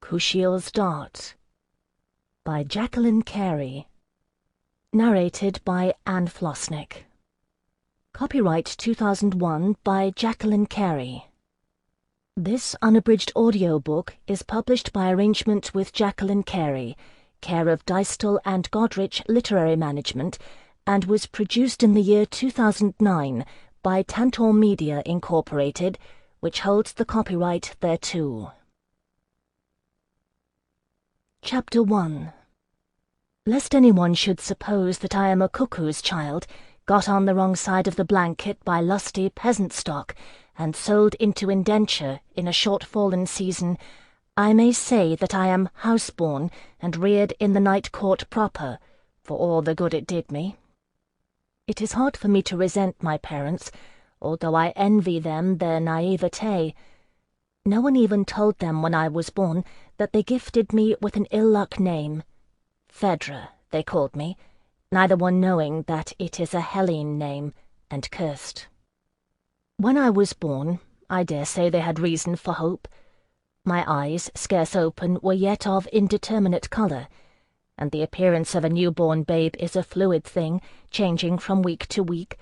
Kushiel's Dart by Jacqueline Carey. Narrated by Anne Flosnick. Copyright 2001 by Jacqueline Carey. This unabridged audiobook is published by arrangement with Jacqueline Carey, care of Dystel and Godrich Literary Management, and was produced in the year 2009 by Tantor Media Incorporated, which holds the copyright thereto. Chapter 1. Lest anyone should suppose that I am a cuckoo's child, got on the wrong side of the blanket by lusty peasant stock, and sold into indenture in a short-fallen season, I may say that I am house-born and reared in the Night Court proper, for all the good it did me. It is hard for me to resent my parents, although I envy them their naivete. No one even told them when I was born that they gifted me with an ill-luck name. Phèdre, they called me, neither one knowing that it is a Hellene name, and cursed. When I was born, I dare say they had reason for hope. My eyes, scarce open, were yet of indeterminate colour, and the appearance of a newborn babe is a fluid thing, changing from week to week.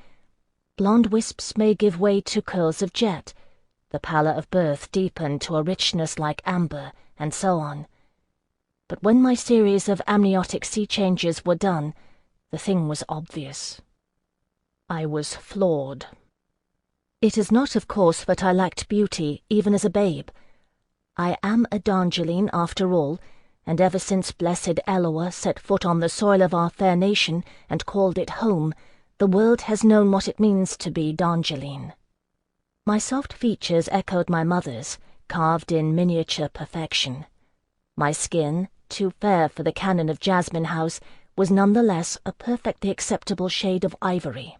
Blonde wisps may give way to curls of jet, the pallor of birth deepen to a richness like amber, and so on. But when my series of amniotic sea changes were done, the thing was obvious. I was flawed. It is not, of course, that I lacked beauty, even as a babe. I am a Darjeeling, after all, and ever since blessed Eloa set foot on the soil of our fair nation and called it home, the world has known what it means to be Darjeeling. My soft features echoed my mother's, carved in miniature perfection. My skin, too fair for the canon of Jasmine House, was none the less a perfectly acceptable shade of ivory.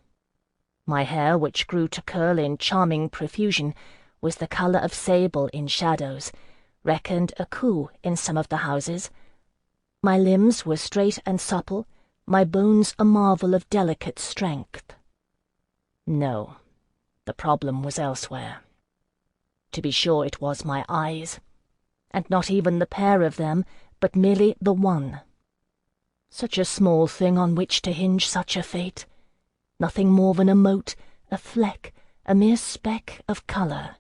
My hair, which grew to curl in charming profusion, was the colour of sable in shadows, reckoned a coup in some of the houses. My limbs were straight and supple, my bones a marvel of delicate strength. No, the problem was elsewhere. To be sure, it was my eyes, and not even the pair of them, but merely the one. Such a small thing on which to hinge such a fate. Nothing more than a mote, a fleck, a mere speck of colour.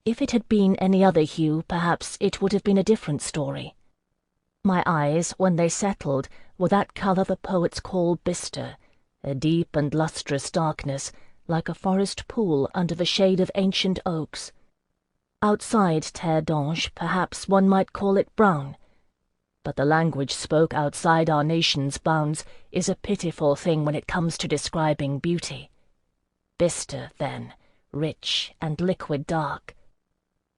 If it had been any other hue, perhaps it would have been a different story. My eyes, when they settled, were that colour the poets call bistre, a deep and lustrous darkness, like a forest pool under the shade of ancient oaks. Outside Terre d'Ange, perhaps one might call it brown. But the language spoke outside our nation's bounds is a pitiful thing when it comes to describing beauty. Bistre, then, rich and liquid dark.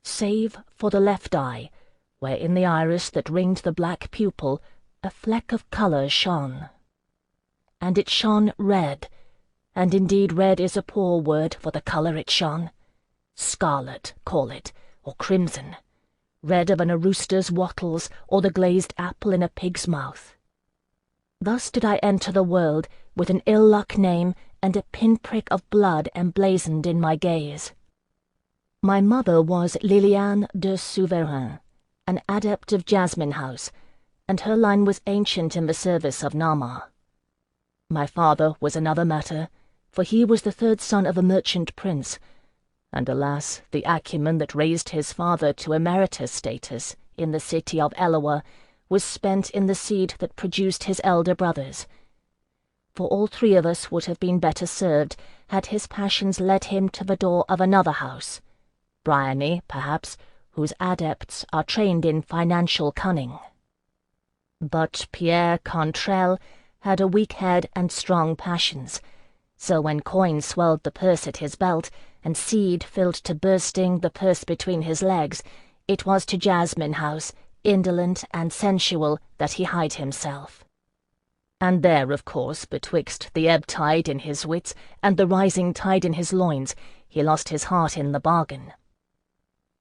Save for the left eye, where in the iris that ringed the black pupil a fleck of colour shone. And it shone red, and indeed red is a poor word for the colour it shone. Scarlet, call it, or crimson, red of an rooster's wattles, or the glazed apple in a pig's mouth. Thus did I enter the world, with an ill-luck name and a pinprick of blood emblazoned in my gaze. My mother was Liliane de Souverain, an adept of Jasmine House, and her line was ancient in the service of Nama. My father was another matter, for he was the third son of a merchant prince, and alas, the acumen that raised his father to emeritus status in the city of Eloa was spent in the seed that produced his elder brothers. For all three of us would have been better served had his passions led him to the door of another house, Briony, perhaps, whose adepts are trained in financial cunning. But Pierre Cantrell had a weak head and strong passions, so when coin swelled the purse at his belt, and seed filled to bursting the purse between his legs, it was to Jasmine House, indolent and sensual, that he hied himself. And there, of course, betwixt the ebb-tide in his wits and the rising tide in his loins, he lost his heart in the bargain.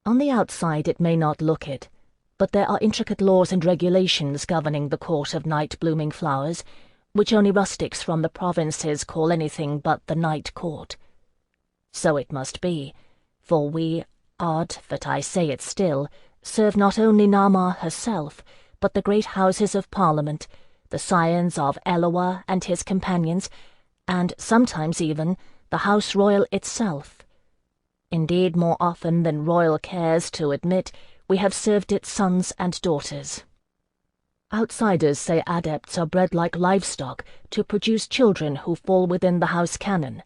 On the outside it may not look it, but there are intricate laws and regulations governing the court of night-blooming flowers, which only rustics from the provinces call anything but the Night Court. So it must be, for we, odd that I say it still, serve not only Nama herself, but the great houses of Parliament, the scions of Eloa and his companions, and sometimes even the House Royal itself. Indeed, more often than royal cares to admit, we have served its sons and daughters. Outsiders say adepts are bred like livestock to produce children who fall within the house canon.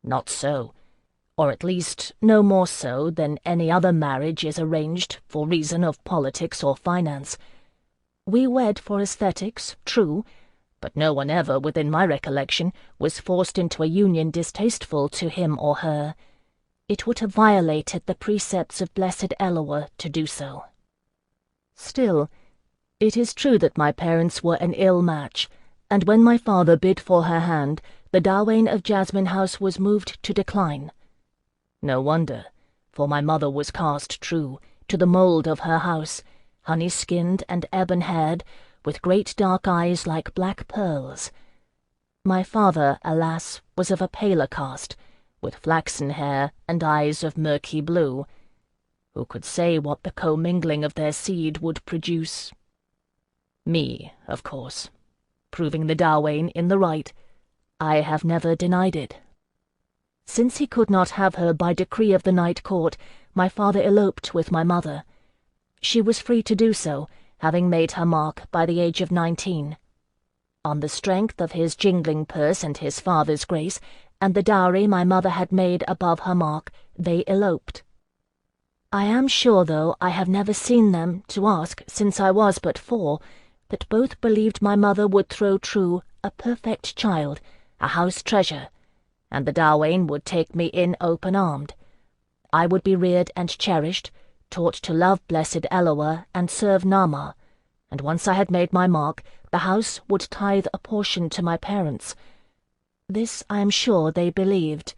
Not so, or at least no more so than any other marriage is arranged for reason of politics or finance. We wed for aesthetics, true, but no one ever, within my recollection, was forced into a union distasteful to him or her. It would have violated the precepts of blessed Eloa to do so. Still, it is true that my parents were an ill match, and when my father bid for her hand, the Dawain of Jasmine House was moved to decline. No wonder, for my mother was cast true to the mould of her house, honey-skinned and ebon-haired, with great dark eyes like black pearls. My father, alas, was of a paler cast, with flaxen hair and eyes of murky blue. Who could say what the commingling of their seed would produce? Me, of course, proving the Dawain in the right. I have never denied it. Since he could not have her by decree of the Night Court, my father eloped with my mother. She was free to do so, having made her mark by the age of 19. On the strength of his jingling purse and his father's grace, and the dowry my mother had made above her mark, they eloped. I am sure, though I have never seen them to ask since I was but 4, that both believed my mother would throw true a perfect child, a house treasure, and the Dawain would take me in open-armed. I would be reared and cherished, taught to love blessed Eloa and serve Nama, and once I had made my mark, the house would tithe a portion to my parents. This I am sure they believed.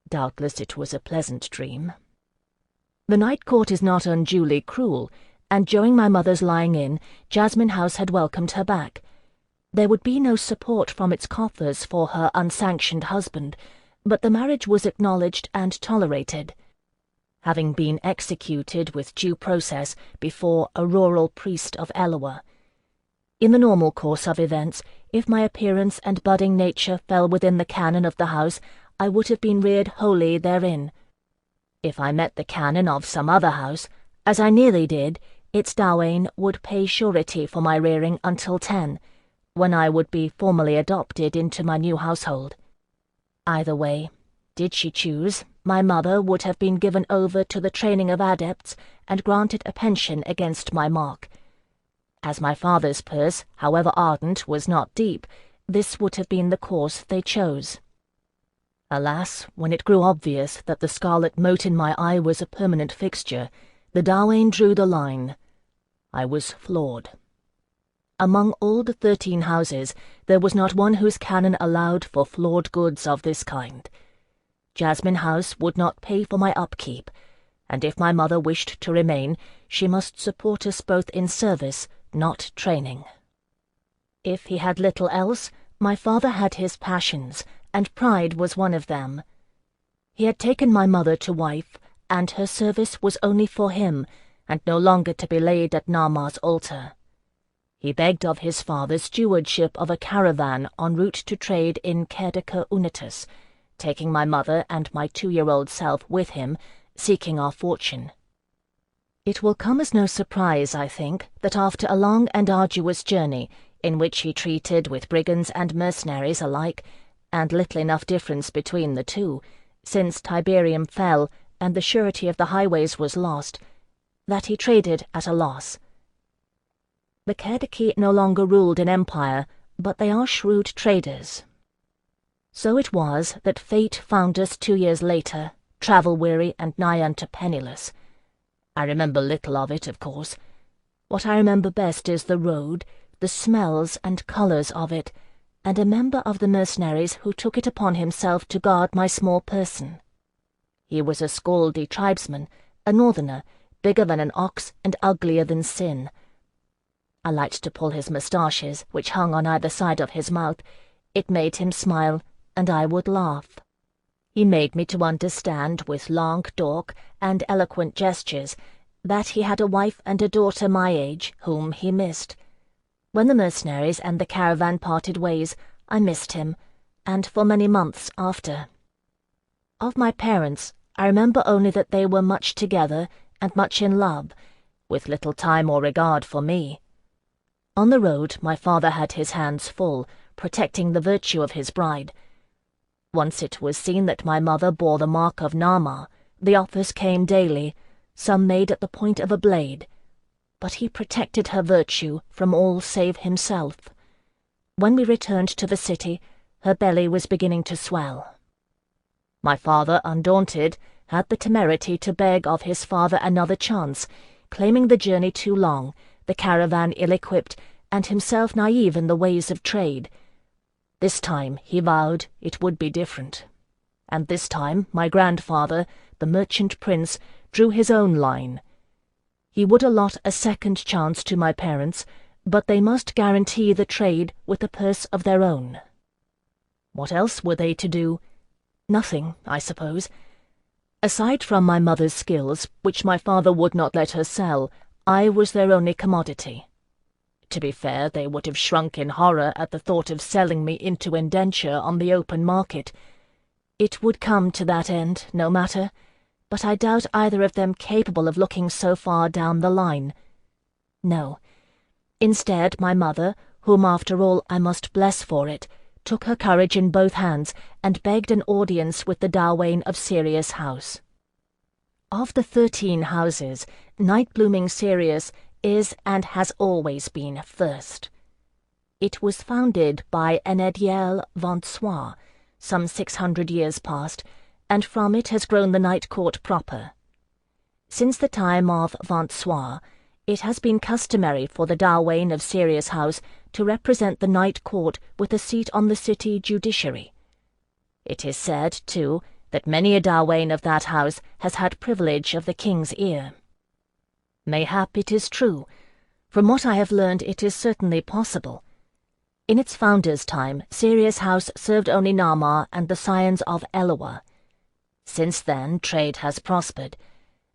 Doubtless it was a pleasant dream. The Night Court is not unduly cruel, and during my mother's lying in, Jasmine House had welcomed her back. There would be no support from its coffers for her unsanctioned husband, but the marriage was acknowledged and tolerated, having been executed with due process before a rural priest of Eloa. In the normal course of events, if my appearance and budding nature fell within the canon of the house, I would have been reared wholly therein. If I met the canon of some other house, as I nearly did, its Dawain would pay surety for my rearing until 10, when I would be formally adopted into my new household. Either way, did she choose, my mother would have been given over to the training of adepts and granted a pension against my mark. As my father's purse, however ardent, was not deep, this would have been the course they chose. Alas, when it grew obvious that the scarlet mote in my eye was a permanent fixture, the Dawain drew the line. I was floored. Among all the 13 houses, there was not one whose canon allowed for flawed goods of this kind. Jasmine House would not pay for my upkeep, and if my mother wished to remain, she must support us both in service, not training. If he had little else, my father had his passions, and pride was one of them. He had taken my mother to wife, and her service was only for him, and no longer to be laid at Nama's altar. He begged of his father stewardship of a caravan en route to trade in Cerdica Unitas, taking my mother and my 2-year-old self with him, seeking our fortune. It will come as no surprise, I think, that after a long and arduous journey, in which he treated with brigands and mercenaries alike, and little enough difference between the two, since Tiberium fell and the surety of the highways was lost, that he traded at a loss. The Cerdici no longer ruled an empire, but they are shrewd traders. So it was that fate found us 2 years later, travel-weary and nigh unto penniless. I remember little of it, of course. What I remember best is the road, the smells and colours of it, and a member of the mercenaries who took it upon himself to guard my small person. He was a Scaldi tribesman, a northerner, bigger than an ox and uglier than sin. I liked to pull his moustaches, which hung on either side of his mouth. It made him smile, and I would laugh. He made me to understand with long talk and eloquent gestures, that he had a wife and a daughter my age, whom he missed. When the mercenaries and the caravan parted ways, I missed him, and for many months after. Of my parents, I remember only that they were much together and much in love, with little time or regard for me. On the road, my father had his hands full, protecting the virtue of his bride. Once it was seen that my mother bore the mark of Nama. The offers came daily, some made at the point of a blade. But he protected her virtue from all save himself. When we returned to the city, her belly was beginning to swell. My father, undaunted, had the temerity to beg of his father another chance, claiming the journey too long, the caravan ill-equipped, and himself naive in the ways of trade. This time, he vowed, it would be different. And this time, my grandfather, the merchant prince, drew his own line. He would allot a second chance to my parents, but they must guarantee the trade with a purse of their own. What else were they to do? Nothing, I suppose. Aside from my mother's skills, which my father would not let her sell, I was their only commodity. To be fair, they would have shrunk in horror at the thought of selling me into indenture on the open market. It would come to that end, no matter, but I doubt either of them capable of looking so far down the line. No. Instead, my mother, whom after all I must bless for it, took her courage in both hands and begged an audience with the Delaunay of Sirius House. Of the 13 houses, night-blooming Sirius is and has always been first. It was founded by an Ediel Vansois, some 600 years past, and from it has grown the night court proper. Since the time of Vansois, it has been customary for the Delaunay of Sirius House to represent the night court with a seat on the city judiciary. It is said, too, that many a Delaunay of that house has had privilege of the king's ear. Mayhap it is true. From what I have learned, it is certainly possible. In its founder's time, Sirius House served only Nama and the scions of Eloa. Since then, trade has prospered,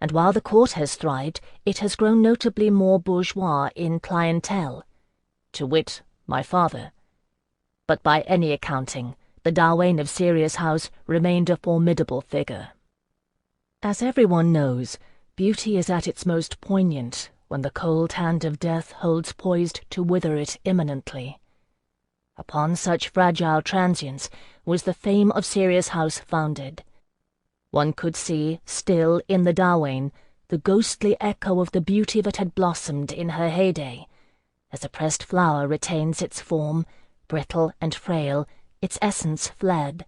and while the court has thrived, it has grown notably more bourgeois in clientele, to wit, my father. But by any accounting, the Delaunay of Sirius House remained a formidable figure. As everyone knows, beauty is at its most poignant when the cold hand of death holds poised to wither it imminently. Upon such fragile transience was the fame of Sirius House founded. One could see, still in the Delaunay, the ghostly echo of the beauty that had blossomed in her heyday, as a pressed flower retains its form, brittle and frail, its essence fled.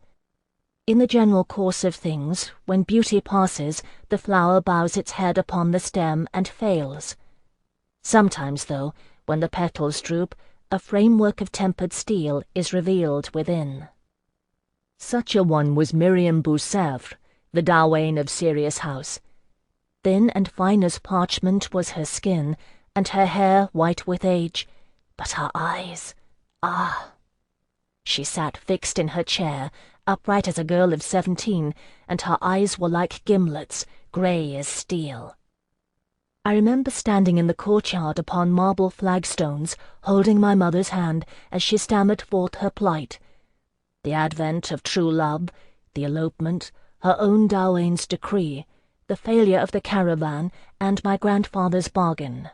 In the general course of things, when beauty passes, the flower bows its head upon the stem and fails. Sometimes, though, when the petals droop, a framework of tempered steel is revealed within. Such a one was Miriam Boussèvre, the Delaunay of Sirius House. Thin and fine as parchment was her skin, and her hair white with age, but her eyes, ah! She sat fixed in her chair, upright as a girl of 17, and her eyes were like gimlets, grey as steel. I remember standing in the courtyard upon marble flagstones, holding my mother's hand as she stammered forth her plight. The advent of true love, the elopement, her own Delaunay's decree, the failure of the caravan, and my grandfather's bargain.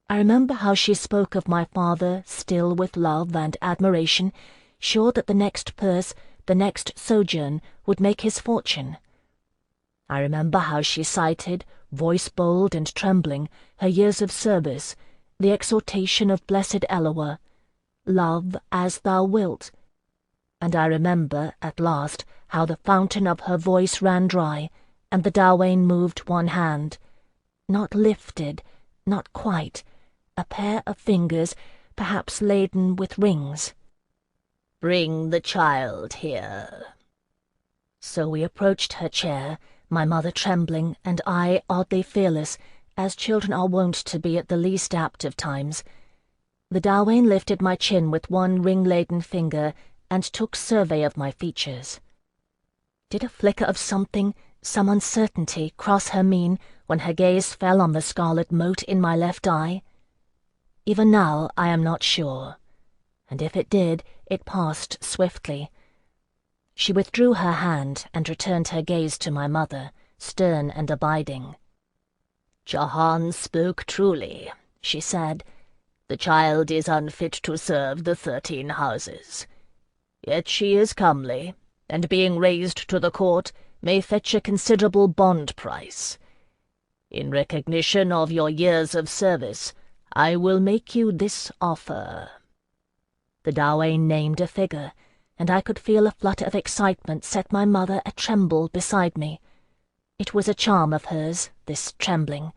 I remember how she spoke of my father, still with love and admiration, sure that the next purse, the next sojourn, would make his fortune. I remember how she cited, voice bold and trembling, her years of service, the exhortation of blessed Eloa, "Love as thou wilt." And I remember, at last, how the fountain of her voice ran dry, and the Delaunay moved one hand, not lifted, not quite, a pair of fingers, perhaps laden with rings. "Bring the child here." So we approached her chair, my mother trembling, and I oddly fearless, as children are wont to be at the least apt of times. The Delaunay lifted my chin with one ring-laden finger, and took survey of my features. Did a flicker of something, some uncertainty cross her mien when her gaze fell on the scarlet mote in my left eye? Even now I am not sure, and if it did, it passed swiftly. She withdrew her hand and returned her gaze to my mother, stern and abiding. "Jahan spoke truly," she said. "The child is unfit to serve the 13 houses. Yet she is comely, and being raised to the court may fetch a considerable bond price. In recognition of your years of service, I will make you this offer." The Dawain named a figure, and I could feel a flutter of excitement set my mother a-tremble beside me. It was a charm of hers, this trembling.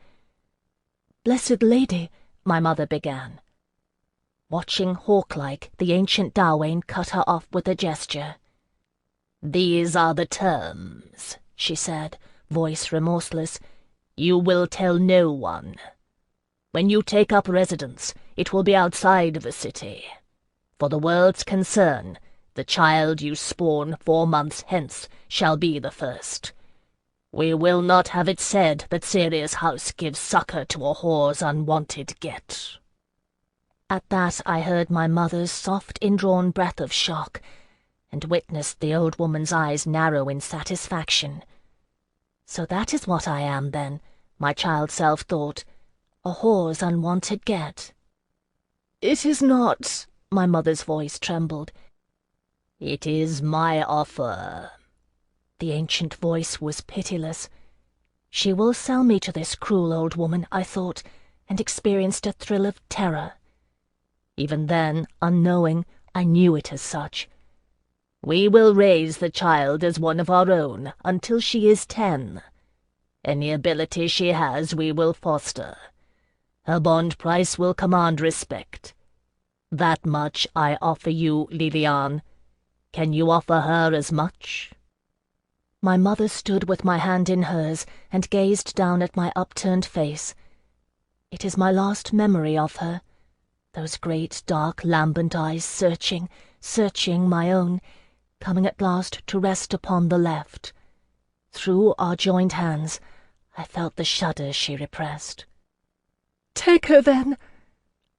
"Blessed lady," my mother began. Watching hawk-like, the ancient Dawain cut her off with a gesture. "These are the terms," she said, voice remorseless. "You will tell no one. When you take up residence, it will be outside the city. For the world's concern, the child you spawn 4 months hence shall be the first. We will not have it said that Sirius House gives succor to a whore's unwanted get." At that I heard my mother's soft indrawn breath of shock, and witnessed the old woman's eyes narrow in satisfaction. So that is what I am, then, my child self thought, a whore's unwanted get. "It is not," my mother's voice trembled. "It is my offer." The ancient voice was pitiless. She will sell me to this cruel old woman, I thought, and experienced a thrill of terror. Even then, unknowing, I knew it as such. "We will raise the child as one of our own until she is 10. Any ability she has we will foster. Her bond price will command respect. That much I offer you, Liliane. Can you offer her as much?" My mother stood with my hand in hers and gazed down at my upturned face. It is my last memory of her, those great dark lambent eyes searching my own, coming at last to rest upon the left. Through our joined hands, I felt the shudder she repressed. "Take her, then!"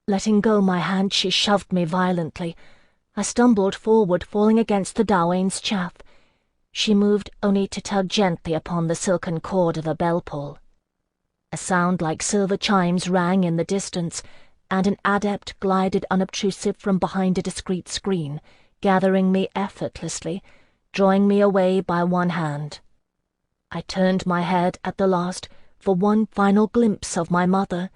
Letting go my hand, she shoved me violently. I stumbled forward, falling against the Dawain's chaff. She moved only to tug gently upon the silken cord of a bell-pull. A sound like silver chimes rang in the distance, and an adept glided unobtrusive from behind a discreet screen, gathering me effortlessly, drawing me away by one hand. I turned my head at the last for one final glimpse of my mother,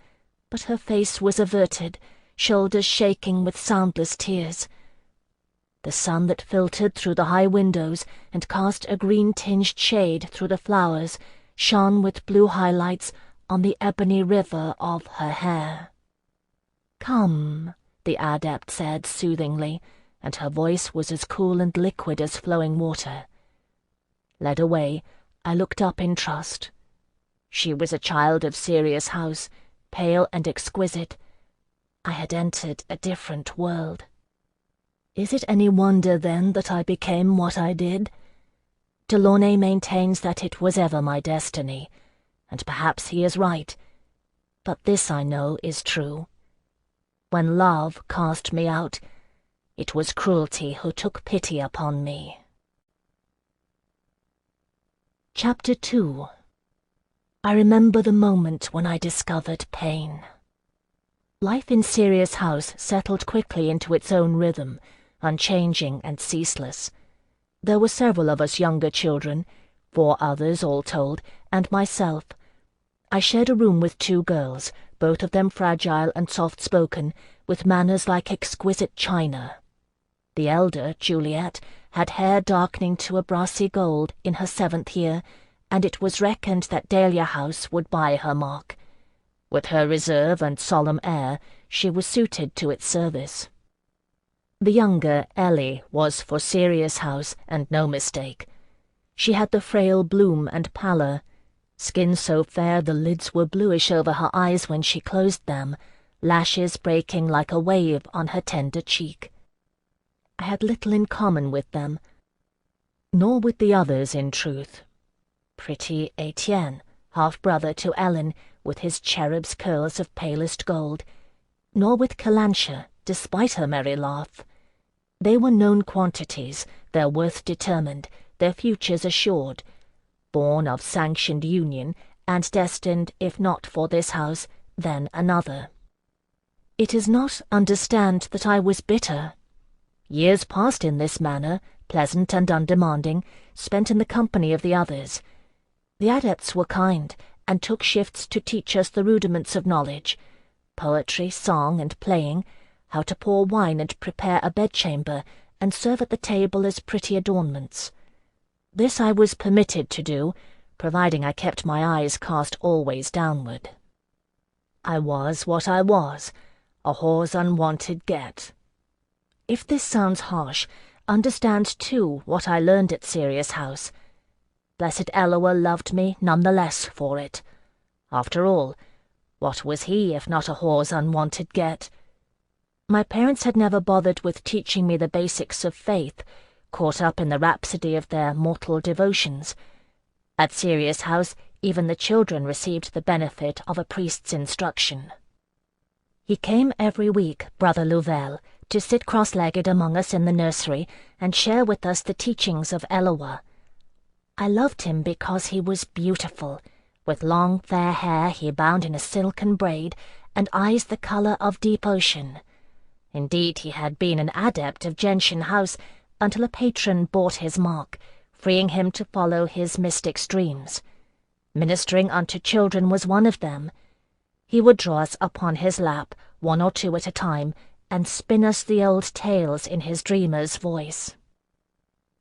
but her face was averted, shoulders shaking with soundless tears. The sun that filtered through the high windows and cast a green-tinged shade through the flowers shone with blue highlights on the ebony river of her hair. "Come," the adept said soothingly, and her voice was as cool and liquid as flowing water. Led away, I looked up in trust. She was a child of Sirius House, pale and exquisite. I had entered a different world. Is it any wonder, then, that I became what I did? Delaunay maintains that it was ever my destiny, and perhaps he is right. But this I know is true. When love cast me out, it was cruelty who took pity upon me. Chapter 2. I remember the moment when I discovered pain. Life in Sirius House settled quickly into its own rhythm, unchanging and ceaseless. There were several of us younger children, 4 others all told, and myself. I shared a room with 2 girls, both of them fragile and soft-spoken, with manners like exquisite china. The elder, Juliet, had hair darkening to a brassy gold in her 7th year, and it was reckoned that Dahlia House would buy her mark. With her reserve and solemn air, she was suited to its service. The younger, Ellie, was for Sirius House, and no mistake. She had the frail bloom and pallor, skin so fair the lids were bluish over her eyes when she closed them, lashes breaking like a wave on her tender cheek. I had little in common with them, nor with the others in truth. pretty Etienne, half-brother to Ellen, with his cherub's curls of palest gold, nor with Calantia, despite her merry laugh. They were known quantities, their worth determined, their futures assured, born of sanctioned union, and destined, if not for this house, then another. It is not, understand, that I was bitter. Years passed in this manner, pleasant and undemanding, spent in the company of the others. The adepts were kind, and took shifts to teach us the rudiments of knowledge, poetry, song, and playing, how to pour wine and prepare a bedchamber, and serve at the table as pretty adornments. This I was permitted to do, providing I kept my eyes cast always downward. I was what I was, a whore's unwanted get. If this sounds harsh, understand too what I learned at Sirius House. Blessed Eloa loved me none the less for it. After all, what was he if not a whore's unwanted get? My parents had never bothered with teaching me the basics of faith, caught up in the rhapsody of their mortal devotions. At Sirius House, even the children received the benefit of a priest's instruction. He came every week, Brother Louvel, to sit cross-legged among us in the nursery and share with us the teachings of Eloa. I loved him because he was beautiful, with long fair hair he bound in a silken braid, and eyes the colour of deep ocean. Indeed, he had been an adept of Gentian House until a patron bought his mark, freeing him to follow his mystic streams. Ministering unto children was one of them. He would draw us upon his lap, one or two at a time, and spin us the old tales in his dreamer's voice.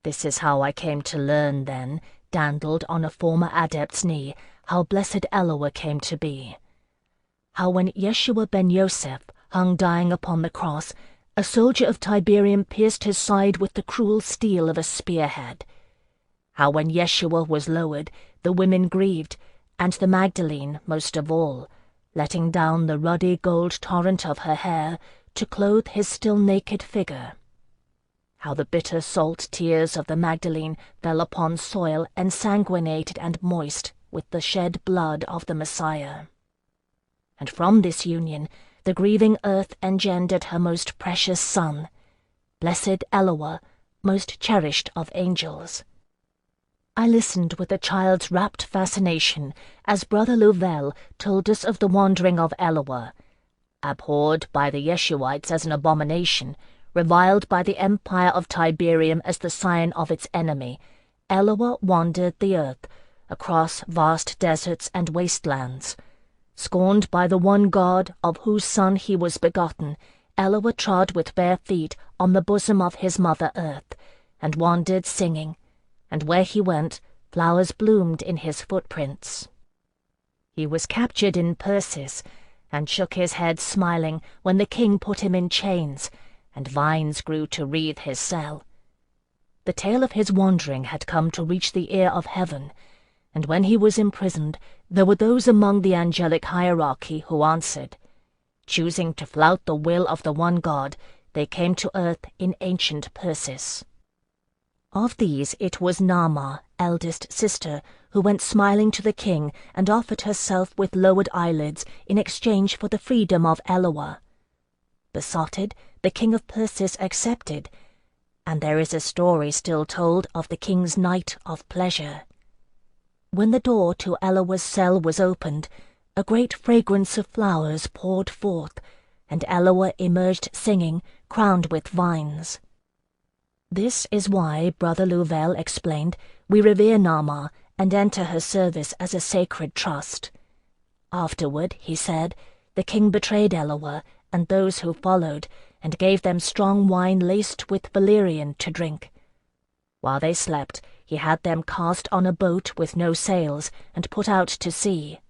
This is how I came to learn then, dandled on a former adept's knee, how blessed Eloa came to be. How when Yeshua ben Yosef hung dying upon the cross, a soldier of Tiberium pierced his side with the cruel steel of a spearhead. How when Yeshua was lowered, the women grieved, and the Magdalene most of all, letting down the ruddy gold torrent of her hair to clothe his still naked figure. How the bitter salt tears of the Magdalene fell upon soil ensanguinated and moist with the shed blood of the Messiah. And from this union the grieving earth engendered her most precious son, blessed Eloa, most cherished of angels. I listened with a child's rapt fascination as Brother Louvel told us of the wandering of Eloa, abhorred by the Yeshuites as an abomination, reviled by the empire of Tiberium as the sign of its enemy. Eloa wandered the earth, across vast deserts and wastelands. Scorned by the one God of whose Son he was begotten, Eloa trod with bare feet on the bosom of his mother earth, and wandered singing, and where he went, flowers bloomed in his footprints. He was captured in Persis, and shook his head smiling when the king put him in chains, and vines grew to wreathe his cell. The tale of his wandering had come to reach the ear of heaven, and when he was imprisoned, there were those among the angelic hierarchy who answered. Choosing to flout the will of the one God, they came to earth in ancient Persis. Of these it was Naamah, eldest sister, who went smiling to the king and offered herself with lowered eyelids in exchange for the freedom of Eloa. Besotted, the king of Persis accepted, and there is a story still told of the king's night of pleasure. When the door to Eloa's cell was opened, a great fragrance of flowers poured forth, and Eloa emerged singing, crowned with vines. This is why, Brother Louvel explained, we revere Naamah and enter her service as a sacred trust. Afterward, he said, the king betrayed Eloa and those who followed, and gave them strong wine laced with valerian to drink. While they slept, he had them cast on a boat with no sails, and put out to sea.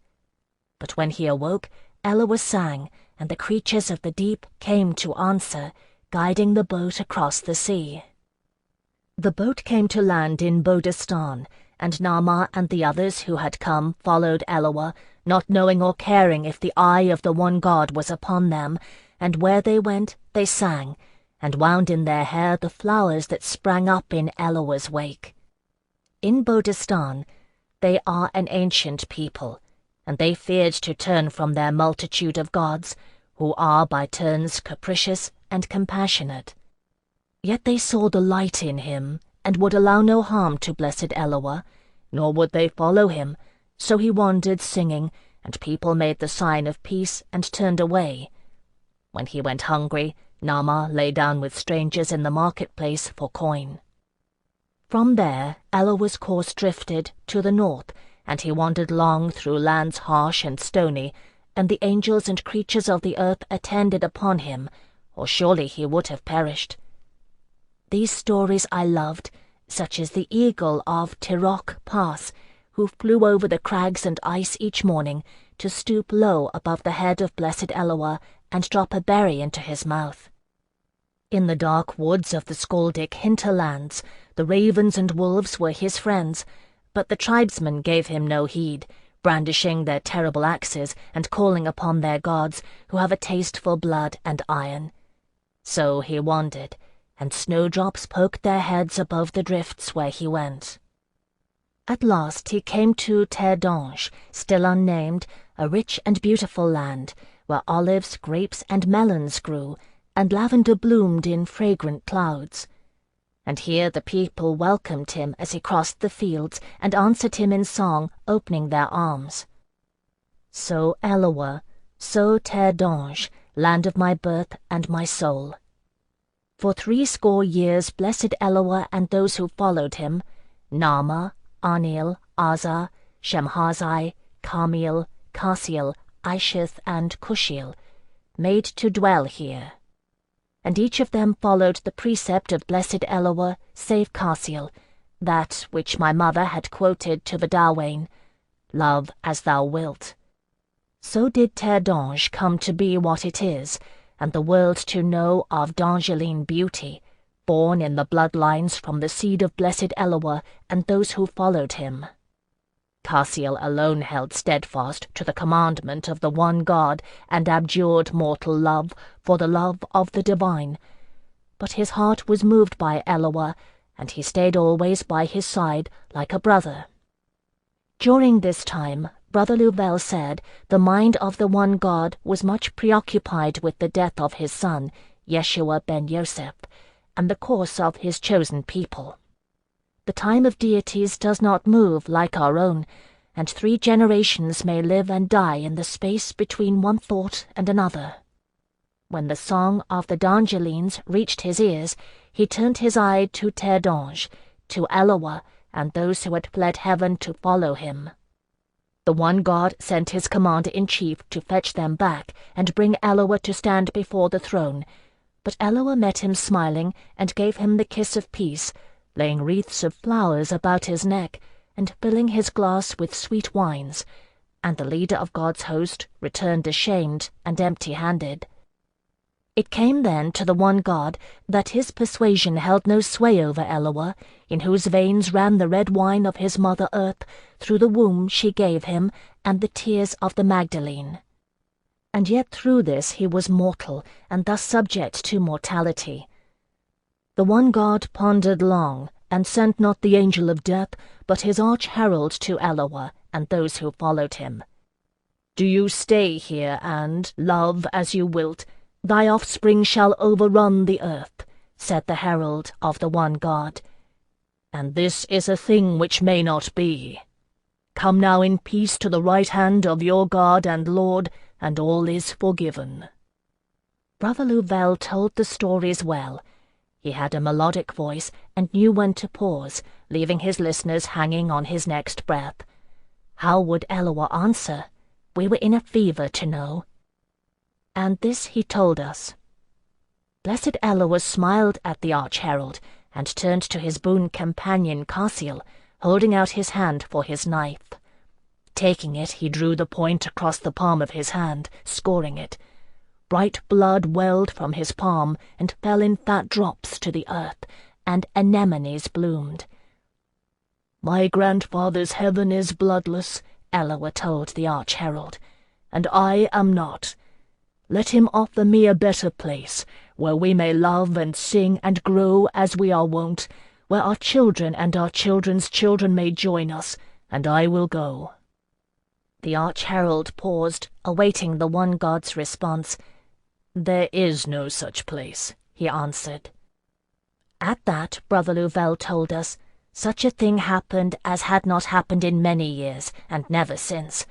But when he awoke, Eloa sang, and the creatures of the deep came to answer, guiding the boat across the sea. The boat came to land in Bodistan, and Naamah and the others who had come followed Eloa, not knowing or caring if the eye of the one God was upon them, and where they went they sang, and wound in their hair the flowers that sprang up in Eloa's wake. In Bodistan, They are an ancient people, and they feared to turn from their multitude of gods, who are by turns capricious and compassionate. Yet they saw the light in him, and would allow no harm to blessed Eloa, nor would they follow him. So he wandered singing, and people made the sign of peace and turned away. When he went hungry, Nama lay down with strangers in the marketplace for coin. From there Eloa's course drifted to the north, and he wandered long through lands harsh and stony, and the angels and creatures of the earth attended upon him, or surely he would have perished. These stories I loved, such as the eagle of Tirok Pass, who flew over the crags and ice each morning to stoop low above the head of blessed Eloa and drop a berry into his mouth. In the dark woods of the Skaldic hinterlands, the ravens and wolves were his friends, but the tribesmen gave him no heed, brandishing their terrible axes and calling upon their gods, who have a taste for blood and iron. So he wandered, and snowdrops poked their heads above the drifts where he went. At last he came to Terdange, still unnamed, a rich and beautiful land, where olives, grapes, and melons grew, and lavender bloomed in fragrant clouds. And here the people welcomed him as he crossed the fields, and answered him in song, opening their arms. So Eloa, so Terdange, land of my birth and my soul. For 60 years blessed Eloa and those who followed him, Nama, Anil, Azar, Shemhazai, Carmiel, Kushiel, Ishith, and Kushiel, made to dwell here. And each of them followed the precept of blessed Eloa, save Kushiel, that which my mother had quoted to the Dawain, "Love as thou wilt." So did Terdange come to be what it is, and the world to know of Dangeline beauty, born in the bloodlines from the seed of blessed Eloa and those who followed him. Kushiel alone held steadfast to the commandment of the one God, and abjured mortal love for the love of the divine. But his heart was moved by Eloa, and he stayed always by his side like a brother. During this time, Brother Louvel said the mind of the one God was much preoccupied with the death of his son, Yeshua ben Yosef, and the course of his chosen people. The time of deities does not move like our own, and 3 generations may live and die in the space between one thought and another. When the song of the Dangelines reached his ears, he turned his eye to Terdange, to Eloa, and those who had fled heaven to follow him. The one God sent his commander-in-chief to fetch them back and bring Eloa to stand before the throne, but Eloa met him smiling and gave him the kiss of peace, laying wreaths of flowers about his neck and filling his glass with sweet wines, and the leader of God's host returned ashamed and empty-handed. It came then to the one God that his persuasion held no sway over Eloa, in whose veins ran the red wine of his mother earth, through the womb she gave him, and the tears of the Magdalene. And yet through this he was mortal, and thus subject to mortality. The one God pondered long, and sent not the angel of death, but his arch-herald to Eloa, and those who followed him. "Do you stay here, and, love as you wilt, thy offspring shall overrun the earth," said the herald of the one God. "And this is a thing which may not be. Come now in peace to the right hand of your God and Lord, and all is forgiven." Brother Louvel told the stories well. He had a melodic voice and knew when to pause, leaving his listeners hanging on his next breath. How would Eloa answer? We were in a fever to know. And this he told us. Blessed Eloa smiled at the arch-herald, and turned to his boon companion Kushiel, holding out his hand for his knife. Taking it, he drew the point across the palm of his hand, scoring it. Bright blood welled from his palm and fell in fat drops to the earth, and anemones bloomed. "My grandfather's heaven is bloodless," Eloa told the arch-herald, "and I am not. Let him offer me a better place, where we may love and sing and grow as we are wont, where our children and our children's children may join us, and I will go." The Arch-Herald paused, awaiting the one god's response. "There is no such place," he answered. At that, Brother Louvel told us, such a thing happened as had not happened in many years, and never since.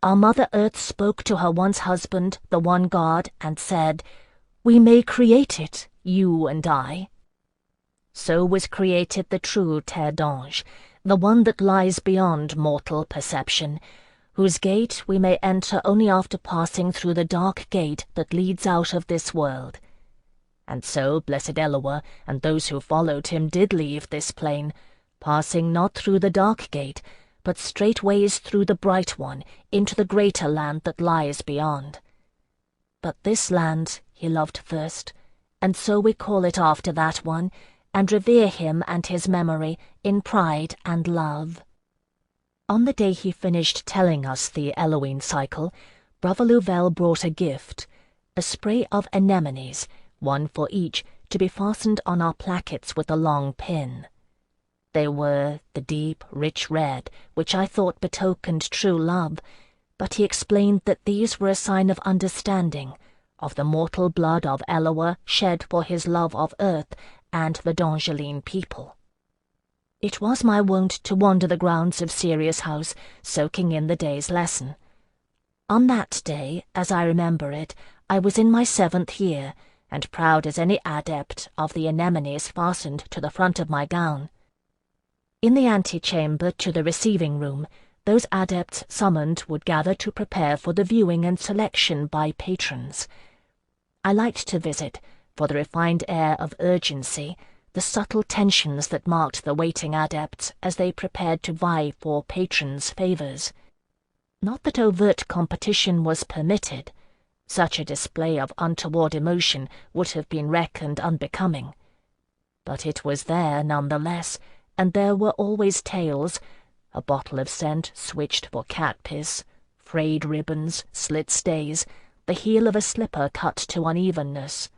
Our Mother Earth spoke to her once husband, the one God, and said, "We may create it, you and I." So was created the true Terre d'Ange, the one that lies beyond mortal perception, whose gate we may enter only after passing through the dark gate that leads out of this world. And so blessed Eloa and those who followed him did leave this plain, passing not through the dark gate, but straightways through the bright one, into the greater land that lies beyond. But this land he loved first, and so we call it after that one, and revere him and his memory in pride and love. On the day he finished telling us the Elohim cycle, Brother Louvel brought a gift, a spray of anemones, one for each, to be fastened on our plackets with a long pin. They were the deep, rich red, which I thought betokened true love, but he explained that these were a sign of understanding, of the mortal blood of Eloa shed for his love of earth and the Dongeline people. It was my wont to wander the grounds of Sirius House, soaking in the day's lesson. On that day, as I remember it, I was in my 7th year, and proud as any adept of the anemones fastened to the front of my gown. In the antechamber to the receiving room, those adepts summoned would gather to prepare for the viewing and selection by patrons. I liked to visit, for the refined air of urgency, the subtle tensions that marked the waiting adepts as they prepared to vie for patrons' favours. Not that overt competition was permitted. Such a display of untoward emotion would have been reckoned unbecoming. But it was there nonetheless, and there were always tales, a bottle of scent switched for cat piss, frayed ribbons, slit stays, the heel of a slipper cut to unevenness.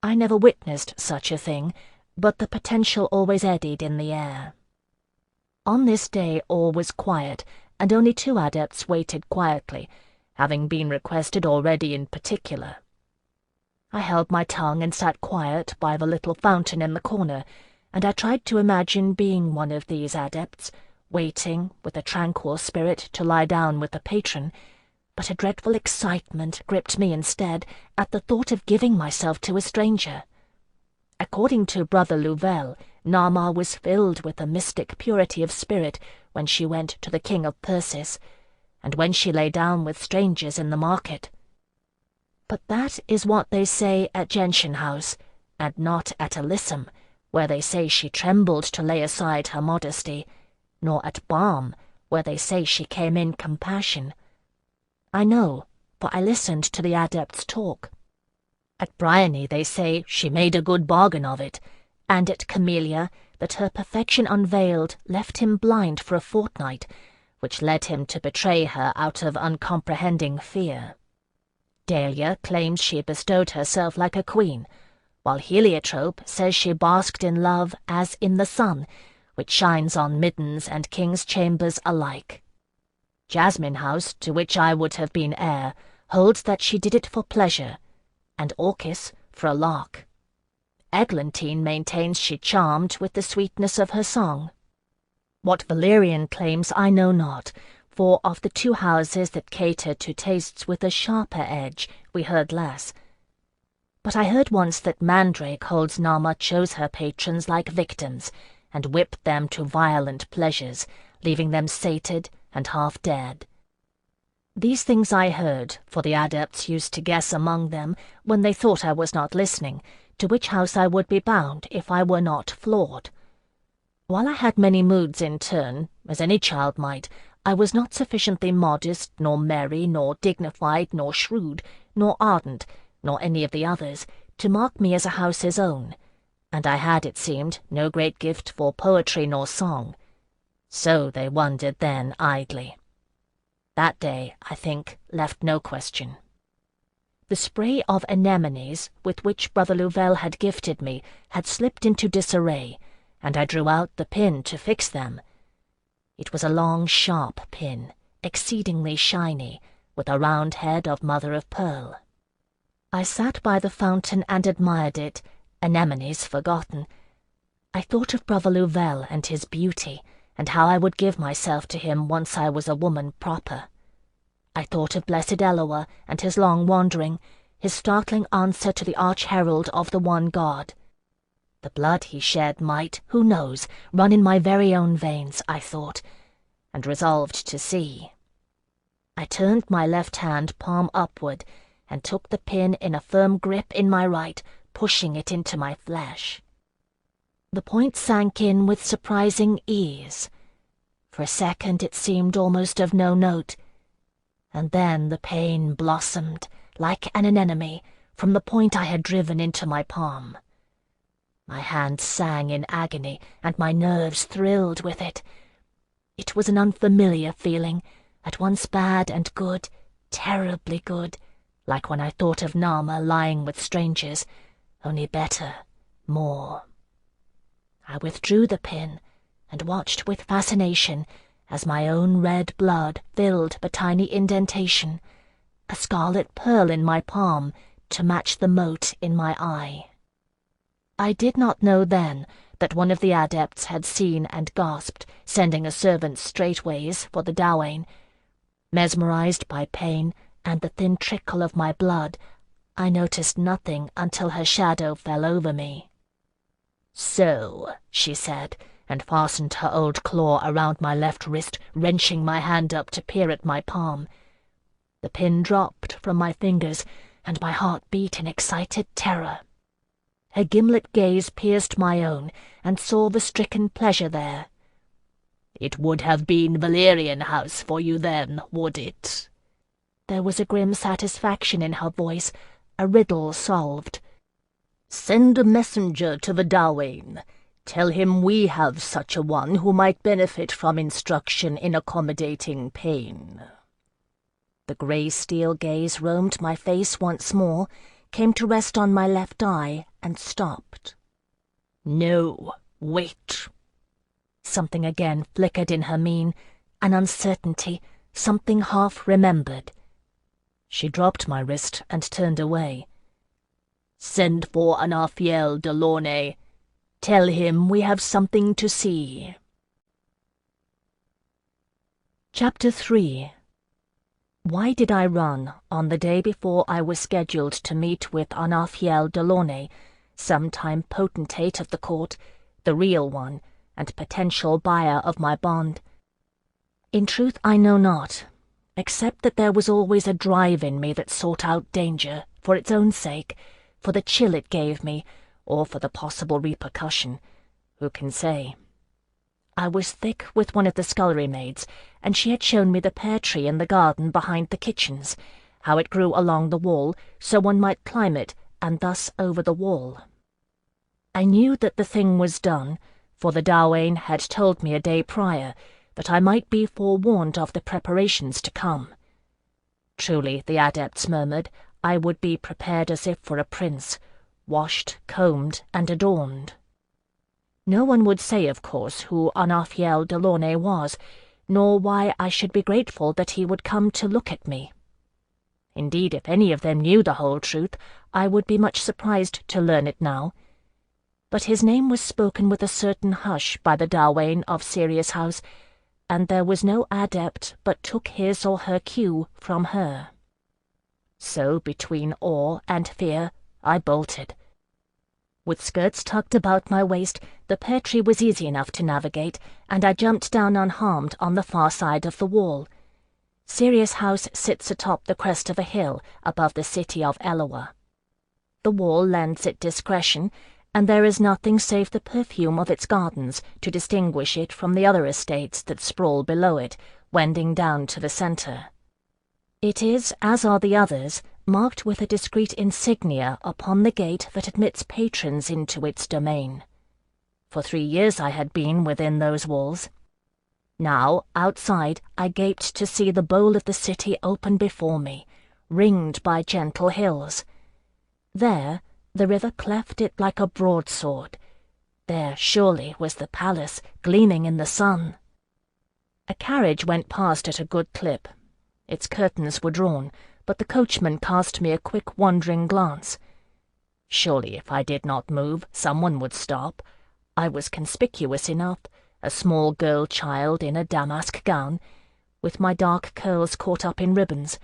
I never witnessed such a thing, but the potential always eddied in the air. On this day all was quiet, and only 2 adepts waited quietly, having been requested already in particular. I held my tongue and sat quiet by the little fountain in the corner, and I tried to imagine being one of these adepts, waiting with a tranquil spirit to lie down with the patron, but a dreadful excitement gripped me instead at the thought of giving myself to a stranger. According to Brother Louvel, Nama was filled with a mystic purity of spirit when she went to the King of Persis, and when she lay down with strangers in the market. But that is what they say at Gentian House, and not at Alyssum, where they say she trembled to lay aside her modesty, nor at Balm, where they say she came in compassion. I know, for I listened to the adepts talk. At Bryony they say she made a good bargain of it, and at Camellia that her perfection unveiled left him blind for a fortnight, which led him to betray her out of uncomprehending fear. Dahlia claims she bestowed herself like a queen, while Heliotrope says she basked in love as in the sun, which shines on middens and king's chambers alike. Jasmine House, to which I would have been heir, holds that she did it for pleasure, and Orchis for a lark. Eglantine maintains she charmed with the sweetness of her song. What Valerian claims I know not, for of the 2 houses that cater to tastes with a sharper edge we heard less. But I heard once that Mandrake holds Nama chose her patrons like victims, and whipped them to violent pleasures, leaving them sated and half dead. These things I heard, for the adepts used to guess among them, when they thought I was not listening, to which house I would be bound if I were not floored. While I had many moods in turn, as any child might, I was not sufficiently modest, nor merry, nor dignified, nor shrewd, nor ardent, nor any of the others, to mark me as a house's own, and I had, it seemed, no great gift for poetry nor song. So they wondered then idly. That day, I think, left no question. The spray of anemones with which Brother Louvel had gifted me had slipped into disarray, and I drew out the pin to fix them. It was a long, sharp pin, exceedingly shiny, with a round head of mother-of-pearl. I sat by the fountain and admired it, anemones forgotten. I thought of Brother Louvel and his beauty, and how I would give myself to him once I was a woman proper. I thought of blessed Eloa and his long wandering, his startling answer to the arch-herald of the one God. The blood he shed might, who knows, run in my very own veins, I thought, and resolved to see. I turned my left hand palm upward, and took the pin in a firm grip in my right, pushing it into my flesh. The point sank in with surprising ease. For a second it seemed almost of no note, and then the pain blossomed, like an anemone, from the point I had driven into my palm. My hand sang in agony, and my nerves thrilled with it. It was an unfamiliar feeling, at once bad and good, terribly good, like when I thought of Nama lying with strangers, only better, more. I withdrew the pin, and watched with fascination as my own red blood filled the tiny indentation, a scarlet pearl in my palm to match the mote in my eye. I did not know then that one of the adepts had seen and gasped, sending a servant straightways for the Delaunay. Mesmerized by pain and the thin trickle of my blood, I noticed nothing until her shadow fell over me. "So," she said, and fastened her old claw around my left wrist, wrenching my hand up to peer at my palm. The pin dropped from my fingers, and my heart beat in excited terror. Her gimlet gaze pierced my own, and saw the stricken pleasure there. "It would have been Valerian House for you then, would it?" There was a grim satisfaction in her voice, a riddle solved. "Send a messenger to the Delaunay. Tell him we have such a one who might benefit from instruction in accommodating pain." The grey steel gaze roamed my face once more, came to rest on my left eye, and stopped. "No, wait." Something again flickered in her mien, an uncertainty, something half-remembered. She dropped my wrist and turned away. "Send for Anaphiel Delaunay. Tell him we have something to see." Chapter 3. Why did I run on the day before I was scheduled to meet with Anaphiel Delaunay, sometime potentate of the court, the real one, and potential buyer of my bond? In truth, I know not, except that there was always a drive in me that sought out danger, for its own sake, for the chill it gave me, or for the possible repercussion. Who can say? I was thick with one of the scullery maids, and she had shown me the pear tree in the garden behind the kitchens, how it grew along the wall, so one might climb it, and thus over the wall. I knew that the thing was done, for the Delaunay had told me a day prior that I might be forewarned of the preparations to come. Truly, the adepts murmured, I would be prepared as if for a prince, washed, combed, and adorned. No one would say, of course, who Anaphiel Delaunay was, nor why I should be grateful that he would come to look at me. Indeed, if any of them knew the whole truth, I would be much surprised to learn it now. But his name was spoken with a certain hush by the Delaunay of Sirius House, and there was no adept but took his or her cue from her. So, between awe and fear, I bolted. With skirts tucked about my waist, the pear tree was easy enough to navigate, and I jumped down unharmed on the far side of the wall. Sirius House sits atop the crest of a hill above the city of Eloa. The wall lends it discretion, and there is nothing save the perfume of its gardens to distinguish it from the other estates that sprawl below it, wending down to the centre. It is, as are the others, marked with a discreet insignia upon the gate that admits patrons into its domain. For 3 years I had been within those walls. Now, outside, I gaped to see the bowl of the city open before me, ringed by gentle hills. There, the river cleft it like a broadsword. There, surely, was the palace, gleaming in the sun. A carriage went past at a good clip. Its curtains were drawn, but the coachman cast me a quick wandering glance. Surely if I did not move, someone would stop. I was conspicuous enough, a small girl child in a damask gown, with my dark curls caught up in ribbons.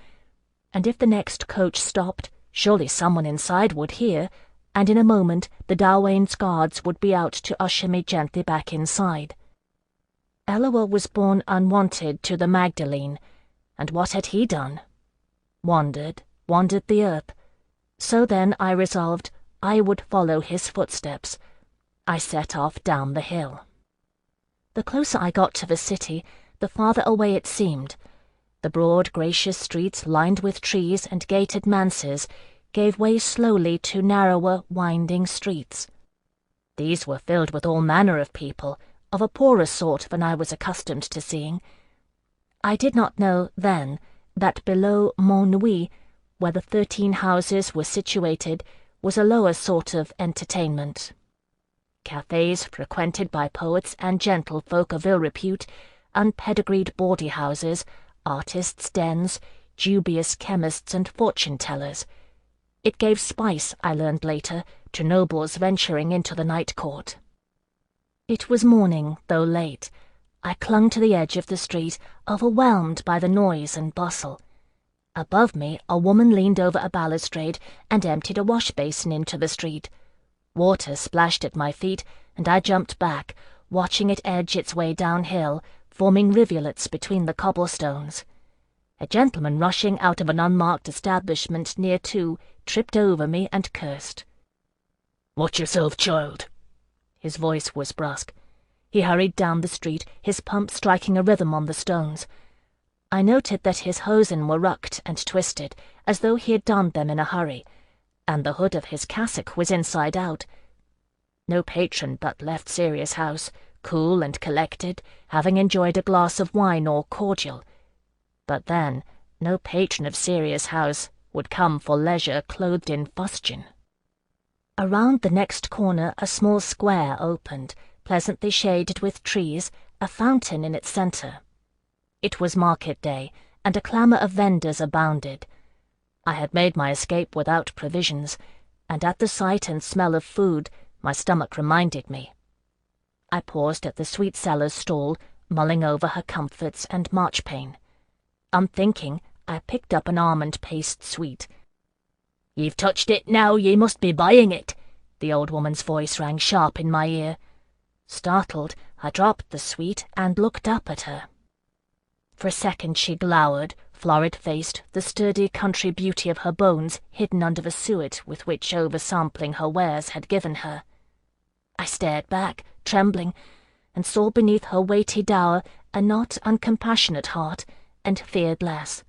And if the next coach stopped, surely someone inside would hear, and in a moment the Delaunay's guards would be out to usher me gently back inside. Eloa was born unwanted to the Magdalene, and what had he done? Wandered the earth. So then I resolved I would follow his footsteps. I set off down the hill. The closer I got to the city, the farther away it seemed. The broad, gracious streets lined with trees and gated manses gave way slowly to narrower, winding streets. These were filled with all manner of people, of a poorer sort than I was accustomed to seeing. I did not know, then, that below Mont-Nuit, where the 13 houses were situated, was a lower sort of entertainment. Cafes frequented by poets and gentlefolk of ill repute, unpedigreed bawdy houses, artists' dens, dubious chemists and fortune-tellers. It gave spice, I learned later, to nobles venturing into the night court. It was morning, though late. I clung to the edge of the street, overwhelmed by the noise and bustle. Above me, a woman leaned over a balustrade and emptied a wash-basin into the street. Water splashed at my feet, and I jumped back, watching it edge its way downhill, forming rivulets between the cobblestones. A gentleman rushing out of an unmarked establishment near to tripped over me and cursed. "Watch yourself, child." His voice was brusque. He hurried down the street, his pump striking a rhythm on the stones. I noted that his hosen were rucked and twisted, as though he had donned them in a hurry, and the hood of his cassock was inside out. No patron but left Serious House, cool and collected, having enjoyed a glass of wine or cordial. But then, no patron of Serious House would come for leisure clothed in fustian. Around the next corner a small square opened, pleasantly shaded with trees, a fountain in its centre. It was market day, and a clamour of vendors abounded. I had made my escape without provisions, and at the sight and smell of food my stomach reminded me. I paused at the sweet-seller's stall, mulling over her comforts and marchpane. Unthinking, I picked up an almond paste sweet. "You've touched it now, ye must be buying it." The old woman's voice rang sharp in my ear. Startled, I dropped the sweet and looked up at her. For a second she glowered, florid-faced, the sturdy country beauty of her bones hidden under the suet with which oversampling her wares had given her. I stared back, trembling, and saw beneath her weighty dower a not uncompassionate heart, and feared less.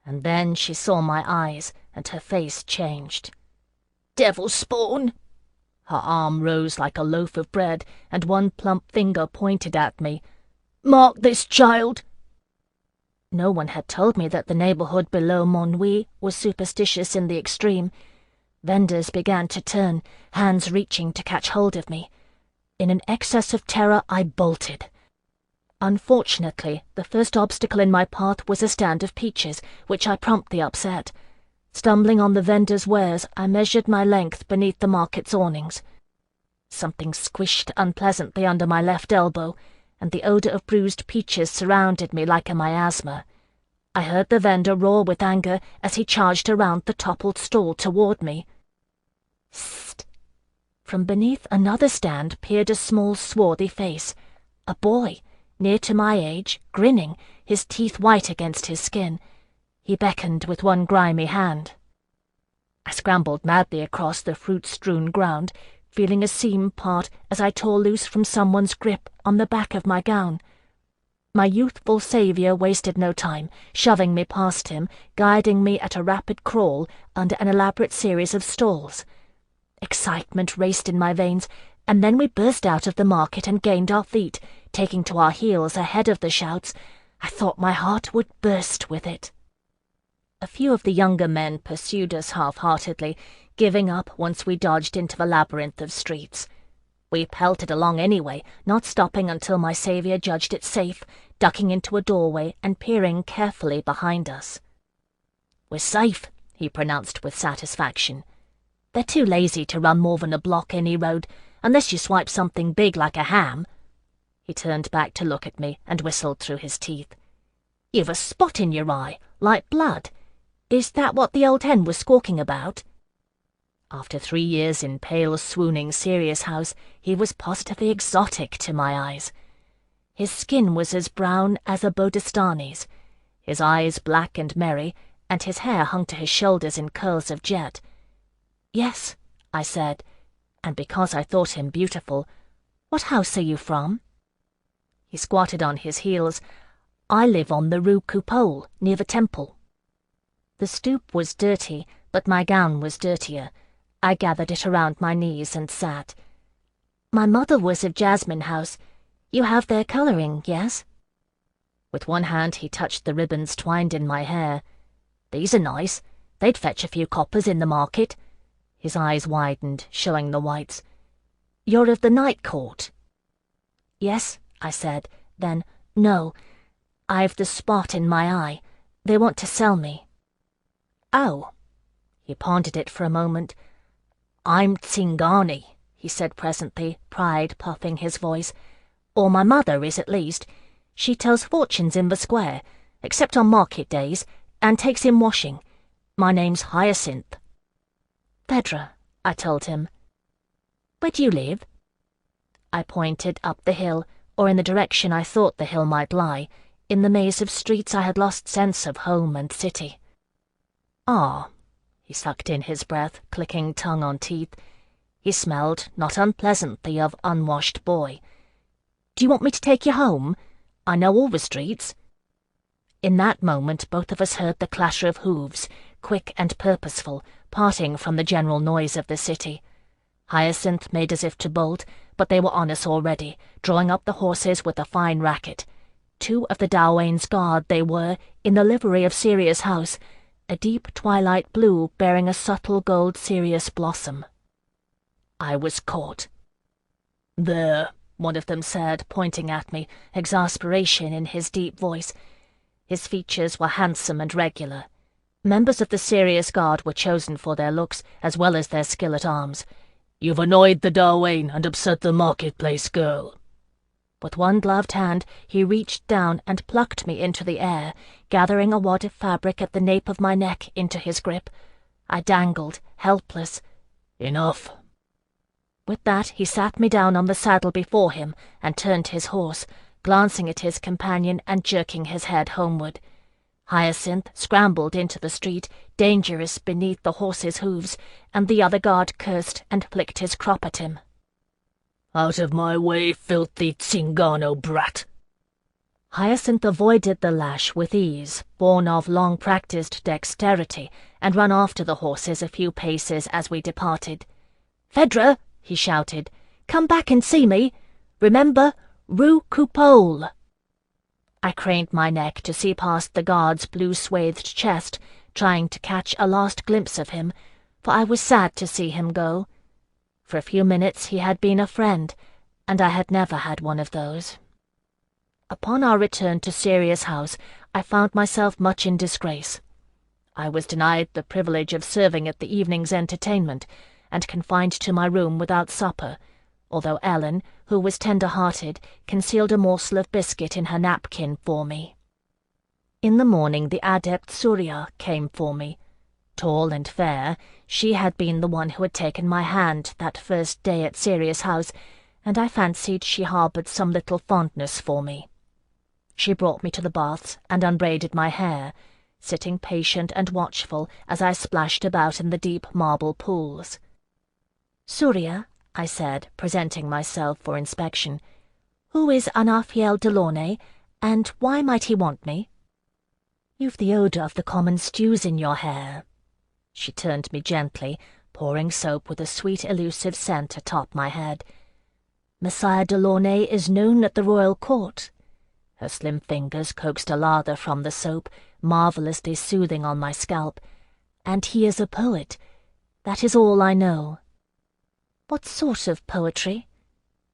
And then she saw my eyes, and her face changed. "Devil spawn!" Her arm rose like a loaf of bread, and one plump finger pointed at me. "Mark this child!" No one had told me that the neighbourhood below Mont-Nuit was superstitious in the extreme. Vendors began to turn, hands reaching to catch hold of me. In an excess of terror I bolted. Unfortunately, the first obstacle in my path was a stand of peaches, which I promptly upset. Stumbling on the vendor's wares, I measured my length beneath the market's awnings. Something squished unpleasantly under my left elbow, and the odour of bruised peaches surrounded me like a miasma. I heard the vendor roar with anger as he charged around the toppled stall toward me. Sst! From beneath another stand peered a small, swarthy face. A boy, near to my age, grinning, his teeth white against his skin. He beckoned with one grimy hand. I scrambled madly across the fruit-strewn ground, feeling a seam part as I tore loose from someone's grip on the back of my gown. My youthful saviour wasted no time, shoving me past him, guiding me at a rapid crawl under an elaborate series of stalls. Excitement raced in my veins, and then we burst out of the market and gained our feet, taking to our heels ahead of the shouts. I thought my heart would burst with it. A few of the younger men pursued us half-heartedly, giving up once we dodged into the labyrinth of streets. We pelted along anyway, not stopping until my saviour judged it safe, ducking into a doorway and peering carefully behind us. "We're safe," he pronounced with satisfaction. "They're too lazy to run more than a block any road, unless you swipe something big like a ham." He turned back to look at me and whistled through his teeth. "You've a spot in your eye, like blood. Is that what the old hen was squawking about?" After 3 years in pale, swooning Sirius House, he was positively exotic to my eyes. His skin was as brown as a Bodestani's, his eyes black and merry, and his hair hung to his shoulders in curls of jet. "Yes," I said, and because I thought him beautiful, "What house are you from?" He squatted on his heels. "I live on the Rue Coupole, near the temple." The stoop was dirty, but my gown was dirtier. I gathered it around my knees and sat. "My mother was of Jasmine House. You have their colouring, yes?" With one hand he touched the ribbons twined in my hair. "These are nice. They'd fetch a few coppers in the market." His eyes widened, showing the whites. "You're of the Night Court?" "Yes," I said, then, "No. I've the spot in my eye. They want to sell me." "Oh." He pondered it for a moment. "I'm Tsingani," he said presently, pride puffing his voice. "Or my mother is, at least. She tells fortunes in the square, except on market days, and takes in washing. My name's Hyacinth." "Phèdre," I told him. "Where do you live?" I pointed up the hill, or in the direction I thought the hill might lie. In the maze of streets I had lost sense of home and city. "Ah." He sucked in his breath, clicking tongue on teeth. He smelled, not unpleasantly, of unwashed boy. "Do you want me to take you home? I know all the streets." In that moment both of us heard the clatter of hooves, quick and purposeful, parting from the general noise of the city. Hyacinth made as if to bolt, but they were on us already, drawing up the horses with a fine racket. 2 of the Delaunay's guard they were, in the livery of Sirius House, a deep twilight blue bearing a subtle gold Sirius blossom. I was caught. "There," one of them said, pointing at me, exasperation in his deep voice. His features were handsome and regular. Members of the Sirius Guard were chosen for their looks, as well as their skill at arms. "You've annoyed the Delaunay and upset the marketplace girl." With one gloved hand he reached down and plucked me into the air, gathering a wad of fabric at the nape of my neck into his grip. I dangled, helpless. "Enough." With that he sat me down on the saddle before him and turned his horse, glancing at his companion and jerking his head homeward. Hyacinth scrambled into the street, dangerous beneath the horse's hooves, and the other guard cursed and flicked his crop at him. "Out of my way, filthy Tsingano brat!" Hyacinth avoided the lash with ease, born of long-practiced dexterity, and ran after the horses a few paces as we departed. "Phèdre," he shouted, "come back and see me. Remember, Rue Coupole." I craned my neck to see past the guard's blue-swathed chest, trying to catch a last glimpse of him, for I was sad to see him go. For a few minutes he had been a friend, and I had never had one of those. Upon our return to Sirius House, I found myself much in disgrace. I was denied the privilege of serving at the evening's entertainment, and confined to my room without supper, although Ellen, who was tender-hearted, concealed a morsel of biscuit in her napkin for me. In the morning the adept Surya came for me. Tall and fair, she had been the one who had taken my hand that first day at Sirius House, and I fancied she harboured some little fondness for me. She brought me to the baths and unbraided my hair, sitting patient and watchful as I splashed about in the deep marble pools. "Surya," I said, presenting myself for inspection, "who is Anafiel Delaunay, and why might he want me?" "You've the odour of the common stews in your hair." She turned me gently, pouring soap with a sweet elusive scent atop my head. "Messiah Delaunay is known at the royal court." Her slim fingers coaxed a lather from the soap, marvellously soothing on my scalp. "And he is a poet. That is all I know." "What sort of poetry?"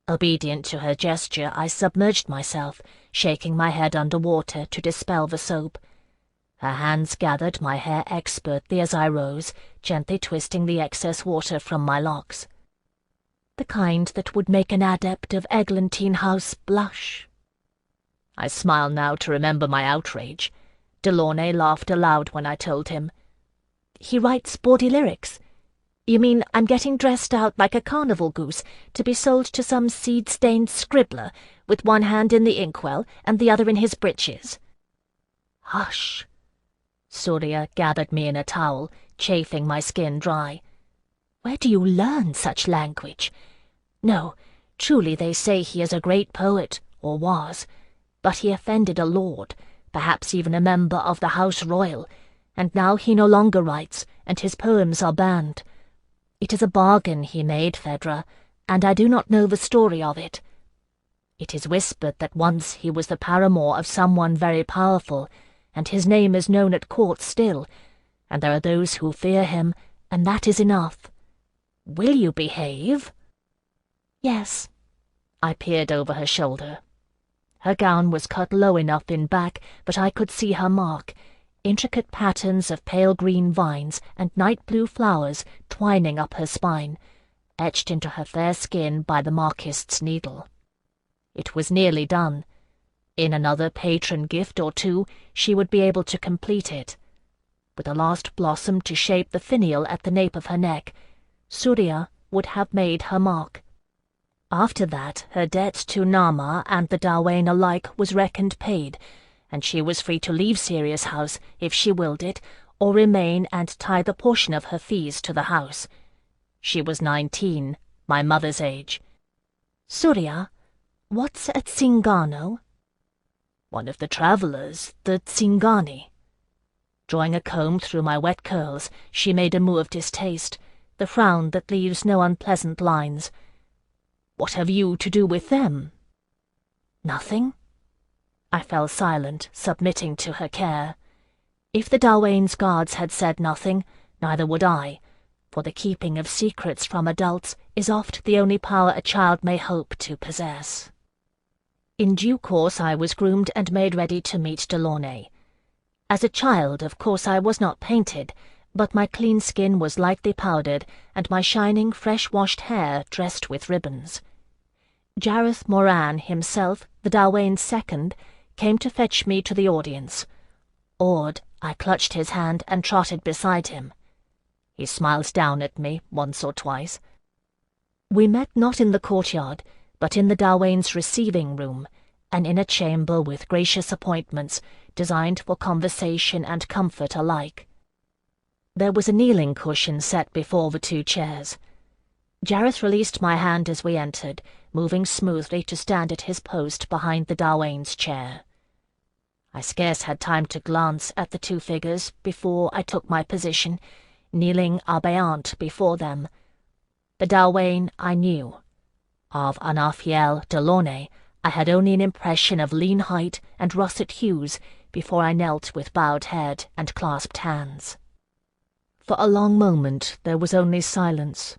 Obedient to her gesture, I submerged myself, shaking my head under water to dispel the soap. Her hands gathered my hair expertly as I rose, gently twisting the excess water from my locks. The kind that would make an adept of Eglantine House blush. I smile now to remember my outrage. Delaunay laughed aloud when I told him. He writes sporty lyrics. You mean I'm getting dressed out like a carnival goose to be sold to some seed-stained scribbler with one hand in the inkwell and the other in his breeches? Hush. Surya gathered me in a towel, chafing my skin dry. Where do you learn such language? No, truly they say he is a great poet, or was, but he offended a lord, perhaps even a member of the House Royal, and now he no longer writes, and his poems are banned. It is a bargain he made, Phèdre, and I do not know the story of it. It is whispered that once he was the paramour of someone very powerful, and his name is known at court still, and there are those who fear him, and that is enough. Will you behave? Yes. I peered over her shoulder. Her gown was cut low enough in back, but I could see her mark, intricate patterns of pale green vines and night blue flowers twining up her spine, etched into her fair skin by the marquist's needle. It was nearly done. In another patron gift or two, she would be able to complete it. With a last blossom to shape the finial at the nape of her neck, Surya would have made her mark. After that, her debt to Nama and the Dawain alike was reckoned paid, and she was free to leave Sirius House if she willed it, or remain and tie the portion of her fees to the house. She was 19, my mother's age. Surya, what's a Tsingano? One of the travellers, the Tsingani. Drawing a comb through my wet curls, she made a moue of distaste, the frown that leaves no unpleasant lines. What have you to do with them? Nothing. I fell silent, submitting to her care. If the Dawain's guards had said nothing, neither would I, for the keeping of secrets from adults is oft the only power a child may hope to possess. In due course I was groomed and made ready to meet Delaunay. As a child, of course, I was not painted, but my clean skin was lightly powdered, and my shining, fresh-washed hair dressed with ribbons. Jareth Moran himself, the Dawain's second, came to fetch me to the audience. Awed, I clutched his hand and trotted beside him. He smiled down at me once or twice. We met not in the courtyard, but in the Dawain's receiving room, an inner chamber with gracious appointments, designed for conversation and comfort alike. There was a kneeling cushion set before the two chairs. Jareth released my hand as we entered, moving smoothly to stand at his post behind the Dawain's chair. I scarce had time to glance at the two figures before I took my position, kneeling abeyant before them. The Dawain I knew. Of Anaphiel Delaunay I had only an impression of lean height and russet hues before I knelt with bowed head and clasped hands. For a long moment there was only silence.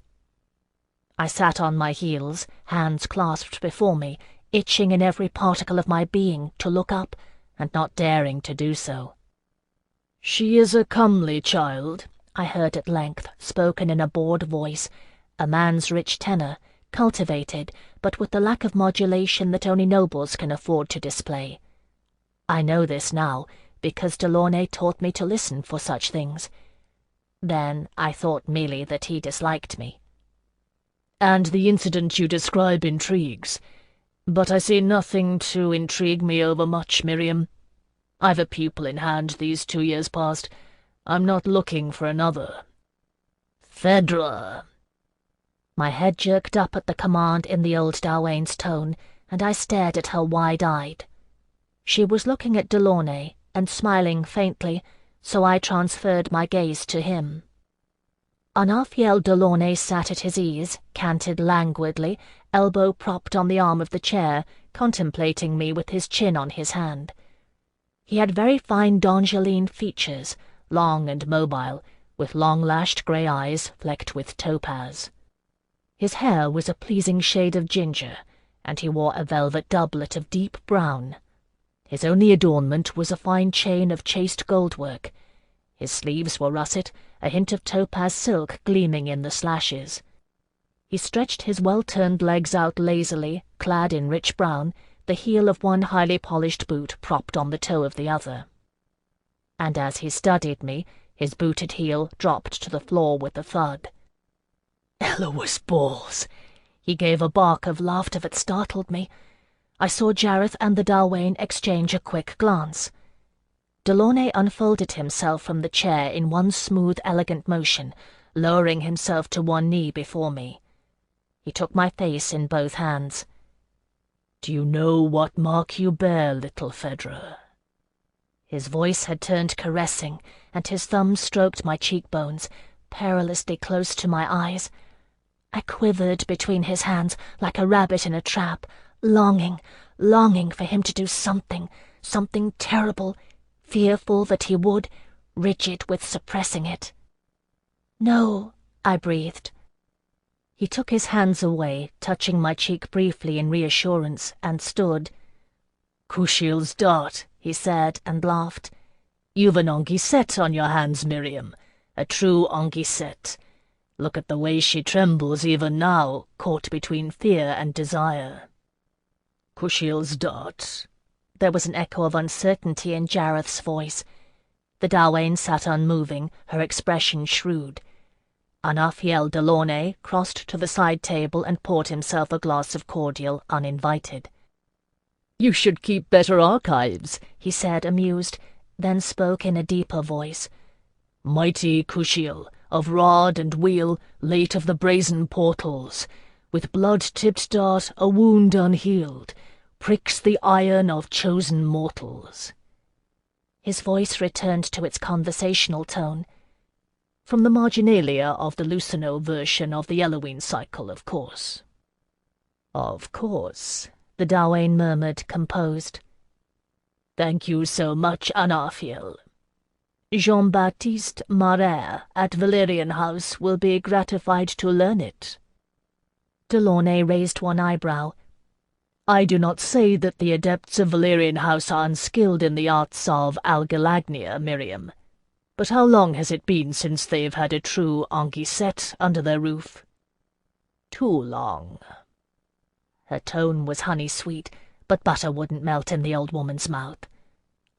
I sat on my heels, hands clasped before me, itching in every particle of my being to look up, and not daring to do so. "She is a comely child," I heard at length, spoken in a bored voice, a man's rich tenor, cultivated, but with the lack of modulation that only nobles can afford to display. I know this now, because Delaunay taught me to listen for such things. Then I thought merely that he disliked me. "And the incident you describe intrigues. But I see nothing to intrigue me overmuch, Miriam. I've a pupil in hand these 2 years past. I'm not looking for another." "Phèdre!" My head jerked up at the command in the old Dawain's tone, and I stared at her wide-eyed. She was looking at Delaunay and smiling faintly, so I transferred my gaze to him. Anaphiel Delaunay sat at his ease, canted languidly, elbow propped on the arm of the chair, contemplating me with his chin on his hand. He had very fine Dongeline features, long and mobile, with long-lashed grey eyes flecked with topaz. His hair was a pleasing shade of ginger, and he wore a velvet doublet of deep brown. His only adornment was a fine chain of chased goldwork. His sleeves were russet, a hint of topaz silk gleaming in the slashes. He stretched his well-turned legs out lazily, clad in rich brown, the heel of one highly polished boot propped on the toe of the other. And as he studied me, his booted heel dropped to the floor with a thud. "Eloise balls!" He gave a bark of laughter that startled me. I saw Jareth and the Dalwain exchange a quick glance. Delaunay unfolded himself from the chair in one smooth, elegant motion, lowering himself to one knee before me. He took my face in both hands. "Do you know what mark you bear, little Phèdre?" His voice had turned caressing, and his thumb stroked my cheekbones, perilously close to my eyes. I quivered between his hands like a rabbit in a trap, longing for him to do something terrible, fearful that he would, rigid with suppressing it. "No," I breathed. He took his hands away, touching my cheek briefly in reassurance, and stood. "Kushiel's dart," he said, and laughed. "You've an anguissette on your hands, Miriam, a true anguissette. Look at the way she trembles even now, caught between fear and desire." "Kushiel's dart." There was an echo of uncertainty in Jareth's voice. The Dalwain sat unmoving, her expression shrewd. Anaphiel Delaunay crossed to the side table and poured himself a glass of cordial, uninvited. "You should keep better archives," he said, amused, then spoke in a deeper voice. "Mighty Kushiel, of rod and wheel, late of the brazen portals, with blood-tipped dart, a wound unhealed, pricks the iron of chosen mortals." His voice returned to its conversational tone. "From the marginalia of the Lucino version of the Eloine cycle, of course." "Of course," the Dalwain murmured, composed. "Thank you so much, Anaphiel. Jean-Baptiste Marais at Valerian House will be gratified to learn it." Delaunay raised one eyebrow. "I do not say that the adepts of Valerian House are unskilled in the arts of algilagnia, Miriam. But how long has it been since they've had a true anguissette under their roof?" "Too long." Her tone was honey-sweet, but butter wouldn't melt in the old woman's mouth.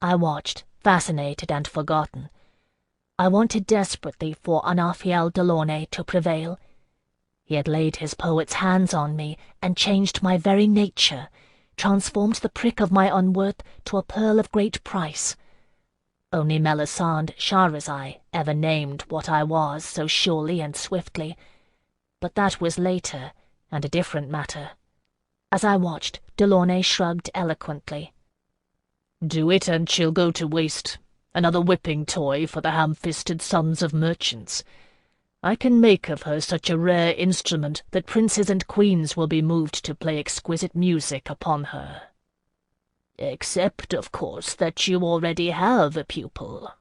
I watched, fascinated and forgotten. I wanted desperately for Anaphiel Delaunay to prevail. He had laid his poet's hands on me and changed my very nature, transformed the prick of my unworth to a pearl of great price. Only Melisande Shahrazai ever named what I was so surely and swiftly. But that was later, and a different matter. As I watched, Delaunay shrugged eloquently. "Do it, and she'll go to waste. Another whipping toy for the ham-fisted sons of merchants. I can make of her such a rare instrument that princes and queens will be moved to play exquisite music upon her. Except, of course, that you already have a pupil."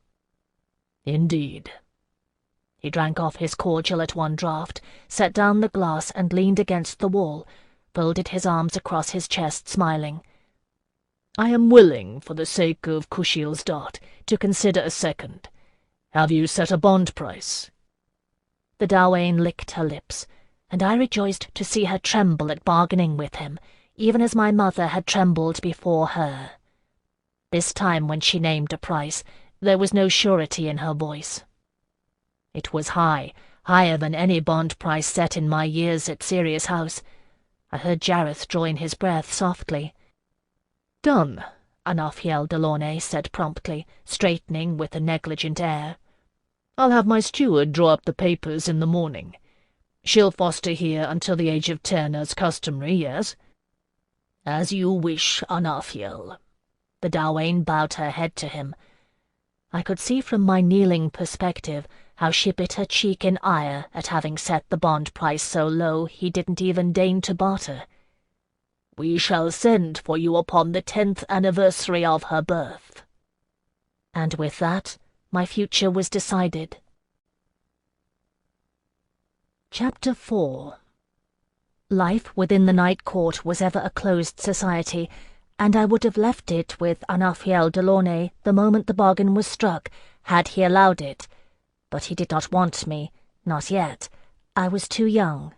"Indeed." He drank off his cordial at one draught, set down the glass and leaned against the wall, folded his arms across his chest, smiling. "I am willing, for the sake of Kushiel's dart, to consider a second. Have you set a bond price?" The Dalwain licked her lips, and I rejoiced to see her tremble at bargaining with him, even as my mother had trembled before her. This time, when she named a price, there was no surety in her voice. It was high, higher than any bond price set in my years at Sirius House. I heard Jareth draw in his breath softly. "Done," Anaphiel Delaunay said promptly, straightening with a negligent air. "I'll have my steward draw up the papers in the morning. She'll foster here until the age of 10 as customary, yes?" "As you wish, Anaphiel." The Dalwain bowed her head to him. I could see from my kneeling perspective how she bit her cheek in ire at having set the bond price so low he didn't even deign to barter. "We shall send for you upon the 10th anniversary of her birth." And with that, my future was decided. Chapter 4. Life within the Night Court was ever a closed society, and I would have left it with Kushiel Delaunay the moment the bargain was struck, had he allowed it. But he did not want me, not yet. I was too young.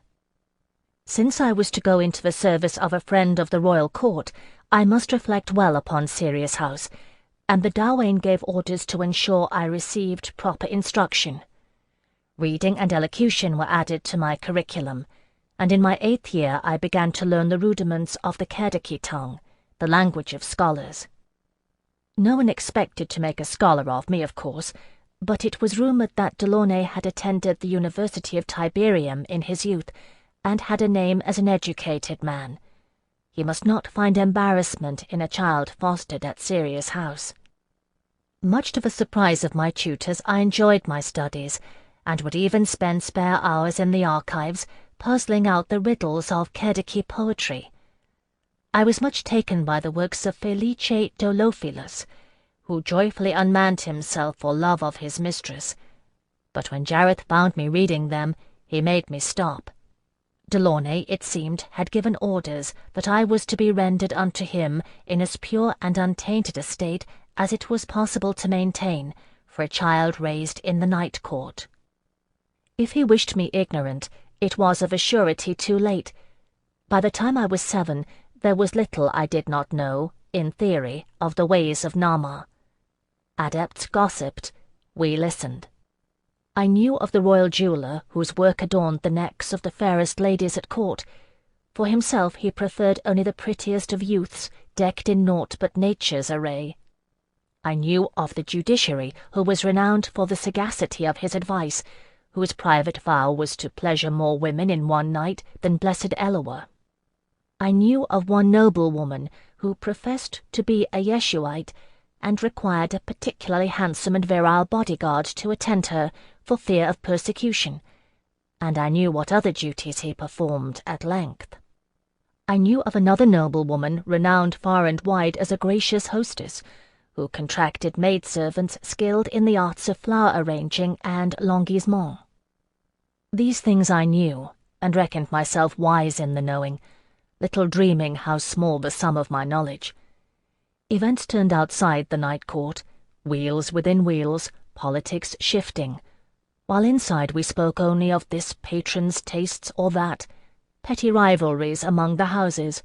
Since I was to go into the service of a friend of the royal court, I must reflect well upon Sirius House, and the Dawain gave orders to ensure I received proper instruction. Reading and elocution were added to my curriculum, and in my 8th year I began to learn the rudiments of the Kediki tongue, the language of scholars. No one expected to make a scholar of me, of course, but it was rumoured that Delaunay had attended the University of Tiberium in his youth, and had a name as an educated man. He must not find embarrassment in a child fostered at Sirius House. Much to the surprise of my tutors, I enjoyed my studies, and would even spend spare hours in the archives, puzzling out the riddles of Kediki poetry. I was much taken by the works of Felice Dolophilus, who joyfully unmanned himself for love of his mistress. But when Jareth found me reading them, he made me stop. Delaunay, it seemed, had given orders that I was to be rendered unto him in as pure and untainted a state as it was possible to maintain for a child raised in the Night Court. If he wished me ignorant, it was of a surety too late. By the time I was 7, there was little I did not know, in theory, of the ways of Nama. Adepts gossiped, we listened. I knew of the royal jeweller whose work adorned the necks of the fairest ladies at court. For himself he preferred only the prettiest of youths, decked in naught but nature's array. I knew of the judiciary who was renowned for the sagacity of his advice, whose private vow was to pleasure more women in one night than blessed Eloa. I knew of one noblewoman who professed to be a Yeshuite, and required a particularly handsome and virile bodyguard to attend her for fear of persecution, and I knew what other duties he performed at length. I knew of another noblewoman renowned far and wide as a gracious hostess, who contracted maidservants skilled in the arts of flower arranging and languissement. These things I knew, and reckoned myself wise in the knowing, little dreaming how small the sum of my knowledge. Events turned outside the Night Court, wheels within wheels, politics shifting, while inside we spoke only of this patron's tastes or that, petty rivalries among the houses.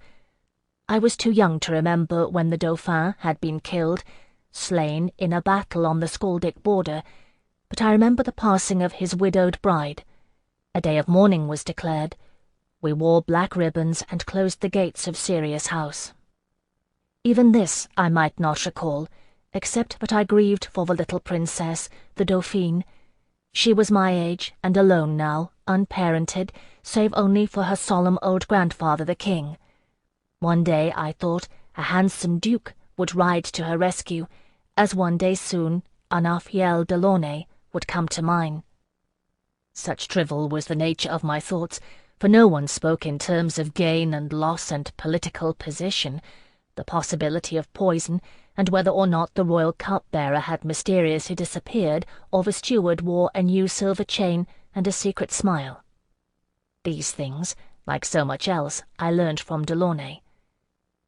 I was too young to remember when the Dauphin had been killed, slain in a battle on the Skaldic border, but I remember the passing of his widowed bride. A day of mourning was declared. We wore black ribbons and closed the gates of Sirius House. Even this I might not recall, except that I grieved for the little princess, the Dauphine. She was my age, and alone now, unparented, save only for her solemn old grandfather the king. One day, I thought, a handsome duke would ride to her rescue, as one day soon Kushiel Delaunay would come to mine. Such trivial was the nature of my thoughts, for no one spoke in terms of gain and loss and political position, the possibility of poison, and whether or not the royal cup-bearer had mysteriously disappeared, or the steward wore a new silver chain and a secret smile. These things, like so much else, I learned from Delaunay.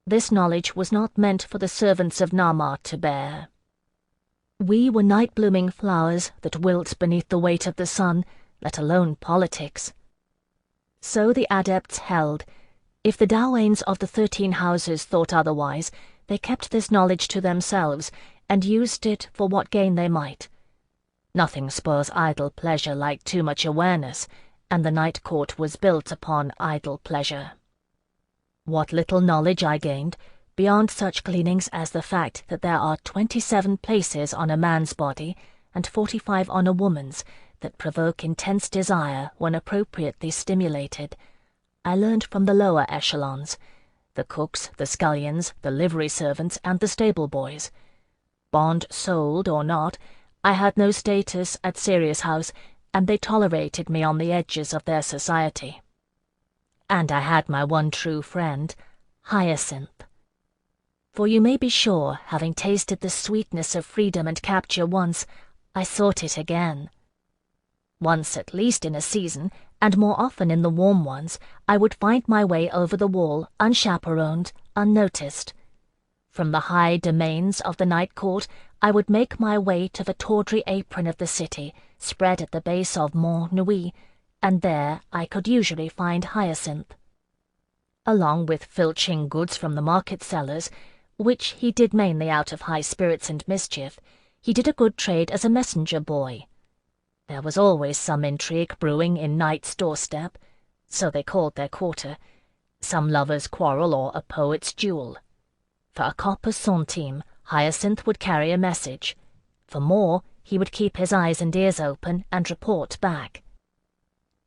This knowledge was not meant for the servants of Nama to bear. We were night-blooming flowers that wilt beneath the weight of the sun, let alone politics. So the adepts held. If the Dawains of the 13 houses thought otherwise, they kept this knowledge to themselves, and used it for what gain they might. Nothing spoils idle pleasure like too much awareness, and the Night Court was built upon idle pleasure. What little knowledge I gained, beyond such gleanings as the fact that there are 27 places on a man's body, and 45 on a woman's, that provoke intense desire when appropriately stimulated, I learned from the lower echelons, the cooks, the scullions, the livery servants, and the stable boys. Bond-souled or not, I had no status at Sirius House, and they tolerated me on the edges of their society. And I had my one true friend, Hyacinth. For you may be sure, having tasted the sweetness of freedom and capture once, I sought it again. Once at least in a season, and more often in the warm ones, I would find my way over the wall, unchaperoned, unnoticed. From the high domains of the night court, I would make my way to the tawdry apron of the city, spread at the base of Mont Nuit, and there I could usually find Hyacinth. Along with filching goods from the market sellers, which he did mainly out of high spirits and mischief, he did a good trade as a messenger boy. There was always some intrigue brewing in Night's doorstep, so they called their quarter, some lover's quarrel or a poet's duel. For a copper centime, Hyacinth would carry a message. For more, he would keep his eyes and ears open and report back.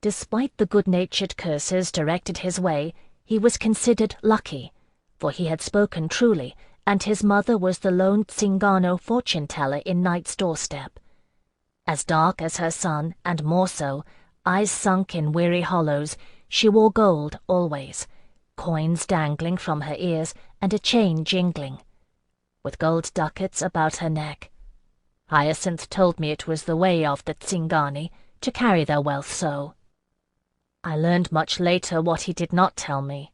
Despite the good-natured curses directed his way, he was considered lucky, for he had spoken truly, and his mother was the lone Tsingano fortune-teller in Night's doorstep. As dark as her son, and more so, eyes sunk in weary hollows, she wore gold always, coins dangling from her ears, and a chain jingling, with gold ducats about her neck. Hyacinth told me it was the way of the Tsingani to carry their wealth so. I learned much later what he did not tell me,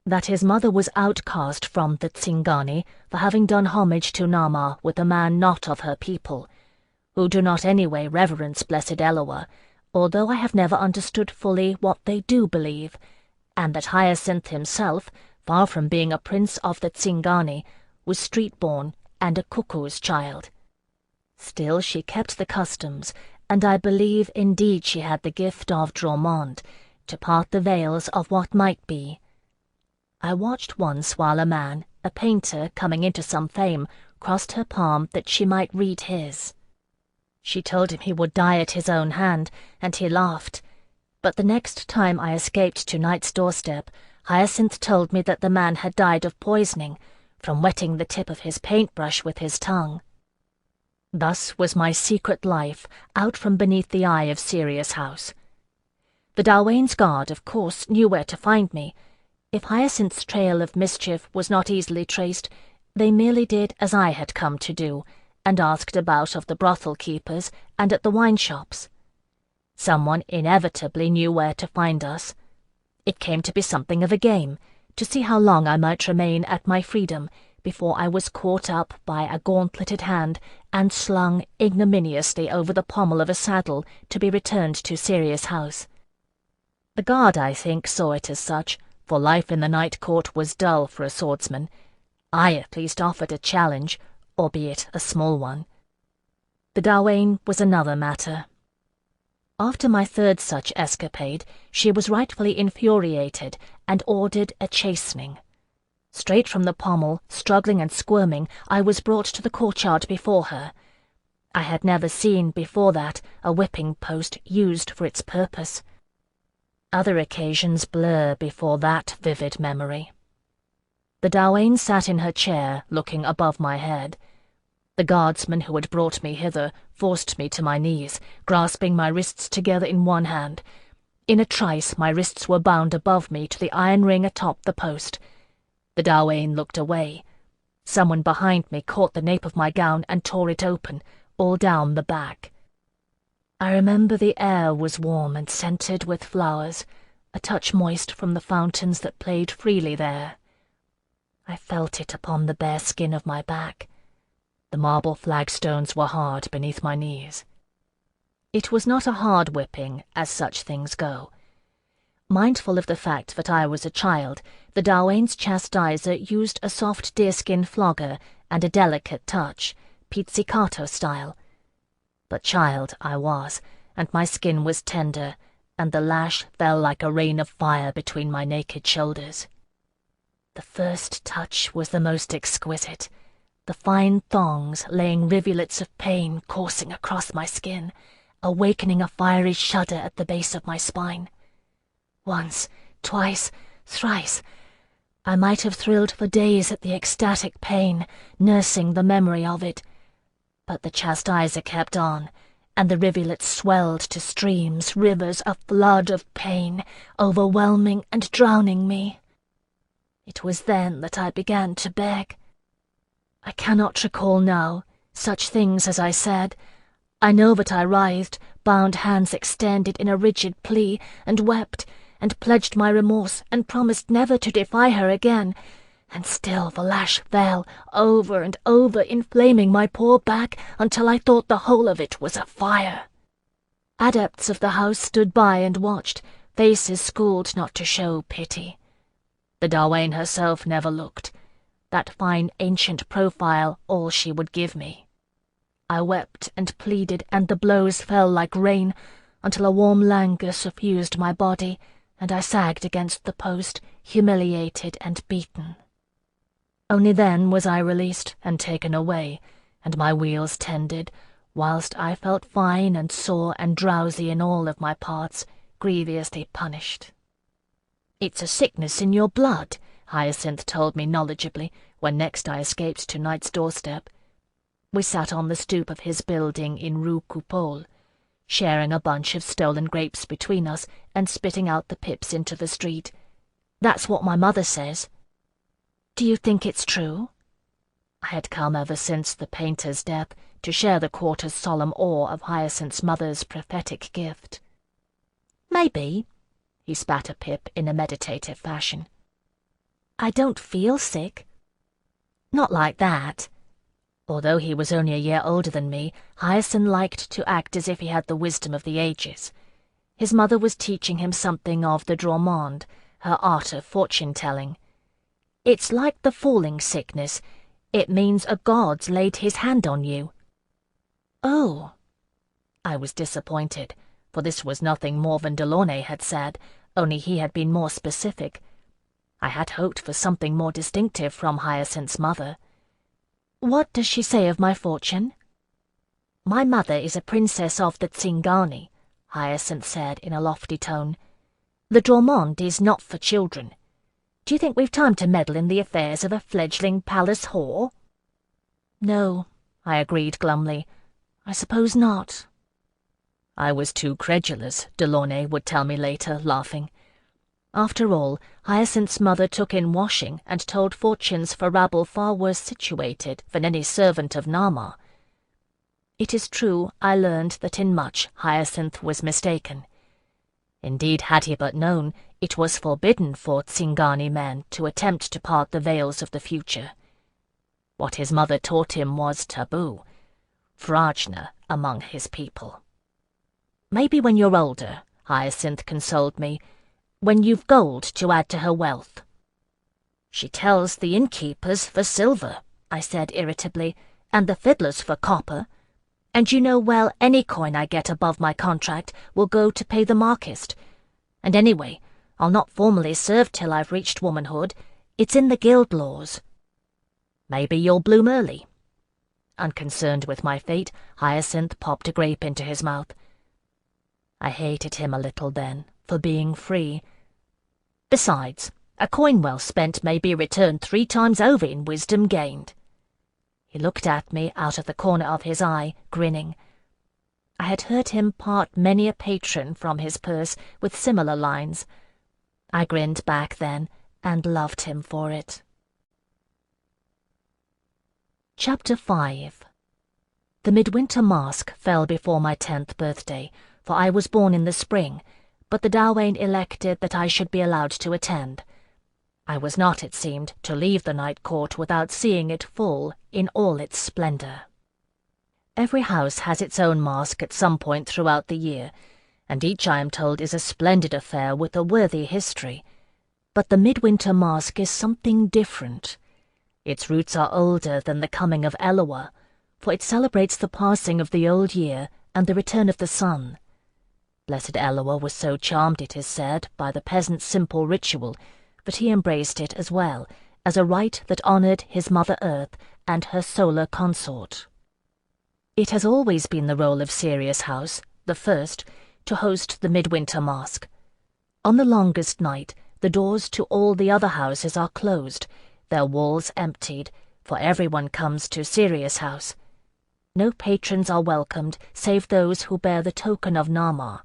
that his mother was outcast from the Tsingani for having done homage to Nama with a man not of her people, who do not anyway reverence blessed Eloa, although I have never understood fully what they do believe, and that Hyacinth himself, far from being a prince of the Tsingani, was street-born and a cuckoo's child. Still she kept the customs, and I believe indeed she had the gift of Dromond, to part the veils of what might be. I watched once while a man, a painter coming into some fame, crossed her palm that she might read his. She told him he would die at his own hand, and he laughed. But the next time I escaped to Night's doorstep, Hyacinth told me that the man had died of poisoning, from wetting the tip of his paintbrush with his tongue. Thus was my secret life out from beneath the eye of Sirius House. The Dalwain's guard, of course, knew where to find me. If Hyacinth's trail of mischief was not easily traced, they merely did as I had come to do, and asked about of the brothel-keepers and at the wine-shops. Someone inevitably knew where to find us. It came to be something of a game, to see how long I might remain at my freedom before I was caught up by a gauntleted hand and slung ignominiously over the pommel of a saddle to be returned to Sirius House. The guard, I think, saw it as such, for life in the night court was dull for a swordsman. I at least offered a challenge, albeit a small one. The Dalwain was another matter. After my third such escapade, she was rightfully infuriated and ordered a chastening. Straight from the pommel, struggling and squirming, I was brought to the courtyard before her. I had never seen before that a whipping post used for its purpose. Other occasions blur before that vivid memory. The Dalwain sat in her chair, looking above my head. The guardsman who had brought me hither forced me to my knees, grasping my wrists together in one hand. In a trice my wrists were bound above me to the iron ring atop the post. The Dalwain looked away. Someone behind me caught the nape of my gown and tore it open, all down the back. I remember the air was warm and scented with flowers, a touch moist from the fountains that played freely there. I felt it upon the bare skin of my back. The marble flagstones were hard beneath my knees. It was not a hard whipping, as such things go. Mindful of the fact that I was a child, the Dalwain's chastiser used a soft deerskin flogger and a delicate touch, pizzicato style. But child I was, and my skin was tender, and the lash fell like a rain of fire between my naked shoulders. The first touch was the most exquisite, the fine thongs laying rivulets of pain coursing across my skin, awakening a fiery shudder at the base of my spine. Once, twice, thrice, I might have thrilled for days at the ecstatic pain, nursing the memory of it. But the chastiser kept on, and the rivulets swelled to streams, rivers, a flood of pain, overwhelming and drowning me. It was then that I began to beg. I cannot recall now such things as I said. I know that I writhed, bound hands extended in a rigid plea, and wept, and pledged my remorse, and promised never to defy her again. And still the lash fell, over and over, inflaming my poor back, until I thought the whole of it was afire. Adepts of the house stood by and watched, faces schooled not to show pity. The Darwain herself never looked, that fine ancient profile all she would give me. I wept and pleaded, and the blows fell like rain, until a warm languor suffused my body, and I sagged against the post, humiliated and beaten. Only then was I released and taken away, and my wheels tended, whilst I felt fine and sore and drowsy in all of my parts, grievously punished. "It's a sickness in your blood," Hyacinth told me knowledgeably, when next I escaped to Knight's doorstep. We sat on the stoop of his building in Rue Coupole, sharing a bunch of stolen grapes between us and spitting out the pips into the street. "That's what my mother says." "Do you think it's true?" I had come ever since the painter's death to share the quarter's solemn awe of Hyacinth's mother's prophetic gift. "Maybe," he spat a pip in a meditative fashion. "I don't feel sick." "Not like that." Although he was only a year older than me, Hyacinth liked to act as if he had the wisdom of the ages. His mother was teaching him something of the Dromande, her art of fortune-telling. "It's like the falling sickness. It means a god's laid his hand on you." "Oh." I was disappointed, for this was nothing more than Delaunay had said, only he had been more specific. I had hoped for something more distinctive from Hyacinth's mother. "What does she say of my fortune?" "My mother is a princess of the Tsingani," Hyacinth said in a lofty tone. "The Dromande is not for children. Do you think we've time to meddle in the affairs of a fledgling palace whore?" "No," I agreed glumly. "I suppose not." I was too credulous, Delaunay would tell me later, laughing. After all, Hyacinth's mother took in washing and told fortunes for rabble far worse situated than any servant of Nama. It is true, I learned that in much Hyacinth was mistaken. Indeed, had he but known, it was forbidden for Tsingani men to attempt to part the veils of the future. What his mother taught him was taboo, Vrajna among his people. "Maybe when you're older," Hyacinth consoled me, "when you've gold to add to her wealth." "She tells the innkeepers for silver," I said irritably, "and the fiddlers for copper. And you know well any coin I get above my contract will go to pay the markist. And anyway, I'll not formally serve till I've reached womanhood. It's in the guild laws." "Maybe you'll bloom early." Unconcerned with my fate, Hyacinth popped a grape into his mouth. I hated him a little then, for being free. "Besides, a coin well spent may be returned 3 times over in wisdom gained." He looked at me out of the corner of his eye, grinning. I had heard him part many a patron from his purse with similar lines. I grinned back then, and loved him for it. Chapter 5. The midwinter mask fell before my 10th birthday, for I was born in the spring, but the Darwain elected that I should be allowed to attend. I was not, it seemed, to leave the night court without seeing it full in all its splendour. Every house has its own mask at some point throughout the year, and each, I am told, is a splendid affair with a worthy history. But the midwinter mask is something different. Its roots are older than the coming of Eloah, for it celebrates the passing of the old year and the return of the sun. Blessed Eloah was so charmed, it is said, by the peasant's simple ritual, that he embraced it as well, as a rite that honoured his Mother Earth and her solar consort. It has always been the role of Sirius House, the first, to host the midwinter mask. On the longest night, the doors to all the other houses are closed, their walls emptied, for everyone comes to Sirius House. No patrons are welcomed save those who bear the token of Nama,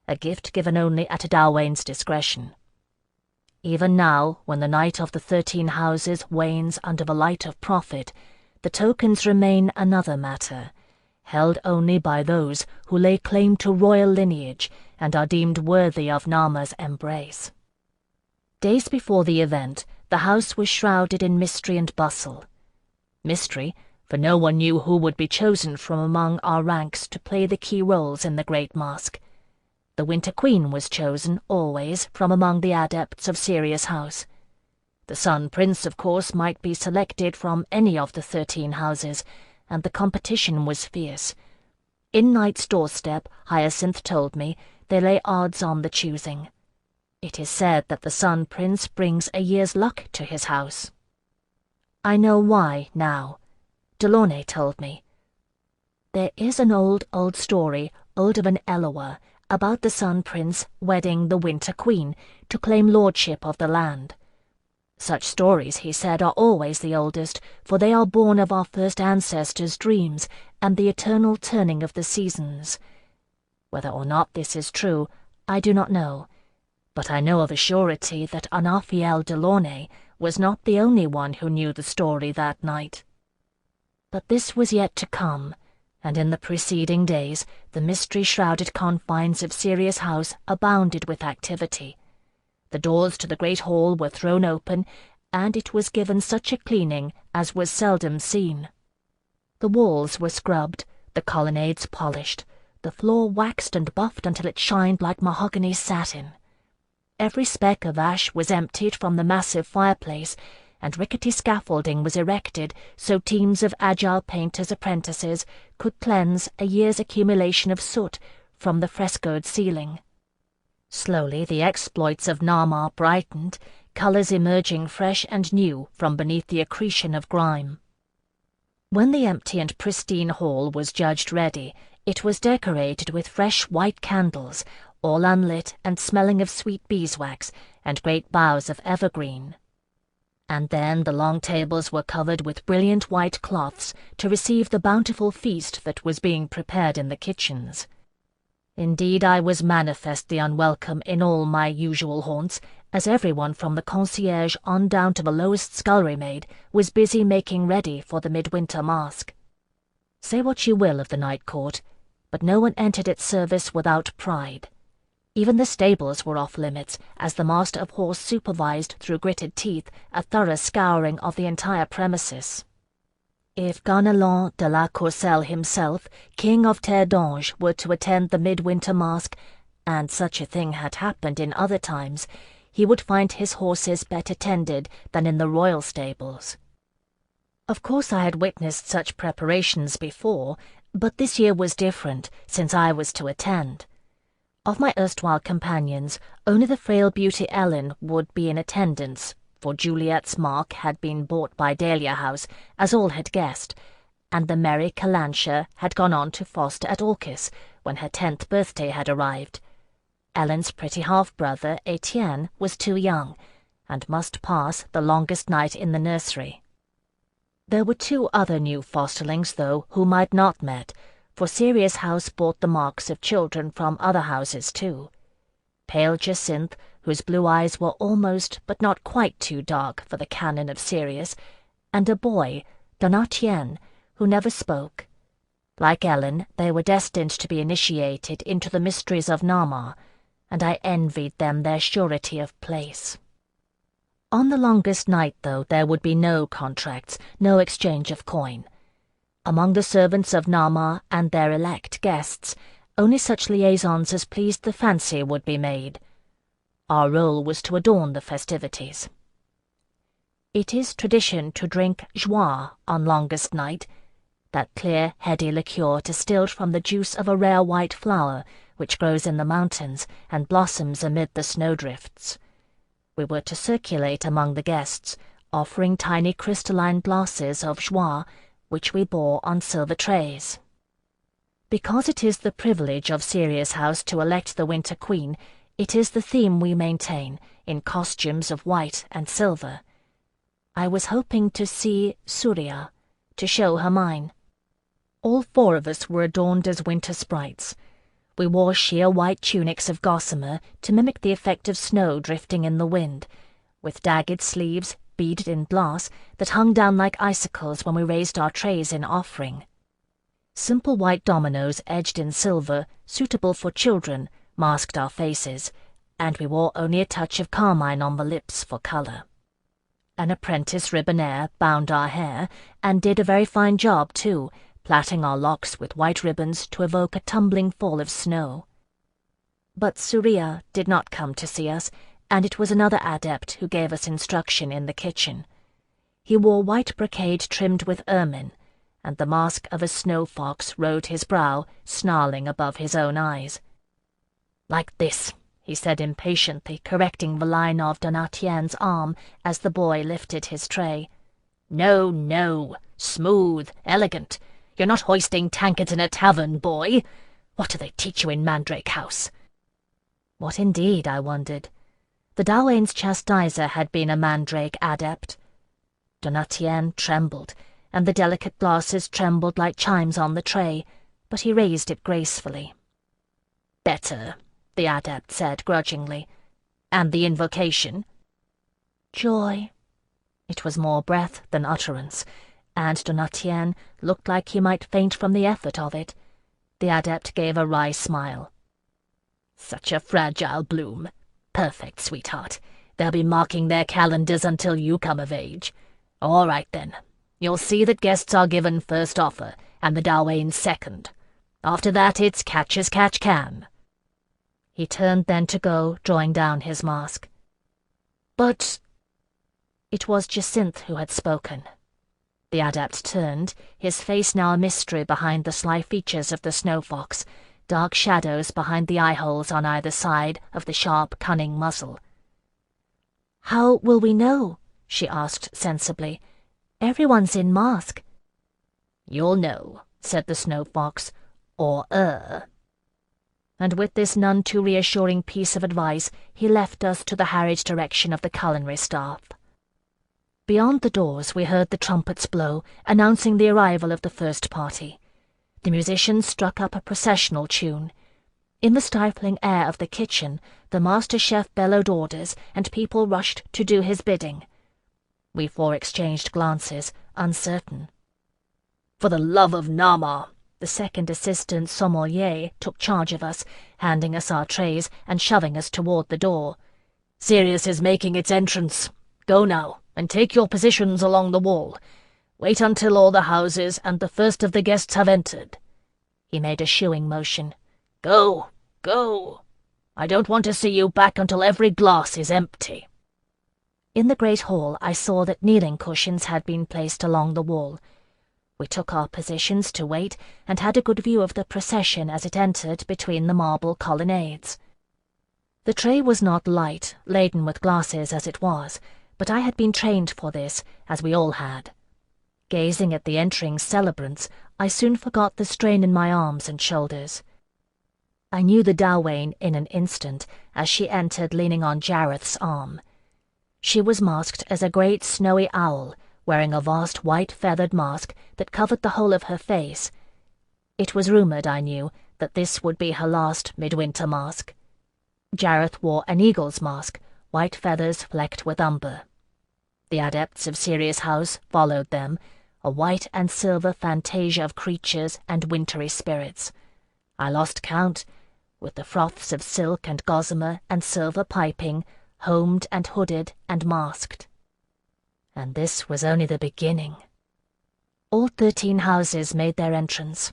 a gift given only at a Darwain's discretion. Even now, when the night of the 13 houses wanes under the light of profit, the tokens remain another matter, held only by those who lay claim to royal lineage and are deemed worthy of Nama's embrace. Days before the event, the house was shrouded in mystery and bustle. Mystery, for no one knew who would be chosen from among our ranks to play the key roles in the great masque. The Winter Queen was chosen, always, from among the adepts of Sirius House. The Sun Prince, of course, might be selected from any of the 13 houses, and the competition was fierce. In Night's doorstep, Hyacinth told me, they lay odds on the choosing. It is said that the Sun Prince brings a year's luck to his house. I know why now. Delaunay told me. There is an old story, older than Eloa, about the Sun Prince wedding the Winter Queen to claim lordship of the land. Such stories, he said, are always the oldest, for they are born of our first ancestors' dreams and the eternal turning of the seasons. Whether or not this is true, I do not know, but I know of a surety that Anafiel Delaunay was not the only one who knew the story that night. But this was yet to come, and in the preceding days the mystery-shrouded confines of Sirius House abounded with activity. The doors to the great hall were thrown open, and it was given such a cleaning as was seldom seen. The walls were scrubbed, the colonnades polished, the floor waxed and buffed until it shined like mahogany satin. Every speck of ash was emptied from the massive fireplace, and rickety scaffolding was erected so teams of agile painters' apprentices could cleanse a year's accumulation of soot from the frescoed ceiling. Slowly the exploits of Nama brightened, colours emerging fresh and new from beneath the accretion of grime. When the empty and pristine hall was judged ready, it was decorated with fresh white candles, all unlit and smelling of sweet beeswax and great boughs of evergreen. And then the long tables were covered with brilliant white cloths to receive the bountiful feast that was being prepared in the kitchens. Indeed, I was manifestly unwelcome in all my usual haunts, as everyone from the concierge on down to the lowest scullery maid was busy making ready for the midwinter masque. Say what you will of the night court, but no one entered its service without pride. Even the stables were off limits, as the master of horse supervised through gritted teeth a thorough scouring of the entire premises. If Ganelon de la Courcelle himself, king of Terre d'Ange, were to attend the midwinter masque, and such a thing had happened in other times, he would find his horses better tended than in the royal stables. Of course I had witnessed such preparations before, but this year was different, since I was to attend. Of my erstwhile companions, only the frail beauty Ellen would be in attendance, for Juliet's mark had been bought by Dahlia House, as all had guessed, and the merry Calantia had gone on to foster at Orchis when her 10th birthday had arrived. Ellen's pretty half-brother, Etienne, was too young, and must pass the longest night in the nursery. There were 2 other new fosterlings, though, whom I'd not met, for Sirius House bought the marks of children from other houses too. Pale Jacinthe, whose blue eyes were almost but not quite too dark for the canon of Sirius, and a boy, Donatien, who never spoke. Like Ellen, they were destined to be initiated into the mysteries of Nama, and I envied them their surety of place. On the longest night, though, there would be no contracts, no exchange of coin. Among the servants of Nama and their elect guests, only such liaisons as pleased the fancy would be made. Our role was to adorn the festivities. It is tradition to drink joie on longest night, that clear, heady liqueur distilled from the juice of a rare white flower which grows in the mountains and blossoms amid the snowdrifts. We were to circulate among the guests, offering tiny crystalline glasses of joie, which we bore on silver trays. Because it is the privilege of Sirius House to elect the Winter Queen, it is the theme we maintain, in costumes of white and silver. I was hoping to see Surya, to show her mine. All 4 of us were adorned as winter sprites. We wore sheer white tunics of gossamer to mimic the effect of snow drifting in the wind, with dagged sleeves, beaded in glass, that hung down like icicles when we raised our trays in offering. Simple white dominoes edged in silver, suitable for children, masked our faces, and we wore only a touch of carmine on the lips for colour. An apprentice ribbonaire bound our hair, and did a very fine job too, plaiting our locks with white ribbons to evoke a tumbling fall of snow. But Surya did not come to see us, and it was another adept who gave us instruction in the kitchen. He wore white brocade trimmed with ermine, and the mask of a snow fox rode his brow, snarling above his own eyes. "Like this," he said impatiently, correcting the line of Donatien's arm as the boy lifted his tray. "No, no, smooth, elegant. You're not hoisting tankards in a tavern, boy. What do they teach you in Mandrake House?" What indeed, I wondered. The Dawain's chastiser had been a Mandrake adept. Donatien trembled, and the delicate glasses trembled like chimes on the tray, but he raised it gracefully. "Better," the adept said grudgingly. "And the invocation?" "Joy." It was more breath than utterance, and Donatien looked like he might faint from the effort of it. The adept gave a wry smile. "Such a fragile bloom. Perfect, sweetheart. They'll be marking their calendars until you come of age. All right, then. You'll see that guests are given first offer, and the Dawain second. After that, it's catch as catch can." He turned then to go, drawing down his mask. "But—" It was Jacinthe who had spoken. The adept turned, his face now a mystery behind the sly features of the snow fox, dark shadows behind the eye-holes on either side of the sharp, cunning muzzle. "How will we know?" she asked sensibly. "Everyone's in mask." "You'll know," said the snow fox, "or And with this none too reassuring piece of advice, he left us to the harried direction of the culinary staff. Beyond the doors we heard the trumpets blow, announcing the arrival of the first party. The musicians struck up a processional tune. In the stifling air of the kitchen, the master chef bellowed orders, and people rushed to do his bidding. We four exchanged glances, uncertain. "For the love of Nama!" The second assistant sommelier took charge of us, handing us our trays and shoving us toward the door. "Sirius is making its entrance. Go now, and take your positions along the wall. Wait until all the houses and the first of the guests have entered." He made a shooing motion. "Go, go. I don't want to see you back until every glass is empty." In the great hall I saw that kneeling cushions had been placed along the wall. We took our positions to wait, and had a good view of the procession as it entered between the marble colonnades. The tray was not light, laden with glasses as it was, but I had been trained for this, as we all had. Gazing at the entering celebrants, I soon forgot the strain in my arms and shoulders. I knew the Dawain in an instant, as she entered leaning on Jareth's arm. She was masked as a great snowy owl, wearing a vast white feathered mask that covered the whole of her face. It was rumoured, I knew, that this would be her last midwinter mask. Jareth wore an eagle's mask, white feathers flecked with umber. The adepts of Sirius House followed them, a white and silver fantasia of creatures and wintry spirits. I lost count, with the froths of silk and gossamer and silver piping, homed and hooded and masked. And this was only the beginning. All 13 houses made their entrance.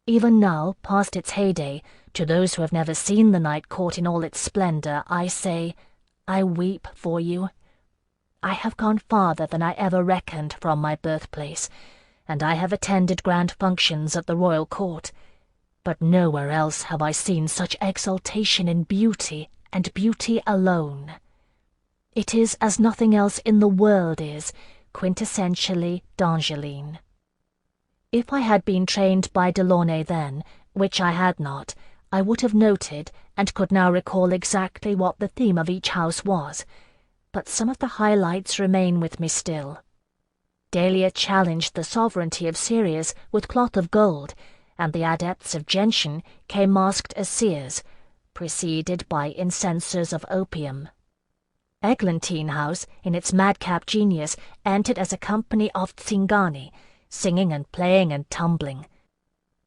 Even now, past its heyday, to those who have never seen the night court in all its splendour, I say, I weep for you. I have gone farther than I ever reckoned from my birthplace, and I have attended grand functions at the royal court, but nowhere else have I seen such exaltation in beauty, and beauty alone. It is as nothing else in the world is, quintessentially d'Angeline. If I had been trained by Delaunay then, which I had not, I would have noted, and could now recall exactly what the theme of each house was, but some of the highlights remain with me still. Dahlia challenged the sovereignty of Sirius with cloth of gold, and the adepts of Gentian came masked as seers, preceded by incensers of opium. Eglantine House, in its madcap genius, entered as a company of Tsingani, singing and playing and tumbling.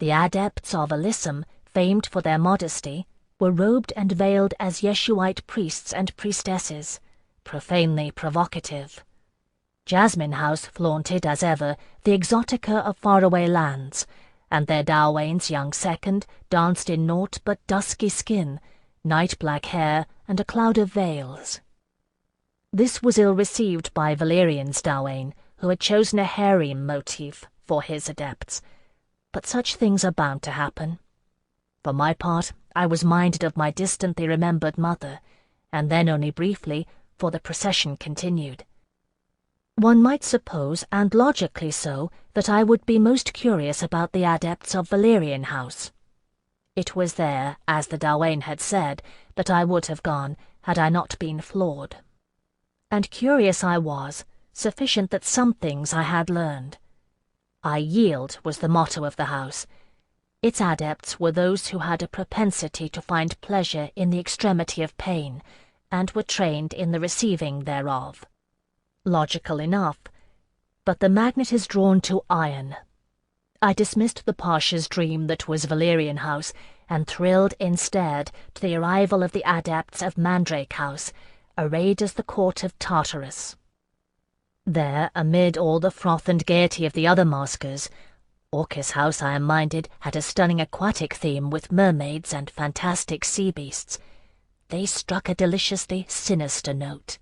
The adepts of Alyssum, famed for their modesty, were robed and veiled as Yeshuite priests and priestesses, profanely provocative. Jasmine House flaunted, as ever, the exotica of faraway lands, and their Dawain's young second danced in naught but dusky skin, night-black hair, and a cloud of veils. This was ill-received by Valerian's Dawain, who had chosen a harem motif for his adepts, but such things are bound to happen. For my part, I was minded of my distantly remembered mother, and then only briefly, for the procession continued. One might suppose, and logically so, that I would be most curious about the adepts of Valerian House. It was there, as the Dawain had said, that I would have gone, had I not been flawed. And curious I was, sufficient that some things I had learned. I yield was the motto of the house. Its adepts were those who had a propensity to find pleasure in the extremity of pain, and were trained in the receiving thereof. Logical enough, but the magnet is drawn to iron. I dismissed the Pasha's dream that was Valerian House, and thrilled instead to the arrival of the adepts of Mandrake House, arrayed as the court of Tartarus. There, amid all the froth and gaiety of the other maskers, Orcus House, I am minded, had a stunning aquatic theme with mermaids and fantastic sea beasts. They struck a deliciously sinister note.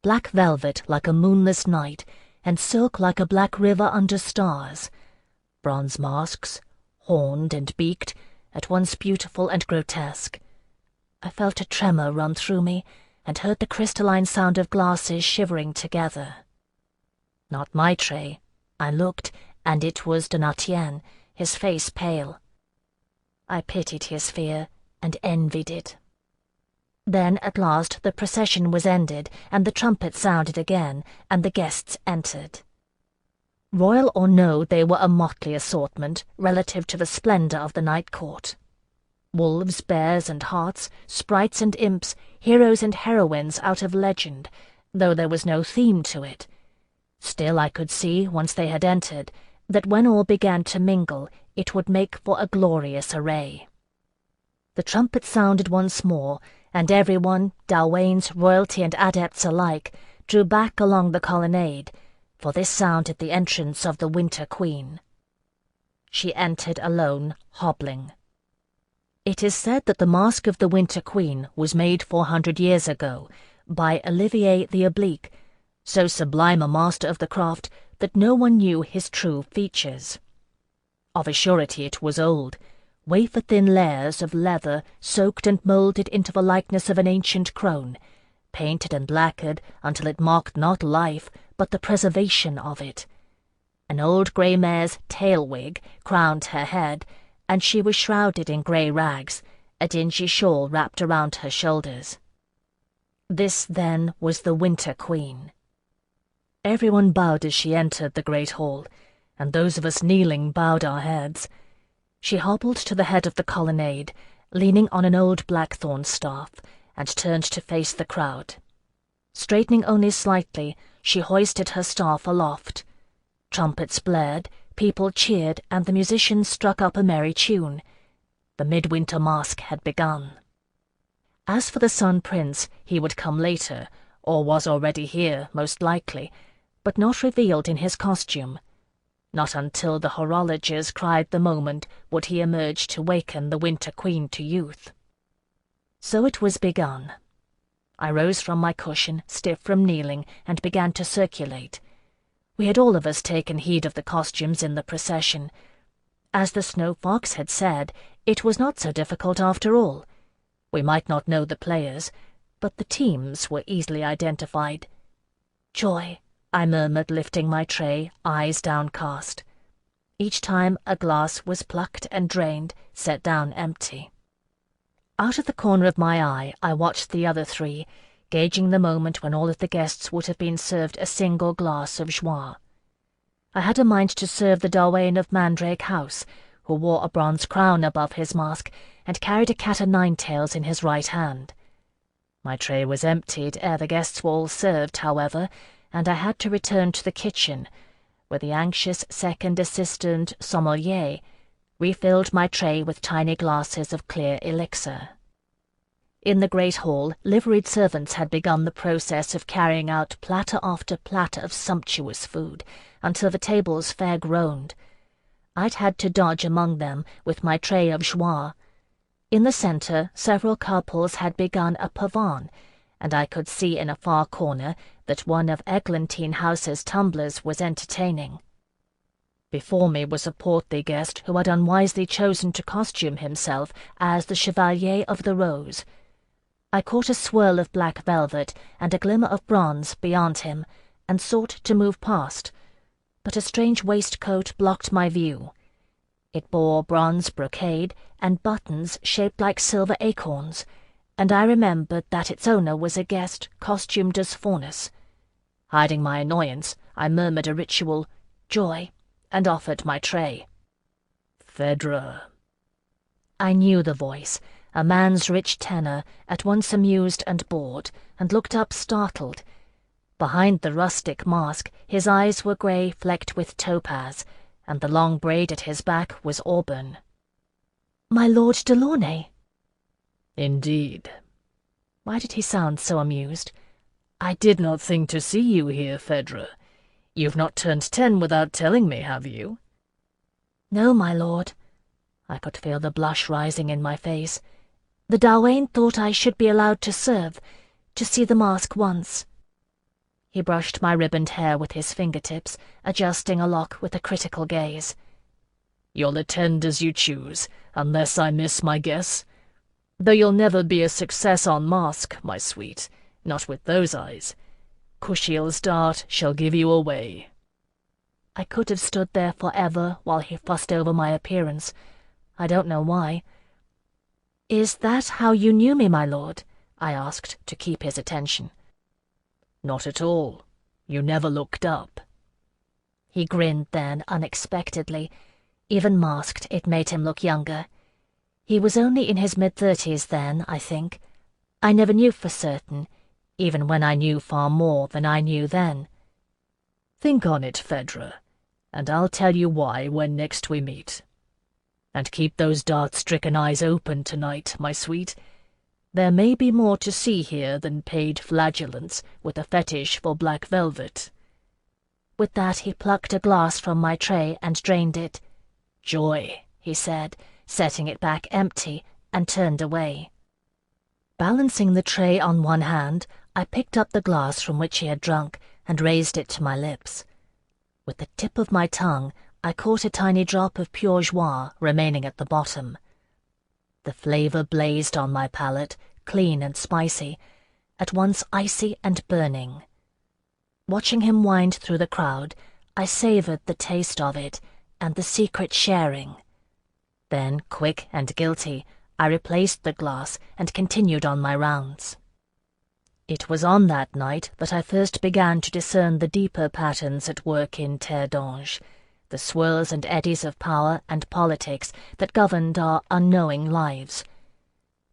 Black velvet like a moonless night, and silk like a black river under stars. Bronze masks, horned and beaked, at once beautiful and grotesque. I felt a tremor run through me, and heard the crystalline sound of glasses shivering together. Not my tray. I looked, and it was Donatien, his face pale. I pitied his fear, and envied it. Then, at last, the procession was ended, and the trumpet sounded again, and the guests entered. Royal or no, they were a motley assortment, relative to the splendour of the night court. Wolves, bears, and harts, sprites and imps, heroes and heroines out of legend, though there was no theme to it. Still I could see, once they had entered, that when all began to mingle, it would make for a glorious array. The trumpet sounded once more, and everyone, Dawains, royalty, and adepts alike, drew back along the colonnade, for this sounded the entrance of the Winter Queen. She entered alone, hobbling. It is said that the mask of the Winter Queen was made 400 years ago by Olivier the Oblique, so sublime a master of the craft that no one knew his true features. Of a surety it was old, wafer-thin layers of leather soaked and moulded into the likeness of an ancient crone, painted and lacquered until it marked not life, but the preservation of it. An old grey mare's tail-wig crowned her head, and she was shrouded in grey rags, a dingy shawl wrapped around her shoulders. This, then, was the Winter Queen. Everyone bowed as she entered the great hall, and those of us kneeling bowed our heads. She hobbled to the head of the colonnade, leaning on an old blackthorn staff, and turned to face the crowd. Straightening only slightly, she hoisted her staff aloft. Trumpets blared, people cheered, and the musicians struck up a merry tune. The midwinter masque had begun. As for the Sun Prince, he would come later, or was already here, most likely, but not revealed in his costume. Not until the horologers cried the moment would he emerge to waken the Winter Queen to youth. So it was begun. I rose from my cushion, stiff from kneeling, and began to circulate. We had all of us taken heed of the costumes in the procession. As the Snow Fox had said, it was not so difficult after all. We might not know the players, but the teams were easily identified. "Joy," I murmured, lifting my tray, eyes downcast. Each time a glass was plucked and drained, set down empty. Out of the corner of my eye I watched the other three, gauging the moment when all of the guests would have been served a single glass of joie. I had a mind to serve the Dawain of Mandrake House, who wore a bronze crown above his mask and carried a cat-o'-nine-tails in his right hand. My tray was emptied ere the guests were all served, however, and I had to return to the kitchen, where the anxious second assistant sommelier, refilled my tray with tiny glasses of clear elixir. In the great hall, liveried servants had begun the process of carrying out platter after platter of sumptuous food, until the tables fair groaned. I'd had to dodge among them with my tray of joie. In the centre, several couples had begun a pavane, and I could see in a far corner that one of Eglantine House's tumblers was entertaining. Before me was a portly guest who had unwisely chosen to costume himself as the Chevalier of the Rose. I caught a swirl of black velvet and a glimmer of bronze beyond him, and sought to move past, but a strange waistcoat blocked my view. It bore bronze brocade and buttons shaped like silver acorns, and I remembered that its owner was a guest costumed as Faunus. Hiding my annoyance, I murmured a ritual joy and offered my tray. "Phèdre." I knew the voice, a man's rich tenor, at once amused and bored, and looked up startled. Behind the rustic mask, his eyes were grey flecked with topaz, and the long braid at his back was auburn. "My Lord Delaunay." "Indeed." Why did he sound so amused? "I did not think to see you here, Phèdre. You've not turned 10 without telling me, have you?" "No, my lord." I could feel the blush rising in my face. "The Dawain thought I should be allowed to serve, to see the mask once." He brushed my ribboned hair with his fingertips, adjusting a lock with a critical gaze. "You'll attend as you choose, unless I miss my guess. Though you'll never be a success on mask, my sweet, not with those eyes. Kushiel's dart shall give you away." I could have stood there forever while he fussed over my appearance. I don't know why. "Is that how you knew me, my lord?" I asked, to keep his attention. "Not at all. You never looked up." He grinned then, unexpectedly. Even masked, it made him look younger. He was only in his mid-30s then, I think. I never knew for certain, even when I knew far more than I knew then. "Think on it, Phèdre, and I'll tell you why when next we meet. And keep those dart-stricken eyes open tonight, my sweet. There may be more to see here than paid flagellants with a fetish for black velvet." With that he plucked a glass from my tray and drained it. "Joy," he said, setting it back empty, and turned away. Balancing the tray on one hand, I picked up the glass from which he had drunk and raised it to my lips. With the tip of my tongue, I caught a tiny drop of pure joie remaining at the bottom. The flavour blazed on my palate, clean and spicy, at once icy and burning. Watching him wind through the crowd, I savoured the taste of it and the secret sharing. Then, quick and guilty, I replaced the glass and continued on my rounds. It was on that night that I first began to discern the deeper patterns at work in Terre d'Ange, the swirls and eddies of power and politics that governed our unknowing lives.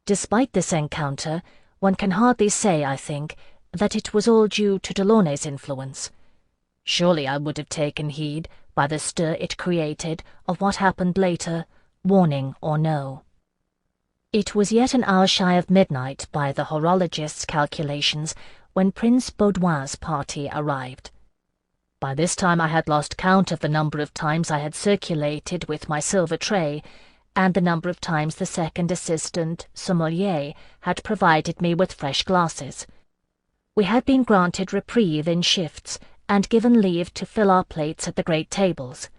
Despite this encounter, one can hardly say, I think, that it was all due to Delaunay's influence. Surely I would have taken heed, by the stir it created, of what happened later, warning or no. It was yet an hour shy of midnight by the horologist's calculations when Prince Baudouin's party arrived. By this time I had lost count of the number of times I had circulated with my silver tray, and the number of times the second assistant sommelier had provided me with fresh glasses. We had been granted reprieve in shifts, and given leave to fill our plates at the great tables.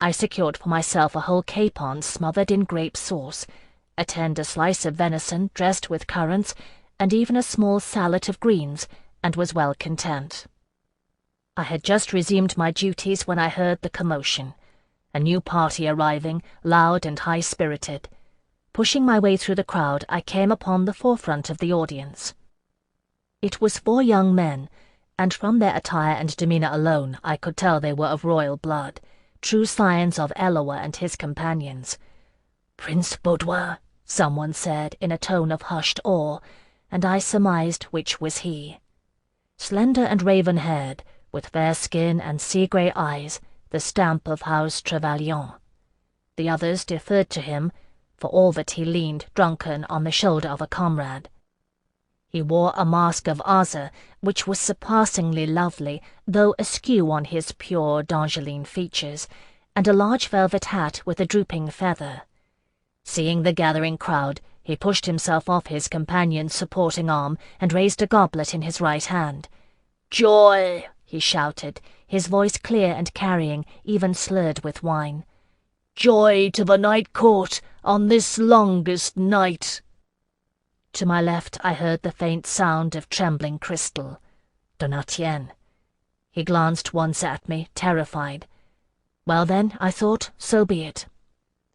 I secured for myself a whole capon smothered in grape sauce, a tender slice of venison dressed with currants, and even a small salad of greens, and was well content. I had just resumed my duties when I heard the commotion. A new party arriving, loud and high-spirited. Pushing my way through the crowd, I came upon the forefront of the audience. It was 4 young men, and from their attire and demeanour alone I could tell they were of royal blood, true scions of Eloa and his companions. "Prince Baudouin," someone said in a tone of hushed awe, and I surmised which was he. Slender and raven-haired, with fair skin and sea-grey eyes, the stamp of House Trevelyan. The others deferred to him, for all that he leaned drunken on the shoulder of a comrade. He wore a mask of azure, which was surpassingly lovely, though askew on his pure d'Angeline features, and a large velvet hat with a drooping feather. Seeing the gathering crowd, he pushed himself off his companion's supporting arm and raised a goblet in his right hand. "Joy!" he shouted, his voice clear and carrying, even slurred with wine. "Joy to the Night Court on this longest night!" To my left I heard the faint sound of trembling crystal. Donatien. He glanced once at me, terrified. Well then, I thought, so be it.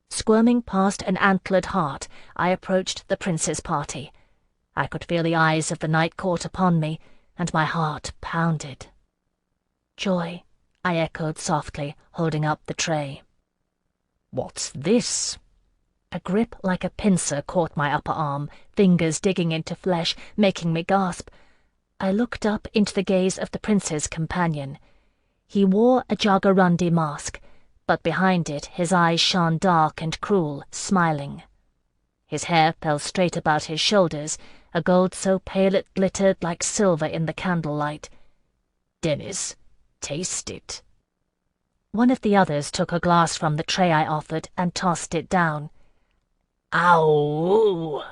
Squirming past an antlered hart, I approached the prince's party. I could feel the eyes of the Night Court upon me, and my heart pounded. "Joy," I echoed softly, holding up the tray. "What's this?" A grip like a pincer caught my upper arm, fingers digging into flesh, making me gasp. I looked up into the gaze of the prince's companion. He wore a Jagarundi mask, but behind it his eyes shone dark and cruel, smiling. His hair fell straight about his shoulders, a gold so pale it glittered like silver in the candlelight. "Dennis, taste it." One of the others took a glass from the tray I offered and tossed it down. "Ow!"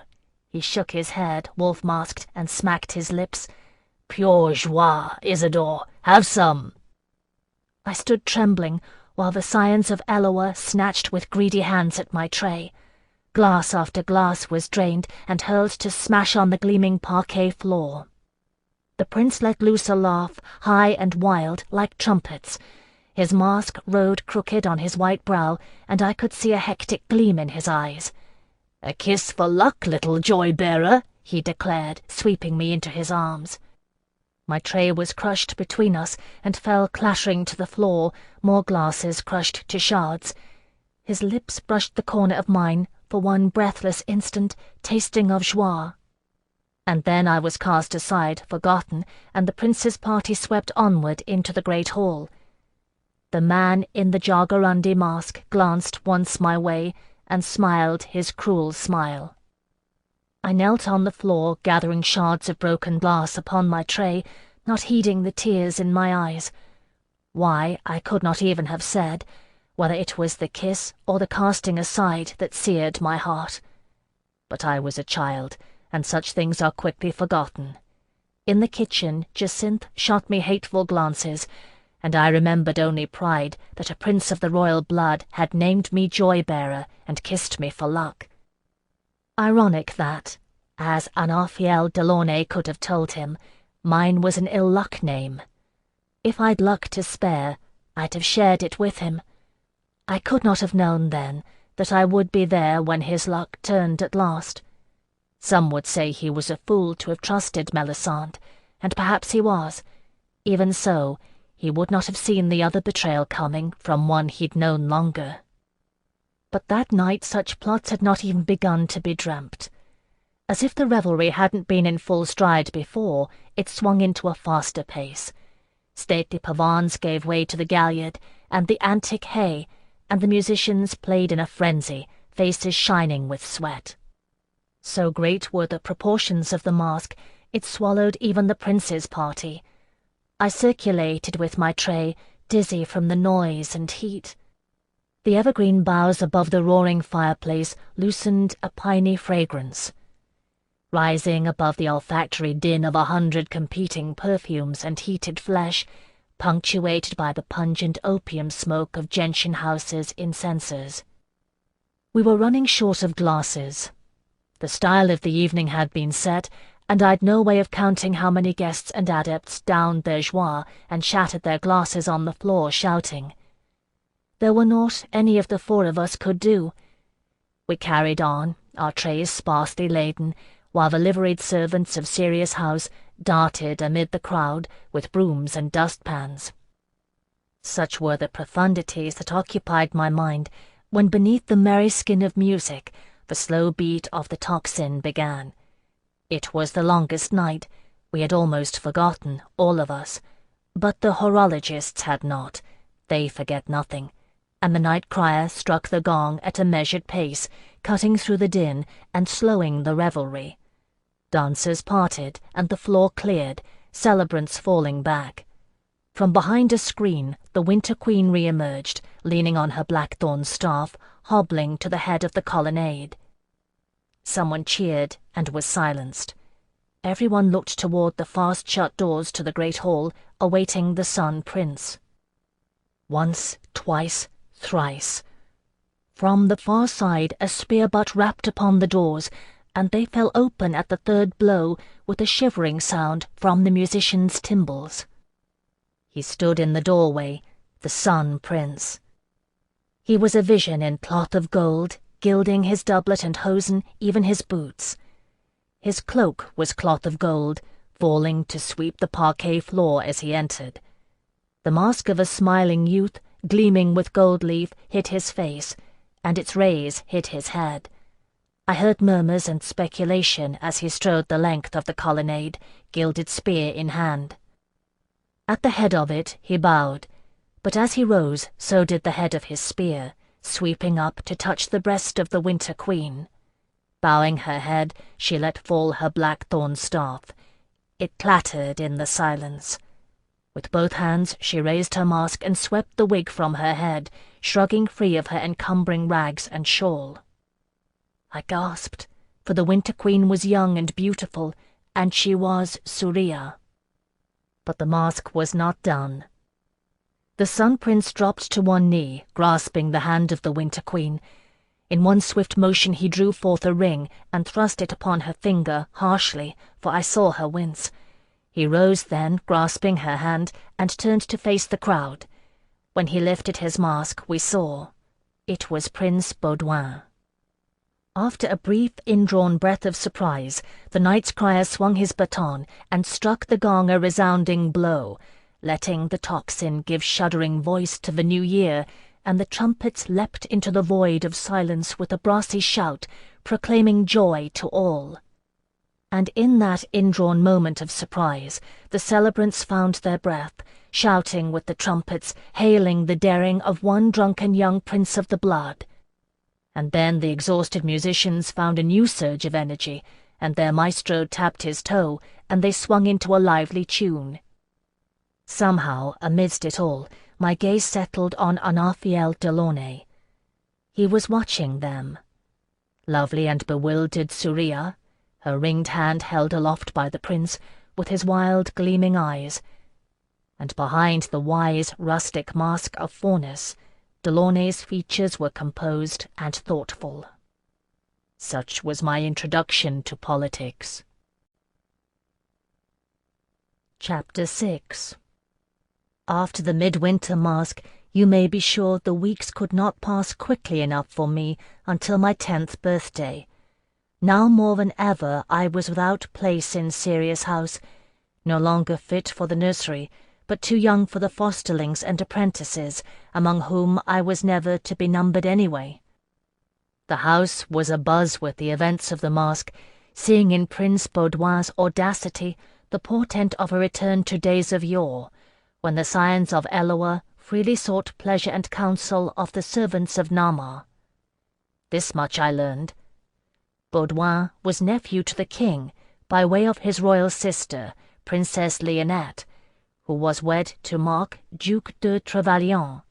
He shook his head, wolf-masked, and smacked his lips. "Pure joie, Isidore. Have some." I stood trembling, while the scions of Eloa snatched with greedy hands at my tray. Glass after glass was drained and hurled to smash on the gleaming parquet floor. The prince let loose a laugh, high and wild, like trumpets. His mask rode crooked on his white brow, and I could see a hectic gleam in his eyes. "A kiss for luck, little joy-bearer," he declared, sweeping me into his arms. My tray was crushed between us and fell clattering to the floor, more glasses crushed to shards. His lips brushed the corner of mine for one breathless instant, tasting of joie. And then I was cast aside, forgotten, and the prince's party swept onward into the great hall. The man in the Jagarundi mask glanced once my way and smiled his cruel smile. I knelt on the floor, gathering shards of broken glass upon my tray, not heeding the tears in my eyes. Why, I could not even have said, whether it was the kiss or the casting aside that seared my heart. But I was a child, and such things are quickly forgotten. In the kitchen, Jacinthe shot me hateful glances, and I remembered only pride that a prince of the royal blood had named me joy-bearer and kissed me for luck. Ironic that, as Anarfiel Delaunay could have told him, mine was an ill-luck name. If I'd luck to spare, I'd have shared it with him. I could not have known then that I would be there when his luck turned at last. Some would say he was a fool to have trusted Melisande, and perhaps he was. Even so, he would not have seen the other betrayal coming from one he'd known longer. But that night such plots had not even begun to be dreamt. As if the revelry hadn't been in full stride before, it swung into a faster pace. Stately pavans gave way to the galliard and the antic hay, and the musicians played in a frenzy, faces shining with sweat. So great were the proportions of the masque, it swallowed even the prince's party. I circulated with my tray, dizzy from the noise and heat. The evergreen boughs above the roaring fireplace loosened a piney fragrance. Rising above the olfactory din of 100 competing perfumes and heated flesh, punctuated by the pungent opium smoke of gentian houses' incensers. We were running short of glasses. The style of the evening had been set, and I'd no way of counting how many guests and adepts downed their joie and shattered their glasses on the floor, shouting. There were naught any of the four of us could do. We carried on, our trays sparsely laden, while the liveried servants of Sirius House darted amid the crowd with brooms and dustpans. Such were the profundities that occupied my mind when beneath the merry skin of music the slow beat of the tocsin began. It was the longest night, we had almost forgotten, all of us, but the horologists had not. They forget nothing. and the night crier struck the gong at a measured pace, cutting through the din and slowing the revelry. Dancers parted, and the floor cleared, celebrants falling back. From behind a screen, the Winter Queen re-emerged, leaning on her blackthorn staff, hobbling to the head of the colonnade. Someone cheered and was silenced. Everyone looked toward the fast-shut doors to the great hall, awaiting the Sun Prince. Once, twice, thrice. From the far side a spear butt rapped upon the doors, and they fell open at the third blow with a shivering sound from the musician's timbrels. He stood in the doorway, the Sun Prince. He was a vision in cloth of gold, gilding his doublet and hosen, even his boots. His cloak was cloth of gold, falling to sweep the parquet floor as he entered. The mask of a smiling youth, gleaming with gold leaf, hid his face, and its rays hid his head. I heard murmurs and speculation as he strode the length of the colonnade, gilded spear in hand. At the head of it he bowed, but as he rose, so did the head of his spear, sweeping up to touch the breast of the Winter Queen. Bowing her head, she let fall her blackthorn staff. It clattered in the silence. With both hands she raised her mask and swept the wig from her head, shrugging free of her encumbering rags and shawl. I gasped, for the Winter Queen was young and beautiful, and she was Surya. But the mask was not done. The Sun Prince dropped to one knee, grasping the hand of the Winter Queen. In one swift motion he drew forth a ring and thrust it upon her finger harshly, for I saw her wince. He rose then, grasping her hand, and turned to face the crowd. When he lifted his mask, we saw. It was Prince Baudouin. After a brief, indrawn breath of surprise, the knight's crier swung his baton and struck the gong a resounding blow, letting the tocsin give shuddering voice to the new year, and the trumpets leapt into the void of silence with a brassy shout, proclaiming joy to all. And in that indrawn moment of surprise, the celebrants found their breath, shouting with the trumpets, hailing the daring of one drunken young prince of the blood. And then the exhausted musicians found a new surge of energy, and their maestro tapped his toe, and they swung into a lively tune. Somehow, amidst it all, my gaze settled on Anafiel Delaunay. He was watching them. Lovely and bewildered Surya, her ringed hand held aloft by the prince, with his wild, gleaming eyes. And behind the wise, rustic mask of Faunus, Delaunay's features were composed and thoughtful. Such was my introduction to politics. Chapter 6. After the midwinter masque, you may be sure the weeks could not pass quickly enough for me until my 10th birthday. Now more than ever I was without place in Sirius House, no longer fit for the nursery, but too young for the fosterlings and apprentices, among whom I was never to be numbered anyway. The house was abuzz with the events of the masque, seeing in Prince Baudouin's audacity the portent of a return to days of yore, when the scions of Eloa freely sought pleasure and counsel of the servants of Nama. This much I learned. Baudouin was nephew to the king, by way of his royal sister, Princess Lionette, who was wed to Marc, Duc de Trevelyan.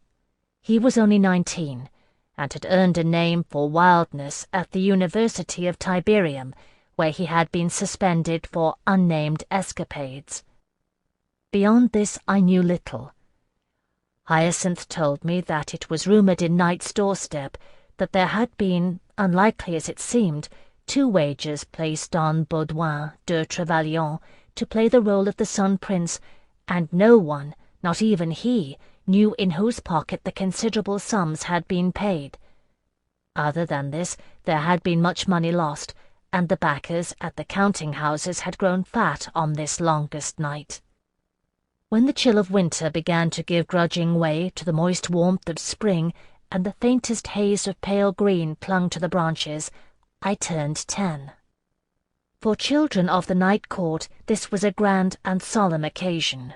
He was only 19, and had earned a name for wildness at the University of Tiberium, where he had been suspended for unnamed escapades. Beyond this I knew little. Hyacinth told me that it was rumoured in Knight's doorstep that there had been, unlikely as it seemed, 2 wagers placed on Baudouin de Trevelyan to play the role of the Sun Prince, and no one, not even he, knew in whose pocket the considerable sums had been paid. Other than this, there had been much money lost, and the backers at the counting-houses had grown fat on this longest night. When the chill of winter began to give grudging way to the moist warmth of spring, and the faintest haze of pale green clung to the branches, I turned 10. For children of the night court this was a grand and solemn occasion.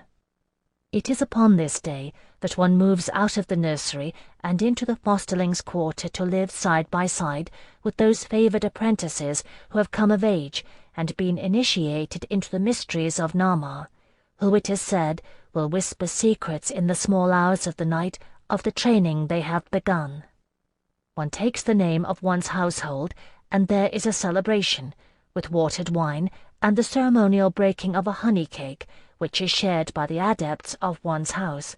It is upon this day that one moves out of the nursery and into the fosterlings' quarter to live side by side with those favoured apprentices who have come of age and been initiated into the mysteries of Nama, who it is said will whisper secrets in the small hours of the night of the training they have begun. One takes the name of one's household, and there is a celebration, with watered wine and the ceremonial breaking of a honey cake, which is shared by the adepts of one's house.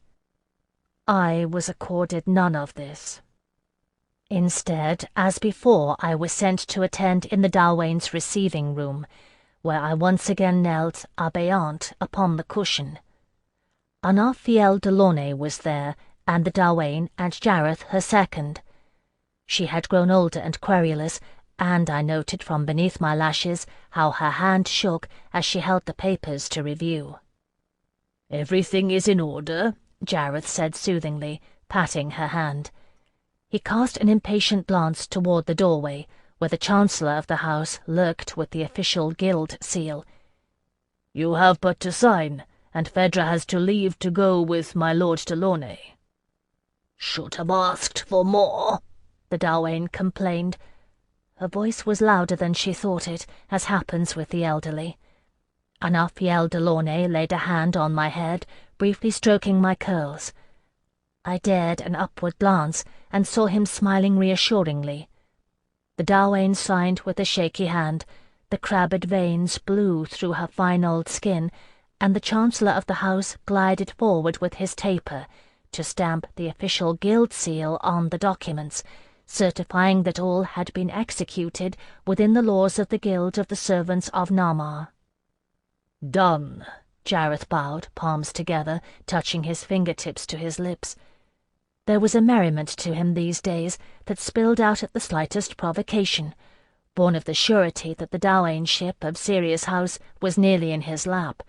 I was accorded none of this. Instead, as before, I was sent to attend in the Delaunay's receiving room, where I once again knelt abeyant upon the cushion. Our Phèdre Delaunay was there, and the Delaunay and Jareth her second. She had grown older and querulous, and I noted from beneath my lashes how her hand shook as she held the papers to review. "Everything is in order," Jareth said soothingly, patting her hand. He cast an impatient glance toward the doorway, where the Chancellor of the house lurked with the official guild seal. "You have but to sign, and Phèdre has to leave to go with my Lord Delaunay." "Should have asked for more," the Delaunay complained. Her voice was louder than she thought it, as happens with the elderly. Phèdre Delaunay laid a hand on my head, briefly stroking my curls. I dared an upward glance, and saw him smiling reassuringly. The Delaunay signed with a shaky hand, the crabbed veins blew through her fine old skin, and the Chancellor of the house glided forward with his taper, to stamp the official guild seal on the documents, certifying that all had been executed within the laws of the Guild of the Servants of Nama. "Done," Jareth bowed, palms together, touching his fingertips to his lips. There was a merriment to him these days that spilled out at the slightest provocation, born of the surety that the Delaunayship of Sirius House was nearly in his lap.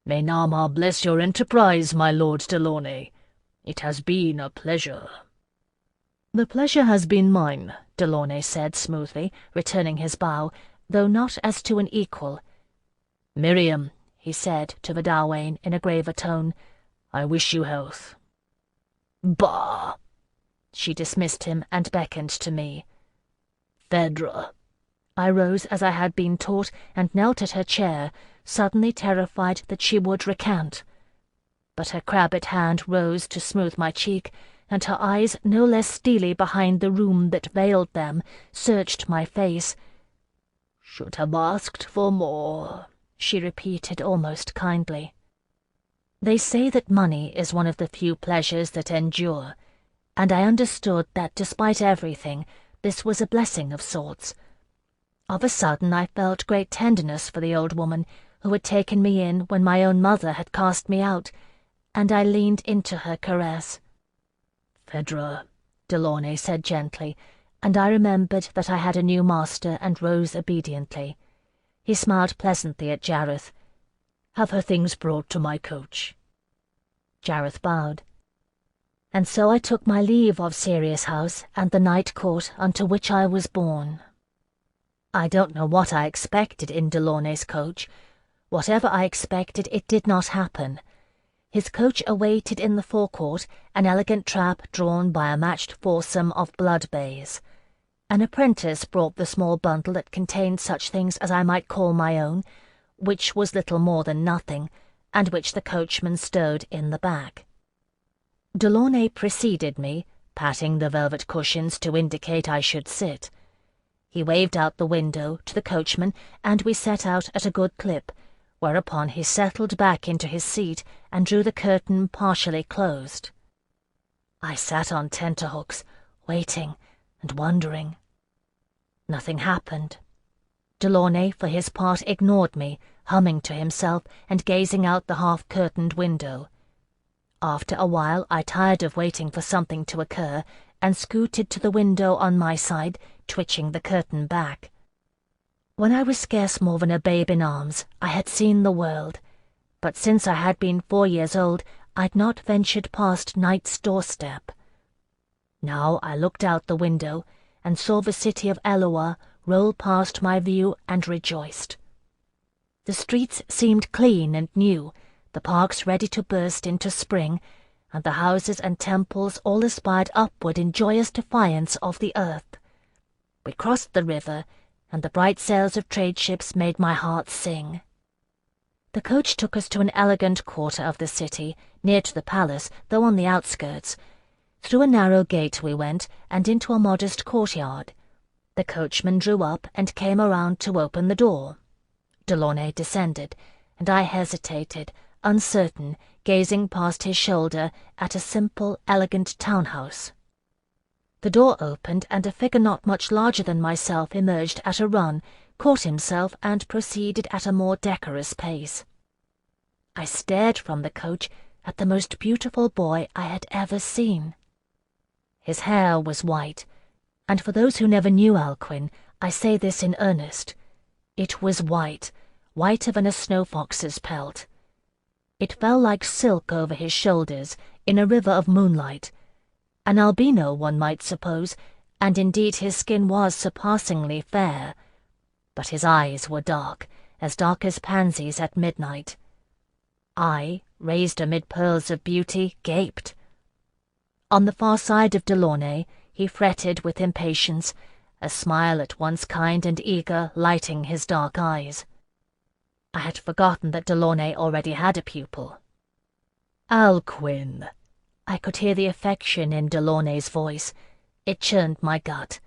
"May Nama bless your enterprise, my Lord Delaunay. It has been a pleasure." "The pleasure has been mine," Delaunay said smoothly, returning his bow, though not as to an equal. "Miriam," he said to the Delaunay in a graver tone, "I wish you health." "Bah!" She dismissed him and beckoned to me. "Phèdre." I rose as I had been taught and knelt at her chair, suddenly terrified that she would recant. But her crabbed hand rose to smooth my cheek, and her eyes, no less steely behind the rheum that veiled them, searched my face. "Should have asked for more," she repeated almost kindly. They say that money is one of the few pleasures that endure, and I understood that despite everything, this was a blessing of sorts. Of a sudden I felt great tenderness for the old woman who had taken me in when my own mother had cast me out, and I leaned into her caress. "Phèdre," Delaunay said gently, and I remembered that I had a new master and rose obediently. He smiled pleasantly at Jareth. "Have her things brought to my coach." Jareth bowed. And so I took my leave of Sirius House and the night court unto which I was born. I don't know what I expected in Delaunay's coach. Whatever I expected, it did not happen. His coach awaited in the forecourt, an elegant trap drawn by a matched foursome of blood bays. An apprentice brought the small bundle that contained such things as I might call my own, which was little more than nothing, and which the coachman stowed in the back. Delaunay preceded me, patting the velvet cushions to indicate I should sit. He waved out the window to the coachman, and we set out at a good clip, whereupon he settled back into his seat and drew the curtain partially closed. I sat on tenterhooks, waiting and wondering. Nothing happened. Delaunay, for his part, ignored me, humming to himself and gazing out the half-curtained window. After a while I tired of waiting for something to occur, and scooted to the window on my side, twitching the curtain back. When I was scarce more than a babe in arms, I had seen the world, but since I had been 4 years old, I'd not ventured past night's doorstep. Now I looked out the window, and saw the city of Eloah roll past my view and rejoiced. The streets seemed clean and new, the parks ready to burst into spring, and the houses and temples all aspired upward in joyous defiance of the earth. We crossed the river, and the bright sails of trade ships made my heart sing. The coach took us to an elegant quarter of the city, near to the palace, though on the outskirts. Through a narrow gate we went, and into a modest courtyard. The coachman drew up and came around to open the door. Delaunay descended, and I hesitated, uncertain, gazing past his shoulder at a simple, elegant townhouse. The door opened, and a figure not much larger than myself emerged at a run, caught himself, and proceeded at a more decorous pace. I stared from the coach at the most beautiful boy I had ever seen. His hair was white, and for those who never knew Alcuin, I say this in earnest. It was white, whiter than a snow-fox's pelt. It fell like silk over his shoulders in a river of moonlight. An albino, one might suppose, and indeed his skin was surpassingly fair. But his eyes were dark as pansies at midnight. I, raised amid pearls of beauty, gaped. On the far side of Delaunay, he fretted with impatience, a smile at once kind and eager lighting his dark eyes. I had forgotten that Delaunay already had a pupil. "Alcuin." I could hear the affection in Delaunay's voice. It churned my gut.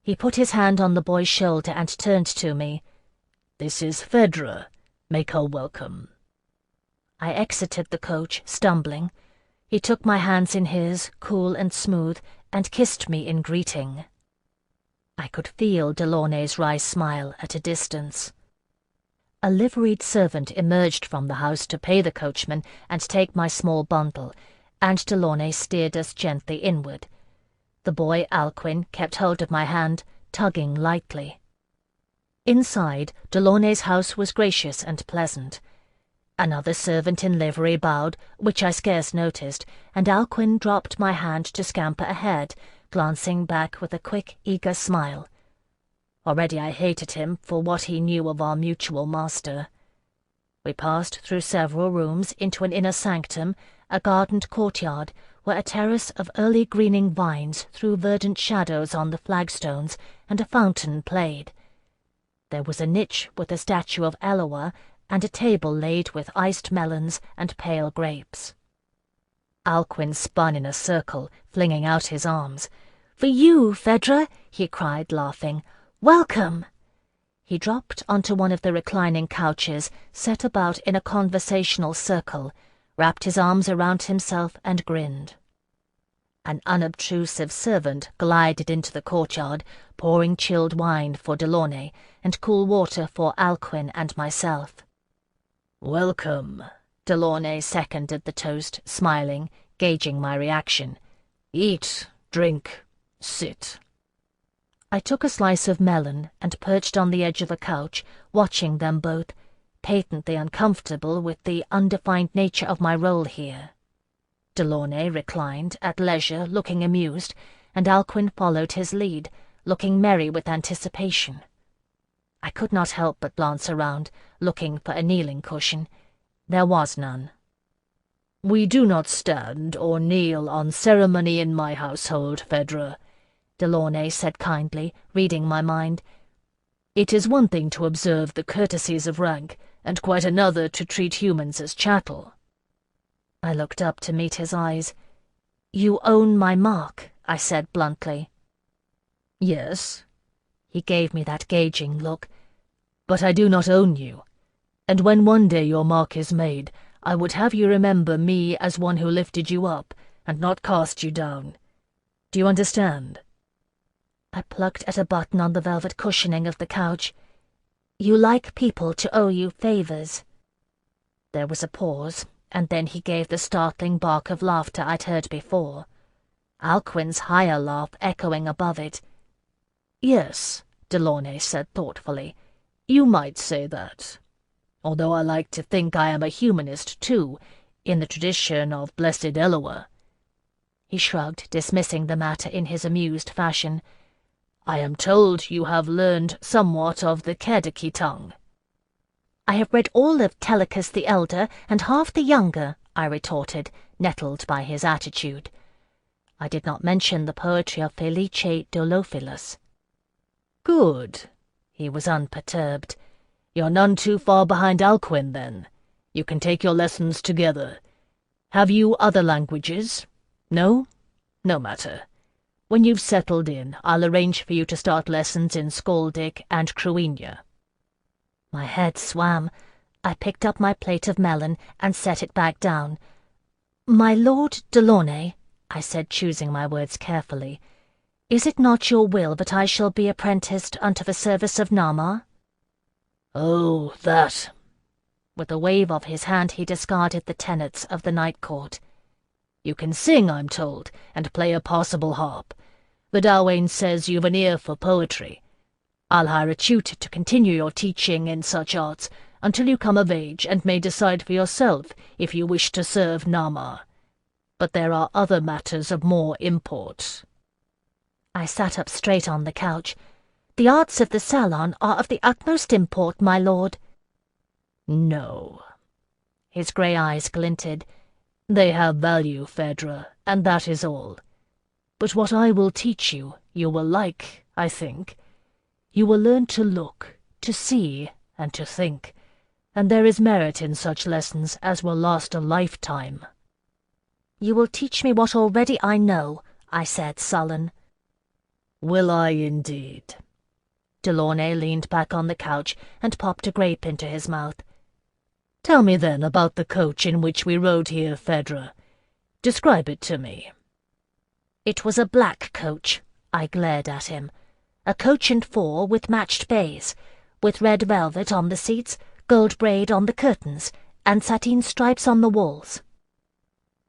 He put his hand on the boy's shoulder and turned to me. "This is Phèdre. Make her welcome." I exited the coach, stumbling. He took my hands in his, cool and smooth, and kissed me in greeting. I could feel Delaunay's wry smile at a distance. A liveried servant emerged from the house to pay the coachman and take my small bundle, and Delaunay steered us gently inward. The boy Alcuin kept hold of my hand, tugging lightly. Inside, Delaunay's house was gracious and pleasant. Another servant in livery bowed, which I scarce noticed, and Alcuin dropped my hand to scamper ahead, glancing back with a quick, eager smile. Already I hated him for what he knew of our mutual master. We passed through several rooms into an inner sanctum, a gardened courtyard, where a terrace of early greening vines threw verdant shadows on the flagstones, and a fountain played. There was a niche with a statue of Eloa, and a table laid with iced melons and pale grapes. Alcuin spun in a circle, flinging out his arms. "For you, Phèdre!" he cried, laughing. "Welcome!" He dropped onto one of the reclining couches, set about in a conversational circle, wrapped his arms around himself and grinned. An unobtrusive servant glided into the courtyard, pouring chilled wine for Delaunay and cool water for Alcuin and myself. "Welcome." Delaunay seconded the toast, smiling, gauging my reaction. "Eat, drink, sit." I took a slice of melon and perched on the edge of a couch, watching them both, patently uncomfortable with the undefined nature of my role here. Delaunay reclined, at leisure, looking amused, and Alcuin followed his lead, looking merry with anticipation. I could not help but glance around, looking for a kneeling cushion. There was none. "We do not stand or kneel on ceremony in my household, Phèdre," Delaunay said kindly, reading my mind. "It is one thing to observe the courtesies of rank, and quite another to treat humans as chattel." I looked up to meet his eyes. "You own my mark," I said bluntly. "Yes." He gave me that gauging look. "But I do not own you, and when one day your mark is made, I would have you remember me as one who lifted you up, and not cast you down. Do you understand?" I plucked at a button on the velvet cushioning of the couch. "You like people to owe you favors." There was a pause, and then he gave the startling bark of laughter I'd heard before, Alcuin's higher laugh echoing above it. "Yes," Delaunay said thoughtfully, "you might say that. Although I like to think I am a humanist too, in the tradition of blessed Eloa." He shrugged, dismissing the matter in his amused fashion. "I am told you have learned somewhat of the Kediki tongue." "I have read all of Telecus the Elder and half the Younger," I retorted, nettled by his attitude. I did not mention the poetry of Felice Dolophilus. Good. He was unperturbed. You're none too far behind Alcuin, then. You can take your lessons together. Have you other languages? No? No matter. When you've settled in, I'll arrange for you to start lessons in Skaldic and Cruenia. My head swam. I picked up my plate of melon and set it back down. "My lord Delaunay," I said, choosing my words carefully, "is it not your will that I shall be apprenticed unto the service of Nama?" "Oh, that." With a wave of his hand he discarded the tenets of the Night Court. "You can sing, I'm told, and play a passable harp. The Delaunay says you've an ear for poetry. I'll hire a tutor to continue your teaching in such arts until you come of age and may decide for yourself if you wish to serve Nama. But there are other matters of more import." I sat up straight on the couch. "The arts of the salon are of the utmost import, my lord." "No." His grey eyes glinted. "They have value, Phèdre, and that is all. But what I will teach you, you will like, I think. You will learn to look, to see, and to think, and there is merit in such lessons as will last a lifetime." "You will teach me what already I know," I said, sullen. "Will I indeed?" Delaunay leaned back on the couch and popped a grape into his mouth. "Tell me then about the coach in which we rode here, Phèdre. Describe it to me." "It was a black coach," I glared at him. "A coach and four with matched bays, with red velvet on the seats, gold braid on the curtains, and sateen stripes on the walls."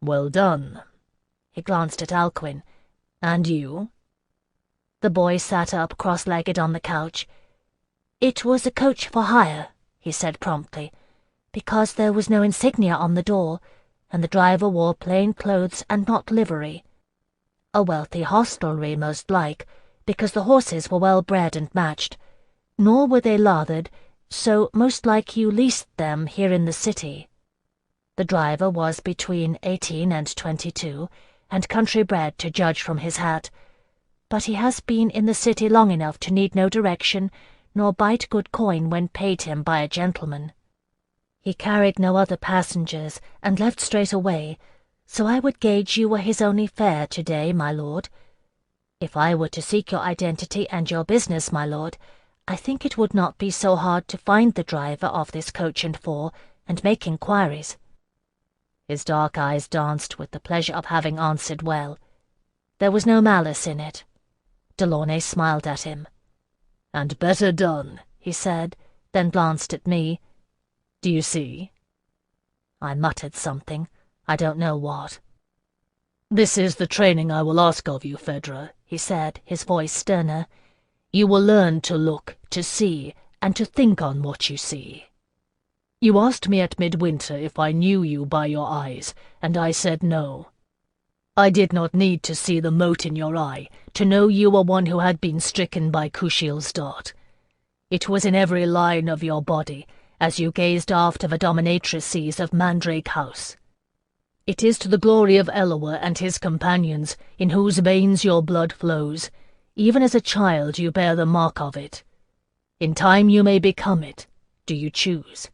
"Well done." He glanced at Alcuin. "And you?" The boy sat up cross-legged on the couch. "It was a coach for hire," he said promptly, "because there was no insignia on the door, and the driver wore plain clothes and not livery. A wealthy hostelry, most like, because the horses were well bred and matched. Nor were they lathered, so most like you leased them here in the city. The driver was between 18 and 22, and country-bred to judge from his hat, but he has been in the city long enough to need no direction, nor bite good coin when paid him by a gentleman. He carried no other passengers, and left straight away, so I would gauge you were his only fare today, my lord. If I were to seek your identity and your business, my lord, I think it would not be so hard to find the driver of this coach and four, and make inquiries." His dark eyes danced with the pleasure of having answered well. There was no malice in it. Delaunay smiled at him. "And better done," he said, then glanced at me. "Do you see?" I muttered something. I don't know what. "This is the training I will ask of you, Phèdre," he said, his voice sterner. "You will learn to look, to see, and to think on what you see. You asked me at midwinter if I knew you by your eyes, and I said no. I did not need to see the mote in your eye to know you were one who had been stricken by Kushiel's dart. It was in every line of your body, as you gazed after the dominatrices of Mandrake House. It is to the glory of Eloa and his companions, in whose veins your blood flows. Even as a child you bear the mark of it. In time you may become it, do you choose.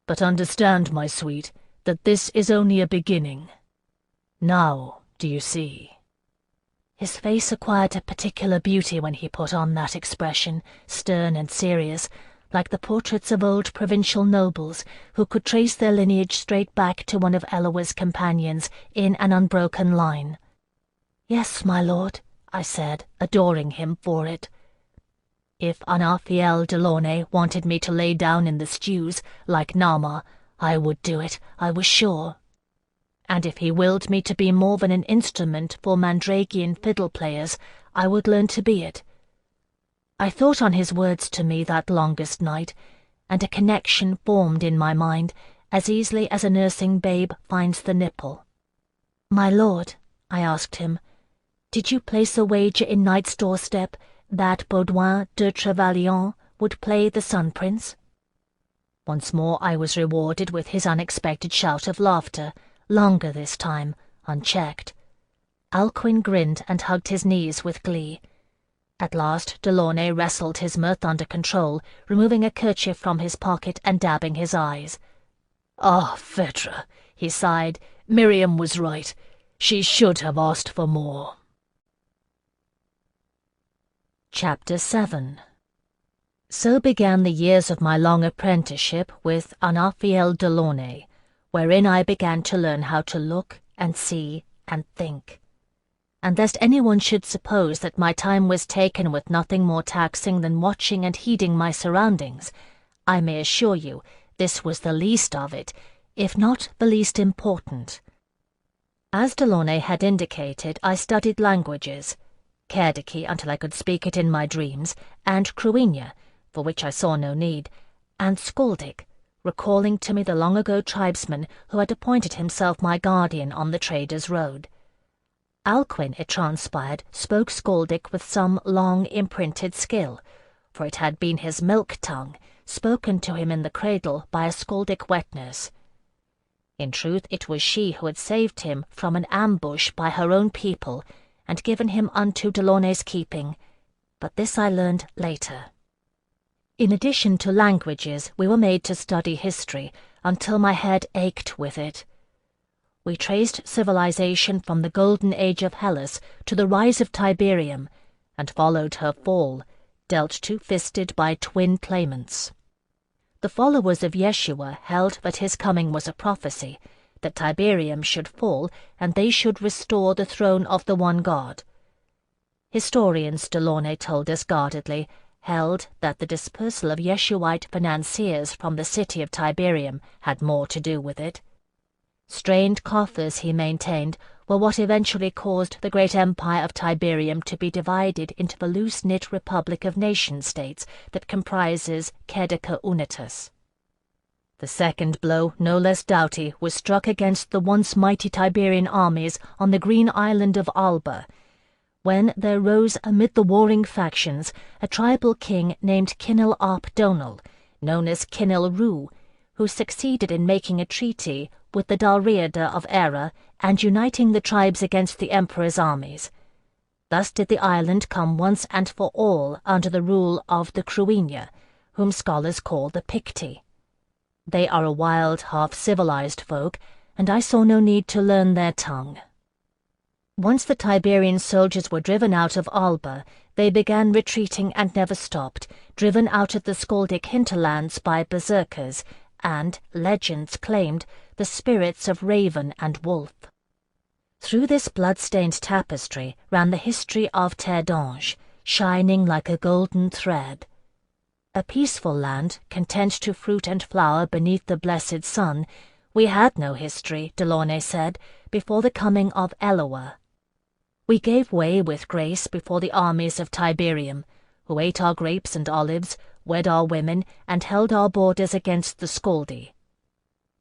But understand, my sweet, that this is only a beginning. Now, do you see?" His face acquired a particular beauty when he put on that expression, stern and serious, like the portraits of old provincial nobles who could trace their lineage straight back to one of Eloa's companions in an unbroken line. "Yes, my lord," I said, adoring him for it. If Anafiel Delaunay wanted me to lay down in the stews, like Nama, I would do it, I was sure. And if he willed me to be more than an instrument for Mandragian fiddle players, I would learn to be it. I thought on his words to me that longest night, and a connection formed in my mind as easily as a nursing babe finds the nipple. "My lord," I asked him, "did you place a wager in Night's doorstep that Baudouin de Trevelyan would play the Sun Prince?" Once more I was rewarded with his unexpected shout of laughter. longer this time, unchecked. Alcuin grinned and hugged his knees with glee. At last Delaunay wrestled his mirth under control, removing a kerchief from his pocket and dabbing his eyes. "Ah, Phèdre," he sighed. "Miriam was right. She should have asked for more." Chapter 7. So began the years of my long apprenticeship with Phèdre Delaunay, wherein I began to learn how to look and see and think. And lest anyone should suppose that my time was taken with nothing more taxing than watching and heeding my surroundings, I may assure you this was the least of it, if not the least important. As Delaunay had indicated, I studied languages, Kerdiki until I could speak it in my dreams, and Cruinia, for which I saw no need, and Skaldic, recalling to me the long-ago tribesman who had appointed himself my guardian on the trader's road. Alcuin, it transpired, spoke Skaldic with some long imprinted skill, for it had been his milk-tongue, spoken to him in the cradle by a Skaldic wet-nurse. In truth, it was she who had saved him from an ambush by her own people, and given him unto Delaunay's keeping, but this I learned later. In addition to languages, we were made to study history, until my head ached with it. We traced civilization from the golden age of Hellas to the rise of Tiberium, and followed her fall, dealt two-fisted by twin claimants. The followers of Yeshua held that his coming was a prophecy, that Tiberium should fall and they should restore the throne of the one God. Historians, Delaunay told us guardedly, held that the dispersal of Yeshuite financiers from the city of Tiberium had more to do with it. Strained coffers, he maintained, were what eventually caused the great empire of Tiberium to be divided into the loose-knit republic of nation-states that comprises Kedica Unitas. The second blow, no less doughty, was struck against the once mighty Tiberian armies on the green island of Alba, when there rose amid the warring factions a tribal king named Kinil Ap Donal, known as Kinil Rue, who succeeded in making a treaty with the Dalriada of Era and uniting the tribes against the emperor's armies. Thus did the island come once and for all under the rule of the Cruinia, whom scholars call the Picti. They are a wild, half-civilized folk, and I saw no need to learn their tongue. Once the Tiberian soldiers were driven out of Alba, they began retreating and never stopped, driven out of the Skaldic hinterlands by berserkers, and, legends claimed, the spirits of raven and wolf. Through this blood-stained tapestry ran the history of Terre d'Ange, shining like a golden thread. A peaceful land, content to fruit and flower beneath the blessed sun, we had no history, Delaunay said, before the coming of Eloah. We gave way with grace before the armies of Tiberium, who ate our grapes and olives, wed our women, and held our borders against the Skaldi.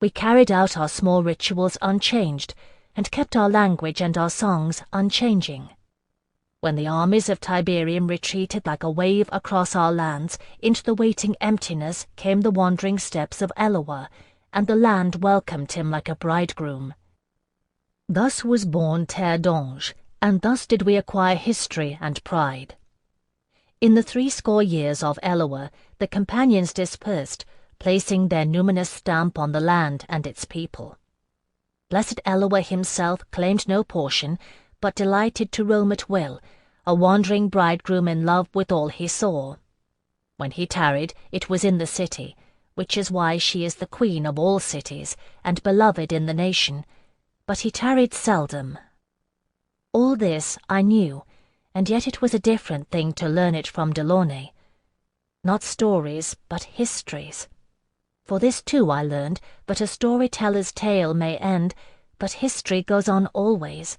We carried out our small rituals unchanged, and kept our language and our songs unchanging. When the armies of Tiberium retreated like a wave across our lands, into the waiting emptiness came the wandering steps of Eloah, and the land welcomed him like a bridegroom. Thus was born Terre d'Ange, and thus did we acquire history and pride. In the 80 years of Eloah, the companions dispersed, placing their numinous stamp on the land and its people. Blessed Eloah himself claimed no portion, but delighted to roam at will, a wandering bridegroom in love with all he saw. When he tarried, it was in the city, which is why she is the queen of all cities, and beloved in the nation, but he tarried seldom. All this I knew, and yet it was a different thing to learn it from Delaunay. Not stories, but histories. For this too I learned, that a storyteller's tale may end, but history goes on always.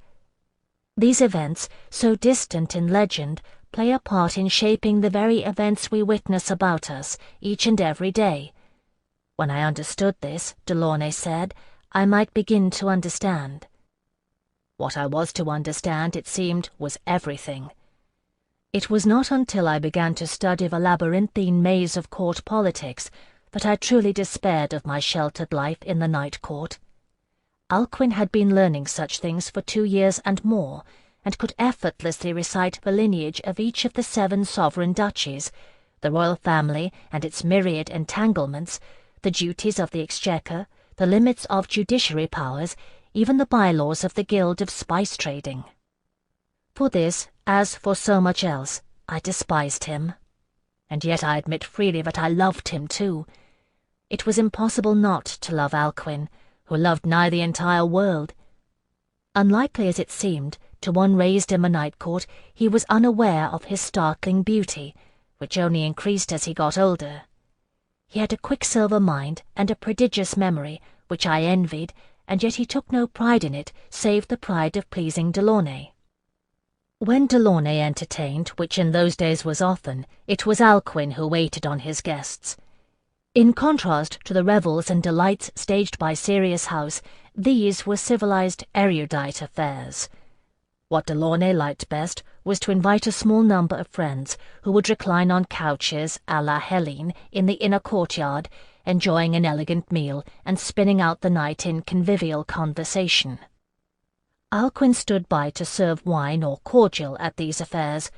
These events, so distant in legend, play a part in shaping the very events we witness about us, each and every day. When I understood this, Delaunay said, I might begin to understand. What I was to understand, it seemed, was everything. It was not until I began to study the labyrinthine maze of court politics that I truly despaired of my sheltered life in the night court. Alcuin had been learning such things for 2 years and more, and could effortlessly recite the lineage of each of the 7 sovereign duchies, the royal family and its myriad entanglements, the duties of the exchequer, the limits of judiciary powers, even the bylaws of the Guild of Spice Trading. For this, as for so much else, I despised him. And yet I admit freely that I loved him too. It was impossible not to love Alcuin, who loved nigh the entire world. Unlikely as it seemed, to one raised in the night court, he was unaware of his startling beauty, which only increased as he got older. He had a quicksilver mind and a prodigious memory, which I envied, and yet he took no pride in it, save the pride of pleasing Delaunay. When Delaunay entertained, which in those days was often, it was Alcuin who waited on his guests. In contrast to the revels and delights staged by Serious House, these were civilized, erudite affairs. What Delaunay liked best was to invite a small number of friends who would recline on couches à la Helene in the inner courtyard, enjoying an elegant meal and spinning out the night in convivial conversation. Alcuin stood by to serve wine or cordial at these affairs,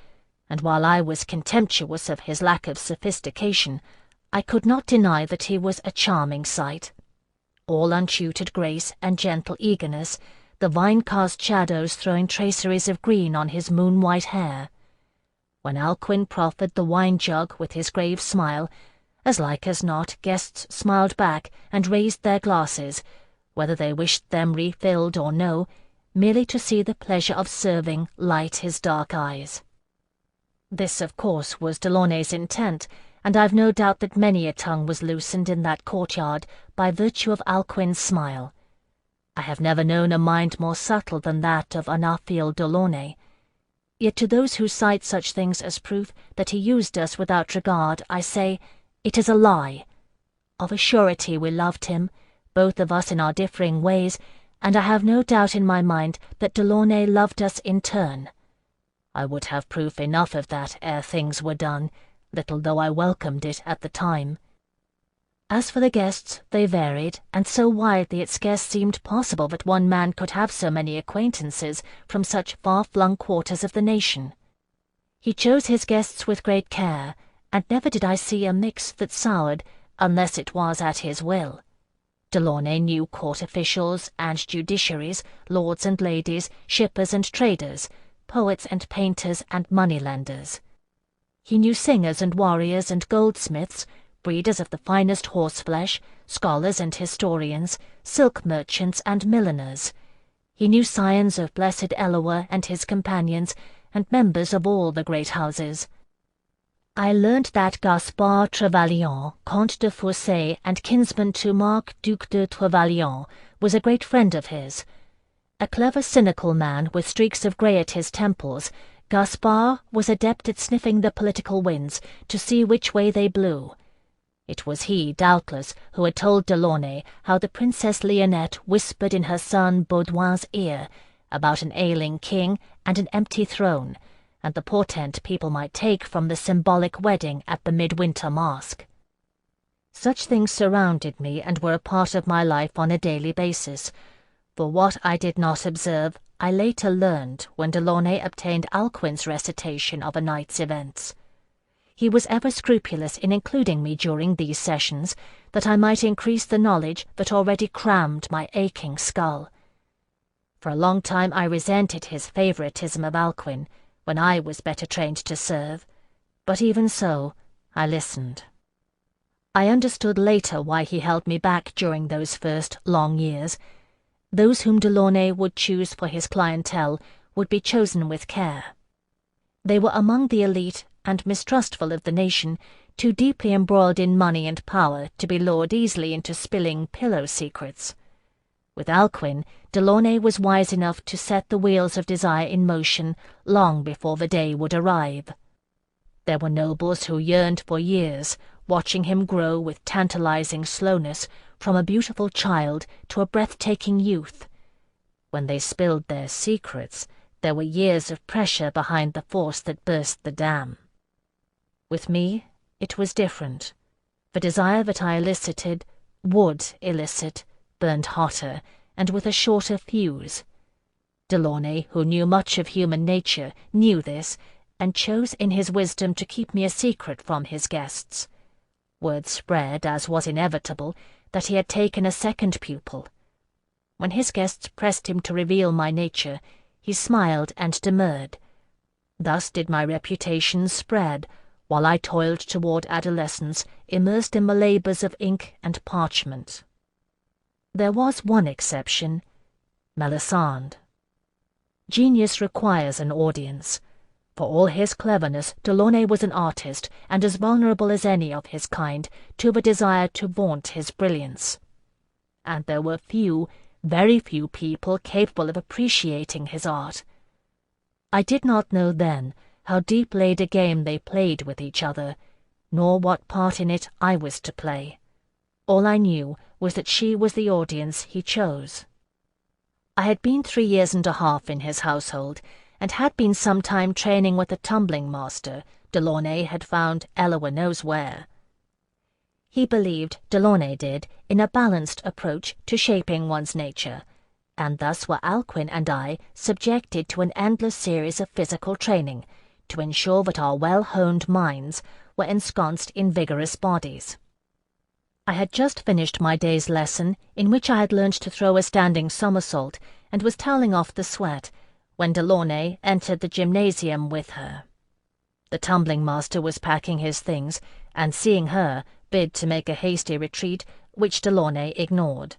and while I was contemptuous of his lack of sophistication, I could not deny that he was a charming sight. All untutored grace and gentle eagerness, the vine-cast shadows throwing traceries of green on his moon-white hair. When Alcuin proffered the wine-jug with his grave smile, as like as not guests smiled back and raised their glasses, whether they wished them refilled or no, merely to see the pleasure of serving light his dark eyes. This, of course, was Delaunay's intent, and I've no doubt that many a tongue was loosened in that courtyard by virtue of Alcuin's smile. I have never known a mind more subtle than that of Annafiel Delaunay. Yet to those who cite such things as proof that he used us without regard, I say, it is a lie. Of a surety we loved him, both of us in our differing ways, and I have no doubt in my mind that Delaunay loved us in turn. I would have proof enough of that ere things were done, little though I welcomed it at the time. As for the guests, they varied, and so widely it scarce seemed possible that one man could have so many acquaintances from such far-flung quarters of the nation. He chose his guests with great care, and never did I see a mix that soured, unless it was at his will. Delaunay knew court officials and judiciaries, lords and ladies, shippers and traders, poets and painters and moneylenders. He knew singers and warriors and goldsmiths, breeders of the finest horseflesh, scholars and historians, silk merchants and milliners. He knew scions of blessed Eloa and his companions, and members of all the great houses. I learned that Gaspard Trevelyan, Comte de Fourcey and kinsman to Marc Duc de Trevelyan, was a great friend of his. A clever, cynical man with streaks of grey at his temples, Gaspard was adept at sniffing the political winds to see which way they blew. It was he, doubtless, who had told Delaunay how the Princess Lionette whispered in her son Baudouin's ear about an ailing king and an empty throne, and the portent people might take from the symbolic wedding at the midwinter masque. Such things surrounded me and were a part of my life on a daily basis, for what I did not observe I later learned when Delaunay obtained Alcuin's recitation of a night's events. He was ever scrupulous in including me during these sessions, that I might increase the knowledge that already crammed my aching skull. For a long time I resented his favouritism of Alcuin, when I was better trained to serve, but even so, I listened. I understood later why he held me back during those first long years. Those whom Delaunay would choose for his clientele would be chosen with care. They were among the elite and mistrustful of the nation, too deeply embroiled in money and power to be lured easily into spilling pillow secrets. With Alcuin, Delaunay was wise enough to set the wheels of desire in motion long before the day would arrive. There were nobles who yearned for years, watching him grow with tantalizing slowness from a beautiful child to a breathtaking youth. When they spilled their secrets, there were years of pressure behind the force that burst the dam. With me, it was different. The desire that I elicited would elicit, burned hotter, and with a shorter fuse. Delaunay, who knew much of human nature, knew this, and chose in his wisdom to keep me a secret from his guests. Word spread, as was inevitable, that he had taken a second pupil. When his guests pressed him to reveal my nature, he smiled and demurred. Thus did my reputation spread, while I toiled toward adolescence, immersed in my labours of ink and parchment. There was one exception, Melisande. Genius requires an audience. For all his cleverness, Delaunay was an artist, and as vulnerable as any of his kind to the desire to vaunt his brilliance. And there were few, very few people capable of appreciating his art. I did not know then how deep laid a game they played with each other, nor what part in it I was to play. All I knew was that she was the audience he chose. I had been 3 years and a half in his household, and had been some time training with a tumbling master Delaunay had found Eloa knows where. He believed, Delaunay did, in a balanced approach to shaping one's nature, and thus were Alcuin and I subjected to an endless series of physical training to ensure that our well-honed minds were ensconced in vigorous bodies. I had just finished my day's lesson, in which I had learned to throw a standing somersault, and was toweling off the sweat, when Delaunay entered the gymnasium with her. The tumbling master was packing his things, and seeing her, bid to make a hasty retreat, which Delaunay ignored.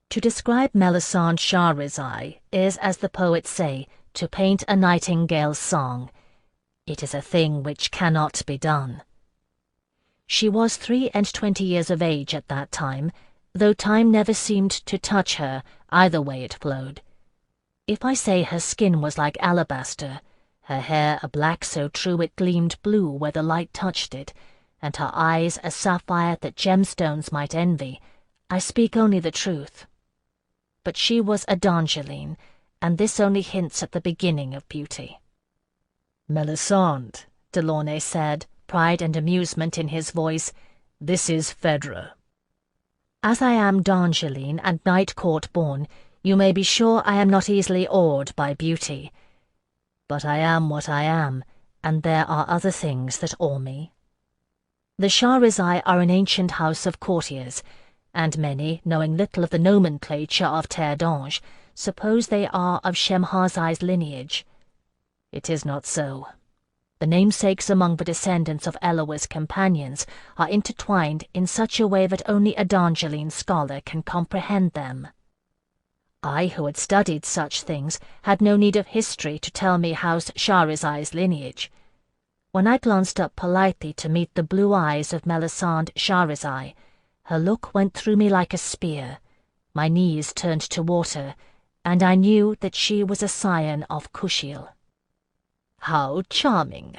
To describe Melisande Shahrazai is, as the poets say, to paint a nightingale's song. It is a thing which cannot be done. She was 23 years of age at that time, though time never seemed to touch her, either way it flowed. If I say her skin was like alabaster, her hair a black so true it gleamed blue where the light touched it, and her eyes a sapphire that gemstones might envy, I speak only the truth. But she was a Darjeeling, and this only hints at the beginning of beauty. "Melisande," Delaunay said, pride and amusement in his voice, "this is Phèdre." As I am Darjeeling and Night Court born, you may be sure I am not easily awed by beauty. But I am what I am, and there are other things that awe me. The Shahrazai are an ancient house of courtiers, and many, knowing little of the nomenclature of Terre d'Ange, suppose they are of Shemhazai's lineage. It is not so. The namesakes among the descendants of Eloa's companions are intertwined in such a way that only a Darjeeling scholar can comprehend them. I, who had studied such things, had no need of history to tell me House Shahrazai's lineage. When I glanced up politely to meet the blue eyes of Melisande Shahrazai, her look went through me like a spear. My knees turned to water, and I knew that she was a scion of Kushiel. "How charming!"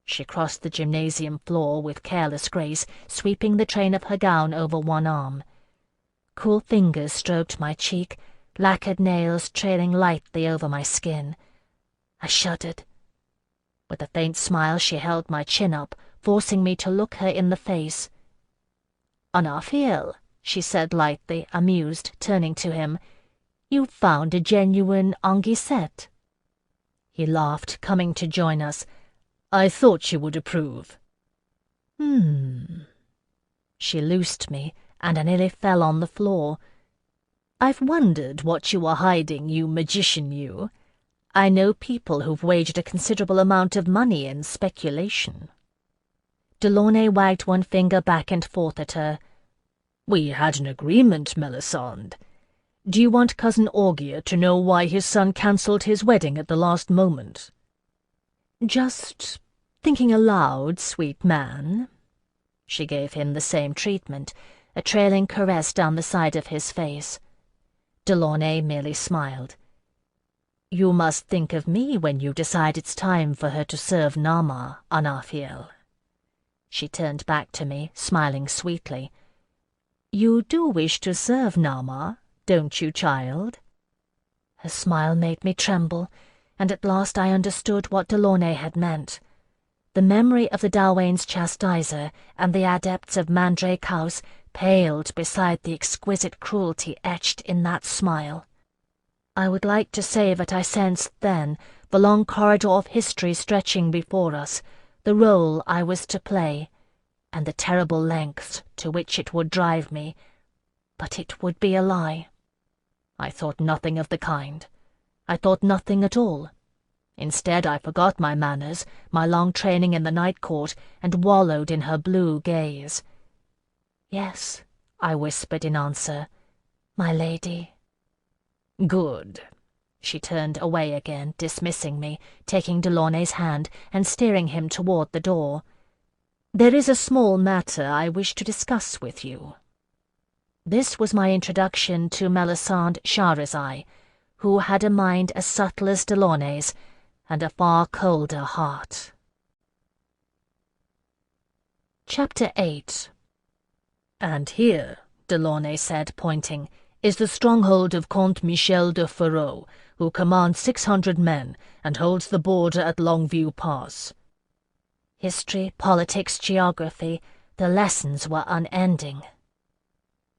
She crossed the gymnasium floor with careless grace, sweeping the train of her gown over one arm. Cool fingers stroked my cheek, lacquered nails trailing lightly over my skin. I shuddered. With a faint smile she held my chin up, forcing me to look her in the face. "Anaphiel," she said lightly, amused, turning to him, "you've found a genuine anguissette." He laughed, coming to join us. "I thought you would approve." She loosed me, and I nearly fell on the floor. "I've wondered what you are hiding, you magician, you. I know people who've wagered a considerable amount of money in speculation." Delaunay wagged one finger back and forth at her. "We had an agreement, Melisande. Do you want Cousin Augier to know why his son cancelled his wedding at the last moment?" "Just thinking aloud, sweet man." She gave him the same treatment, a trailing caress down the side of his face. Delaunay merely smiled. "You must think of me when you decide it's time for her to serve Nama, Anaphiel." She turned back to me, smiling sweetly. "You do wish to serve Nama, don't you, child?" Her smile made me tremble, and at last I understood what Delaunay had meant. The memory of the Dalwain's chastiser and the adepts of Mandrake House paled beside the exquisite cruelty etched in that smile. I would like to say that I sensed then the long corridor of history stretching before us, the role I was to play, and the terrible lengths to which it would drive me, but it would be a lie. I thought nothing of the kind. I thought nothing at all. Instead, I forgot my manners, my long training in the night court, and wallowed in her blue gaze. "Yes," I whispered in answer, "my lady." "Good." She turned away again, dismissing me, taking Delaunay's hand and steering him toward the door. "There is a small matter I wish to discuss with you." This was my introduction to Melisande Shahrazai, who had a mind as subtle as Delaunay's, and a far colder heart. Chapter 8. "And here," Delaunay said, pointing, "is the stronghold of Comte Michel de Ferrot, who commands 600 men and holds the border at Longview Pass." History, politics, geography, the lessons were unending.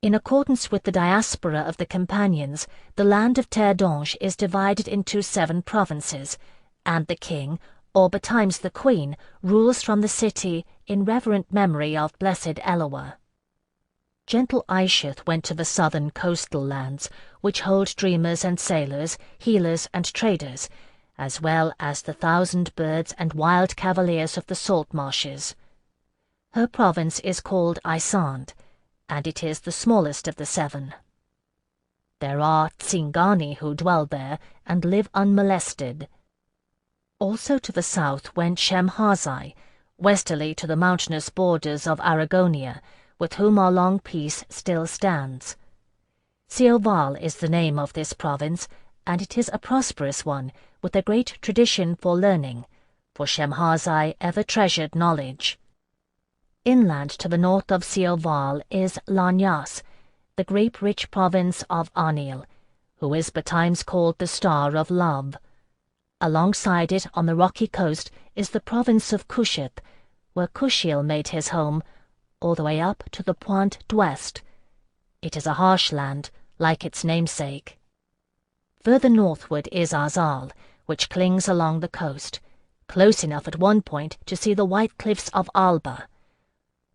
In accordance with the diaspora of the Companions, the land of Terre d'Ange is divided into 7 provinces, and the king, or betimes the queen, rules from the city in reverent memory of blessed Eloa. Gentle Aishith went to the southern coastal lands, which hold dreamers and sailors, healers and traders, as well as the 1,000 birds and wild cavaliers of the salt marshes. Her province is called Isande, and it is the smallest of the 7. There are Tsingani who dwell there and live unmolested. Also to the south went Shemhazai, westerly to the mountainous borders of Aragonia, with whom our long peace still stands. Sioval is the name of this province, and it is a prosperous one, with a great tradition for learning, for Shemhazai ever treasured knowledge. Inland to the north of Sioval is Lanyas, the grape-rich province of Anil, who is betimes called the Star of Love. Alongside it, on the rocky coast, is the province of Kushiel, where Kushiel made his home, all the way up to the Pointe d'Ouest. It is a harsh land, like its namesake. Further northward is Azal, which clings along the coast, close enough at one point to see the white cliffs of Alba.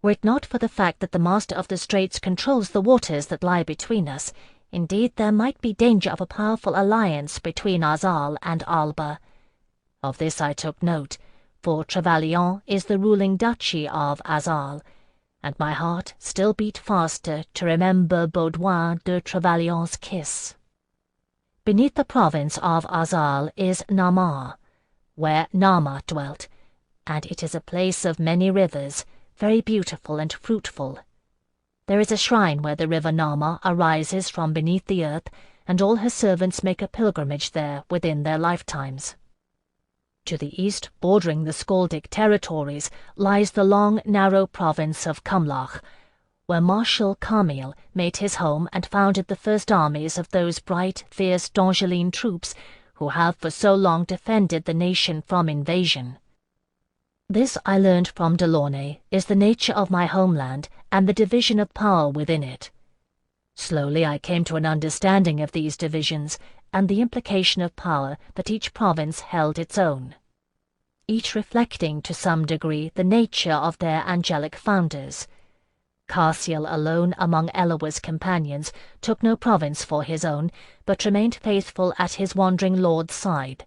Were it not for the fact that the Master of the Straits controls the waters that lie between us, indeed there might be danger of a powerful alliance between Azal and Alba. Of this I took note, for Trevelyan is the ruling duchy of Azal, and my heart still beat faster to remember Baudouin de Trevelyan's kiss. Beneath the province of Azal is Namar, where Nama dwelt, and it is a place of many rivers, very beautiful and fruitful. There is a shrine where the river Nama arises from beneath the earth, and all her servants make a pilgrimage there within their lifetimes. To the east, bordering the Skaldic territories, lies the long, narrow province of Cumlach, where Marshal Camille made his home and founded the first armies of those bright, fierce D'Angeline troops who have for so long defended the nation from invasion. This I learned from Delaunay is the nature of my homeland and the division of power within it. Slowly I came to an understanding of these divisions and the implication of power that each province held its own, each reflecting to some degree the nature of their angelic founders. Kushiel alone among Eloa's companions took no province for his own, but remained faithful at his wandering lord's side.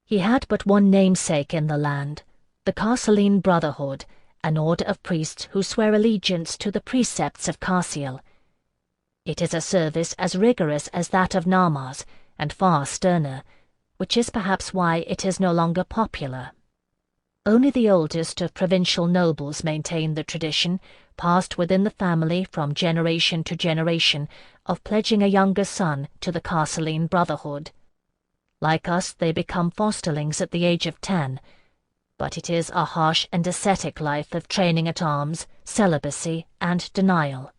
He had but one namesake in the land, the Courtesan Brotherhood, an order of priests who swear allegiance to the precepts of Kushiel. It is a service as rigorous as that of Nama's, and far sterner, which is perhaps why it is no longer popular. Only the oldest of provincial nobles maintain the tradition, passed within the family from generation to generation, of pledging a younger son to the Courtesan Brotherhood. Like us, they become fosterlings at the age of 10, but it is a harsh and ascetic life of training at arms, celibacy, and denial.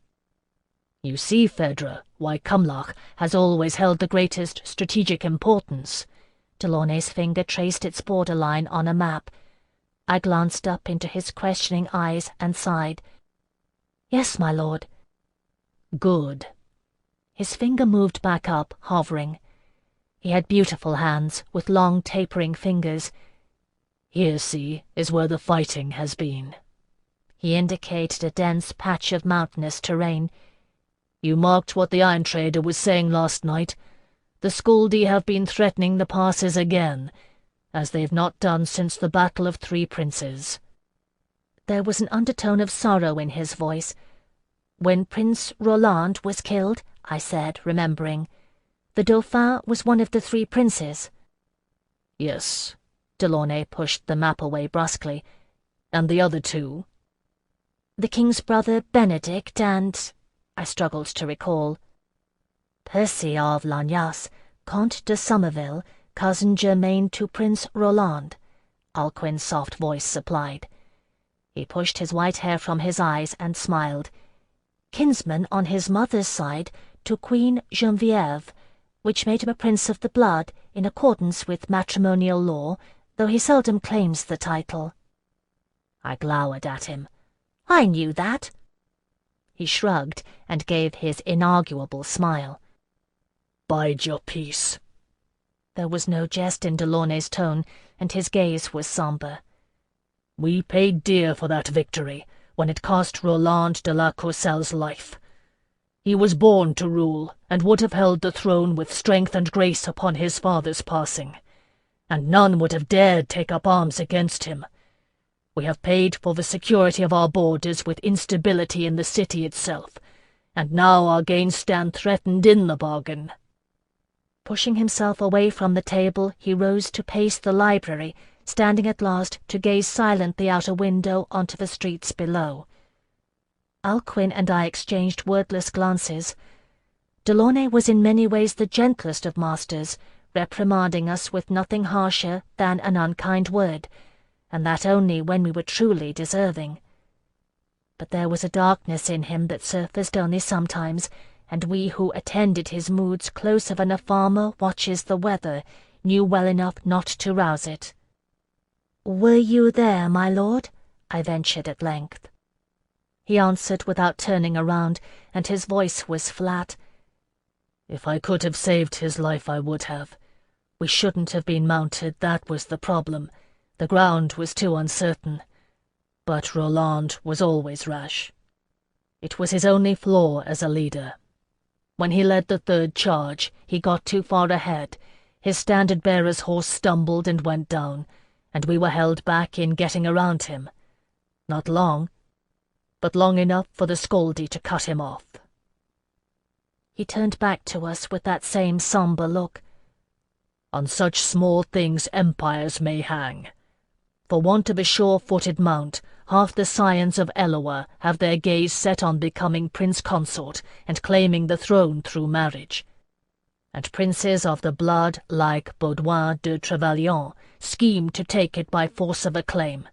You see, Phèdre, why Cumlach has always held the greatest strategic importance. Delaunay's finger traced its borderline on a map. I glanced up into his questioning eyes and sighed. Yes, my lord. Good." His finger moved back up, hovering. He had beautiful hands, with long tapering fingers. "Here, see, is where the fighting has been." He indicated a dense patch of mountainous terrain. "You marked what the iron trader was saying last night. The Skaldi have been threatening the passes again, as they've not done since the Battle of Three Princes." There was an undertone of sorrow in his voice. "When Prince Roland was killed," I said, remembering. "The Dauphin was one of the three princes." "Yes." Delaunay pushed the map away brusquely. "And the other two?" "The king's brother Benedict and—" I struggled to recall. "Percy of Lagnasse, Comte de Somerville, cousin germain to Prince Roland," Alcuin's soft voice supplied. He pushed his white hair from his eyes and smiled. "Kinsman on his mother's side to Queen Geneviève, which made him a prince of the blood in accordance with matrimonial law, though he seldom claims the title." I glowered at him. "I knew that." He shrugged and gave his inarguable smile. "Bide your peace." There was no jest in Delaunay's tone, and his gaze was sombre. "We paid dear for that victory when it cost Roland de la Courcelle's life. He was born to rule, and would have held the throne with strength and grace upon his father's passing, and none would have dared take up arms against him. We have paid for the security of our borders with instability in the city itself, and now our gains stand threatened in the bargain." Pushing himself away from the table, he rose to pace the library, standing at last to gaze silently out a window onto the streets below. Alcuin and I exchanged wordless glances. Delaunay was in many ways the gentlest of masters, reprimanding us with nothing harsher than an unkind word, and that only when we were truly deserving. But there was a darkness in him that surfaced only sometimes, and we who attended his moods closer than a farmer watches the weather knew well enough not to rouse it. "Were you there, my lord?" I ventured at length. He answered without turning around, and his voice was flat. "If I could have saved his life, I would have. We shouldn't have been mounted, that was the problem. The ground was too uncertain. But Roland was always rash. It was his only flaw as a leader. When he led the third charge, he got too far ahead. His standard-bearer's horse stumbled and went down, and we were held back in getting around him. Not long, but long enough for the Skaldi to cut him off." He turned back to us with that same sombre look. "On such small things empires may hang. For want of a sure-footed mount, half the scions of Eloa have their gaze set on becoming prince consort and claiming the throne through marriage. And princes of the blood like Baudouin de Trevelyan scheme to take it by force of acclaim.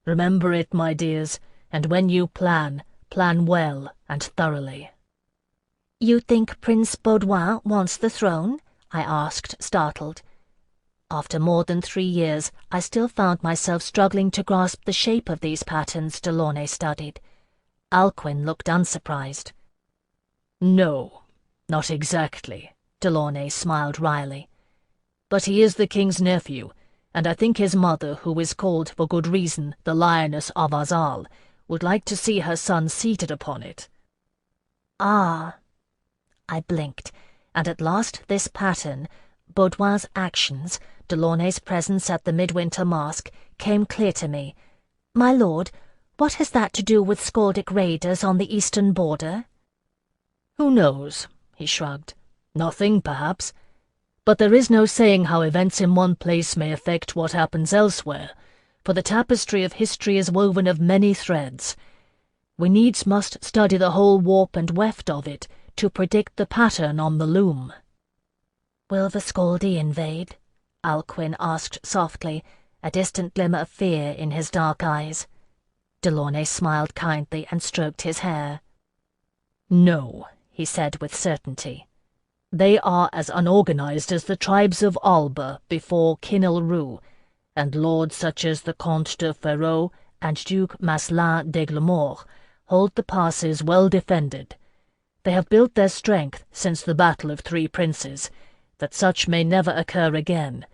Remember it, my dears, and when you plan, plan well and thoroughly." "You think Prince Baudouin wants the throne?" I asked, startled. After more than 3 years, I still found myself struggling to grasp the shape of these patterns Delaunay studied. Alcuin looked unsurprised. "No, not exactly," Delaunay smiled wryly. "But he is the king's nephew, and I think his mother, who is called for good reason the Lioness of Azal, would like to see her son seated upon it." "Ah." I blinked, and at last this pattern, Baudouin's actions, Delaunay's presence at the midwinter masque, came clear to me. "My lord, what has that to do with Skaldic raiders on the eastern border?" "Who knows?" he shrugged. "Nothing, perhaps. But there is no saying how events in one place may affect what happens elsewhere, for the tapestry of history is woven of many threads. We needs must study the whole warp and weft of it to predict the pattern on the loom." "Will the Skaldi invade?" Alcuin asked softly, a distant glimmer of fear in his dark eyes. Delaunay smiled kindly and stroked his hair. "No," he said with certainty. "They are as unorganized as the tribes of Alba before Kinelrue, and lords such as the Comte de Ferrot and Duke Maslin d'Aiglemort hold the passes well defended. They have built their strength since the Battle of Three Princes, that such may never occur again.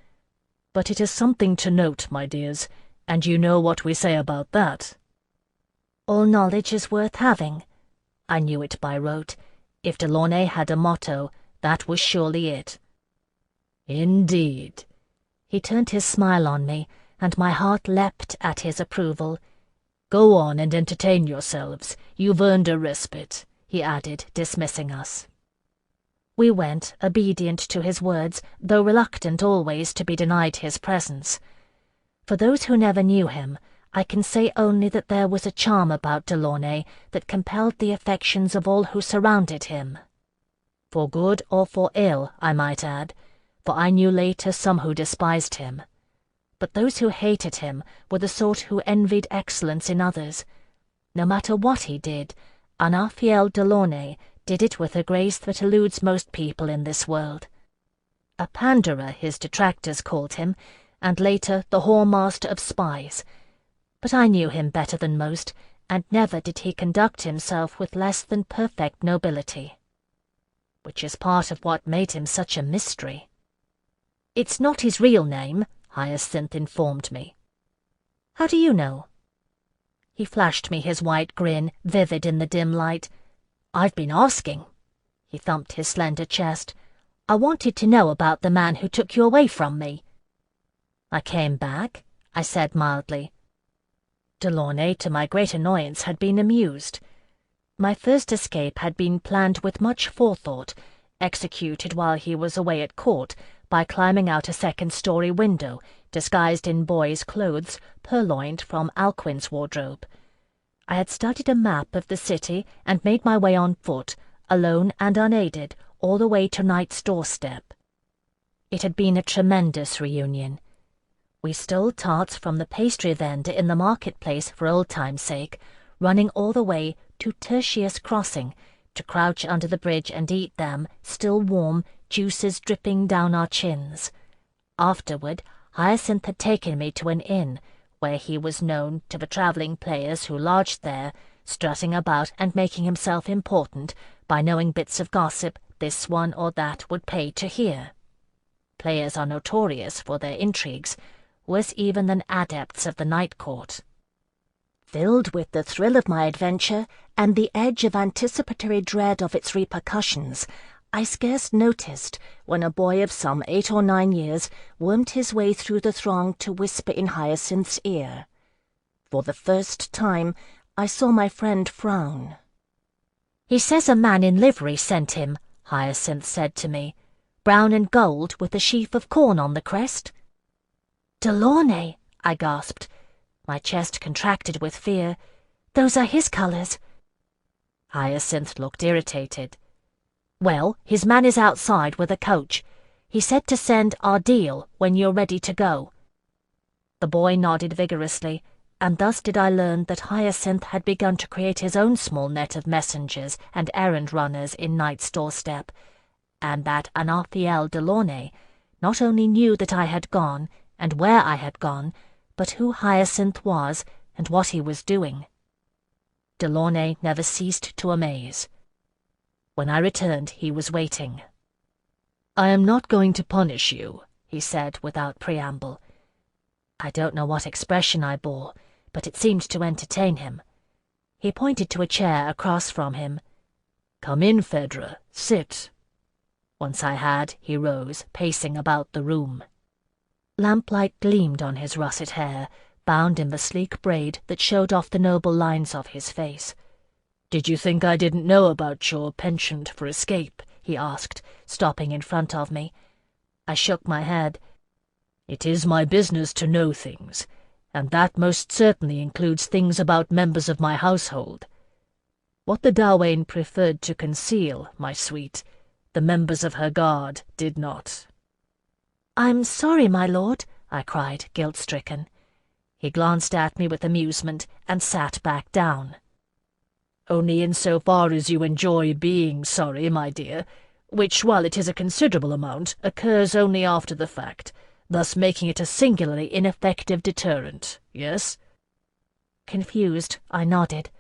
But it is something to note, my dears, and you know what we say about that. All knowledge is worth having. I knew it by rote. If Delaunay had a motto, that was surely it. Indeed. He turned his smile on me, and my heart leapt at his approval. Go on and entertain yourselves. You've earned a respite, he added, dismissing us. We went, obedient to his words, though reluctant always to be denied his presence. For those who never knew him, I can say only that there was a charm about Delaunay that compelled the affections of all who surrounded him. For good or for ill, I might add, for I knew later some who despised him. But those who hated him were the sort who envied excellence in others. No matter what he did, Kushiel Delaunay did it with a grace that eludes most people in this world. A panderer, his detractors called him, and later the whoremaster of spies. But I knew him better than most, and never did he conduct himself with less than perfect nobility. Which is part of what made him such a mystery. It's not his real name, Hyacinth informed me. How do you know? He flashed me his white grin, vivid in the dim light. I've been asking. He thumped his slender chest. I wanted to know about the man who took you away from me. I came back, I said mildly. Delaunay, to my great annoyance, had been amused. My first escape had been planned with much forethought, executed while he was away at court, by climbing out a second-story window, disguised in boy's clothes, purloined from Alcuin's wardrobe. I had studied a map of the city and made my way on foot, alone and unaided, all the way to Knight's doorstep. It had been a tremendous reunion. We stole tarts from the pastry vendor in the marketplace for old time's sake, running all the way to Tertius Crossing, to crouch under the bridge and eat them, still warm, juices dripping down our chins. Afterward, Hyacinth had taken me to an inn, where he was known to the travelling players who lodged there, strutting about and making himself important by knowing bits of gossip this one or that would pay to hear. Players are notorious for their intrigues, worse even than adepts of the night court. Filled with the thrill of my adventure and the edge of anticipatory dread of its repercussions, I scarce noticed when a boy of some 8 or 9 years wormed his way through the throng to whisper in Hyacinth's ear. For the first time, I saw my friend frown. "He says a man in livery sent him," Hyacinth said to me. "Brown and gold with a sheaf of corn on the crest." "Delaunay," I gasped. My chest contracted with fear. "Those are his colours." Hyacinth looked irritated. "Well, his man is outside with a coach. He said to send our deal when you're ready to go." The boy nodded vigorously, and thus did I learn that Hyacinth had begun to create his own small net of messengers and errand-runners in Knight's doorstep, and that Kushiel Delaunay not only knew that I had gone, and where I had gone, but who Hyacinth was and what he was doing. Delaunay never ceased to amaze. When I returned, he was waiting. "I am not going to punish you," he said without preamble. I don't know what expression I bore, but it seemed to entertain him. He pointed to a chair across from him. "Come in, Phèdre, sit." Once I had, he rose, pacing about the room. Lamplight gleamed on his russet hair, bound in the sleek braid that showed off the noble lines of his face. "Did you think I didn't know about your penchant for escape?" he asked, stopping in front of me. I shook my head. "It is my business to know things, and that most certainly includes things about members of my household. What the Dawain preferred to conceal, my sweet, the members of her guard did not." "I'm sorry, my lord," I cried, guilt-stricken. He glanced at me with amusement and sat back down. "Only in so far as you enjoy being sorry, my dear, which, while it is a considerable amount, occurs only after the fact, thus making it a singularly ineffective deterrent, yes?" Confused, I nodded.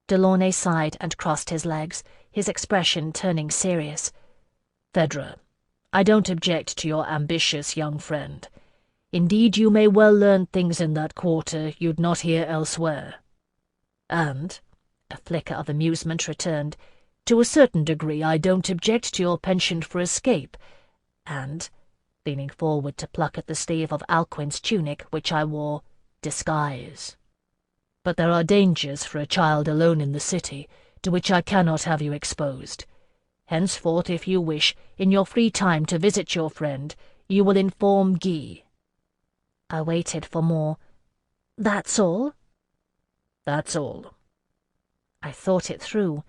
Delaunay sighed and crossed his legs, his expression turning serious. "Phèdre, I don't object to your ambitious young friend. Indeed, you may well learn things in that quarter you'd not hear elsewhere. And," a flicker of amusement returned, "to a certain degree I don't object to your penchant for escape, and," leaning forward to pluck at the sleeve of Alcuin's tunic which I wore, "disguise. But there are dangers for a child alone in the city, to which I cannot have you exposed. Henceforth, if you wish, in your free time to visit your friend, you will inform Guy." I waited for more. "That's all?" "That's all." I thought it through.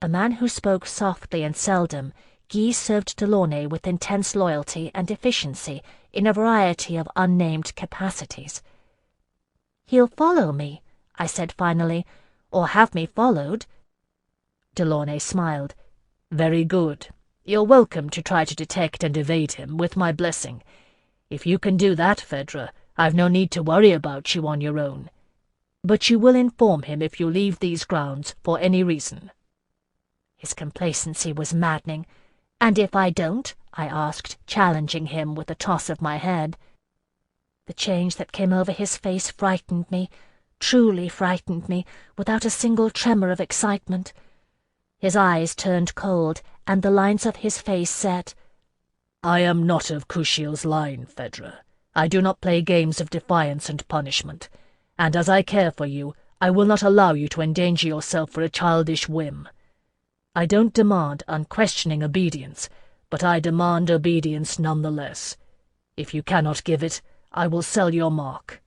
A man who spoke softly and seldom, Guy served Delaunay with intense loyalty and efficiency in a variety of unnamed capacities. "He'll follow me," I said finally, "or have me followed." Delaunay smiled. "Very good. You're welcome to try to detect and evade him, with my blessing. If you can do that, Phèdre, I've no need to worry about you on your own. But you will inform him if you leave these grounds for any reason." His complacency was maddening. "And if I don't?" I asked, challenging him with a toss of my head. The change that came over his face frightened me, truly frightened me, without a single tremor of excitement. His eyes turned cold, and the lines of his face set. "I am not of Kushiel's line, Phèdre. I do not play games of defiance and punishment, and as I care for you, I will not allow you to endanger yourself for a childish whim. I don't demand unquestioning obedience, but I demand obedience nonetheless. If you cannot give it, I will sell your mark."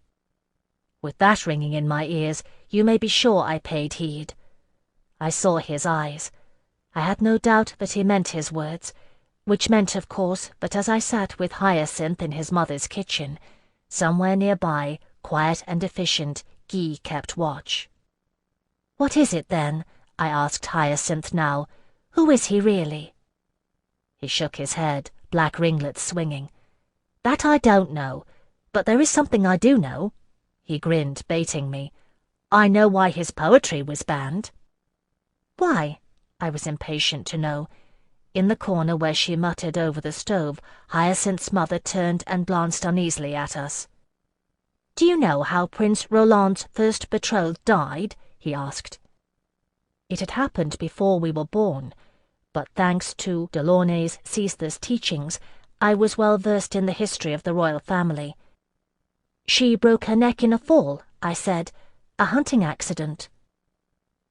With that ringing in my ears, you may be sure I paid heed. I saw his eyes. I had no doubt that he meant his words, which meant, of course, that as I sat with Hyacinth in his mother's kitchen, somewhere nearby, quiet and efficient, Guy kept watch. "What is it, then?" I asked Hyacinth now. "Who is he really?" He shook his head, black ringlets swinging. "That I don't know, but there is something I do know." He grinned, baiting me. "I know why his poetry was banned." "Why?" I was impatient to know. In the corner where she muttered over the stove, Hyacinth's mother turned and glanced uneasily at us. "Do you know how Prince Roland's first betrothed died?" he asked. It had happened before we were born, but thanks to Delaunay's ceaseless teachings, I was well versed in the history of the royal family. "She broke her neck in a fall," I said. "A hunting accident."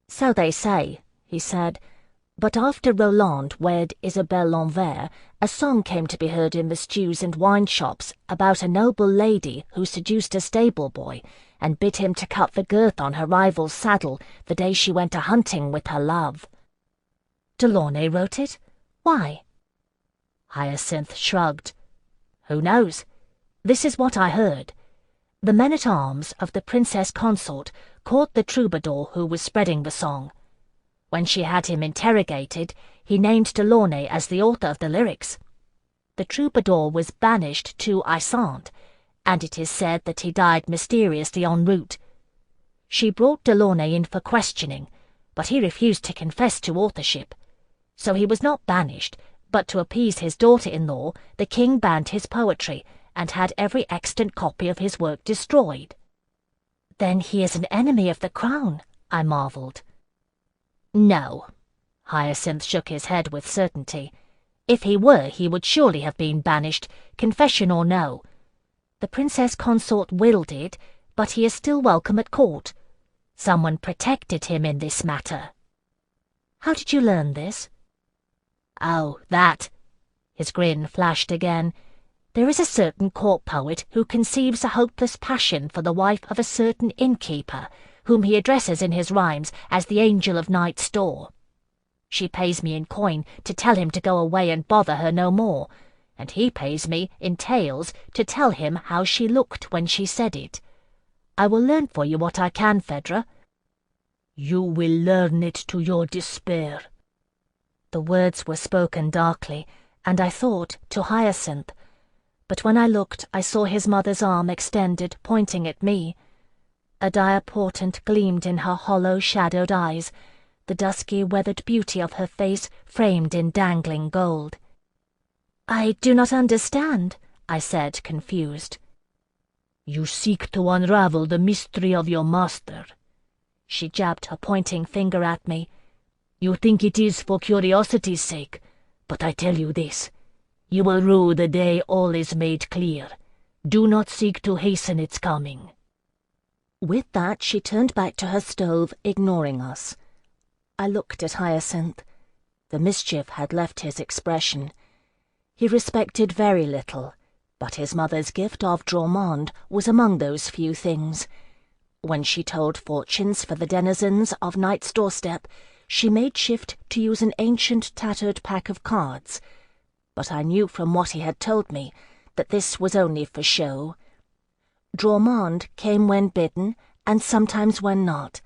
"So they say," he said. "But after Roland wed Isabelle l'Envers, a song came to be heard in the stews and wine shops about a noble lady who seduced a stable boy and bid him to cut the girth on her rival's saddle the day she went a-hunting with her love." "Delaunay wrote it? Why?" Hyacinth shrugged. "Who knows? This is what I heard. The men-at-arms of the princess consort caught the troubadour who was spreading the song. When she had him interrogated, he named Delaunay as the author of the lyrics. The troubadour was banished to Iceland, and it is said that he died mysteriously en route. She brought Delaunay in for questioning, but he refused to confess to authorship. So he was not banished, but to appease his daughter-in-law, the king banned his poetry and had every extant copy of his work destroyed." "Then he is an enemy of the crown," I marvelled. "No." Hyacinth shook his head with certainty. "If he were, he would surely have been banished, confession or no. The princess consort willed it, but he is still welcome at court. Someone protected him in this matter." "How did you learn this?" "Oh, that." His grin flashed again. "There is a certain court poet who conceives a hopeless passion for the wife of a certain innkeeper, whom he addresses in his rhymes as the angel of night's door. She pays me in coin to tell him to go away and bother her no more, and he pays me in tales to tell him how she looked when she said it. I will learn for you what I can, Phèdre." "You will learn it to your despair." The words were spoken darkly, and I thought to Hyacinth. But when I looked, I saw his mother's arm extended, pointing at me. A dire portent gleamed in her hollow, shadowed eyes, the dusky, weathered beauty of her face framed in dangling gold. "I do not understand," I said, confused. "You seek to unravel the mystery of your master." She jabbed her pointing finger at me. "You think it is for curiosity's sake, but I tell you this. You will rue the day all is made clear. Do not seek to hasten its coming." With that, she turned back to her stove, ignoring us. I looked at Hyacinth. The mischief had left his expression. He respected very little, but his mother's gift of gourmand was among those few things. When she told fortunes for the denizens of Night's doorstep, she made shift to use an ancient tattered pack of cards. But I knew from what he had told me that this was only for show. Gourmand came when bidden, and sometimes when not,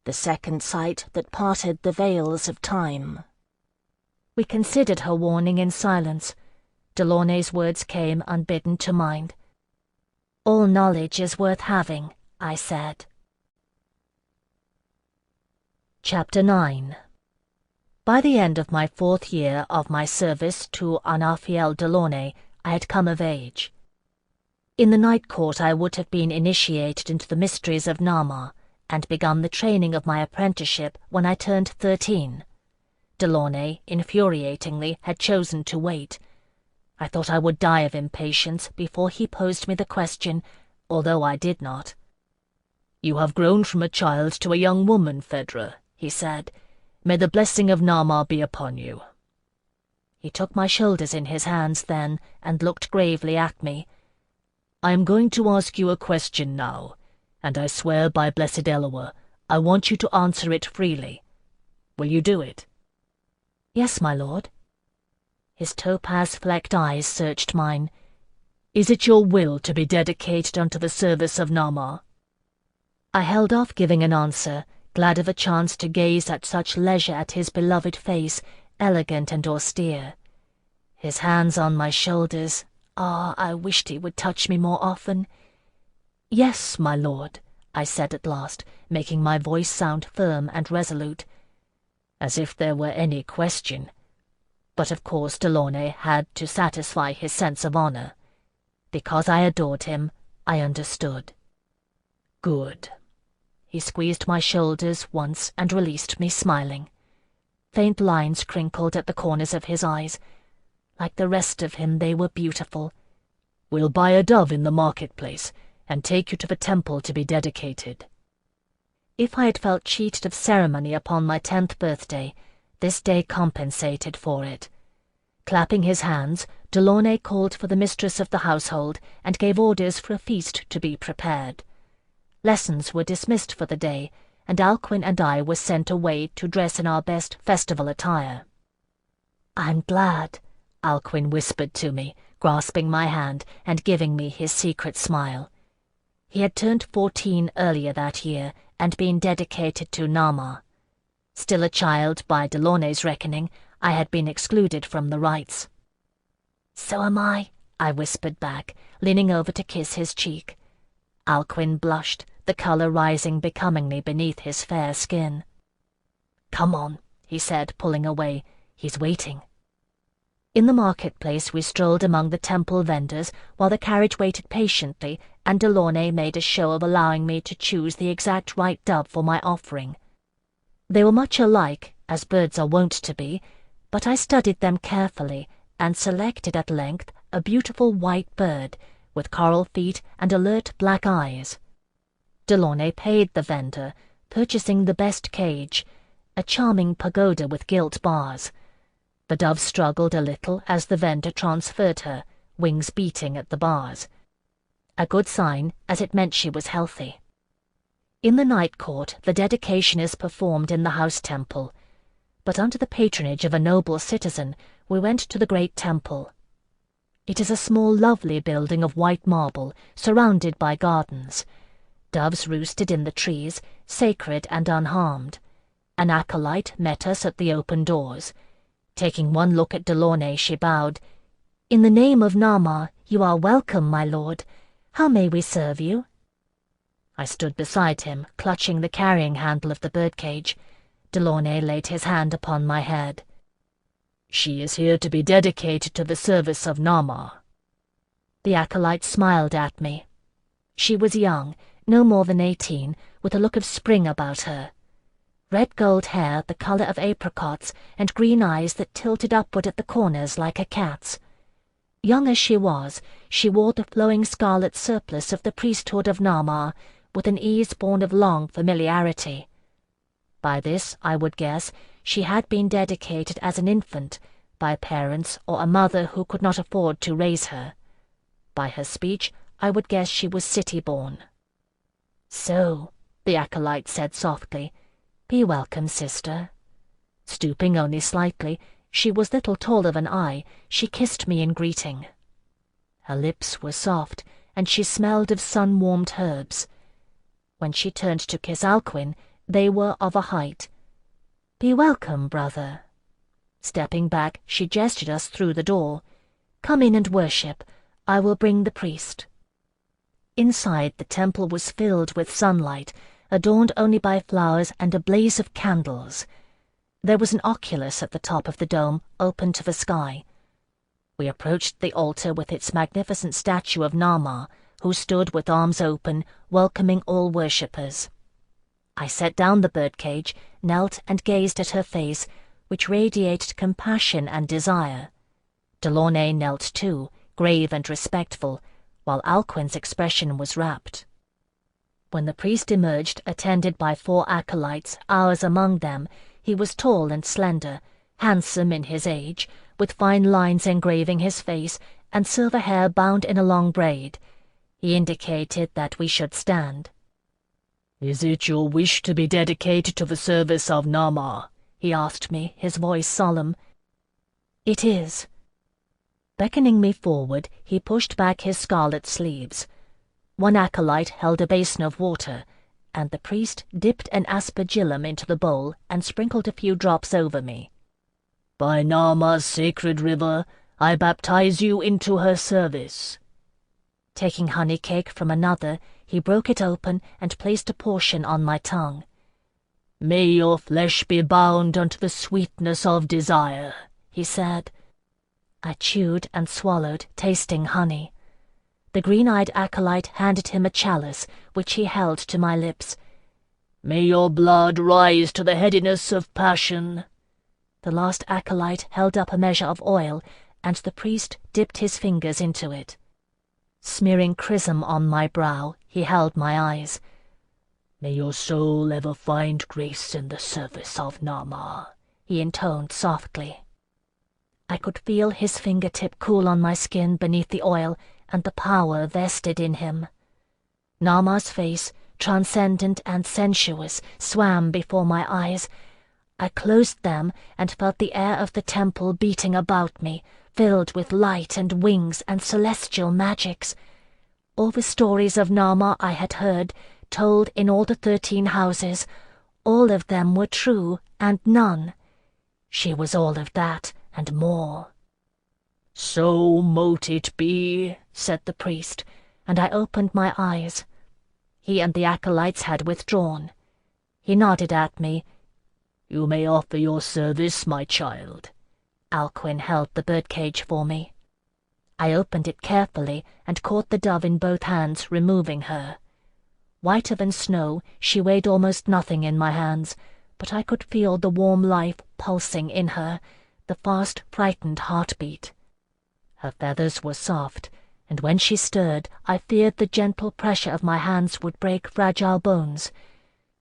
the second sight that parted the veils of time. We considered her warning in silence. Delaunay's words came unbidden to mind. "All knowledge is worth having," I said. Chapter 9. By the end of my 4th year of my service to Anafiel Delaunay, I had come of age. In the Night Court I would have been initiated into the mysteries of Nama, and begun the training of my apprenticeship when I turned 13. Delaunay, infuriatingly, had chosen to wait. I thought I would die of impatience before he posed me the question, although I did not. "You have grown from a child to a young woman, Phèdre," he said. "May the blessing of Nama be upon you." He took my shoulders in his hands then, and looked gravely at me. "I am going to ask you a question now, and I swear by blessed Eloa, I want you to answer it freely. Will you do it?" "Yes, my lord." His topaz-flecked eyes searched mine. "Is it your will to be dedicated unto the service of Nama?" I held off giving an answer, glad of a chance to gaze at such leisure at his beloved face, elegant and austere. His hands on my shoulders. I wished he would touch me more often. "Yes, my lord," I said at last, making my voice sound firm and resolute. As if there were any question. But of course Delaunay had to satisfy his sense of honor. Because I adored him, I understood. "Good." He squeezed my shoulders once and released me, smiling. Faint lines crinkled at the corners of his eyes. Like the rest of him, they were beautiful. "We'll buy a dove in the marketplace, and take you to the temple to be dedicated." If I had felt cheated of ceremony upon my 10th birthday, this day compensated for it. Clapping his hands, Delaunay called for the mistress of the household, and gave orders for a feast to be prepared. Lessons were dismissed for the day, and Alcuin and I were sent away to dress in our best festival attire. "I'm glad," Alcuin whispered to me, grasping my hand and giving me his secret smile. He had turned 14 earlier that year and been dedicated to Nama. Still a child by Delaunay's reckoning, I had been excluded from the rites. "So am I," I whispered back, leaning over to kiss his cheek. Alcuin blushed, the color rising becomingly beneath his fair skin. "Come on," he said, pulling away. "He's waiting." In the marketplace we strolled among the temple vendors while the carriage waited patiently, and Delaunay made a show of allowing me to choose the exact right dove for my offering. They were much alike, as birds are wont to be, but I studied them carefully and selected at length a beautiful white bird, with coral feet and alert black eyes. Delaunay paid the vendor, purchasing the best cage, a charming pagoda with gilt bars. The dove struggled a little as the vendor transferred her, wings beating at the bars. A good sign, as it meant she was healthy. In the Night Court, the dedication is performed in the house temple, but under the patronage of a noble citizen, we went to the great temple. It is a small, lovely building of white marble, surrounded by gardens. Doves roosted in the trees, sacred and unharmed. An acolyte met us at the open doors. Taking one look at Delaunay, she bowed. "In the name of Nama, you are welcome, my lord. How may we serve you?" I stood beside him, clutching the carrying handle of the birdcage. Delaunay laid his hand upon my head. "She is here to be dedicated to the service of Nama." The acolyte smiled at me. She was young, no more than 18, with a look of spring about her. Red gold hair the colour of apricots, and green eyes that tilted upward at the corners like a cat's. Young as she was, she wore the flowing scarlet surplice of the priesthood of Nama, with an ease born of long familiarity. By this, I would guess, she had been dedicated as an infant, by parents or a mother who could not afford to raise her. By her speech, I would guess she was city-born. "So," the acolyte said softly, "be welcome, sister." Stooping only slightly, she was little taller than I, she kissed me in greeting. Her lips were soft, and she smelled of sun-warmed herbs. When she turned to kiss Alcuin, they were of a height. "Be welcome, brother." Stepping back, she gestured us through the door. "Come in and worship. I will bring the priest." Inside, the temple was filled with sunlight, adorned only by flowers and a blaze of candles. There was an oculus at the top of the dome, open to the sky. We approached the altar with its magnificent statue of Nama, who stood with arms open, welcoming all worshippers. I set down the birdcage, knelt and gazed at her face, which radiated compassion and desire. Delaunay knelt too, grave and respectful, while Alcuin's expression was rapt. When the priest emerged, attended by 4 acolytes, ours among them, he was tall and slender, handsome in his age, with fine lines engraving his face, and silver hair bound in a long braid. He indicated that we should stand. "Is it your wish to be dedicated to the service of Nama?" he asked me, his voice solemn. "It is." Beckoning me forward, he pushed back his scarlet sleeves. One acolyte held a basin of water, and the priest dipped an aspergillum into the bowl and sprinkled a few drops over me. "By Nama's sacred river, I baptize you into her service." Taking honey cake from another, he broke it open and placed a portion on my tongue. "May your flesh be bound unto the sweetness of desire," he said. I chewed and swallowed, tasting honey. The green-eyed acolyte handed him a chalice, which he held to my lips. "May your blood rise to the headiness of passion." The last acolyte held up a measure of oil, and the priest dipped his fingers into it. Smearing chrism on my brow, he held my eyes. "May your soul ever find grace in the service of Nama," he intoned softly. I could feel his fingertip cool on my skin beneath the oil, and the power vested in him. Nama's face, transcendent and sensuous, swam before my eyes. I closed them and felt the air of the temple beating about me, filled with light and wings and celestial magics. All the stories of Nama I had heard, told in all the 13 houses, all of them were true and none. She was all of that and more. "So mote it be," said the priest, and I opened my eyes. He and the acolytes had withdrawn. He nodded at me. "You may offer your service, my child." Alcuin held the birdcage for me. I opened it carefully and caught the dove in both hands, removing her. Whiter than snow, she weighed almost nothing in my hands, but I could feel the warm life pulsing in her, the fast, frightened heartbeat. Her feathers were soft, and when she stirred, I feared the gentle pressure of my hands would break fragile bones.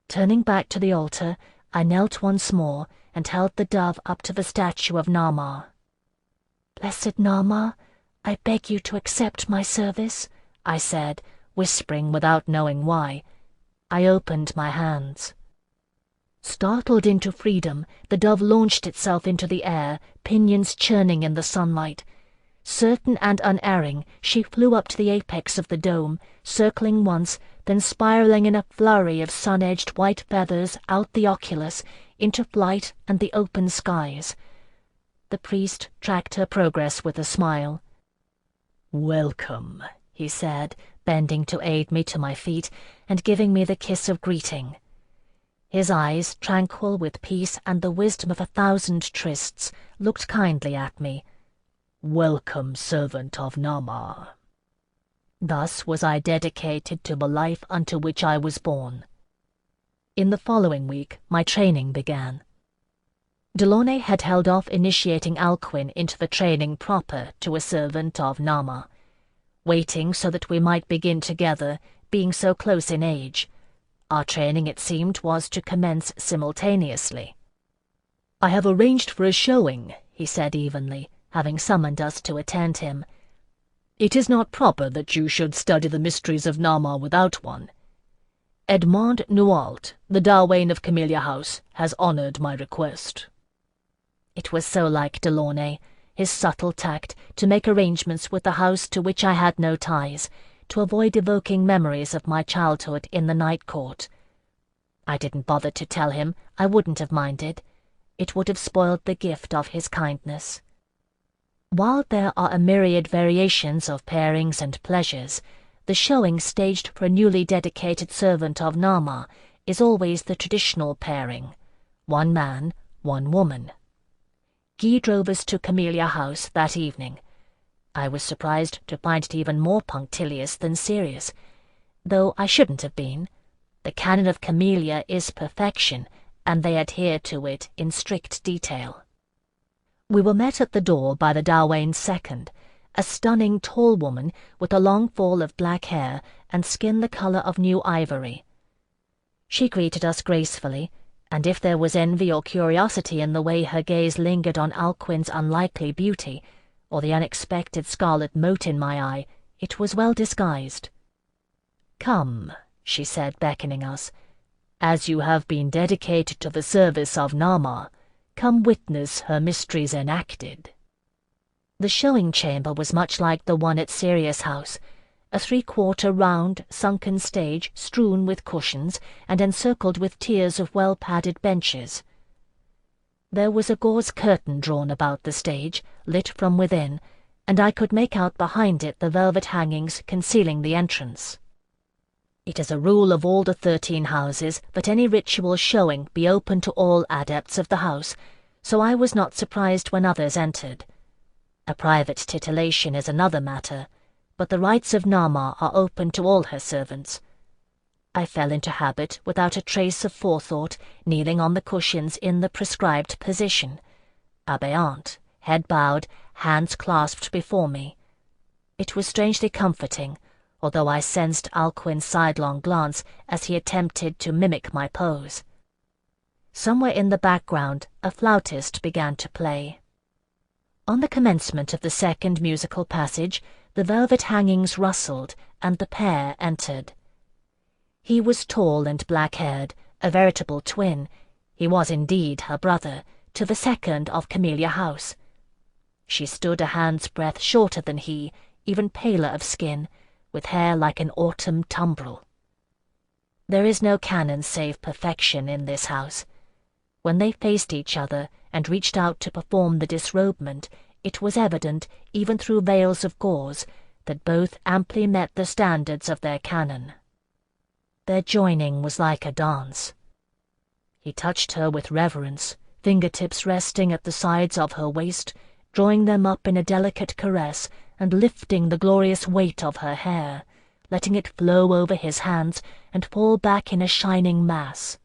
Turning back to the altar, I knelt once more and held the dove up to the statue of Nama. "Blessed Nama, I beg you to accept my service," I said, whispering without knowing why. I opened my hands. Startled into freedom, the dove launched itself into the air, pinions churning in the sunlight. Certain and unerring, she flew up to the apex of the dome, circling once, then spiraling in a flurry of sun-edged white feathers out the oculus, into flight and the open skies. The priest tracked her progress with a smile. "Welcome," he said, bending to aid me to my feet and giving me the kiss of greeting. His eyes, tranquil with peace and the wisdom of 1,000 trysts, looked kindly at me. "Welcome, servant of Nama." Thus was I dedicated to the life unto which I was born. In the following week my training began. Delaunay had held off initiating Alcuin into the training proper to a servant of Nama, waiting so that we might begin together, being so close in age. Our training, it seemed, was to commence simultaneously. "I have arranged for a showing," he said evenly, having summoned us to attend him. "It is not proper that you should study the mysteries of Nama without one. Edmond Nualt, the Darwain of Camellia House, has honoured my request." It was so like Delaunay, his subtle tact, to make arrangements with the house to which I had no ties, to avoid evoking memories of my childhood in the night court. I didn't bother to tell him. I wouldn't have minded. It would have spoiled the gift of his kindness. While there are a myriad variations of pairings and pleasures, the showing staged for a newly dedicated servant of Nama is always the traditional pairing: one man, one woman. Guy drove us to Camellia House that evening. I was surprised to find it even more punctilious than serious, though I shouldn't have been. The canon of Camellia is perfection, and they adhere to it in strict detail. We were met at the door by the Darwain's second, a stunning tall woman with a long fall of black hair and skin the colour of new ivory. She greeted us gracefully, and if there was envy or curiosity in the way her gaze lingered on Alcuin's unlikely beauty, or the unexpected scarlet mote in my eye, it was well disguised. "Come," she said, beckoning us. "As you have been dedicated to the service of Nama, come witness her mysteries enacted." The showing chamber was much like the one at Sirius House, a 3/4 round, sunken stage strewn with cushions and encircled with tiers of well-padded benches. There was a gauze curtain drawn about the stage, lit from within, and I could make out behind it the velvet hangings concealing the entrance. It is a rule of all the 13 houses that any ritual showing be open to all adepts of the house, so I was not surprised when others entered. A private titillation is another matter, but the rites of Nama are open to all her servants. I fell into habit without a trace of forethought, kneeling on the cushions in the prescribed position, abeyant, head bowed, hands clasped before me. It was strangely comforting, although I sensed Alcuin's sidelong glance as he attempted to mimic my pose. Somewhere in the background a flautist began to play. On the commencement of the second musical passage, the velvet hangings rustled, and the pair entered. He was tall and black-haired, a veritable twin. He was indeed her brother, to the second of Camellia House. She stood a hand's breadth shorter than he, even paler of skin, with hair like an autumn tumbrel. There is no canon save perfection in this house. When they faced each other and reached out to perform the disrobement, it was evident, even through veils of gauze, that both amply met the standards of their canon. Their joining was like a dance. He touched her with reverence, fingertips resting at the sides of her waist, drawing them up in a delicate caress and lifting the glorious weight of her hair, letting it flow over his hands and fall back in a shining mass.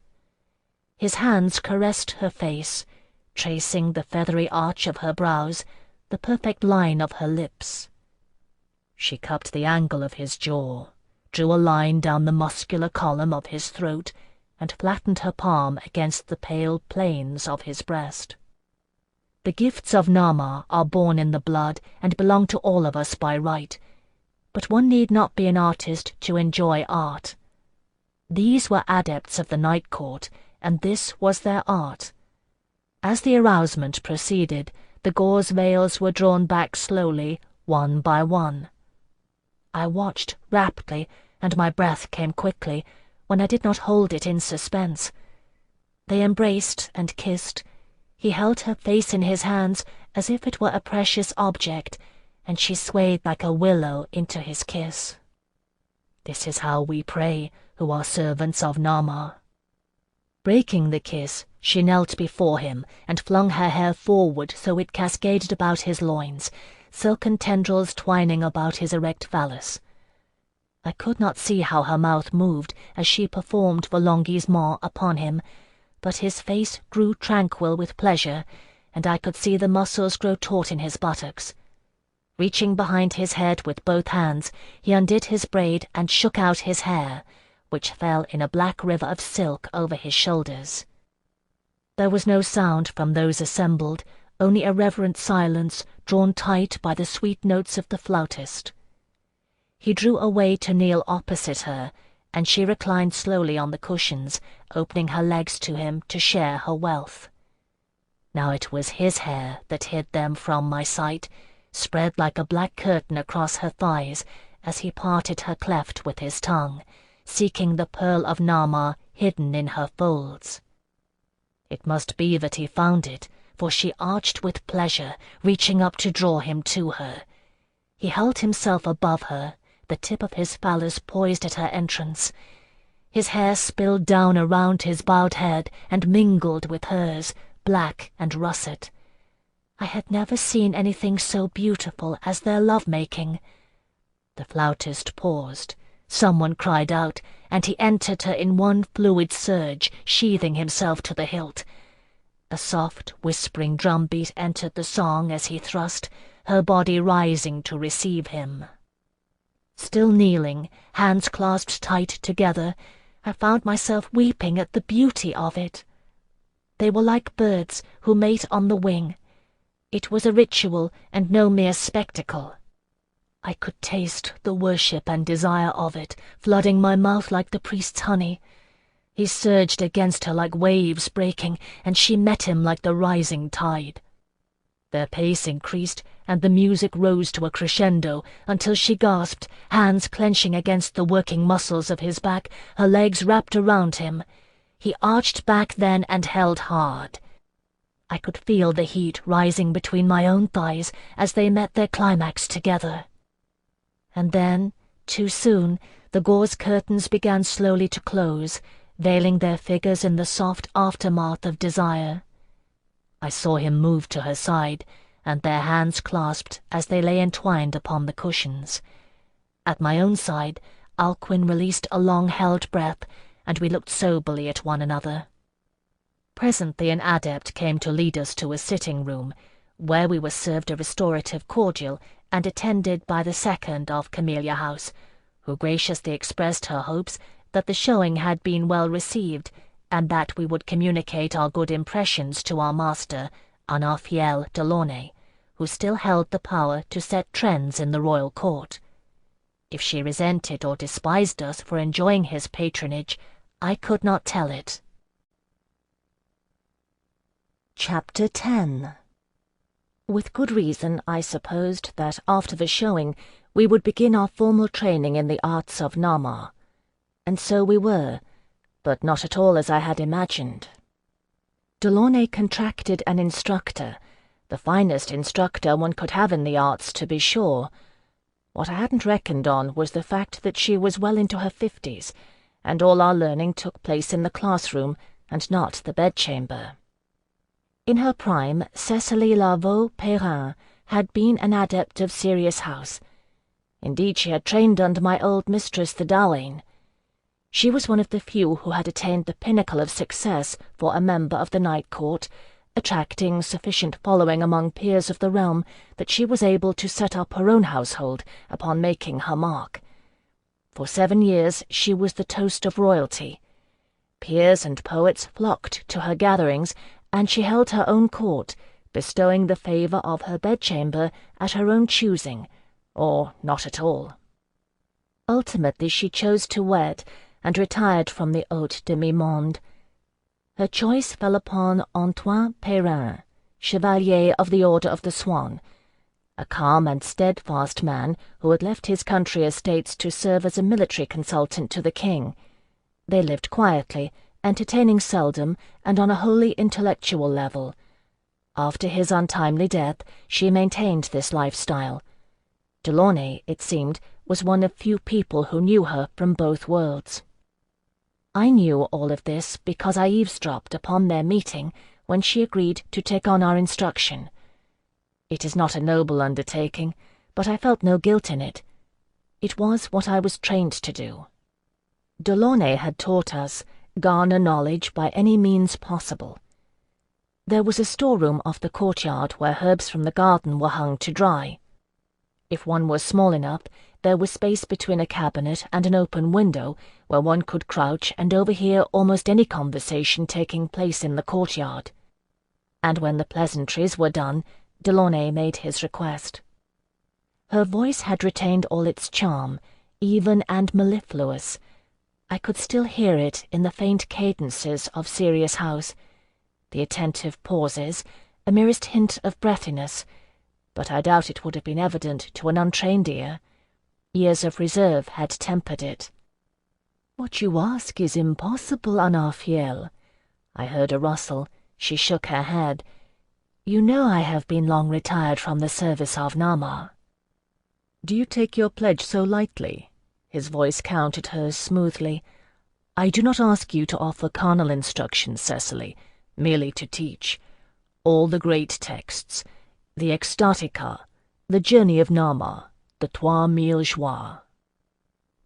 His hands caressed her face, tracing the feathery arch of her brows, the perfect line of her lips. She cupped the angle of his jaw, drew a line down the muscular column of his throat, and flattened her palm against the pale plains of his breast. The gifts of Nama are born in the blood and belong to all of us by right, but one need not be an artist to enjoy art. These were adepts of the night court, and this was their art. As the arousement proceeded, the gauze veils were drawn back slowly, one by one. I watched raptly, and my breath came quickly, when I did not hold it in suspense. They embraced and kissed. He held her face in his hands as if it were a precious object, and she swayed like a willow into his kiss. This is how we pray, who are servants of Nama. Breaking the kiss, she knelt before him and flung her hair forward so it cascaded about his loins, silken tendrils twining about his erect phallus. I could not see how her mouth moved as she performed volongisement upon him, but his face grew tranquil with pleasure, and I could see the muscles grow taut in his buttocks. Reaching behind his head with both hands, he undid his braid and shook out his hair, which fell in a black river of silk over his shoulders. There was no sound from those assembled, only a reverent silence drawn tight by the sweet notes of the flautist. He drew away to kneel opposite her, and she reclined slowly on the cushions, opening her legs to him to share her wealth. Now it was his hair that hid them from my sight, spread like a black curtain across her thighs as he parted her cleft with his tongue, seeking the pearl of Nama hidden in her folds. It must be that he found it, for she arched with pleasure, reaching up to draw him to her. He held himself above her, the tip of his phallus poised at her entrance. His hair spilled down around his bowed head and mingled with hers, black and russet. I had never seen anything so beautiful as their love-making. The flautist paused. Someone cried out, and he entered her in one fluid surge, sheathing himself to the hilt. A soft, whispering drumbeat entered the song as he thrust, her body rising to receive him. Still kneeling, hands clasped tight together, I found myself weeping at the beauty of it. They were like birds who mate on the wing. It was a ritual and no mere spectacle. I could taste the worship and desire of it, flooding my mouth like the priest's honey. He surged against her like waves breaking, and she met him like the rising tide. Their pace increased, and the music rose to a crescendo until she gasped, hands clenching against the working muscles of his back, her legs wrapped around him. He arched back then and held hard. I could feel the heat rising between my own thighs as they met their climax together. And then, too soon, the gauze curtains began slowly to close, veiling their figures in the soft aftermath of desire. I saw him move to her side, and their hands clasped as they lay entwined upon the cushions. At my own side, Alcuin released a long-held breath, and we looked soberly at one another. Presently an adept came to lead us to a sitting-room, where we were served a restorative cordial and attended by the second of Camellia House, who graciously expressed her hopes that the showing had been well received, and that we would communicate our good impressions to our master, our fiel Delaunay, who still held the power to set trends in the royal court. If she resented or despised us for enjoying his patronage, I could not tell it. Chapter 10. With good reason, I supposed that after the showing we would begin our formal training in the arts of Nama. And so we were, but not at all as I had imagined. Delaunay contracted an instructor, the finest instructor one could have in the arts, to be sure. What I hadn't reckoned on was the fact that she was well into her 50s, and all our learning took place in the classroom and not the bedchamber. In her prime, Cecily Lavaux-Perrin had been an adept of serious house. Indeed, she had trained under my old mistress, the Dawain. She was one of the few who had attained the pinnacle of success for a member of the Night Court, attracting sufficient following among peers of the realm that she was able to set up her own household upon making her mark. For 7 years she was the toast of royalty. Peers and poets flocked to her gatherings, and she held her own court, bestowing the favour of her bedchamber at her own choosing, or not at all. Ultimately she chose to wed, and retired from the haute demi-monde. Her choice fell upon Antoine Perrin, Chevalier of the Order of the Swan, a calm and steadfast man who had left his country estates to serve as a military consultant to the king. They lived quietly, entertaining seldom, and on a wholly intellectual level. After his untimely death, she maintained this lifestyle. Delaunay, it seemed, was one of few people who knew her from both worlds. I knew all of this because I eavesdropped upon their meeting when she agreed to take on our instruction. It is not a noble undertaking, but I felt no guilt in it. It was what I was trained to do. Delaunay had taught us, garner knowledge by any means possible. There was a storeroom off the courtyard where herbs from the garden were hung to dry. If one was small enough, there was space between a cabinet and an open window where one could crouch and overhear almost any conversation taking place in the courtyard. And when the pleasantries were done, Delaunay made his request. Her voice had retained all its charm, even and mellifluous. I could still hear it in the faint cadences of Serious House, the attentive pauses, a merest hint of breathiness, but I doubt it would have been evident to an untrained ear. Years of reserve had tempered it. "What you ask is impossible, Anarfiel." I heard a rustle. She shook her head. "You know I have been long retired from the service of Nama." "Do you take your pledge so lightly?" His voice countered hers smoothly. "I do not ask you to offer carnal instruction, Cecily, merely to teach. All the great texts, the Extatica, the Journey of Nama, the 3000 Joies.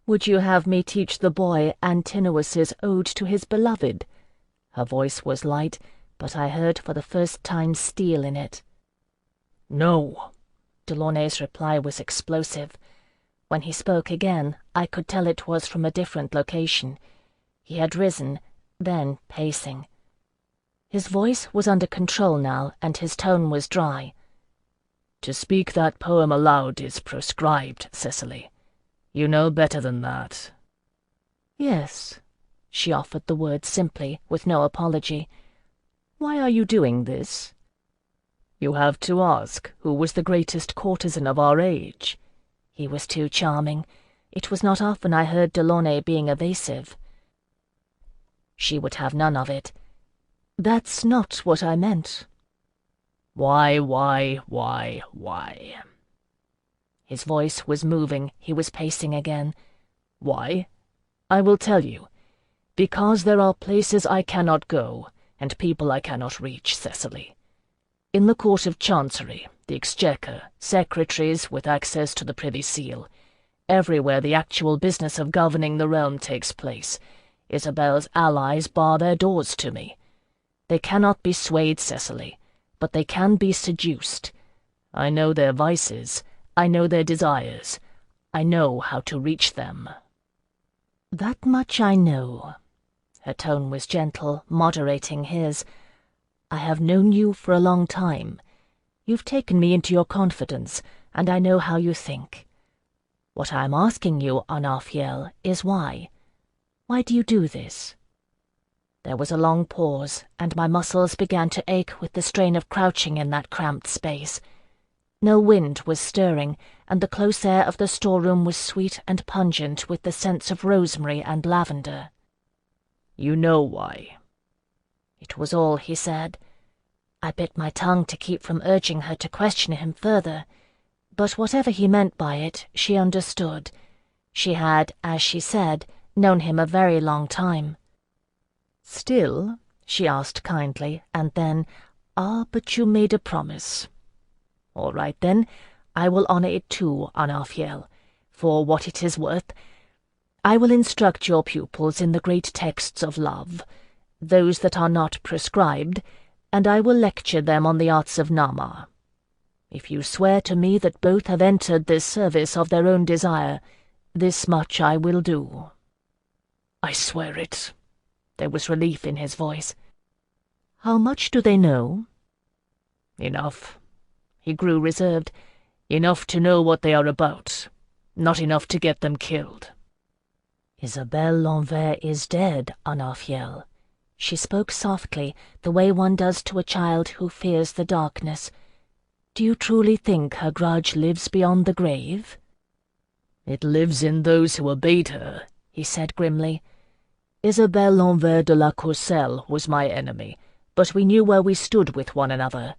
Would you have me teach the boy Antinous's Ode to his Beloved?" Her voice was light, but I heard for the first time steel in it. "No." Delaunay's reply was explosive. When he spoke again, I could tell it was from a different location. He had risen, then pacing. His voice was under control now, and his tone was dry. "To speak that poem aloud is proscribed, Cecily. You know better than that." "Yes." She offered the word simply, with no apology. "Why are you doing this?" "You have to ask who was the greatest courtesan of our age." He was too charming. It was not often I heard Delaunay being evasive. She would have none of it. "That's not what I meant." Why? His voice was moving. He was pacing again. "Why? I will tell you. Because there are places I cannot go, and people I cannot reach, Cecily. In the Court of Chancery, the Exchequer, secretaries with access to the Privy Seal, everywhere the actual business of governing the realm takes place, Isabel's allies bar their doors to me. They cannot be swayed, Cecily, but they can be seduced. I know their vices, I know their desires, I know how to reach them." "That much I know." Her tone was gentle, moderating his. "I have known you for a long time. You've taken me into your confidence, and I know how you think. What I am asking you, Anarfiel, is why. Why do you do this?" There was a long pause, and my muscles began to ache with the strain of crouching in that cramped space. No wind was stirring, and the close air of the storeroom was sweet and pungent with the scents of rosemary and lavender. "You know why." It was all he said. I bit my tongue to keep from urging her to question him further, but whatever he meant by it, she understood. She had, as she said, known him a very long time. "Still?" she asked kindly, and then, but you made a promise." "All right, then. I will honor it too, Anarfiel, for what it is worth. I will instruct your pupils in the great texts of love, those that are not prescribed, and I will lecture them on the arts of Nama. If you swear to me that both have entered this service of their own desire, this much I will do." "I swear it." There was relief in his voice. "How much do they know?" "Enough." He grew reserved. "Enough to know what they are about. Not enough to get them killed." "Isabelle L'Envers is dead, Anarfiel." She spoke softly, the way one does to a child who fears the darkness. "Do you truly think her grudge lives beyond the grave?" "It lives in those who obeyed her," he said grimly. "Isabelle L'Envers de la Courcelle was my enemy, but we knew where we stood with one another.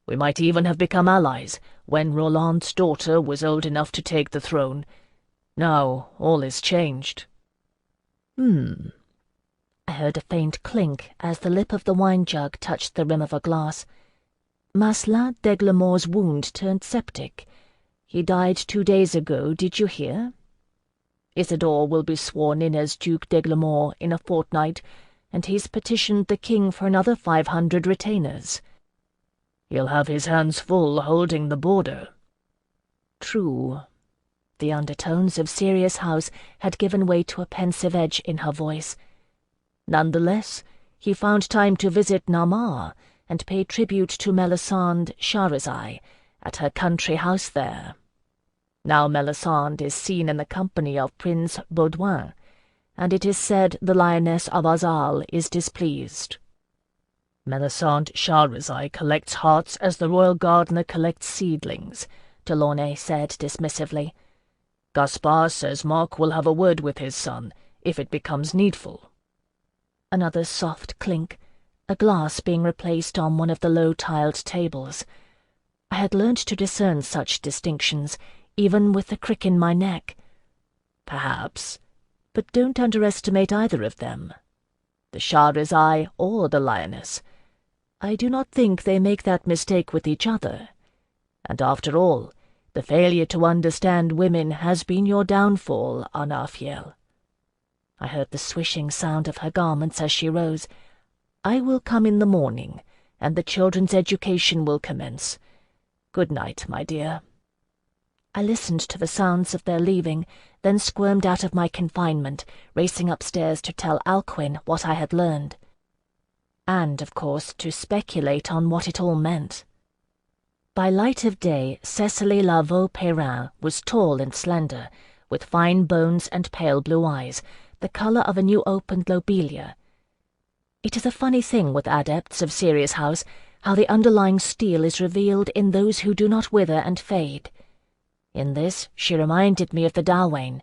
We might even have become allies when Roland's daughter was old enough to take the throne. Now all is changed." I heard a faint clink as the lip of the wine jug touched the rim of a glass. Masselin d'Aiglemont's wound turned septic. He died 2 days ago, did you hear? Isidore will be sworn in as Duke d'Aiglemont in a fortnight, and he's petitioned the king for another 500 retainers. He'll have his hands full holding the border. True. The undertones of serious house had given way to a pensive edge in her voice. Nonetheless, he found time to visit Namur and pay tribute to Melisande Charizai at her country house there. Now Melisande is seen in the company of Prince Baudouin, and it is said the Lioness of Azal is displeased. Melisande Charizai collects hearts as the royal gardener collects seedlings, Delaunay said dismissively. Gaspard says Mark will have a word with his son, if it becomes needful. Another soft clink, a glass being replaced on one of the low-tiled tables. I had learnt to discern such distinctions, even with the crick in my neck. Perhaps, but don't underestimate either of them. The Charizai or the Lioness. I do not think they make that mistake with each other. And after all, the failure to understand women has been your downfall, Anarfiel. I heard the swishing sound of her garments as she rose. I will come in the morning, and the children's education will commence. Good night, my dear. I listened to the sounds of their leaving, then squirmed out of my confinement, racing upstairs to tell Alcuin what I had learned. And, of course, to speculate on what it all meant. By light of day, Cecily Lavaux-Perrin was tall and slender, with fine bones and pale blue eyes, the colour of a new-opened lobelia. It is a funny thing with adepts of serious house, how the underlying steel is revealed in those who do not wither and fade. In this she reminded me of the Dawain,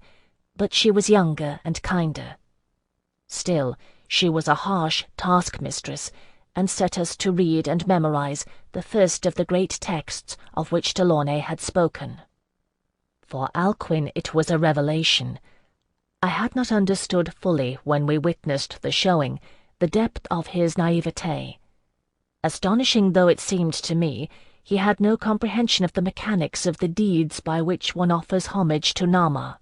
but she was younger and kinder. Still, she was a harsh taskmistress, and set us to read and memorize the first of the great texts of which Delaunay had spoken. For Alcuin it was a revelation. I had not understood fully, when we witnessed the showing, the depth of his naivete. Astonishing though it seemed to me, he had no comprehension of the mechanics of the deeds by which one offers homage to Nama.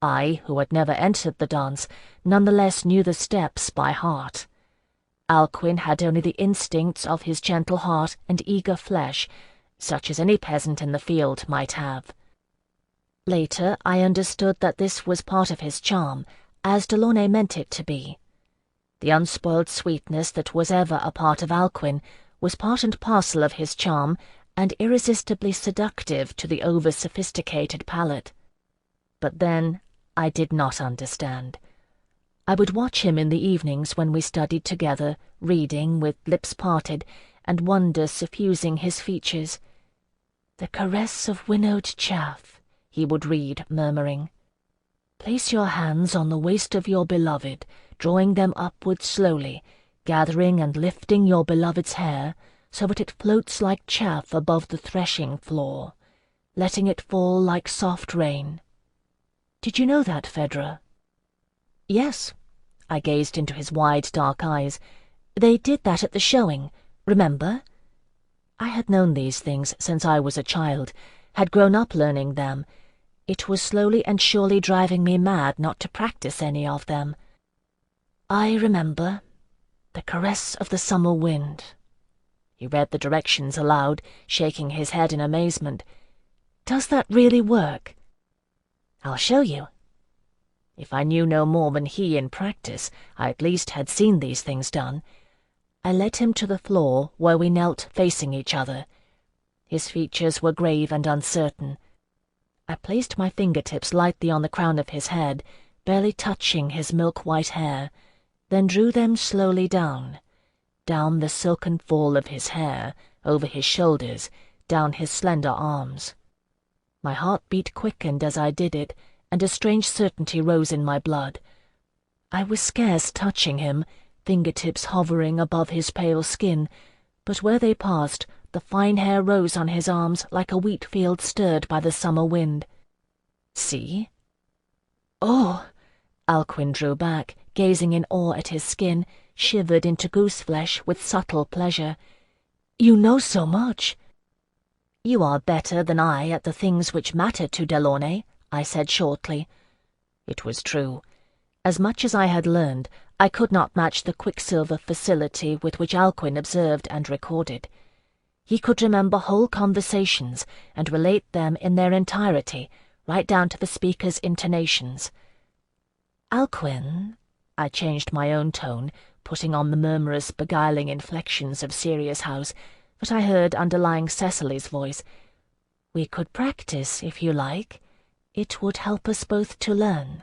I, who had never entered the dance, nonetheless knew the steps by heart. Alcuin had only the instincts of his gentle heart and eager flesh, such as any peasant in the field might have. Later I understood that this was part of his charm, as Delaunay meant it to be. The unspoiled sweetness that was ever a part of Alcuin was part and parcel of his charm, and irresistibly seductive to the over-sophisticated palate. But then I did not understand. I would watch him in the evenings when we studied together, reading with lips parted, and wonder suffusing his features. "The caress of winnowed chaff," he would read, murmuring. "Place your hands on the waist of your beloved, drawing them upward slowly, gathering and lifting your beloved's hair, so that it floats like chaff above the threshing floor, letting it fall like soft rain. Did you know that, Phèdre?" "Yes." I gazed into his wide dark eyes. "They did that at the showing, remember?" I had known these things since I was a child, had grown up learning them. It was slowly and surely driving me mad not to practice any of them. "I remember. The caress of the summer wind." He read the directions aloud, shaking his head in amazement. "Does that really work?" "I'll show you." If I knew no more than he in practice, I at least had seen these things done. I led him to the floor, where we knelt facing each other. His features were grave and uncertain. I placed my fingertips lightly on the crown of his head, barely touching his milk-white hair, then drew them slowly down the silken fall of his hair, over his shoulders, down his slender arms. My heartbeat quickened as I did it, and a strange certainty rose in my blood. I was scarce touching him, fingertips hovering above his pale skin, but where they passed, the fine hair rose on his arms like a wheat field stirred by the summer wind. "See?" "Oh!" Alcuin drew back, gazing in awe at his skin, shivered into goose-flesh with subtle pleasure. "You know so much." "You are better than I at the things which matter to Delaunay," I said shortly. It was true. As much as I had learned, I could not match the quicksilver facility with which Alcuin observed and recorded. He could remember whole conversations and relate them in their entirety, right down to the speaker's intonations. "Alcuin," I changed my own tone, putting on the murmurous, beguiling inflections of serious house, but I heard underlying Cecily's voice. "We could practice, if you like. It would help us both to learn."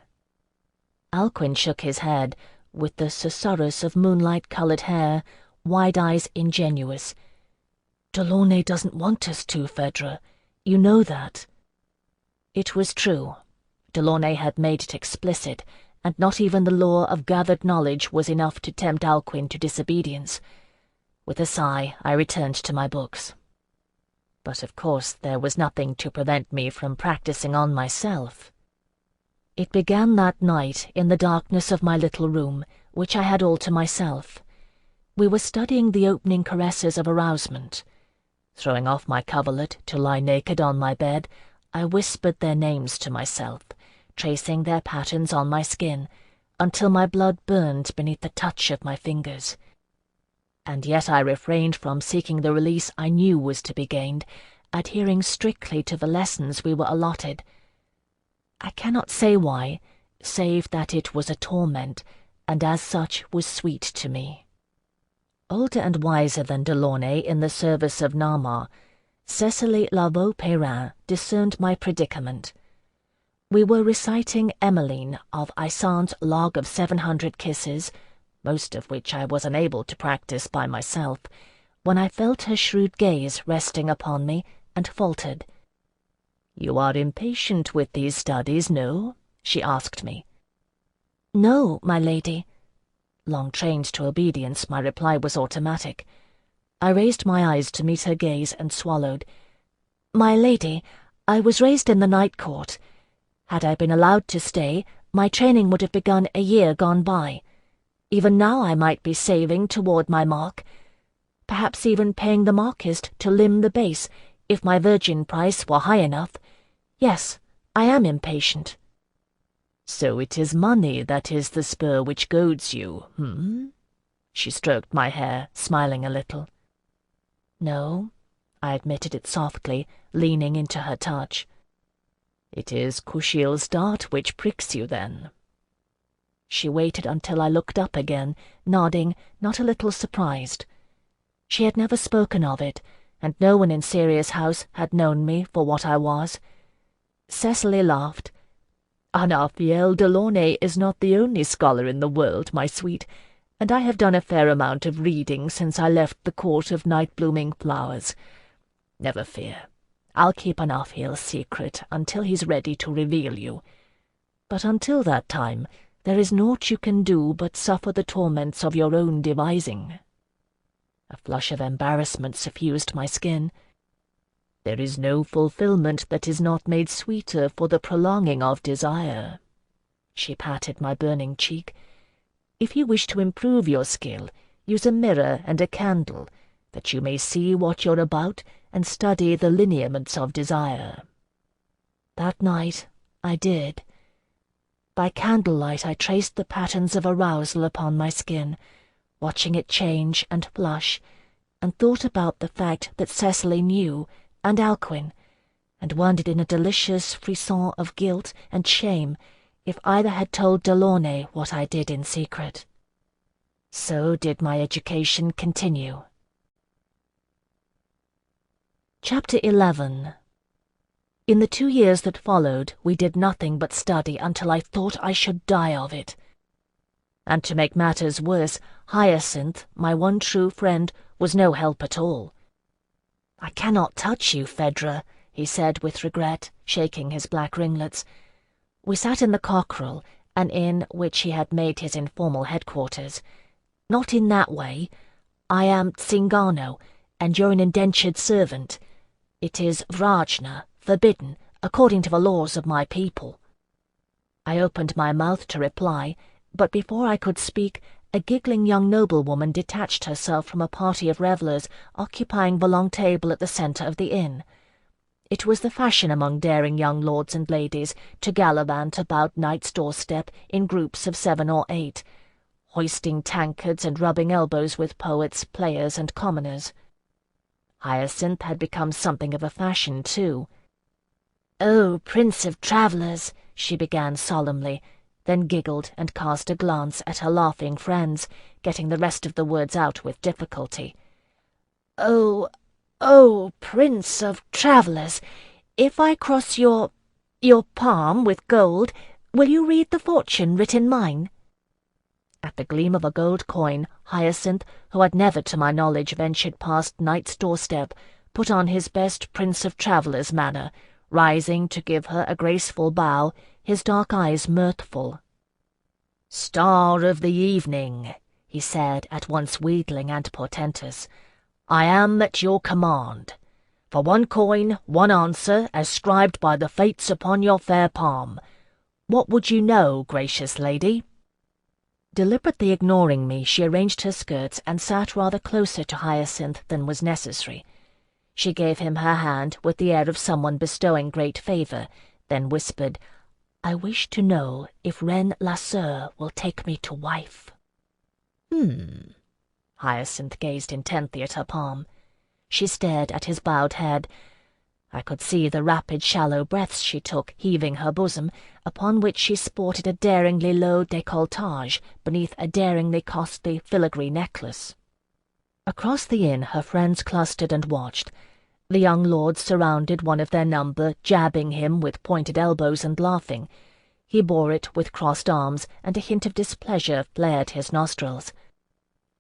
Alcuin shook his head, with the susurrus of moonlight-coloured hair, wide eyes ingenuous. "Delaunay doesn't want us to, Phèdre. You know that." It was true. Delaunay had made it explicit, and not even the law of gathered knowledge was enough to tempt Alcuin to disobedience. With a sigh, I returned to my books. But of course there was nothing to prevent me from practicing on myself. It began that night in the darkness of my little room, which I had all to myself. We were studying the opening caresses of arousement. Throwing off my coverlet to lie naked on my bed, I whispered their names to myself, tracing their patterns on my skin, until my blood burned beneath the touch of my fingers. And yet I refrained from seeking the release I knew was to be gained, adhering strictly to the lessons we were allotted. I cannot say why, save that it was a torment, and as such was sweet to me. Older and wiser than Delaunay in the service of Nama, Cecily Lavaux-Perrin discerned my predicament. We were reciting Emmeline of Isant's Log of 700 Kisses, most of which I was unable to practice by myself, when I felt her shrewd gaze resting upon me, and faltered. "You are impatient with these studies, no?" she asked me. "No, my lady." Long trained to obedience, my reply was automatic. I raised my eyes to meet her gaze and swallowed. "My lady, I was raised in the Night Court. Had I been allowed to stay, my training would have begun a year gone by. Even now I might be saving toward my mark, perhaps even paying the marquist to limn the base, if my virgin price were high enough. Yes, I am impatient." "So it is money that is the spur which goads you, hmm?" She stroked my hair, smiling a little. "No," I admitted it softly, leaning into her touch. "It is Kushiel's dart which pricks you, then?" She waited until I looked up again, nodding, not a little surprised. She had never spoken of it, and no one in Sirius House had known me for what I was. Cecily laughed. "Anaphiel Delaunay is not the only scholar in the world, my sweet, and I have done a fair amount of reading since I left the court of night-blooming flowers. Never fear, I'll keep Anaphiel's secret until he's ready to reveal you. But until that time, there is naught you can do but suffer the torments of your own devising." A flush of embarrassment suffused my skin. "There is no fulfillment that is not made sweeter for the prolonging of desire." She patted my burning cheek. "If you wish to improve your skill, use a mirror and a candle, that you may see what you're about and study the lineaments of desire." That night I did. By candlelight I traced the patterns of arousal upon my skin, watching it change and flush, and thought about the fact that Cecily knew, and Alcuin, and wondered in a delicious frisson of guilt and shame if either had told Delaunay what I did in secret. So did my education continue. Chapter 11. In the 2 years that followed, we did nothing but study until I thought I should die of it. And to make matters worse, Hyacinth, my one true friend, was no help at all. "I cannot touch you, Phèdre," he said with regret, shaking his black ringlets. We sat in the Cockerel, an inn which he had made his informal headquarters. "Not in that way. I am Tsingano, and you're an indentured servant. It is Vrajna, forbidden, according to the laws of my people." I opened my mouth to reply, But before I could speak, a giggling young noblewoman detached herself from a party of revellers occupying the long table at the centre of the inn. It was the fashion among daring young lords and ladies to gallivant about Knight's doorstep in groups of 7 or 8, hoisting tankards and rubbing elbows with poets, players, and commoners. Hyacinth had become something of a fashion, too. "Oh, Prince of Travellers," she began solemnly, then giggled and cast a glance at her laughing friends, getting the rest of the words out with difficulty. "Oh, Prince of Travellers, if I cross your palm with gold, will you read the fortune written mine?" At the gleam of a gold coin, Hyacinth, who had never to my knowledge ventured past Knight's doorstep, put on his best Prince of Travellers manner, rising to give her a graceful bow, his dark eyes mirthful. "Star of the evening," he said, at once wheedling and portentous, "I am at your command. For 1 coin, 1 answer, as scribed by the fates upon your fair palm. What would you know, gracious lady?" Deliberately ignoring me, she arranged her skirts and sat rather closer to Hyacinth than was necessary. She gave him her hand with the air of someone bestowing great favour, then whispered, "I wish to know if Reine la Sœur will take me to wife." Hyacinth gazed intently at her palm. She stared at his bowed head. I could see the rapid, shallow breaths she took, heaving her bosom, upon which she sported a daringly low décolletage beneath a daringly costly filigree necklace. Across the inn her friends clustered and watched. The young lords surrounded one of their number, jabbing him with pointed elbows and laughing. He bore it with crossed arms, and a hint of displeasure flared his nostrils.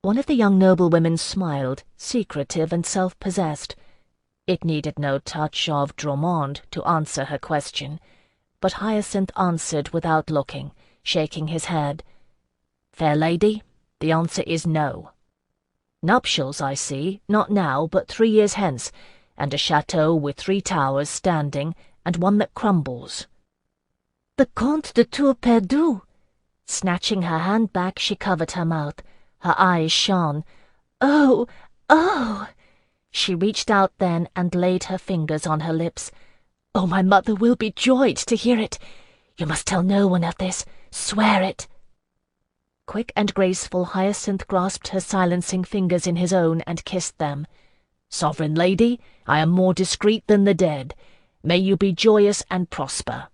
One of the young noblewomen smiled, secretive and self-possessed. It needed no touch of Dromond to answer her question, but Hyacinth answered without looking, shaking his head. "Fair lady, the answer is no. Nuptials, I see, not now, but 3 years hence, and a chateau with 3 towers standing, and one that crumbles." "The Comte de Tour Perdu!" Snatching her hand back, she covered her mouth. Her eyes shone. "Oh, oh!" She reached out then and laid her fingers on her lips. "Oh, my mother will be joyed to hear it. You must tell no one of this. Swear it." Quick and graceful, Hyacinth grasped her silencing fingers in his own and kissed them. "Sovereign lady, I am more discreet than the dead. May you be joyous and prosper."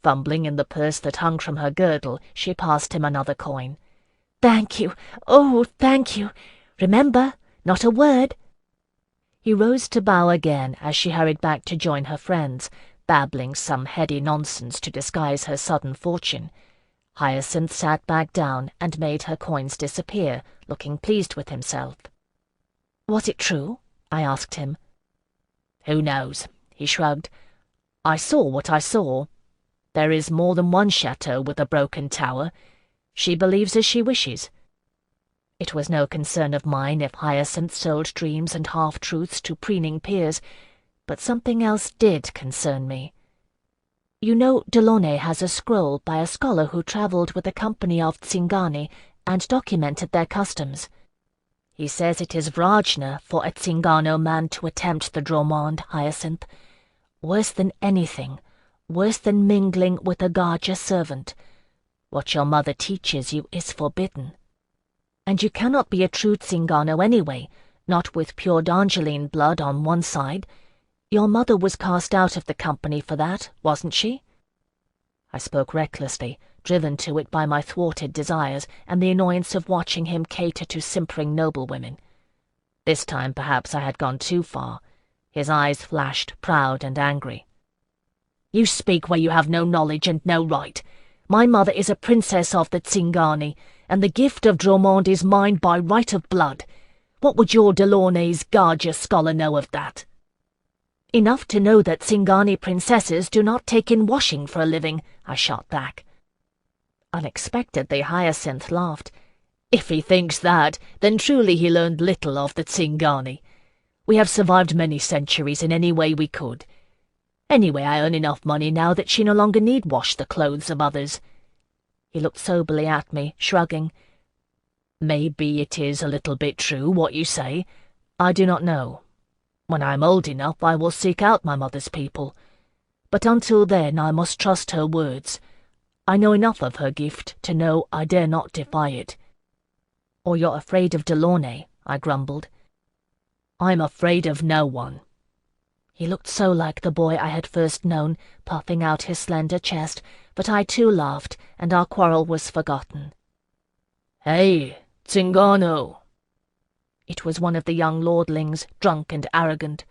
Fumbling in the purse that hung from her girdle, she passed him another coin. "Thank you. Oh, thank you. Remember, not a word." He rose to bow again as she hurried back to join her friends, babbling some heady nonsense to disguise her sudden fortune. Hyacinth sat back down and made her coins disappear, looking pleased with himself. "Was it true?" I asked him. "Who knows?" he shrugged. "I saw what I saw. There is more than one chateau with a broken tower. She believes as she wishes." It was no concern of mine if Hyacinth sold dreams and half-truths to preening peers, but something else did concern me. You know, Delaunay has a scroll by a scholar who travelled with a company of Tsingani and documented their customs. He says it is Vrajna for a Tsingano man to attempt the Dromond, Hyacinth. Worse than anything, worse than mingling with a Garja servant. What your mother teaches you is forbidden. And you cannot be a true Tsingano anyway, not with pure Darjeeling blood on one side. Your mother was cast out of the company for that, wasn't she?" I spoke recklessly, driven to it by my thwarted desires and the annoyance of watching him cater to simpering noblewomen. This time perhaps I had gone too far. His eyes flashed, proud and angry. "You speak where you have no knowledge and no right. My mother is a princess of the Tsingani, and the gift of Dromond is mine by right of blood. What would your Delaunay's Garja scholar know of that?" "Enough to know that Tsingani princesses do not take in washing for a living," I shot back. Unexpectedly, Hyacinth laughed. "If he thinks that, then truly he learned little of the Tsingani. We have survived many centuries in any way we could. Anyway, I earn enough money now that she no longer need wash the clothes of others." He looked soberly at me, shrugging. "Maybe it is a little bit true, what you say. I do not know. When I am old enough, I will seek out my mother's people. But until then, I must trust her words. I know enough of her gift to know I dare not defy it." "Or you're afraid of Delaunay," I grumbled. "I'm afraid of no one." He looked so like the boy I had first known, puffing out his slender chest, but I too laughed, and our quarrel was forgotten. "Hey, Zingano!" It was one of the young lordlings, drunk and arrogant.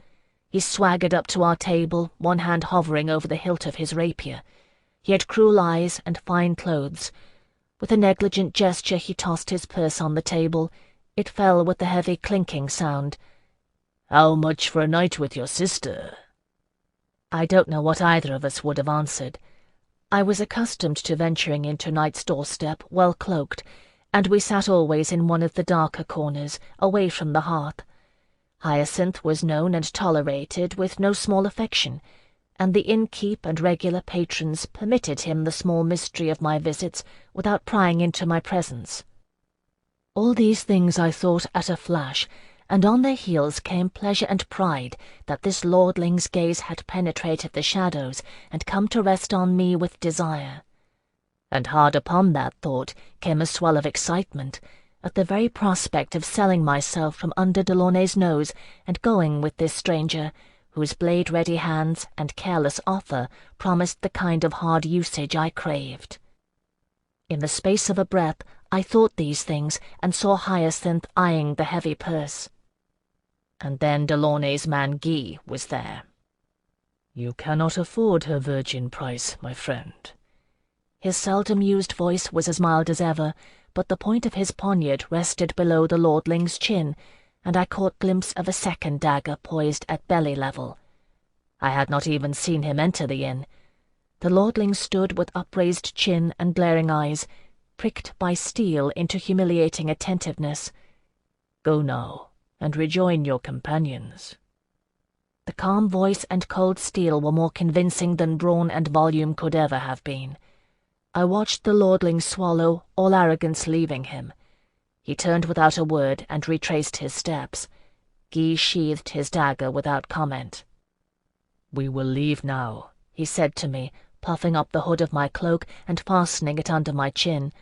He swaggered up to our table, one hand hovering over the hilt of his rapier. He had cruel eyes and fine clothes. With a negligent gesture he tossed his purse on the table. It fell with a heavy clinking sound. "How much for a night with your sister?" I don't know what either of us would have answered. I was accustomed to venturing into night's doorstep, well cloaked, and we sat always in one of the darker corners, away from the hearth. Hyacinth was known and tolerated with no small affection, and the innkeep and regular patrons permitted him the small mystery of my visits without prying into my presence. All these things I thought at a flash, and on their heels came pleasure and pride that this lordling's gaze had penetrated the shadows and come to rest on me with desire. And hard upon that thought came a swell of excitement at the very prospect of selling myself from under Delaunay's nose and going with this stranger, whose blade-ready hands and careless offer promised the kind of hard usage I craved. In the space of a breath I thought these things and saw Hyacinth eyeing the heavy purse. And then Delaunay's man Guy was there. "You cannot afford her virgin price, my friend." His seldom-used voice was as mild as ever, but the point of his poniard rested below the lordling's chin, and I caught glimpse of a second dagger poised at belly level. I had not even seen him enter the inn. The lordling stood with upraised chin and glaring eyes, pricked by steel into humiliating attentiveness. "Go now, and rejoin your companions." The calm voice and cold steel were more convincing than brawn and volume could ever have been. I watched the lordling swallow, all arrogance leaving him. He turned without a word and retraced his steps. Guy sheathed his dagger without comment. "We will leave now," he said to me, puffing up the hood of my cloak and fastening it under my chin.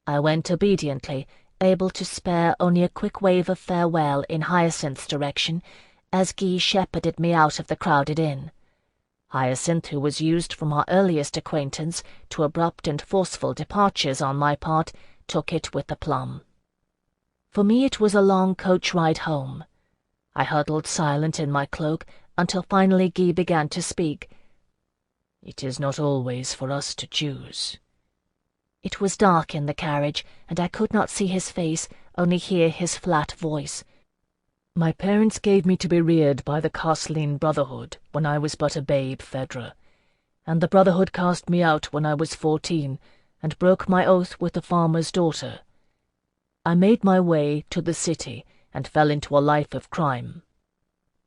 I went obediently, able to spare only a quick wave of farewell in Hyacinth's direction, as Guy shepherded me out of the crowded inn. Hyacinth, who was used from our earliest acquaintance to abrupt and forceful departures on my part, took it with aplomb. For me it was a long coach ride home. I huddled silent in my cloak until finally Guy began to speak. "It is not always for us to choose." It was dark in the carriage, and I could not see his face, only hear his flat voice. "My parents gave me to be reared by the Kushiel Brotherhood when I was but a babe, Phèdre, and the Brotherhood cast me out when I was 14 and broke my oath with the farmer's daughter. I made my way to the city and fell into a life of crime.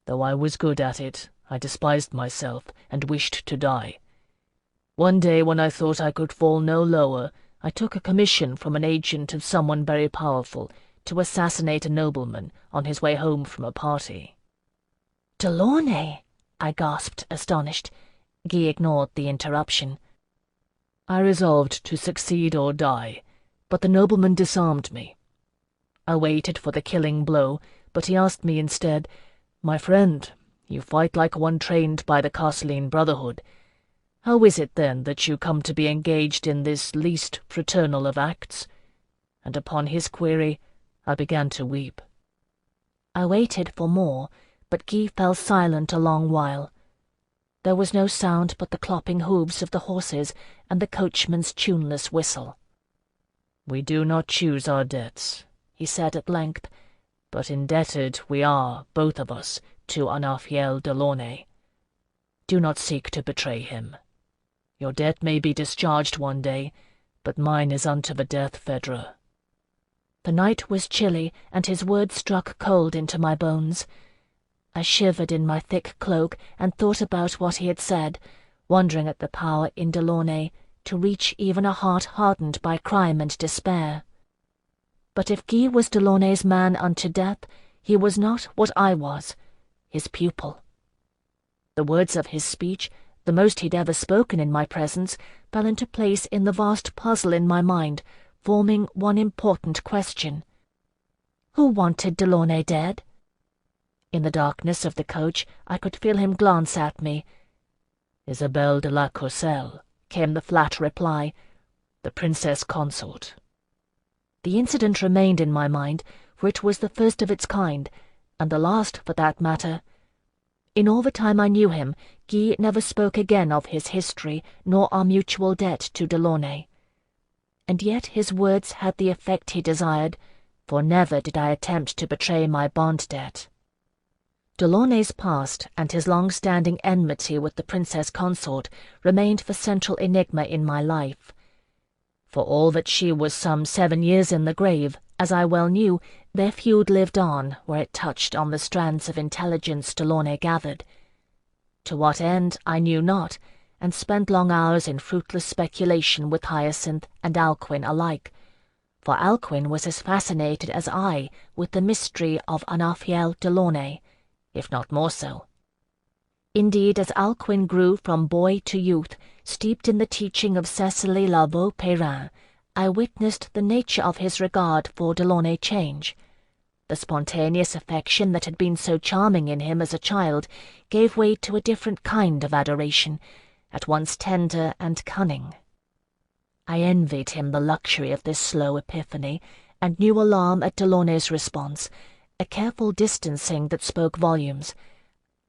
Though I was good at it, I despised myself and wished to die. One day, when I thought I could fall no lower, I took a commission from an agent of someone very powerful to assassinate a nobleman on his way home from a party." "Delaunay!" I gasped, astonished. Guy ignored the interruption. "I resolved to succeed or die, but the nobleman disarmed me. I waited for the killing blow, but he asked me instead, 'My friend, you fight like one trained by the Kushiel Brotherhood. How is it, then, that you come to be engaged in this least fraternal of acts?' And upon his query, I began to weep." I waited for more, but Guy fell silent a long while. There was no sound but the clopping hooves of the horses and the coachman's tuneless whistle. "We do not choose our debts," he said at length, "but indebted we are, both of us, to Unforgettable Delaunay. Do not seek to betray him. Your debt may be discharged one day, but mine is unto the death, Phèdre." The night was chilly, and his words struck cold into my bones. I shivered in my thick cloak and thought about what he had said, wondering at the power in Delaunay, to reach even a heart hardened by crime and despair. But if Guy was Delaunay's man unto death, he was not what I was, his pupil. The words of his speech, the most he'd ever spoken in my presence, fell into place in the vast puzzle in my mind, forming one important question. Who wanted Delaunay dead? In the darkness of the coach, I could feel him glance at me. Isabelle de la Courcelle, came the flat reply. The princess consort. The incident remained in my mind, for it was the first of its kind, and the last, for that matter. In all the time I knew him, Guy never spoke again of his history, nor our mutual debt to Delaunay. And yet his words had the effect he desired, for never did I attempt to betray my bond debt. Delaunay's past and his long-standing enmity with the princess consort remained the central enigma in my life. For all that she was some 7 years in the grave, as I well knew, their feud lived on where it touched on the strands of intelligence Delaunay gathered. To what end I knew not, and spent long hours in fruitless speculation with Hyacinth and Alcuin alike, for Alcuin was as fascinated as I with the mystery of Anafiel Delaunay, if not more so. Indeed, as Alcuin grew from boy to youth, steeped in the teaching of Cecily la Beauperrin, I witnessed the nature of his regard for Delaunay change. The spontaneous affection that had been so charming in him as a child gave way to a different kind of adoration, at once tender and cunning. I envied him the luxury of this slow epiphany, and knew alarm at Delaunay's response, a careful distancing that spoke volumes.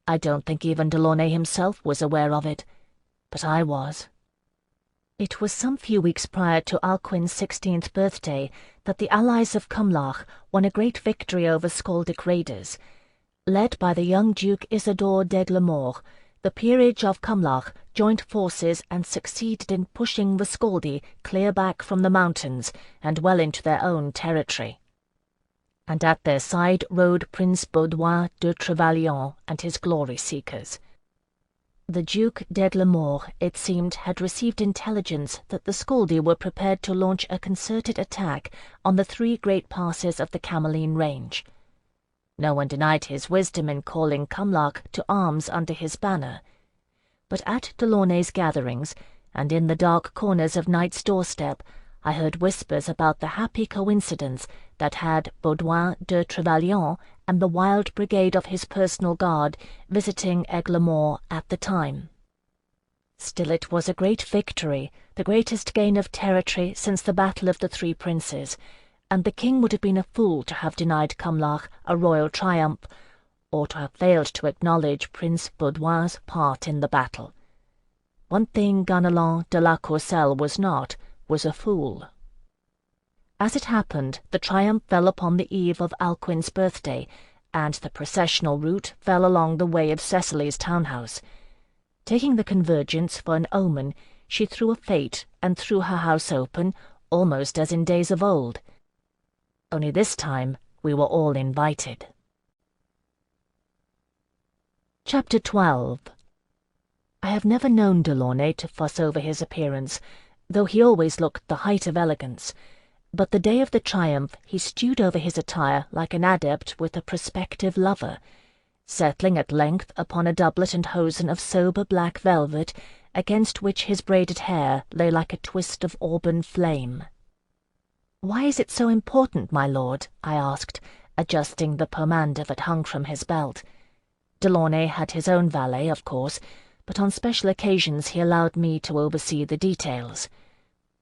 I don't think even Delaunay himself was aware of it, but I was. It was some few weeks prior to Alcuin's 16th birthday that the allies of Cumlach won a great victory over Skaldic raiders. Led by the young Duke Isidore d'Aiglemort, the peerage of Cumlach joined forces and succeeded in pushing the Scaldi clear back from the mountains and well into their own territory. And at their side rode Prince Baudouin de Trevaillon and his glory-seekers. The Duke d'Aiglemort, it seemed, had received intelligence that the Scaldi were prepared to launch a concerted attack on the 3 great passes of the Cameline range. No one denied his wisdom in calling Cumlach to arms under his banner. But at Delaunay's gatherings, and in the dark corners of night's doorstep, I heard whispers about the happy coincidence that had Baudouin de Trevaillon and the wild brigade of his personal guard visiting Aiglemort at the time. Still, it was a great victory, the greatest gain of territory since the Battle of the Three Princes, and the king would have been a fool to have denied Cumlach a royal triumph, or to have failed to acknowledge Prince Baudouin's part in the battle. One thing Ganelon de la Courcelle was not, was a fool. As it happened, the triumph fell upon the eve of Alcuin's birthday, and the processional route fell along the way of Cecily's townhouse. Taking the convergence for an omen, she threw a fete and threw her house open, almost as in days of old. Only this time we were all invited. Chapter 12. I have never known Delaunay to fuss over his appearance, though he always looked the height of elegance, but the day of the triumph he stewed over his attire like an adept with a prospective lover, settling at length upon a doublet and hosen of sober black velvet, against which his braided hair lay like a twist of auburn flame. "Why is it so important, my lord?" I asked, adjusting the pomander that hung from his belt. Delaunay had his own valet, of course, but on special occasions he allowed me to oversee the details.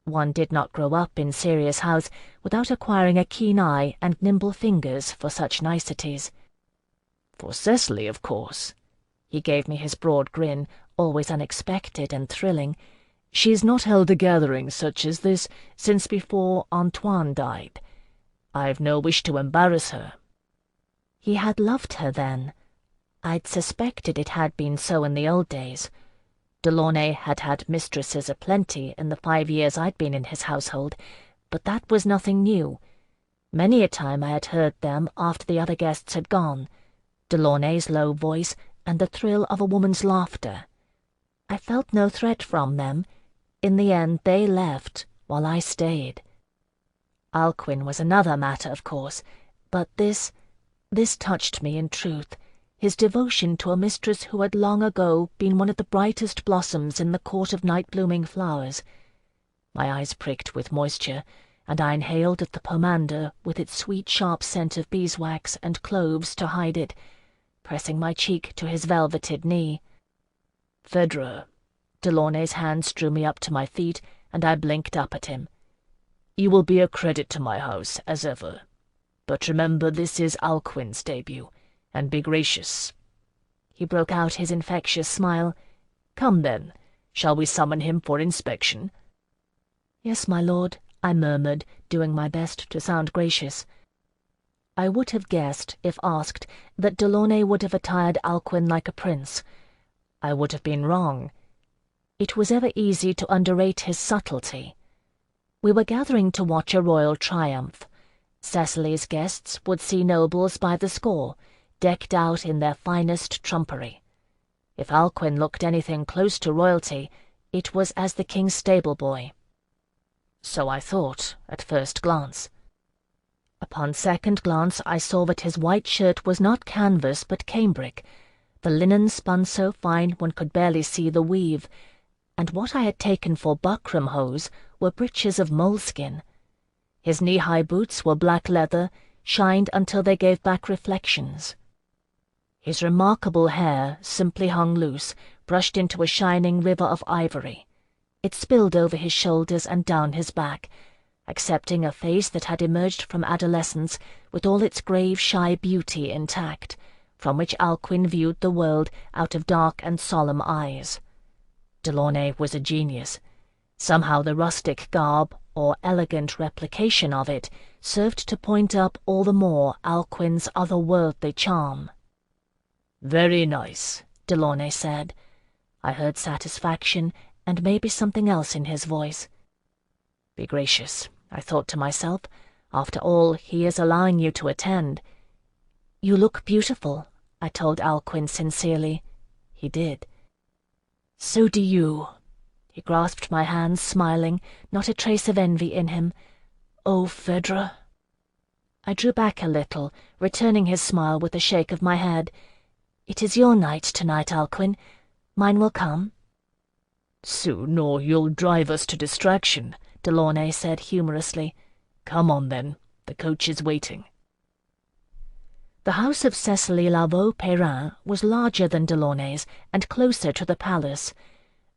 One did not grow up in Sirius House without acquiring a keen eye and nimble fingers for such niceties. "For Cecily, of course." He gave me his broad grin, always unexpected and thrilling. "She's not held a gathering such as this since before Antoine died. I've no wish to embarrass her." He had loved her, then. I'd suspected it had been so in the old days. Delaunay had had mistresses aplenty in the 5 years I'd been in his household, but that was nothing new. Many a time I had heard them after the other guests had gone, Delaunay's low voice and the thrill of a woman's laughter. I felt no threat from them. in the end they left, while I stayed. Alcuin was another matter, of course, but this touched me in truth, his devotion to a mistress who had long ago been one of the brightest blossoms in the court of night-blooming flowers. My eyes pricked with moisture, and I inhaled at the pomander with its sweet sharp scent of beeswax and cloves to hide it, pressing my cheek to his velveted knee. Phèdre. Delaunay's hands drew me up to my feet, and I blinked up at him. You will be a credit to my house, as ever. But remember, this is Alcuin's debut, and be gracious. He broke out his infectious smile. Come then, shall we summon him for inspection? Yes, my lord, I murmured, doing my best to sound gracious. I would have guessed, if asked, that Delaunay would have attired Alcuin like a prince. I would have been wrong. It was ever easy to underrate his subtlety. We were gathering to watch a royal triumph. Cecily's guests would see nobles by the score, decked out in their finest trumpery. If Alcuin looked anything close to royalty, it was as the king's stable-boy. So I thought, at first glance. Upon second glance I saw that his white shirt was not canvas but cambric, the linen spun so fine one could barely see the weave, and what I had taken for buckram hose were breeches of moleskin. His knee-high boots were black leather, shined until they gave back reflections. His remarkable hair simply hung loose, brushed into a shining river of ivory. It spilled over his shoulders and down his back, accepting a face that had emerged from adolescence with all its grave, shy beauty intact, from which Alcuin viewed the world out of dark and solemn eyes. Delaunay was a genius. Somehow the rustic garb, or elegant replication of it, served to point up all the more Alcuin's otherworldly charm. "Very nice," Delaunay said. I heard satisfaction, and maybe something else in his voice. Be gracious, I thought to myself. After all, he is allowing you to attend. You look beautiful, I told Alcuin sincerely. He did. So do you. He grasped my hands, smiling, not a trace of envy in him. Oh, Phèdre. I drew back a little, returning his smile with a shake of my head. It is your night tonight, Alcuin. Mine will come. Soon, or you'll drive us to distraction, Delaunay said humorously. Come on, then. The coach is waiting. The house of Cecily Perrin was larger than Delaunay's and closer to the palace.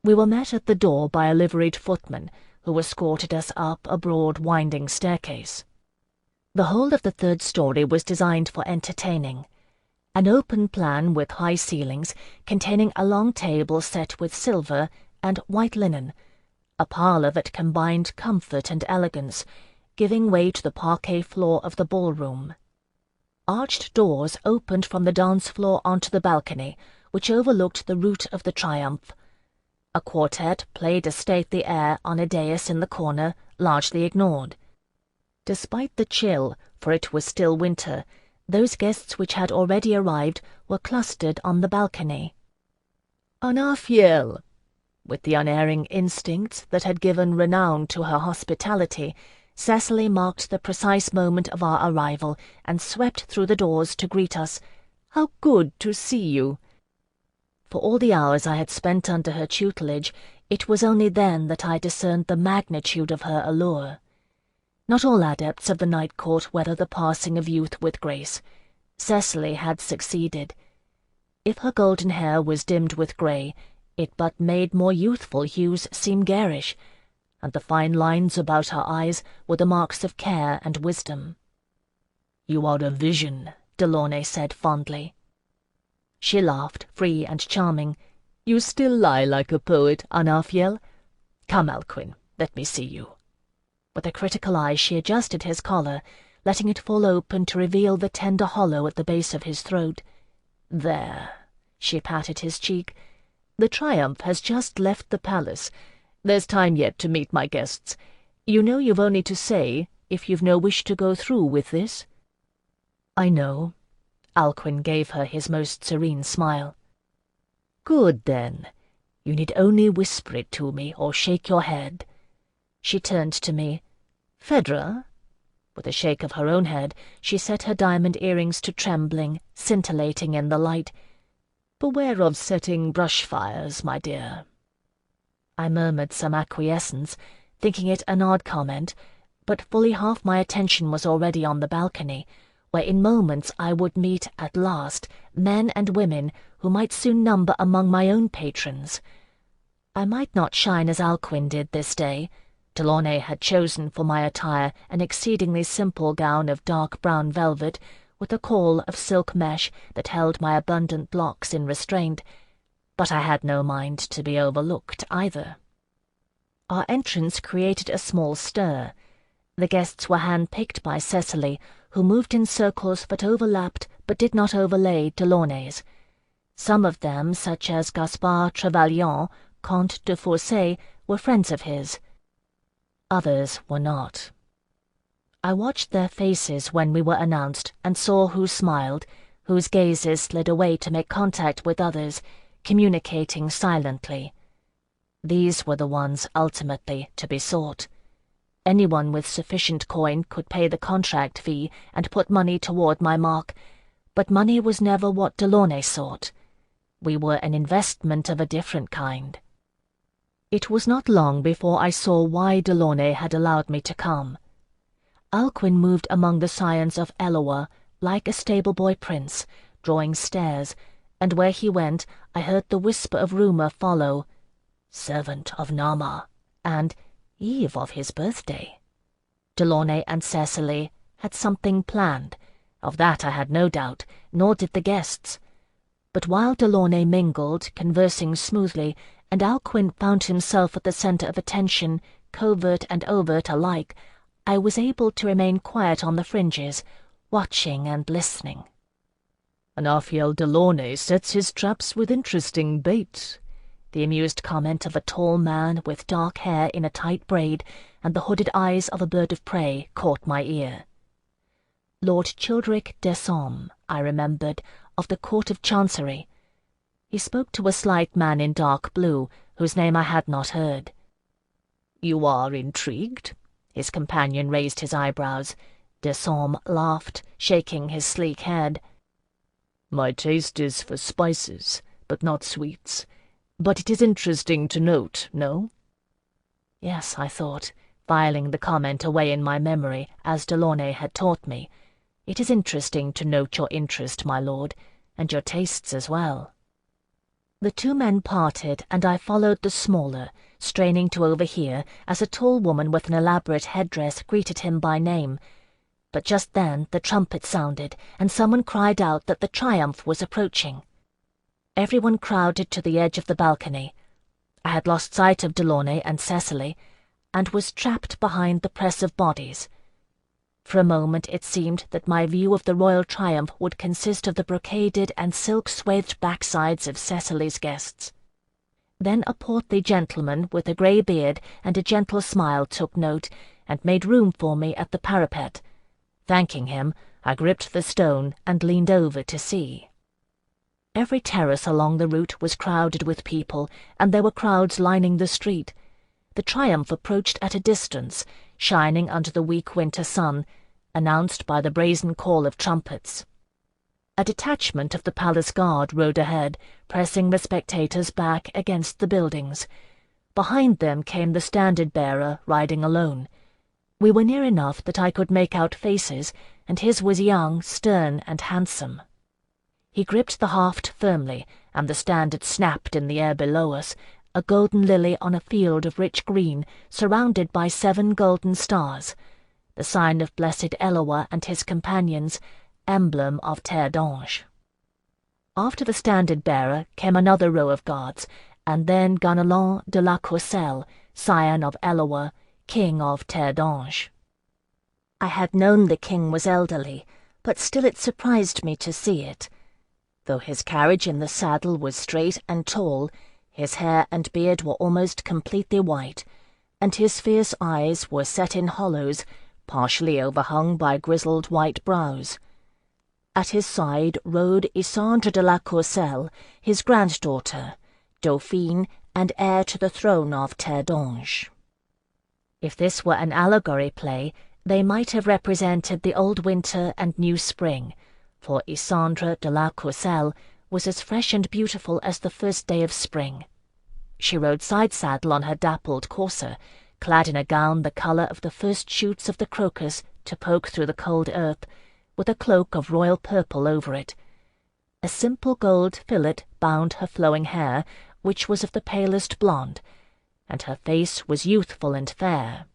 We were met at the door by a liveried footman, who escorted us up a broad, winding staircase. The whole of the third story was designed for entertaining. An open plan with high ceilings, containing a long table set with silver and white linen, a parlour that combined comfort and elegance, giving way to the parquet floor of the ballroom. Arched doors opened from the dance floor onto the balcony, which overlooked the route of the triumph. A quartet played a stately air on a dais in the corner, largely ignored. Despite the chill, for it was still winter, those guests which had already arrived were clustered on the balcony. Kushiel! With the unerring instincts that had given renown to her hospitality, Cecily marked the precise moment of our arrival and swept through the doors to greet us. How good to see you! For all the hours I had spent under her tutelage, it was only then that I discerned the magnitude of her allure. Not all adepts of the night court weather the passing of youth with grace. Cecily had succeeded. If her golden hair was dimmed with grey, it but made more youthful hues seem garish, and the fine lines about her eyes were the marks of care and wisdom. "You are a vision," Delaunay said fondly. She laughed, free and charming. "You still lie like a poet, Kushiel. Come, Alcuin, let me see you." With a critical eye she adjusted his collar, letting it fall open to reveal the tender hollow at the base of his throat. "There." She patted his cheek. "The triumph has just left the palace. There's time yet to meet my guests. You know you've only to say if you've no wish to go through with this." "I know." Alcuin gave her his most serene smile. "Good, then. You need only whisper it to me or shake your head." She turned to me. "Phèdre?" With a shake of her own head, she set her diamond earrings to trembling, scintillating in the light. "Beware of setting brush fires, my dear." I murmured some acquiescence, thinking it an odd comment, but fully half my attention was already on the balcony, where in moments I would meet, at last, men and women who might soon number among my own patrons. I might not shine as Alcuin did this day. Delaunay had chosen for my attire an exceedingly simple gown of dark brown velvet, with a caul of silk mesh that held my abundant locks in restraint, but I had no mind to be overlooked either. Our entrance created a small stir. The guests were hand-picked by Cecily, who moved in circles that overlapped but did not overlay Delaunay's. Some of them, such as Gaspard Trevelyan, Comte de Forcey, were friends of his. Others were not. I watched their faces when we were announced, and saw who smiled, whose gazes slid away to make contact with others, communicating silently. These were the ones ultimately to be sought. Anyone with sufficient coin could pay the contract fee and put money toward my mark, but money was never what Delaunay sought. We were an investment of a different kind. It was not long before I saw why Delaunay had allowed me to come. Alcuin moved among the scions of Eloa like a stable-boy prince, drawing stairs, and where he went I heard the whisper of rumour follow, "Servant of Nama," and eve of his birthday. Delaunay and Cecily had something planned. Of that I had no doubt, nor did the guests. But while Delaunay mingled, conversing smoothly, and Alcuin found himself at the centre of attention, covert and overt alike, I was able to remain quiet on the fringes, watching and listening. "Raphael Delaunay sets his traps with interesting bait," the amused comment of a tall man with dark hair in a tight braid and the hooded eyes of a bird of prey caught my ear. Lord Childeric Desommes, I remembered, of the Court of Chancery. He spoke to a slight man in dark blue, whose name I had not heard. "You are intrigued?" His companion raised his eyebrows. Desommes laughed, shaking his sleek head. "My taste is for spices, but not sweets. But it is interesting to note, no?" Yes, I thought, filing the comment away in my memory, as Delaunay had taught me. It is interesting to note your interest, my lord, and your tastes as well. The two men parted, and I followed the smaller, straining to overhear as a tall woman with an elaborate headdress greeted him by name. But just then the trumpet sounded, and someone cried out that the triumph was approaching. Everyone crowded to the edge of the balcony. I had lost sight of Delaunay and Cecily, and was trapped behind the press of bodies. For a moment it seemed that my view of the royal triumph would consist of the brocaded and silk-swathed backsides of Cecily's guests. Then a portly gentleman with a grey beard and a gentle smile took note, and made room for me at the parapet. Thanking him, I gripped the stone and leaned over to see. Every terrace along the route was crowded with people, and there were crowds lining the street. The triumph approached at a distance, shining under the weak winter sun, announced by the brazen call of trumpets. A detachment of the palace guard rode ahead, pressing the spectators back against the buildings. Behind them came the standard-bearer, riding alone. We were near enough that I could make out faces, and his was young, stern, and handsome. He gripped the haft firmly, and the standard snapped in the air below us, a golden lily on a field of rich green, surrounded by 7 golden stars, the sign of blessed Eloa and his companions, emblem of Terre d'Ange. After the standard-bearer came another row of guards, and then Ganelon de la Courcelle, scion of Eloa, king of Terre d'Ange. I had known the king was elderly, but still it surprised me to see it. Though his carriage in the saddle was straight and tall, his hair and beard were almost completely white, and his fierce eyes were set in hollows, partially overhung by grizzled white brows. At his side rode Isandre de la Courcelle, his granddaughter, Dauphin, and heir to the throne of Terre d'Ange. If this were an allegory play, they might have represented the old winter and new spring, for Isandre de la Courcelle was as fresh and beautiful as the first day of spring. She rode side-saddle on her dappled courser, clad in a gown the colour of the first shoots of the crocus to poke through the cold earth, with a cloak of royal purple over it. A simple gold fillet bound her flowing hair, which was of the palest blonde, and her face was youthful and fair.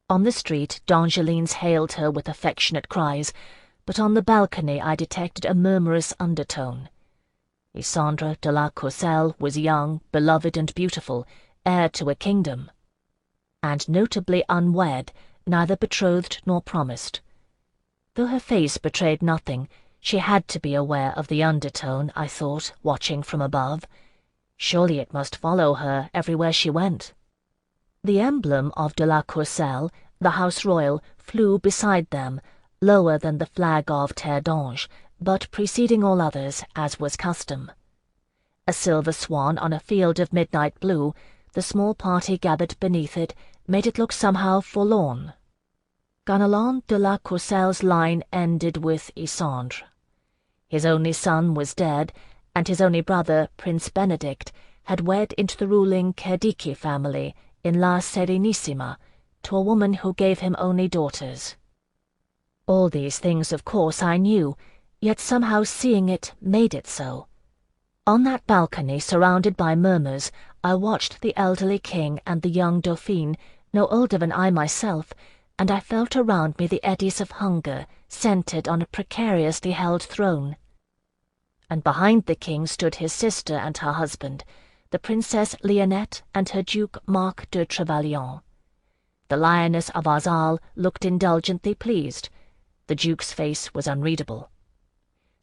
On the street d'Angelines hailed her with affectionate cries, but on the balcony I detected a murmurous undertone. Isandre de la Courcelle was young, beloved, and beautiful, heir to a kingdom, and notably unwed, neither betrothed nor promised. Though her face betrayed nothing, she had to be aware of the undertone, I thought, watching from above. Surely it must follow her everywhere she went. The emblem of de la Courcelle, the house royal, flew beside them, lower than the flag of Terre d'Ange, but preceding all others, as was custom. A silver swan on a field of midnight blue, the small party gathered beneath it, made it look somehow forlorn. Ganelon de la Courcelle's line ended with Isandre. His only son was dead, and his only brother, Prince Benedict, had wed into the ruling Cerdicchi family in La Serenissima, to a woman who gave him only daughters. All these things, of course, I knew, yet somehow seeing it made it so. On that balcony, surrounded by murmurs, I watched the elderly king and the young Dauphin, no older than I myself, and I felt around me the eddies of hunger, centred on a precariously held throne. And behind the king stood his sister and her husband, the Princess Lionette and her Duke Marc de Trevelyan. The Lioness of Arzal looked indulgently pleased. The Duke's face was unreadable.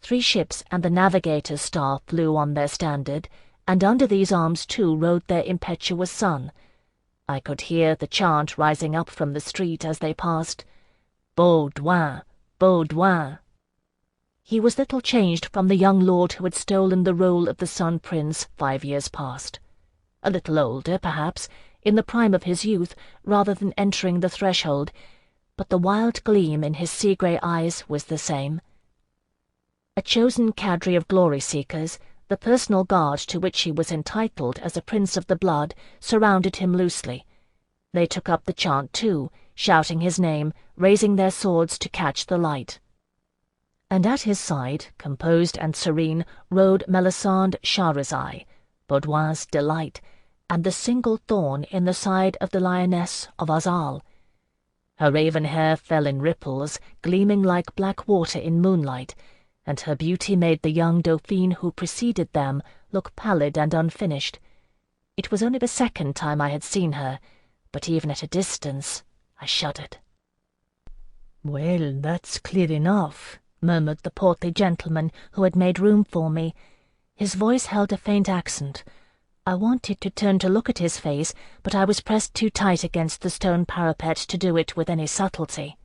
3 ships and the navigator's star flew on their standard, and under these arms too rode their impetuous son. I could hear the chant rising up from the street as they passed, Baudouin, Baudouin. He was little changed from the young lord who had stolen the role of the Sun Prince 5 years past. A little older, perhaps, in the prime of his youth, rather than entering the threshold, but the wild gleam in his sea-grey eyes was the same. A chosen cadre of glory-seekers, the personal guard to which he was entitled as a prince of the blood, surrounded him loosely. They took up the chant too, shouting his name, raising their swords to catch the light. And at his side, composed and serene, rode Melisande Charizai, Baudouin's delight, and the single thorn in the side of the Lioness of Arzal. Her raven hair fell in ripples, gleaming like black water in moonlight, and her beauty made the young Dauphin who preceded them look pallid and unfinished. It was only the second time I had seen her, but even at a distance I shuddered. "Well, that's clear enough," murmured the portly gentleman who had made room for me. His voice held a faint accent. I wanted to turn to look at his face, but I was pressed too tight against the stone parapet to do it with any subtlety.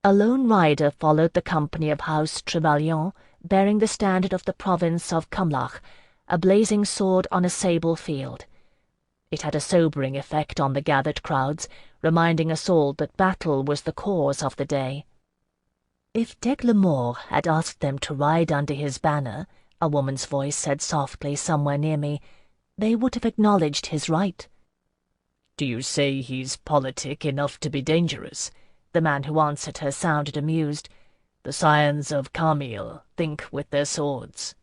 A lone rider followed the company of House Trevelyan, bearing the standard of the province of Cumlach, a blazing sword on a sable field. It had a sobering effect on the gathered crowds, reminding us all that battle was the cause of the day. If d'Aigulemort had asked them to ride under his banner, a woman's voice said softly somewhere near me, they would have acknowledged his right. "Do you say he's politic enough to be dangerous?" The man who answered her sounded amused. "The scions of Camille think with their swords."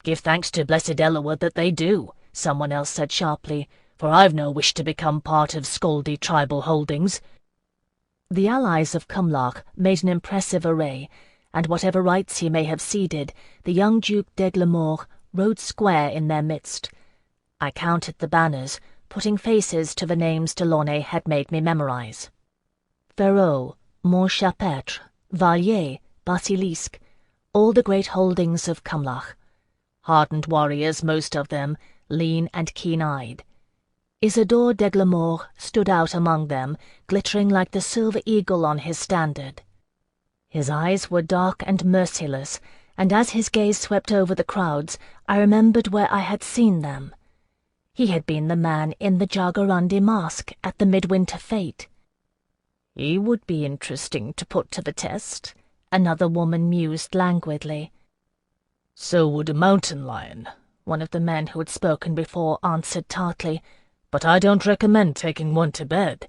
"Give thanks to blessed Eloa that they do," someone else said sharply, "for I've no wish to become part of Scaldy tribal holdings." The allies of Cumlach made an impressive array, and whatever rights he may have ceded, the young Duke d'Aigulemort rode square in their midst. I counted the banners, putting faces to the names Delaunay had made me memorize. Ferrot, Montchapetre, Vallier, Basilisque, all the great holdings of Cumlach. Hardened warriors, most of them, lean and keen-eyed. Isidore d'Aigulemort stood out among them, glittering like the silver eagle on his standard. His eyes were dark and merciless, and as his gaze swept over the crowds, I remembered where I had seen them. He had been the man in the Jaguarundi mask at the midwinter fete. "He would be interesting to put to the test," another woman mused languidly. "So would a mountain lion," one of the men who had spoken before answered tartly, "but I don't recommend taking one to bed."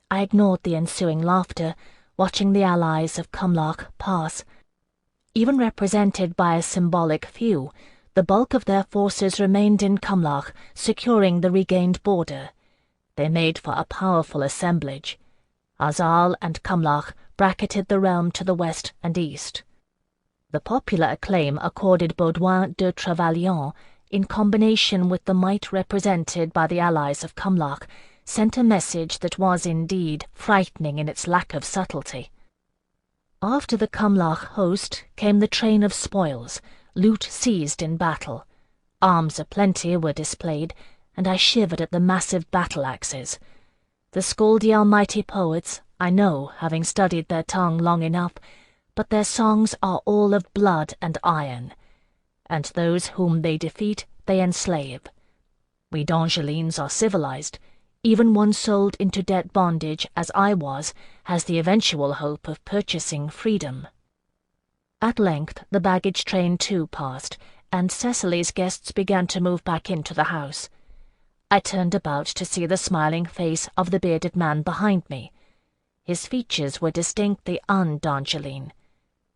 I ignored the ensuing laughter, watching the allies of Cumlock pass. Even represented by a symbolic few, the bulk of their forces remained in Cumlock, securing the regained border. They made for a powerful assemblage. Azal and Cumlock bracketed the realm to the west and east. The popular acclaim accorded Baudouin de Trevelyan, in combination with the might represented by the allies of Cumlock, sent a message that was indeed frightening in its lack of subtlety. After the Cumlock host came the train of spoils, loot seized in battle. Arms aplenty were displayed, and I shivered at the massive battle-axes. The Scaldi almighty poets, I know, having studied their tongue long enough, but their songs are all of blood and iron, and those whom they defeat they enslave. We D'Angelines are civilized. Even one sold into debt bondage, as I was, has the eventual hope of purchasing freedom. At length the baggage train too passed, and Cecily's guests began to move back into the house. I turned about to see the smiling face of the bearded man behind me. His features were distinctly un-D'Angeline.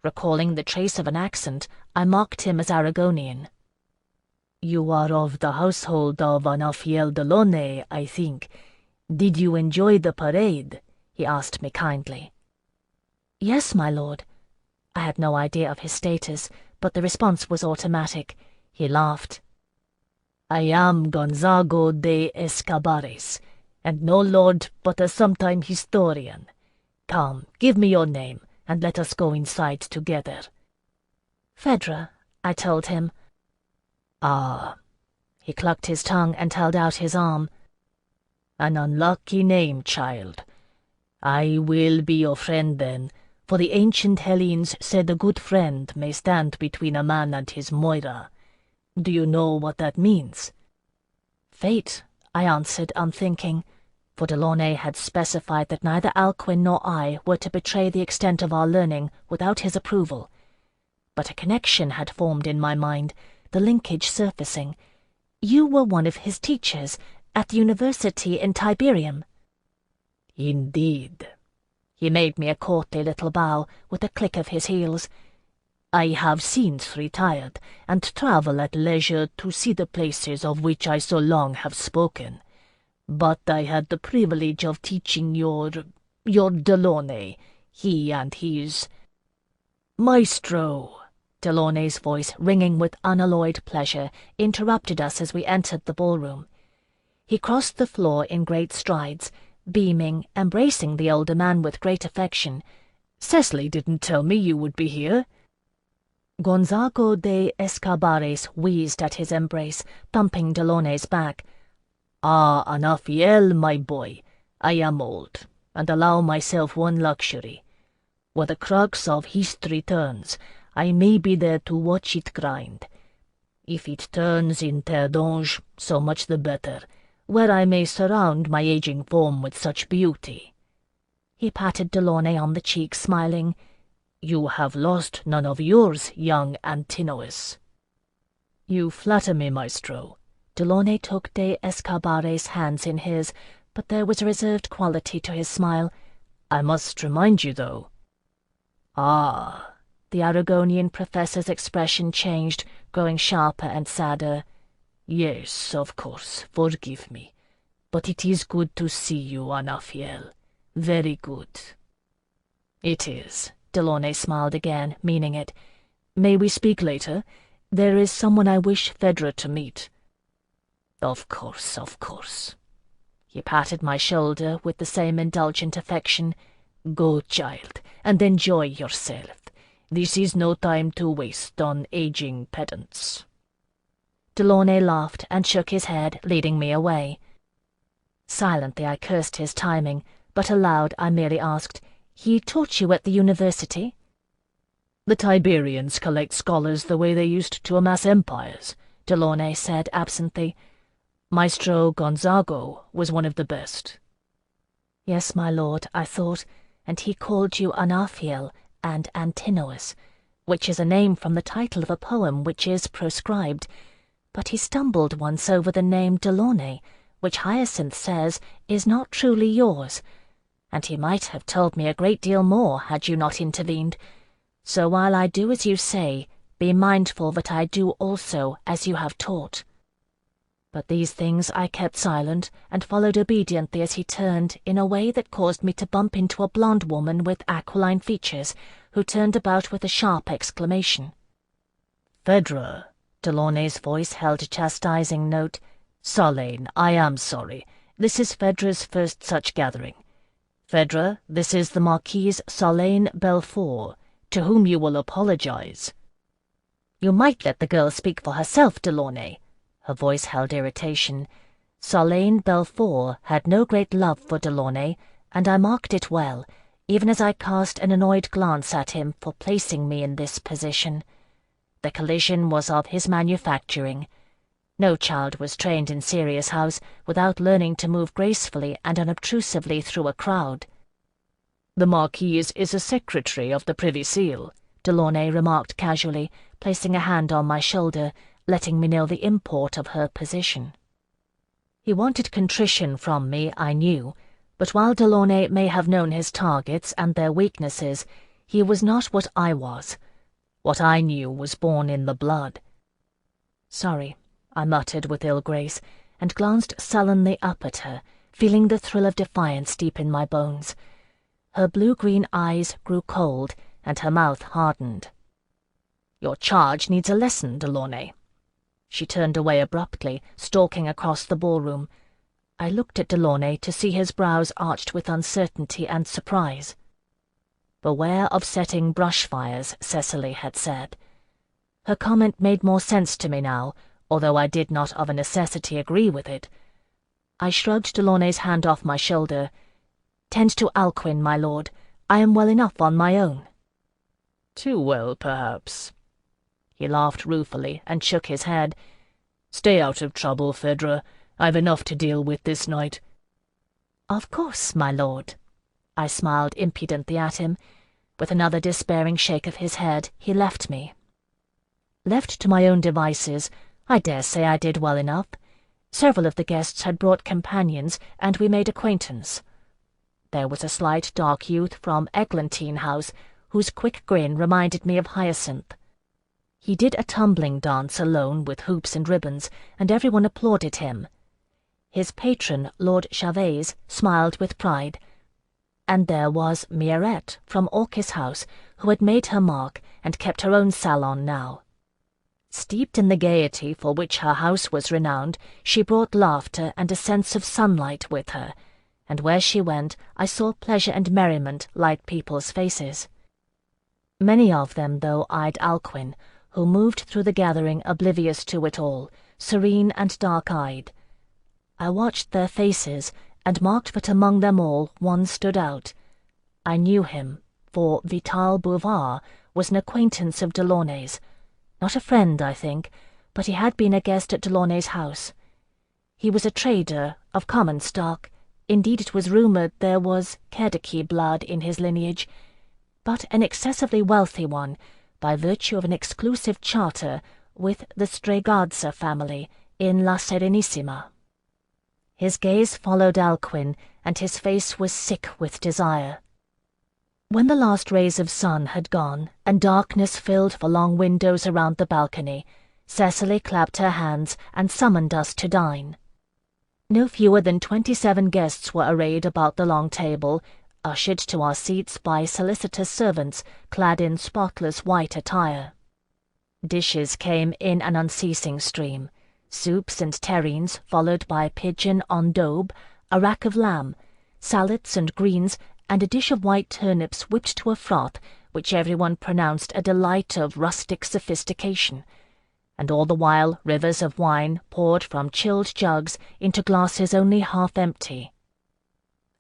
Recalling the trace of an accent, I marked him as Aragonian. "You are of the household of Anafiel Delaunay, I think. Did you enjoy the parade?" he asked me kindly. "Yes, my lord." I had no idea of his status, but the response was automatic. He laughed. "I am Gonzago de Escabares, and no lord but a sometime historian. Come, give me your name, and let us go inside together." "Phèdre," I told him. "Ah." He clucked his tongue and held out his arm. "An unlucky name, child. I will be your friend then, for the ancient Hellenes said a good friend may stand between a man and his Moira. Do you know what that means?" "Fate," I answered, unthinking, for Delaunay had specified that neither Alcuin nor I were to betray the extent of our learning without his approval. But a connection had formed in my mind, the linkage surfacing. "You were one of his teachers at the university in Tiberium." "Indeed." He made me a courtly little bow with a click of his heels. "I have since retired, and travel at leisure to see the places of which I so long have spoken. But I had the privilege of teaching your Delaunay, he and his—" "Maestro!" Delaunay's voice, ringing with unalloyed pleasure, interrupted us as we entered the ballroom. He crossed the floor in great strides, beaming, embracing the older man with great affection. "Cecily didn't tell me you would be here." Gonzago de Escabares wheezed at his embrace, thumping Delaunay's back. "Ah, Anafiel, my boy, I am old, and allow myself one luxury. Where the crux of history turns, I may be there to watch it grind. If it turns in terre d'ange, so much the better, where I may surround my aging form with such beauty." He patted Delaunay on the cheek, smiling. "You have lost none of yours, young Antinous." "You flatter me, maestro." Delaunay took de Escabares' hands in his, but there was a reserved quality to his smile. "I must remind you, though." "Ah." The Aragonian professor's expression changed, growing sharper and sadder. "Yes, of course, forgive me. But it is good to see you, Anafiel. Very good." "It is." Delaunay smiled again, meaning it. "May we speak later? There is someone I wish Phèdre to meet." Of course, of course." He patted my shoulder with the same indulgent affection. "Go, child, and enjoy yourself. This is no time to waste on aging pedants." Delaunay laughed and shook his head, leading me away. Silently I cursed his timing, but aloud I merely asked, "He taught you at the university?" The Tiberians collect scholars the way they used to amass empires, Delaunay said absently. Maestro Gonzago was one of the best. Yes, my lord, I thought, and he called you Anaphiel and Antinous, which is a name from the title of a poem which is proscribed. But he stumbled once over the name Delaunay, which Hyacinth says is not truly yours, and he might have told me a great deal more had you not intervened. So while I do as you say, be mindful that I do also as you have taught. But these things I kept silent, and followed obediently as he turned in a way that caused me to bump into a blonde woman with aquiline features, who turned about with a sharp exclamation. "Phèdre," Delaunay's voice held a chastising note. "Sarlane, I am sorry. This is Phèdre's first such gathering. Phèdre, this is the Marquise Sarlane Belfort, to whom you will apologize." "You might let the girl speak for herself, Delaunay." Her voice held irritation. Sarlane Belfort had no great love for Delaunay, and I marked it well, even as I cast an annoyed glance at him for placing me in this position. The collision was of his manufacturing. No child was trained in Sirius House without learning to move gracefully and unobtrusively through a crowd. "The Marquise is a secretary of the Privy Seal," Delaunay remarked casually, placing a hand on my shoulder, letting me know the import of her position. He wanted contrition from me, I knew, but while Delaunay may have known his targets and their weaknesses, he was not what I was. What I knew was born in the blood. "Sorry," I muttered with ill grace, and glanced sullenly up at her, feeling the thrill of defiance deep in my bones. Her blue-green eyes grew cold, and her mouth hardened. "Your charge needs a lesson, Delaunay." She turned away abruptly, stalking across the ballroom. I looked at Delaunay to see his brows arched with uncertainty and surprise. "Beware of setting brush fires," Cecily had said. Her comment made more sense to me now, although I did not of a necessity agree with it. I shrugged Delaunay's hand off my shoulder. "Tend to Alcuin, my lord. I am well enough on my own." "Too well, perhaps." He laughed ruefully and shook his head. "Stay out of trouble, Phèdre. I've enough to deal with this night." "Of course, my lord." I smiled impudently at him. With another despairing shake of his head, he left me. Left to my own devices, I dare say I did well enough. Several of the guests had brought companions, and we made acquaintance. There was a slight dark youth from Eglantine House, whose quick grin reminded me of Hyacinth. He did a tumbling dance alone with hoops and ribbons, and everyone applauded him. His patron, Lord Chavez, smiled with pride. And there was Miarette from Orchis House, who had made her mark and kept her own salon now. Steeped in the gaiety for which her house was renowned, she brought laughter and a sense of sunlight with her, and where she went I saw pleasure and merriment light people's faces. Many of them, though, eyed Alcuin, who moved through the gathering oblivious to it all, serene and dark-eyed. I watched their faces, and marked that among them all one stood out. I knew him, for Vital Bouvard was an acquaintance of Delaunay's. Not a friend, I think, but he had been a guest at Delaunay's house. He was a trader of common stock. Indeed, it was rumoured there was Kediki blood in his lineage, but an excessively wealthy one, by virtue of an exclusive charter with the Stragazza family in La Serenissima. His gaze followed Alcuin, and his face was sick with desire. When the last rays of sun had gone, and darkness filled the long windows around the balcony, Cecily clapped her hands and summoned us to dine. No fewer than 27 guests were arrayed about the long table, ushered to our seats by solicitous servants clad in spotless white attire. Dishes came in an unceasing stream, soups and terrines followed by pigeon en daube, a rack of lamb, salads and greens, and a dish of white turnips whipped to a froth, which everyone pronounced a delight of rustic sophistication, and all the while rivers of wine poured from chilled jugs into glasses only half empty.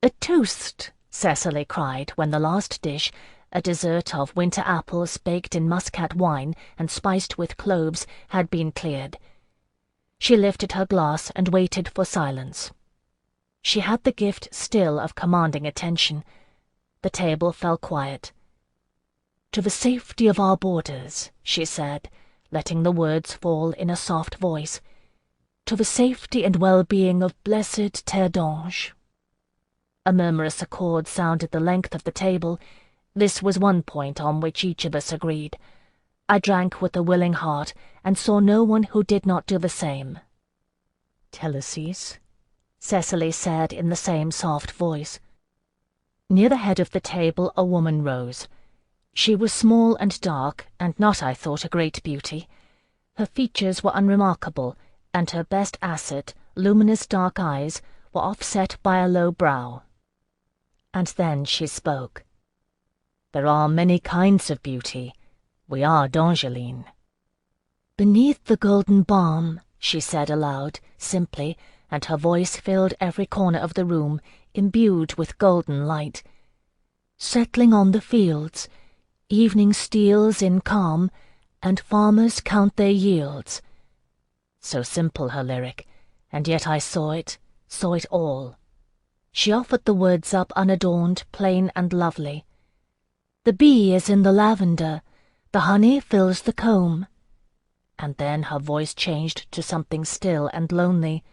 "A toast!" Cecily cried when the last dish, a dessert of winter apples baked in muscat wine and spiced with cloves, had been cleared. She lifted her glass and waited for silence. She had the gift still of commanding attention. The table fell quiet. "To the safety of our borders," she said, letting the words fall in a soft voice. "To the safety and well-being of blessed Terre d'Ange." A murmurous accord sounded the length of the table. This was one point on which each of us agreed. I drank with a willing heart, and saw no one who did not do the same. "Telesis," Cecily said in the same soft voice. Near the head of the table a woman rose. She was small and dark, and not, I thought, a great beauty. Her features were unremarkable, and her best asset, luminous dark eyes, were offset by a low brow. And then she spoke. "There are many kinds of beauty. We are d'Angeline." "Beneath the golden balm," she said aloud, simply, and her voice filled every corner of the room, imbued with golden light. "Settling on the fields, evening steals in calm, and farmers count their yields." So simple her lyric, and yet I saw it all. She offered the words up unadorned, plain and lovely. "The bee is in the lavender, the honey fills the comb." And then her voice changed to something still and lonely.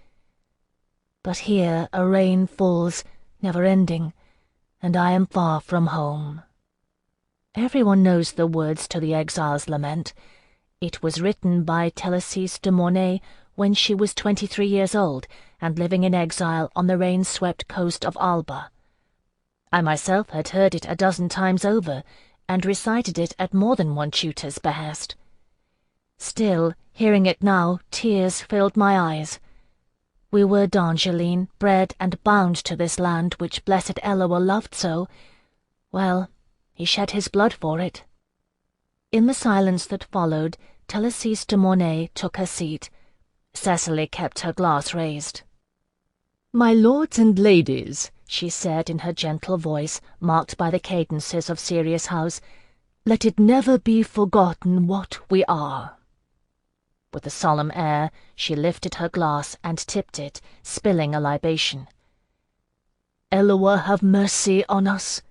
"But here a rain falls, never-ending, and I am far from home." Everyone knows the words to the exile's lament. It was written by Telesis de Mornay when she was 23 years old and living in exile on the rain-swept coast of Alba. I myself had heard it a dozen times over, and recited it at more than one tutor's behest. Still, hearing it now, tears filled my eyes. We were d'Angeline, bred and bound to this land which blessed Eloa loved so. Well, he shed his blood for it. In the silence that followed, Telesis de Mornay took her seat. Cecily kept her glass raised. "My lords and ladies," she said in her gentle voice, marked by the cadences of serious house, "let it never be forgotten what we are." With a solemn air, she lifted her glass and tipped it, spilling a libation. "Eloa have mercy on us."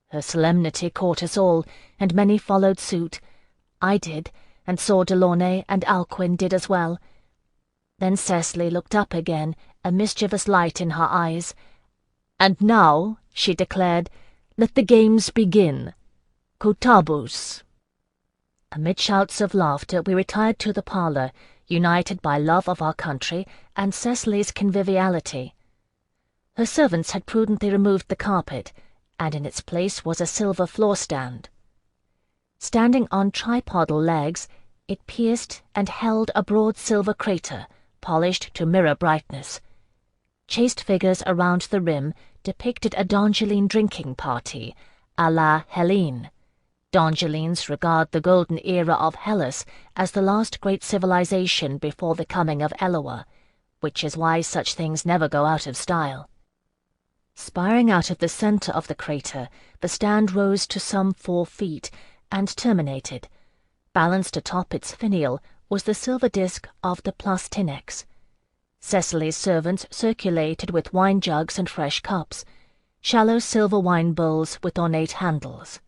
Her solemnity caught us all, and many followed suit. I did, and saw Delaunay and Alcuin did as well. Then Cecily looked up again, a mischievous light in her eyes. "And now," she declared, "let the games begin. Cotabus." Amid shouts of laughter we retired to the parlour, united by love of our country and Cecily's conviviality. Her servants had prudently removed the carpet, and in its place was a silver floor-stand. Standing on tripodal legs, it pierced and held a broad silver crater, polished to mirror brightness. Chaste figures around the rim depicted a d'Angeline drinking party, à la Hellene. D'Angelines regard the golden era of Hellas as the last great civilization before the coming of Eloa, which is why such things never go out of style. Spiring out of the centre of the crater, the stand rose to some 4 feet, and terminated. Balanced atop its finial was the silver disc of the plastinex. Cecily's servants circulated with wine jugs and fresh cups, shallow silver wine bowls with ornate handles.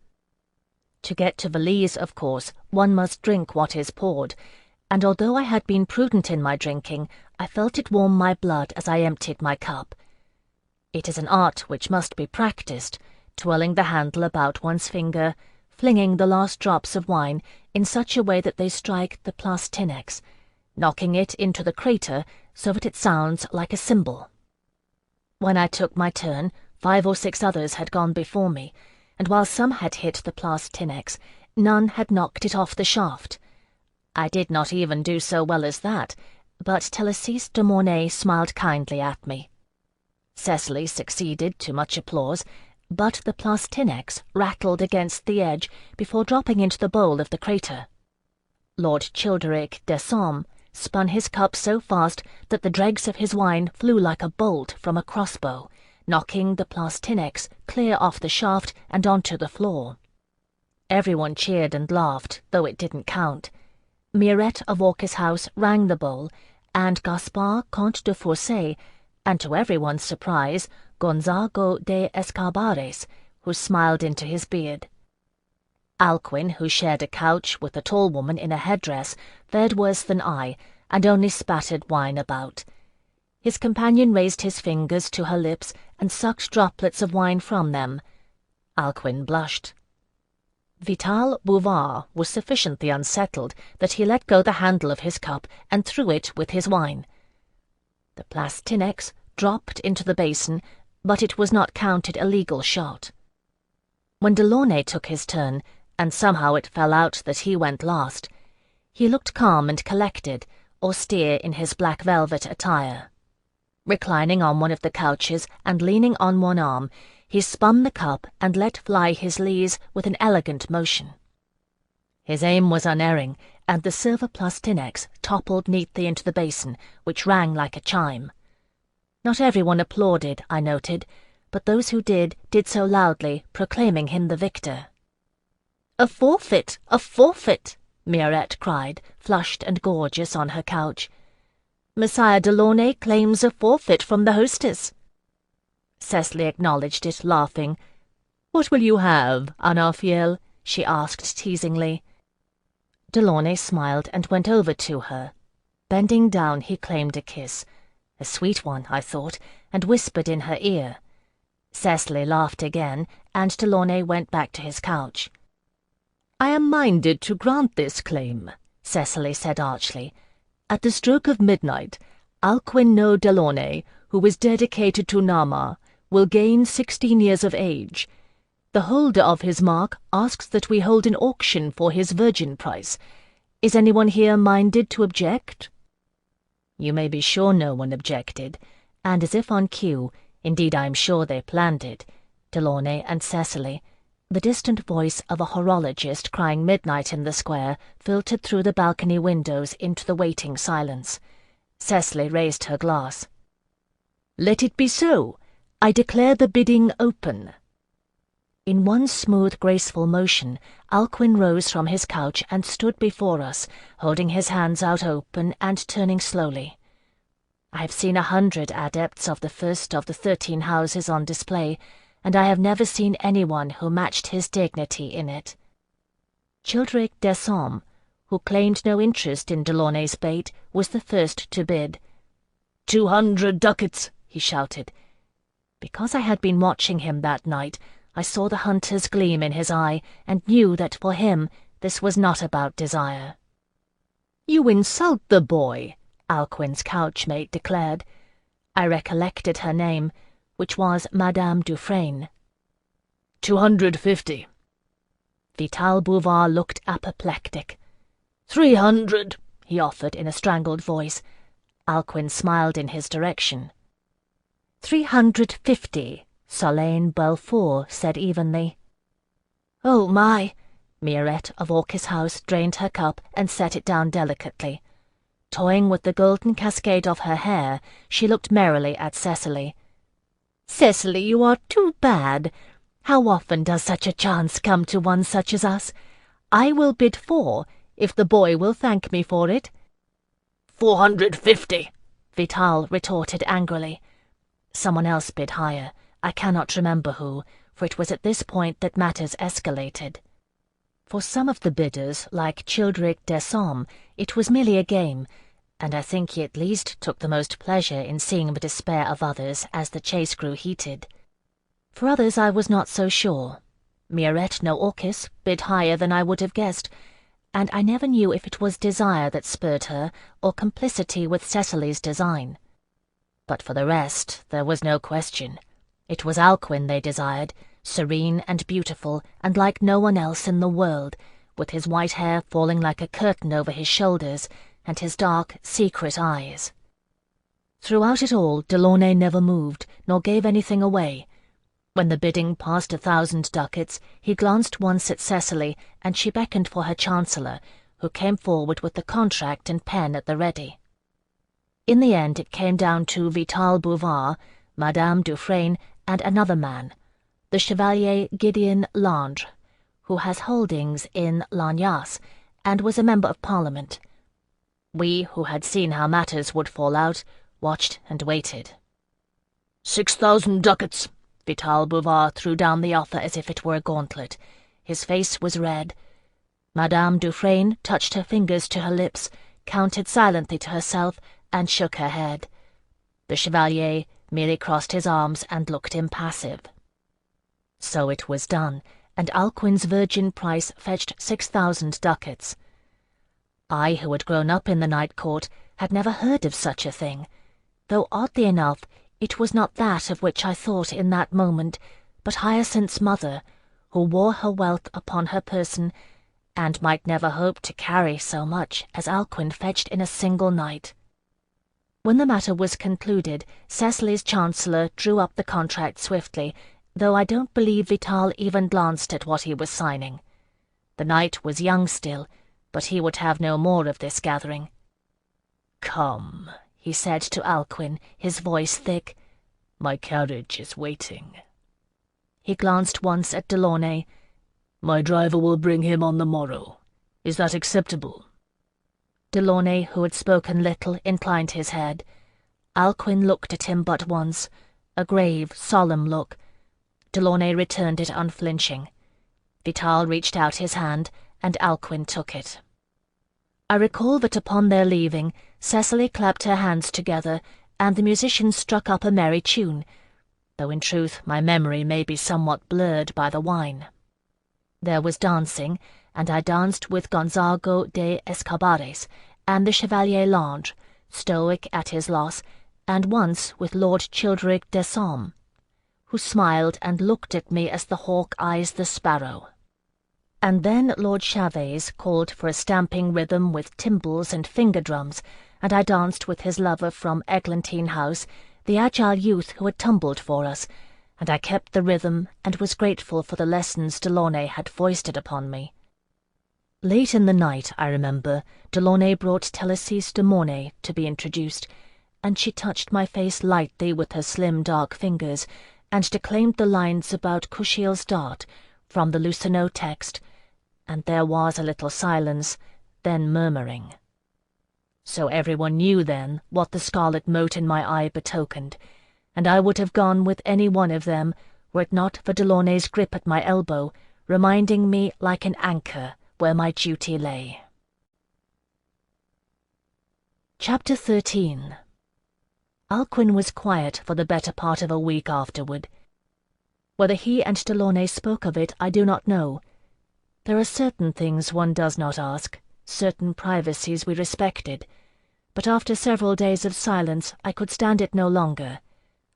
To get to the lees, of course, one must drink what is poured, and although I had been prudent in my drinking, I felt it warm my blood as I emptied my cup. It is an art which must be practised, twirling the handle about one's finger, flinging the last drops of wine in such a way that they strike the plastinex, knocking it into the crater so that it sounds like a cymbal. When I took my turn, 5 or 6 others had gone before me, and while some had hit the plastinex, none had knocked it off the shaft. I did not even do so well as that, but Telesis de Mornay smiled kindly at me. Cecily succeeded to much applause, but the plastinex rattled against the edge before dropping into the bowl of the crater. Lord Childeric de Somme spun his cup so fast that the dregs of his wine flew like a bolt from a crossbow, knocking the plastinex clear off the shaft and onto the floor. Everyone cheered and laughed, though it didn't count. Mirette of Orchis House rang the bowl, and Gaspard, Comte de Fourcey, and to everyone's surprise, Gonzago de Escarbares, who smiled into his beard. Alcuin, who shared a couch with a tall woman in a headdress, fared worse than I, and only spattered wine about. His companion raised his fingers to her lips and sucked droplets of wine from them. Alcuin blushed. Vital Bouvard was sufficiently unsettled that he let go the handle of his cup and threw it with his wine. The Plastinex dropped into the basin, but it was not counted a legal shot. When Delaunay took his turn, and somehow it fell out that he went last, he looked calm and collected, austere in his black velvet attire. Reclining on one of the couches and leaning on one arm, he spun the cup and let fly his lees with an elegant motion. His aim was unerring, and the silver Plastinex toppled neatly into the basin, which rang like a chime. Not everyone applauded, I noted, but those who did so loudly, proclaiming him the victor. "A forfeit! A forfeit!" Mirette cried, flushed and gorgeous on her couch. "Messiah Delaunay claims a forfeit from the hostess." Cecily acknowledged it, laughing. "What will you have, Anafiel?" she asked teasingly. Delaunay smiled and went over to her. Bending down, he claimed a kiss. A sweet one, I thought, and whispered in her ear. Cecily laughed again, and Delaunay went back to his couch. "I am minded to grant this claim," Cecily said archly. "At the stroke of midnight, Alcuin no Delaunay, who is dedicated to Nama, will gain 16 years of age. The holder of his mark asks that we hold an auction for his virgin price. Is anyone here minded to object?" You may be sure no one objected, and as if on cue, indeed I am sure they planned it, Delaunay and Cecily, the distant voice of a horologist crying midnight in the square filtered through the balcony windows into the waiting silence. Cecily raised her glass. "Let it be so. I declare the bidding open." In one smooth, graceful motion, Alcuin rose from his couch and stood before us, holding his hands out open and turning slowly. I have seen 100 adepts of the first of the 13 houses on display, and I have never seen anyone who matched his dignity in it. Childeric Desommes, who claimed no interest in Delaunay's bait, was the first to bid. 200 ducats, he shouted. Because I had been watching him that night, I saw the hunter's gleam in his eye, and knew that for him this was not about desire. "You insult the boy," Alcuin's couchmate declared. I recollected her name, which was Madame Dufresne. 250. Vital Bouvard looked apoplectic. 300, he offered in a strangled voice. Alcuin smiled in his direction. 350, Solane Belfour said evenly. "Oh, my!" Mirette of Orchis House drained her cup and set it down delicately. Toying with the golden cascade of her hair, she looked merrily at Cecily. "Cecily, you are too bad. How often does such a chance come to one such as us? I will bid 4, if the boy will thank me for it." 450, Vital retorted angrily. Someone else bid higher. I cannot remember who, for it was at this point that matters escalated. For some of the bidders, like Childeric Desommes, it was merely a game, and I think he at least took the most pleasure in seeing the despair of others as the chase grew heated. For others I was not so sure. Mirette no Orchis bid higher than I would have guessed, and I never knew if it was desire that spurred her or complicity with Cecily's design. But for the rest, there was no question. It was Alcuin they desired, serene and beautiful, and like no one else in the world, with his white hair falling like a curtain over his shoulders, and his dark, secret eyes. Throughout it all, Delaunay never moved, nor gave anything away. When the bidding passed 1,000 ducats, he glanced once at Cecily, and she beckoned for her chancellor, who came forward with the contract and pen at the ready. In the end it came down to Vital Bouvard, Madame Dufresne, and another man, the Chevalier Gideon Landre, who has holdings in Lagnasse and was a member of Parliament. We, who had seen how matters would fall out, watched and waited. 6,000 ducats. Vital Bouvard threw down the offer as if it were a gauntlet. His face was red. Madame Dufresne touched her fingers to her lips, counted silently to herself, and shook her head. The Chevalier merely crossed his arms and looked impassive. So it was done, and Alcuin's virgin price fetched 6,000 ducats. I, who had grown up in the night court, had never heard of such a thing, though oddly enough it was not that of which I thought in that moment, but Hyacinth's mother, who wore her wealth upon her person, and might never hope to carry so much as Alcuin fetched in a single night. When the matter was concluded, Cecily's chancellor drew up the contract swiftly, though I don't believe Vital even glanced at what he was signing. The knight was young still, but he would have no more of this gathering. "Come," he said to Alcuin, his voice thick. "My carriage is waiting." He glanced once at Delaunay. "My driver will bring him on the morrow. Is that acceptable?" Delaunay, who had spoken little, inclined his head. Alcuin looked at him but once, a grave, solemn look. Delaunay returned it unflinching. Vital reached out his hand, and Alcuin took it. I recall that upon their leaving, Cecily clapped her hands together, and the musicians struck up a merry tune, though in truth my memory may be somewhat blurred by the wine. There was dancing, and I danced with Gonzago de Escobares and the Chevalier Lange, stoic at his loss, and once with Lord Childeric de Somme, who smiled and looked at me as the hawk eyes the sparrow. And then Lord Chavez called for a stamping rhythm with timbrels and finger-drums, and I danced with his lover from Eglantine House, the agile youth who had tumbled for us, and I kept the rhythm and was grateful for the lessons Delaunay had foisted upon me. Late in the night, I remember, Delaunay brought Thélassise de Mornay to be introduced, and she touched my face lightly with her slim dark fingers, and declaimed the lines about Kushiel's dart from the Lucenot text, and there was a little silence, then murmuring. So everyone knew then what the scarlet mote in my eye betokened, and I would have gone with any one of them were it not for Delaunay's grip at my elbow, reminding me like an anchor where my duty lay. Chapter 13. Alcuin was quiet for the better part of a week afterward. Whether he and Delaunay spoke of it, I do not know. There are certain things one does not ask, certain privacies we respected, but after several days of silence I could stand it no longer.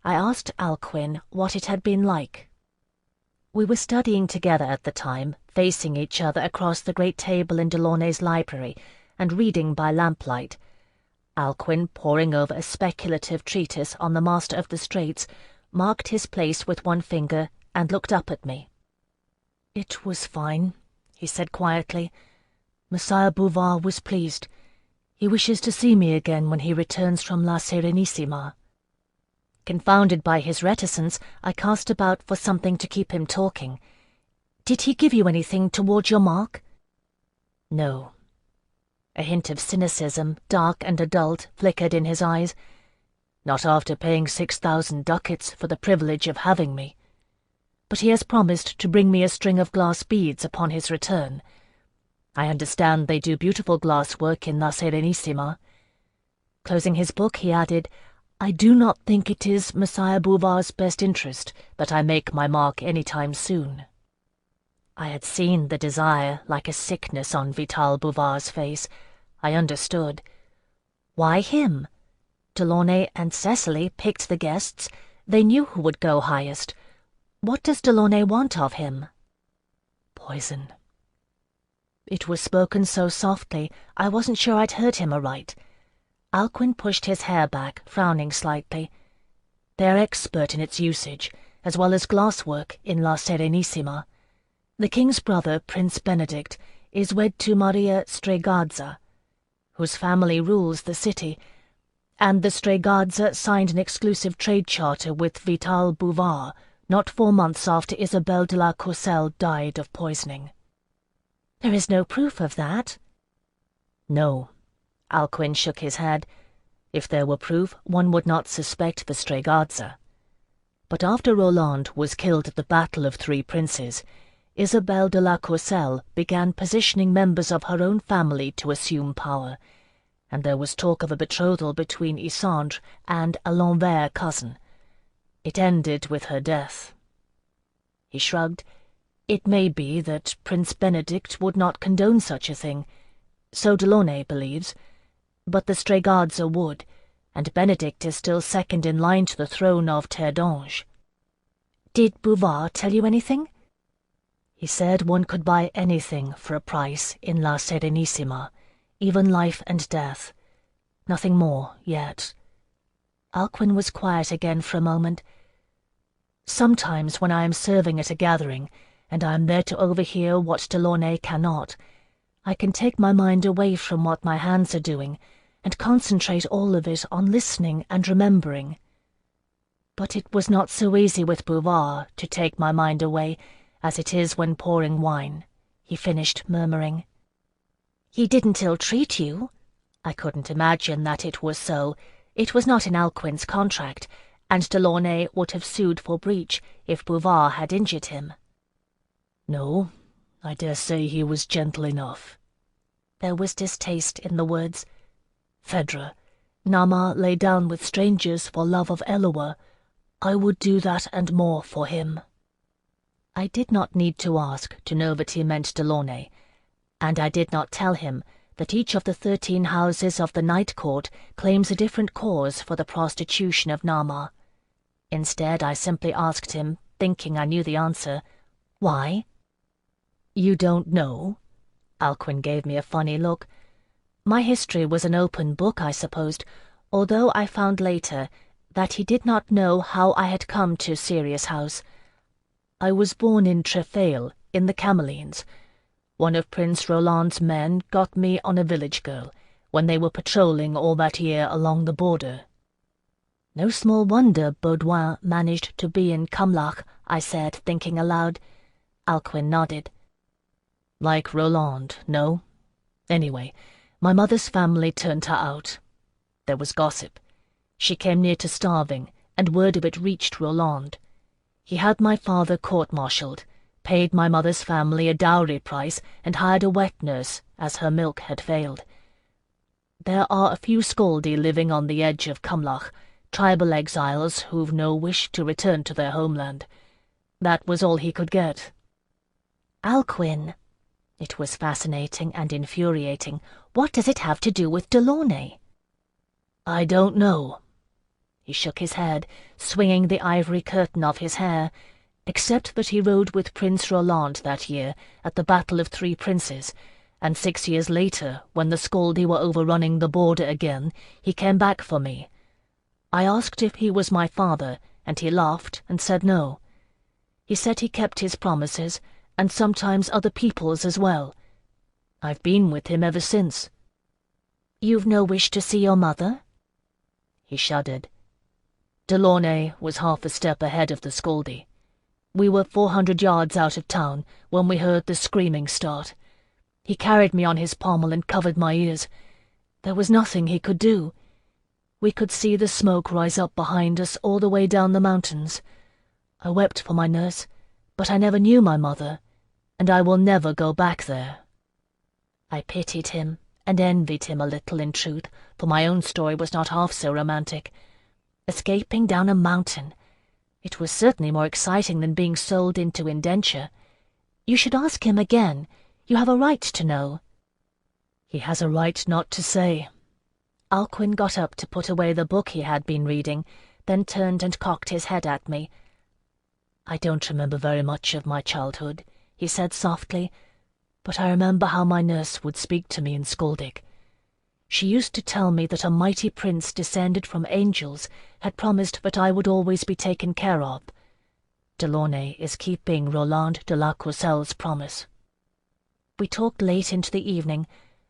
I asked Alcuin what it had been like. We were studying together at the time, facing each other across the great table in Delaunay's library, and reading by lamplight. Alcuin, poring over a speculative treatise on the Master of the Straits, marked his place with one finger and looked up at me. "It was fine," he said quietly. "Messire Bouvard was pleased. He wishes to see me again when he returns from La Serenissima." Confounded by his reticence, I cast about for something to keep him talking. "Did he give you anything toward your mark?" "No." A hint of cynicism, dark and adult, flickered in his eyes. "Not after paying 6,000 ducats for the privilege of having me. But he has promised to bring me a string of glass beads upon his return. I understand they do beautiful glass work in La Serenissima." Closing his book, he added, "I do not think it is Messire Bouvard's best interest that I make my mark any time soon." I had seen the desire like a sickness on Vital Bouvard's face. I understood. Why him? Delaunay and Cecily picked the guests. They knew who would go highest. What does Delaunay want of him? Poison. It was spoken so softly, I wasn't sure I'd heard him aright. Alcuin pushed his hair back, frowning slightly. They are expert in its usage, as well as glasswork in La Serenissima. The king's brother, Prince Benedict, is wed to Maria Stregazza, whose family rules the city, and the Stregazza signed an exclusive trade charter with Vital Bouvard not 4 months after Isabelle de la Courcelle died of poisoning. There is no proof of that. No. Alcuin shook his head. If there were proof, one would not suspect the Strigardza. But after Roland was killed at the Battle of Three Princes, Isabelle de la Courcelle began positioning members of her own family to assume power, and there was talk of a betrothal between Isandre and a L'Envers cousin. It ended with her death. He shrugged. It may be that Prince Benedict would not condone such a thing. So Delaunay believes. But the Strigardza would, and Benedict is still second in line to the throne of Terre d'Ange. Did Bouvard tell you anything? He said one could buy anything for a price in La Serenissima, even life and death. Nothing more yet. Alcuin was quiet again for a moment. Sometimes when I am serving at a gathering, and I am there to overhear what Delaunay cannot, I can take my mind away from what my hands are doing, and concentrate all of it on listening and remembering. But it was not so easy with Bouvard to take my mind away, as it is when pouring wine, he finished, murmuring. He didn't ill-treat you? I couldn't imagine that it was so. It was not in Alcuin's contract, and Delaunay would have sued for breach if Bouvard had injured him. No, I dare say he was gentle enough. There was distaste in the words. Phèdre, Nama lay down with strangers for love of Eloa. I would do that and more for him. I did not need to ask to know that he meant Delaunay, and I did not tell him that each of the 13 houses of the Night Court claims a different cause for the prostitution of Nama. Instead, I simply asked him, thinking I knew the answer, why? You don't know? Alcuin gave me a funny look. My history was an open book, I supposed, although I found later that he did not know how I had come to Sirius House. I was born in Trefail, in the Camelines. One of Prince Roland's men got me on a village girl, when they were patrolling all that year along the border. No small wonder Baudouin managed to be in Cumlach, I said, thinking aloud. Alcuin nodded. Like Roland, no? Anyway, my mother's family turned her out. There was gossip. She came near to starving, and word of it reached Roland. He had my father court-martialed, paid my mother's family a dowry price, and hired a wet nurse, as her milk had failed. There are a few Scaldi living on the edge of Cumlach, tribal exiles who've no wish to return to their homeland. That was all he could get. Alcuin. It was fascinating and infuriating. What does it have to do with Delaunay? I don't know. He shook his head, swinging the ivory curtain of his hair, except that he rode with Prince Roland that year at the Battle of Three Princes, and 6 years later, when the Scaldi were overrunning the border again, he came back for me. I asked if he was my father, and he laughed and said no. He said he kept his promises, and sometimes other people's as well. I've been with him ever since. You've no wish to see your mother? He shuddered. Delaunay was half a step ahead of the Scaldi. We were 400 yards out of town when we heard the screaming start. He carried me on his pommel and covered my ears. There was nothing he could do. We could see the smoke rise up behind us all the way down the mountains. I wept for my nurse, but I never knew my mother, and I will never go back there. I pitied him and envied him a little, in truth, for my own story was not half so romantic. Escaping down a mountain. It was certainly more exciting than being sold into indenture. You should ask him again. You have a right to know. He has a right not to say. Alcuin got up to put away the book he had been reading, then turned and cocked his head at me. I don't remember very much of my childhood, he said softly, but I remember how my nurse would speak to me in Skaldic. She used to tell me that a mighty prince descended from angels had promised that I would always be taken care of. Delaunay is keeping Roland de la Courcelle's promise. We talked late into the evening.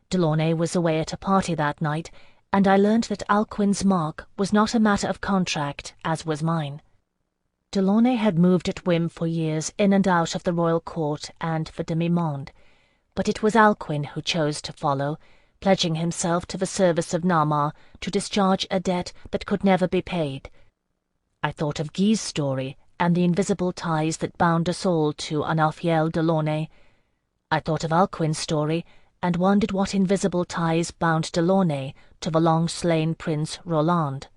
Delaunay was away at a party that night, and I learned that Alcuin's mark was not a matter of contract, as was mine. Delaunay had moved at whim for years in and out of the royal court and the demi-monde, but it was Alcuin who chose to follow, pledging himself to the service of Nama to discharge a debt that could never be paid. I thought of Guy's story and the invisible ties that bound us all to Anafiel Delaunay. I thought of Alcuin's story and wondered what invisible ties bound Delaunay to the long-slain Prince Roland.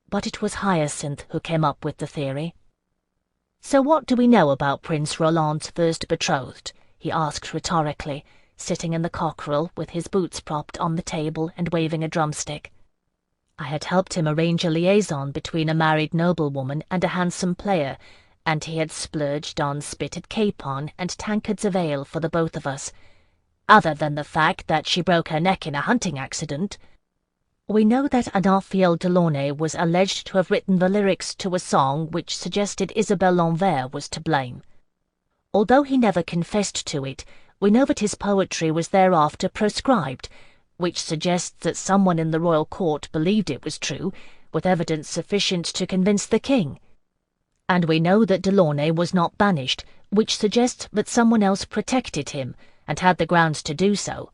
But it was Hyacinth who came up with the theory. "So what do we know about Prince Roland's first betrothed?" he asked rhetorically, sitting in the cockerel with his boots propped on the table and waving a drumstick. I had helped him arrange a liaison between a married noblewoman and a handsome player, and he had splurged on spitted capon and tankards of ale for the both of us. Other than the fact that she broke her neck in a hunting accident, we know that Anafiel Delaunay was alleged to have written the lyrics to a song which suggested Isabelle L'Anvers was to blame. Although he never confessed to it, we know that his poetry was thereafter proscribed, which suggests that someone in the royal court believed it was true, with evidence sufficient to convince the king. And we know that Delaunay was not banished, which suggests that someone else protected him, and had the grounds to do so.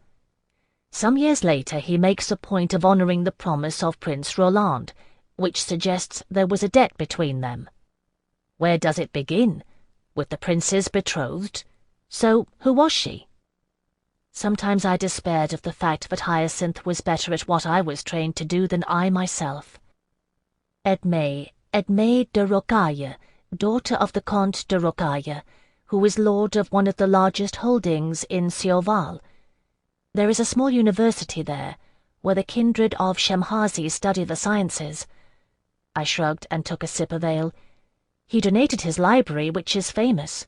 Some years later he makes a point of honouring the promise of Prince Roland, which suggests there was a debt between them. Where does it begin? With the prince's betrothed? So who was she? Sometimes I despaired of the fact that Hyacinth was better at what I was trained to do than I myself. Edmé de Rocaille, daughter of the Comte de Rocaille, who is lord of one of the largest holdings in Sioval. There is a small university there, where the kindred of Shemhazi study the sciences. I shrugged and took a sip of ale. He donated his library, which is famous.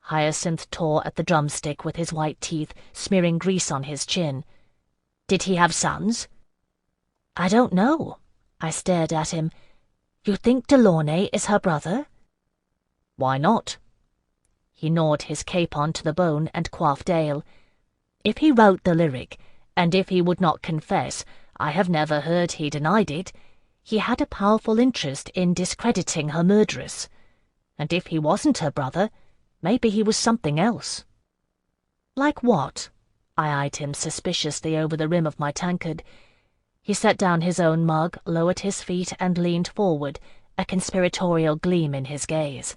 Hyacinth tore at the drumstick with his white teeth, smearing grease on his chin. Did he have sons? I don't know. I stared at him. You think Delaunay is her brother? Why not? He gnawed his capon to the bone and quaffed ale. If he wrote the lyric, and if he would not confess, I have never heard he denied it, he had a powerful interest in discrediting her murderess. And if he wasn't her brother, maybe he was something else. Like what? I eyed him suspiciously over the rim of my tankard. He set down his own mug, lowered his feet, and leaned forward, a conspiratorial gleam in his gaze.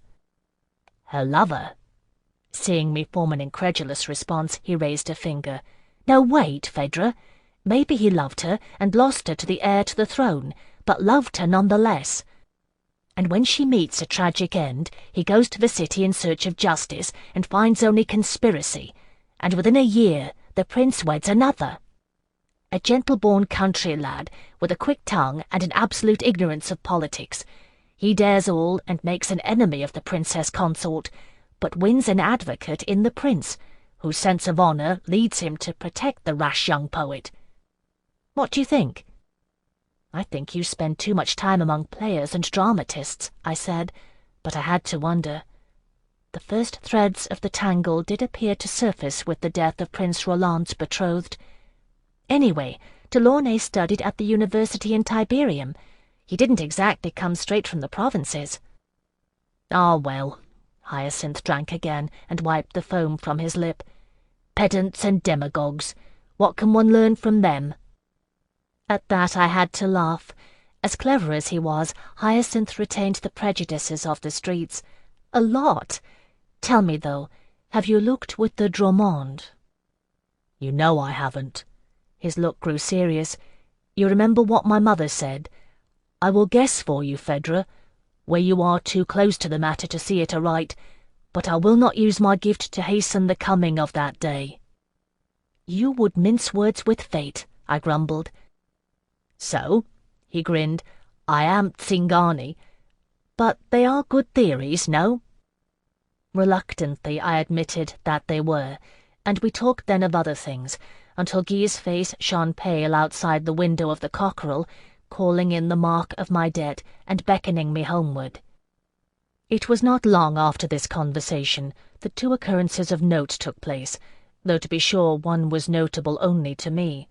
Her lover? Seeing me form an incredulous response, he raised a finger. No, wait, Phèdre. Maybe he loved her and lost her to the heir to the throne, but loved her nonetheless. And when she meets a tragic end, he goes to the city in search of justice and finds only conspiracy, and within a year the prince weds another. A gentle-born country lad with a quick tongue and an absolute ignorance of politics. He dares all and makes an enemy of the princess consort, but wins an advocate in the prince, whose sense of honour leads him to protect the rash young poet. What do you think? I think you spend too much time among players and dramatists, I said, but I had to wonder. The first threads of the tangle did appear to surface with the death of Prince Roland's betrothed. Anyway, Delaunay studied at the university in Tiberium. He didn't exactly come straight from the provinces. Ah, well. Hyacinth drank again and wiped the foam from his lip. Pedants and demagogues. What can one learn from them? At that I had to laugh. As clever as he was, Hyacinth retained the prejudices of the streets. A lot. Tell me, though, have you looked with the Dromond? You know I haven't. His look grew serious. You remember what my mother said? I will guess for you, Phèdre, where you are too close to the matter to see it aright, but I will not use my gift to hasten the coming of that day. You would mince words with fate, I grumbled. So, he grinned, I am Tsingani, but they are good theories, no? Reluctantly I admitted that they were, and we talked then of other things, until Guy's face shone pale outside the window of the cockerel, calling in the mark of my debt and beckoning me homeward. It was not long after this conversation that two occurrences of note took place, though to be sure one was notable only to me.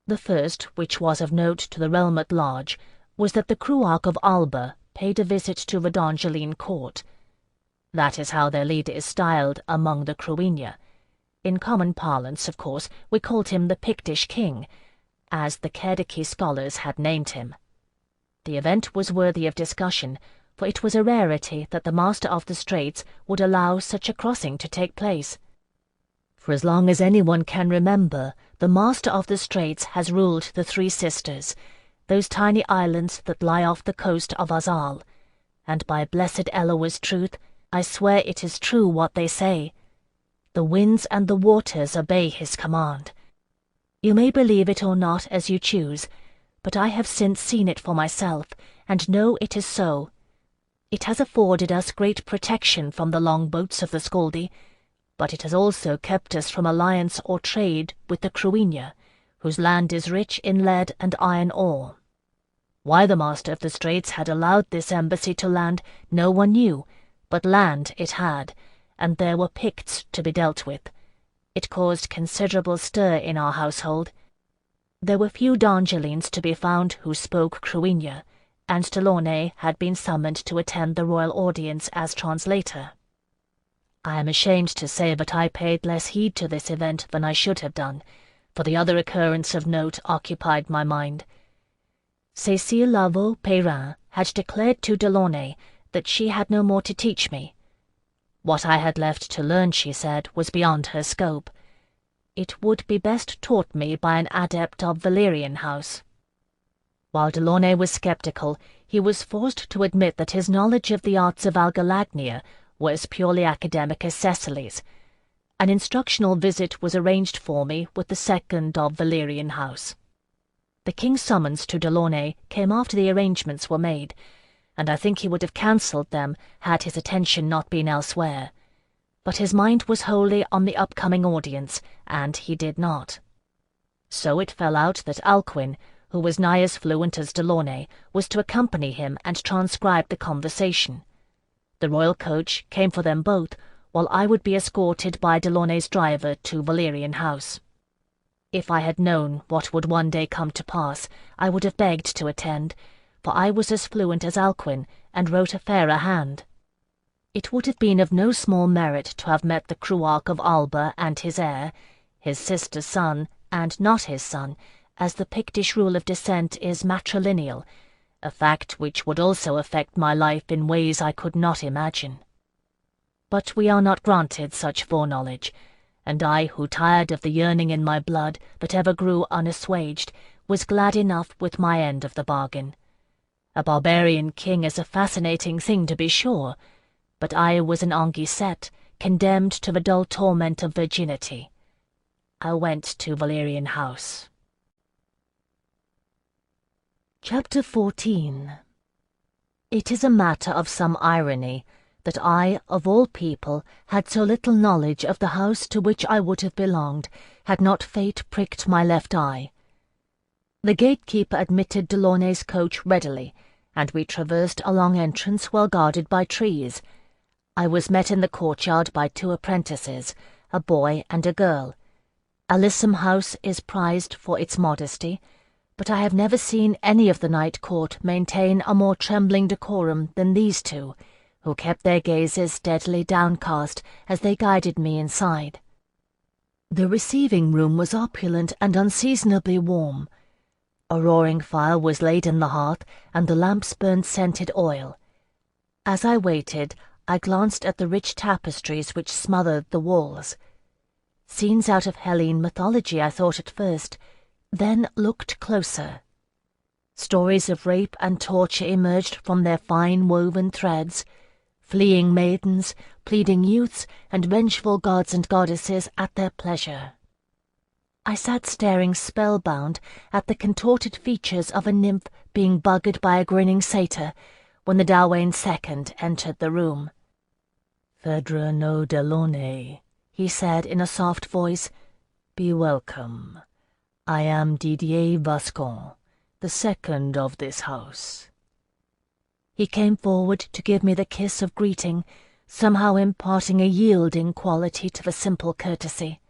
The first, which was of note to the realm at large, was that the Cruarch of Alba paid a visit to Redongeline court. That is how their leader is styled among the Cruinia. In common parlance, of course, we called him the Pictish King, as the Cerdaic scholars had named him. The event was worthy of discussion, for it was a rarity that the Master of the Straits would allow such a crossing to take place. For as long as anyone can remember, the Master of the Straits has ruled the Three Sisters, those tiny islands that lie off the coast of Azal, and by blessed Eloah's truth, I swear it is true what they say. The winds and the waters obey his command. You may believe it or not as you choose, but I have since seen it for myself, and know it is so. It has afforded us great protection from the longboats of the Scaldi, but it has also kept us from alliance or trade with the Cruinia, whose land is rich in lead and iron ore. Why the Master of the Straits had allowed this embassy to land no one knew, but land it had, and there were Picts to be dealt with. It caused considerable stir in our household. There were few Darngelines to be found who spoke Cruinia, and Delaunay had been summoned to attend the royal audience as translator. I am ashamed to say that I paid less heed to this event than I should have done, for the other occurrence of note occupied my mind. Cécile Lavaux-Perrin had declared to Delaunay that she had no more to teach me. What I had left to learn, she said, was beyond her scope. It would be best taught me by an adept of Valyrian house. While Delaunay was sceptical, he was forced to admit that his knowledge of the arts of Algalagnia were as purely academic as Cecily's. An instructional visit was arranged for me with the second of Valyrian house. The king's summons to Delaunay came after the arrangements were made, and I think he would have cancelled them had his attention not been elsewhere. But his mind was wholly on the upcoming audience, and he did not. So it fell out that Alcuin, who was nigh as fluent as Delaunay, was to accompany him and transcribe the conversation. The royal coach came for them both, while I would be escorted by Delaunay's driver to Valyrian house. If I had known what would one day come to pass, I would have begged to attend, for I was as fluent as Alcuin, and wrote a fairer hand. It would have been of no small merit to have met the Cruarch of Alba and his heir, his sister's son, and not his son, as the Pictish rule of descent is matrilineal, a fact which would also affect my life in ways I could not imagine. But we are not granted such foreknowledge, and I, who tired of the yearning in my blood that ever grew unassuaged, was glad enough with my end of the bargain. A barbarian king is a fascinating thing, to be sure, but I was an Anguissette, condemned to the dull torment of virginity. I went to Valyrian house. Chapter 14. It is a matter of some irony that I, of all people, had so little knowledge of the house to which I would have belonged, had not fate pricked my left eye. The gatekeeper admitted Delaunay's coach readily, and we traversed a long entrance well guarded by trees. I was met in the courtyard by two apprentices, a boy and a girl. Alyssum House is prized for its modesty, but I have never seen any of the night court maintain a more trembling decorum than these two, who kept their gazes steadily downcast as they guided me inside. The receiving room was opulent and unseasonably warm. A roaring fire was laid in the hearth, and the lamps burned scented oil. As I waited, I glanced at the rich tapestries which smothered the walls. Scenes out of Hellene mythology, I thought at first, then looked closer. Stories of rape and torture emerged from their fine woven threads, fleeing maidens, pleading youths, and vengeful gods and goddesses at their pleasure. I sat staring spellbound at the contorted features of a nymph being buggered by a grinning satyr, when the Dawain second entered the room. "Phèdre no Delaunay," he said in a soft voice, "be welcome. I am Didier Vascon, the second of this house." He came forward to give me the kiss of greeting, somehow imparting a yielding quality to the simple courtesy.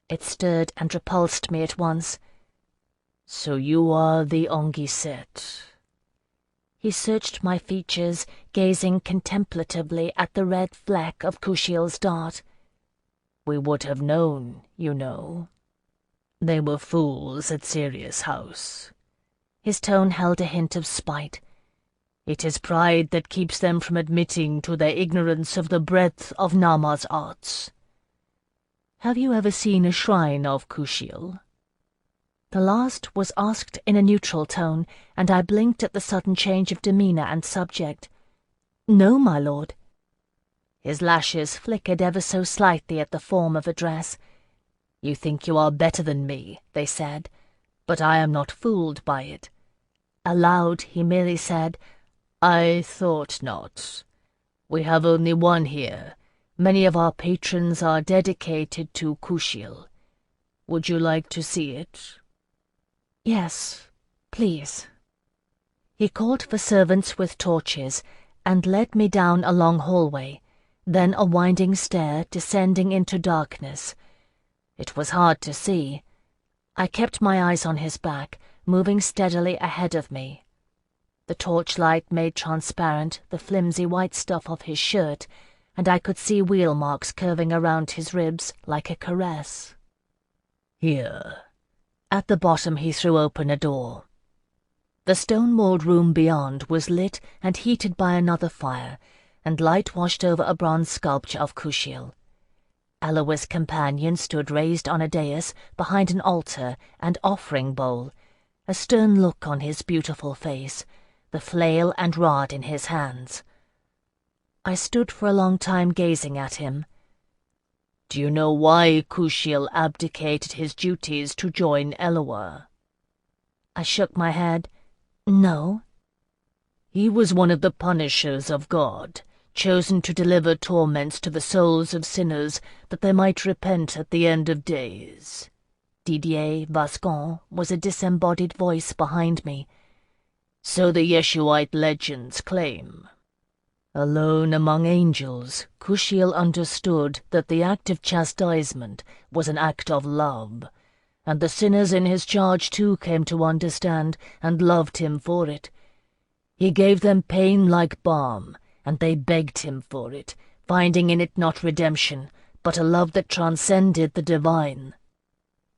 It stirred and repulsed me at once. "So you are the Anguissette." He searched my features, gazing contemplatively at the red fleck of Kushiel's dart. We would have known, you know. They were fools at Sirius House." His tone held a hint of spite. "It is pride that keeps them from admitting to their ignorance of the breadth of Nama's arts. Have you ever seen a shrine of Kushiel?" The last was asked in a neutral tone, and I blinked at the sudden change of demeanour and subject. "No, my lord." His lashes flickered ever so slightly at the form of address. "You think you are better than me," they said, "but I am not fooled by it." Aloud he merely said, "I thought not. We have only one here. Many of our patrons are dedicated to Kushiel. Would you like to see it?" "Yes, please." He called for servants with torches and led me down a long hallway, then a winding stair descending into darkness. It was hard to see. I kept my eyes on his back, moving steadily ahead of me. The torchlight made transparent the flimsy white stuff of his shirt, and I could see wheel marks curving around his ribs like a caress. "Here." At the bottom he threw open a door. The stone-walled room beyond was lit and heated by another fire, and light washed over a bronze sculpture of Kushiel. Elowa's companion stood raised on a dais behind an altar and offering bowl, a stern look on his beautiful face, the flail and rod in his hands. I stood for a long time gazing at him. "Do you know why Kushiel abdicated his duties to join Elowa?" I shook my head. "No." "He was one of the punishers of God, chosen to deliver torments to the souls of sinners that they might repent at the end of days." Didier Vascon was a disembodied voice behind me. "So the Yeshuite legends claim. Alone among angels, Kushiel understood that the act of chastisement was an act of love, and the sinners in his charge too came to understand and loved him for it. He gave them pain like balm, and they begged him for it, finding in it not redemption, but a love that transcended the divine.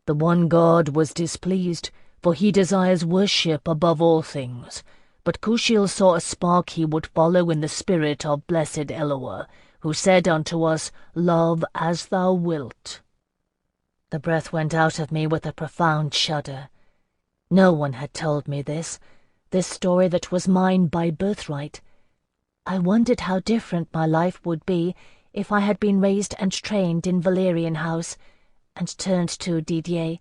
The one God was displeased, for he desires worship above all things, but Kushiel saw a spark he would follow in the spirit of blessed Elowa, who said unto us, 'Love as thou wilt.'" The breath went out of me with a profound shudder. No one had told me this story that was mine by birthright. I wondered how different my life would be if I had been raised and trained in Valerian House, and turned to Didier.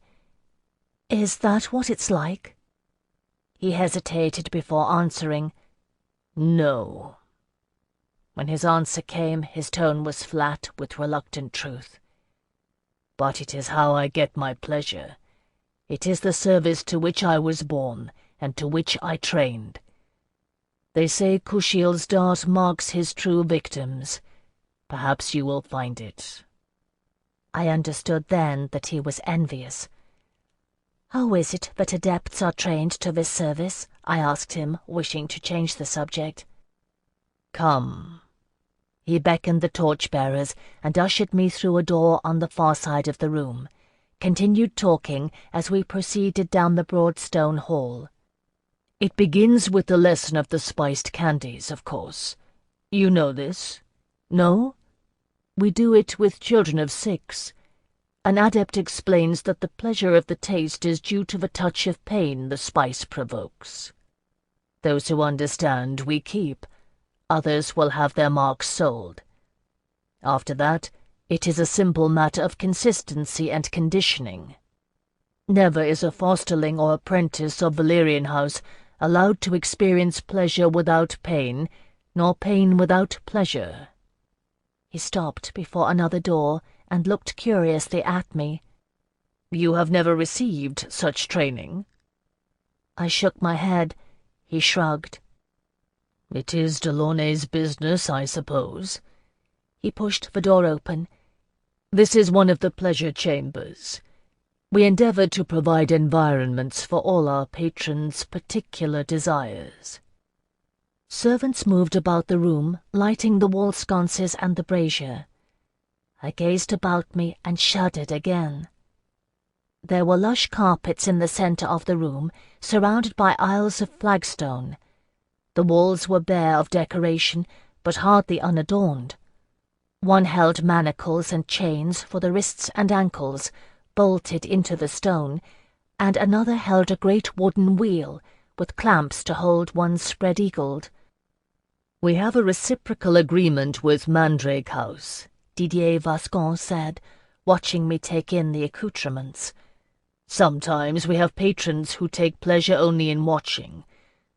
"Is that what it's like?" He hesitated before answering. "No." When his answer came, his tone was flat with reluctant truth. "But it is how I get my pleasure. It is the service to which I was born, and to which I trained. They say Kushiel's dart marks his true victims. Perhaps you will find it." I understood then that he was envious. "How is it that adepts are trained to this service?" I asked him, wishing to change the subject. "Come." He beckoned the torch-bearers and ushered me through a door on the far side of the room, continued talking as we proceeded down the broad stone hall. "It begins with the lesson of the spiced candies, of course. You know this? No? We do it with children of 6. An adept explains that the pleasure of the taste is due to the touch of pain the spice provokes. Those who understand we keep, others will have their marks sold. After that, it is a simple matter of consistency and conditioning. Never is a fosterling or apprentice of Valerian House allowed to experience pleasure without pain, nor pain without pleasure." He stopped before another door and looked curiously at me. "You have never received such training?" I shook my head. He shrugged. "It is Delaunay's business, I suppose." He pushed the door open. "This is one of the pleasure chambers. We endeavour to provide environments for all our patrons' particular desires." Servants moved about the room, lighting the wall sconces and the brazier. I gazed about me and shuddered again. There were lush carpets in the centre of the room, surrounded by aisles of flagstone. The walls were bare of decoration, but hardly unadorned. One held manacles and chains for the wrists and ankles, bolted into the stone, and another held a great wooden wheel, with clamps to hold one spread-eagled. "We have a reciprocal agreement with Mandrake House," Didier Vascon said, watching me take in the accoutrements. "Sometimes we have patrons who take pleasure only in watching,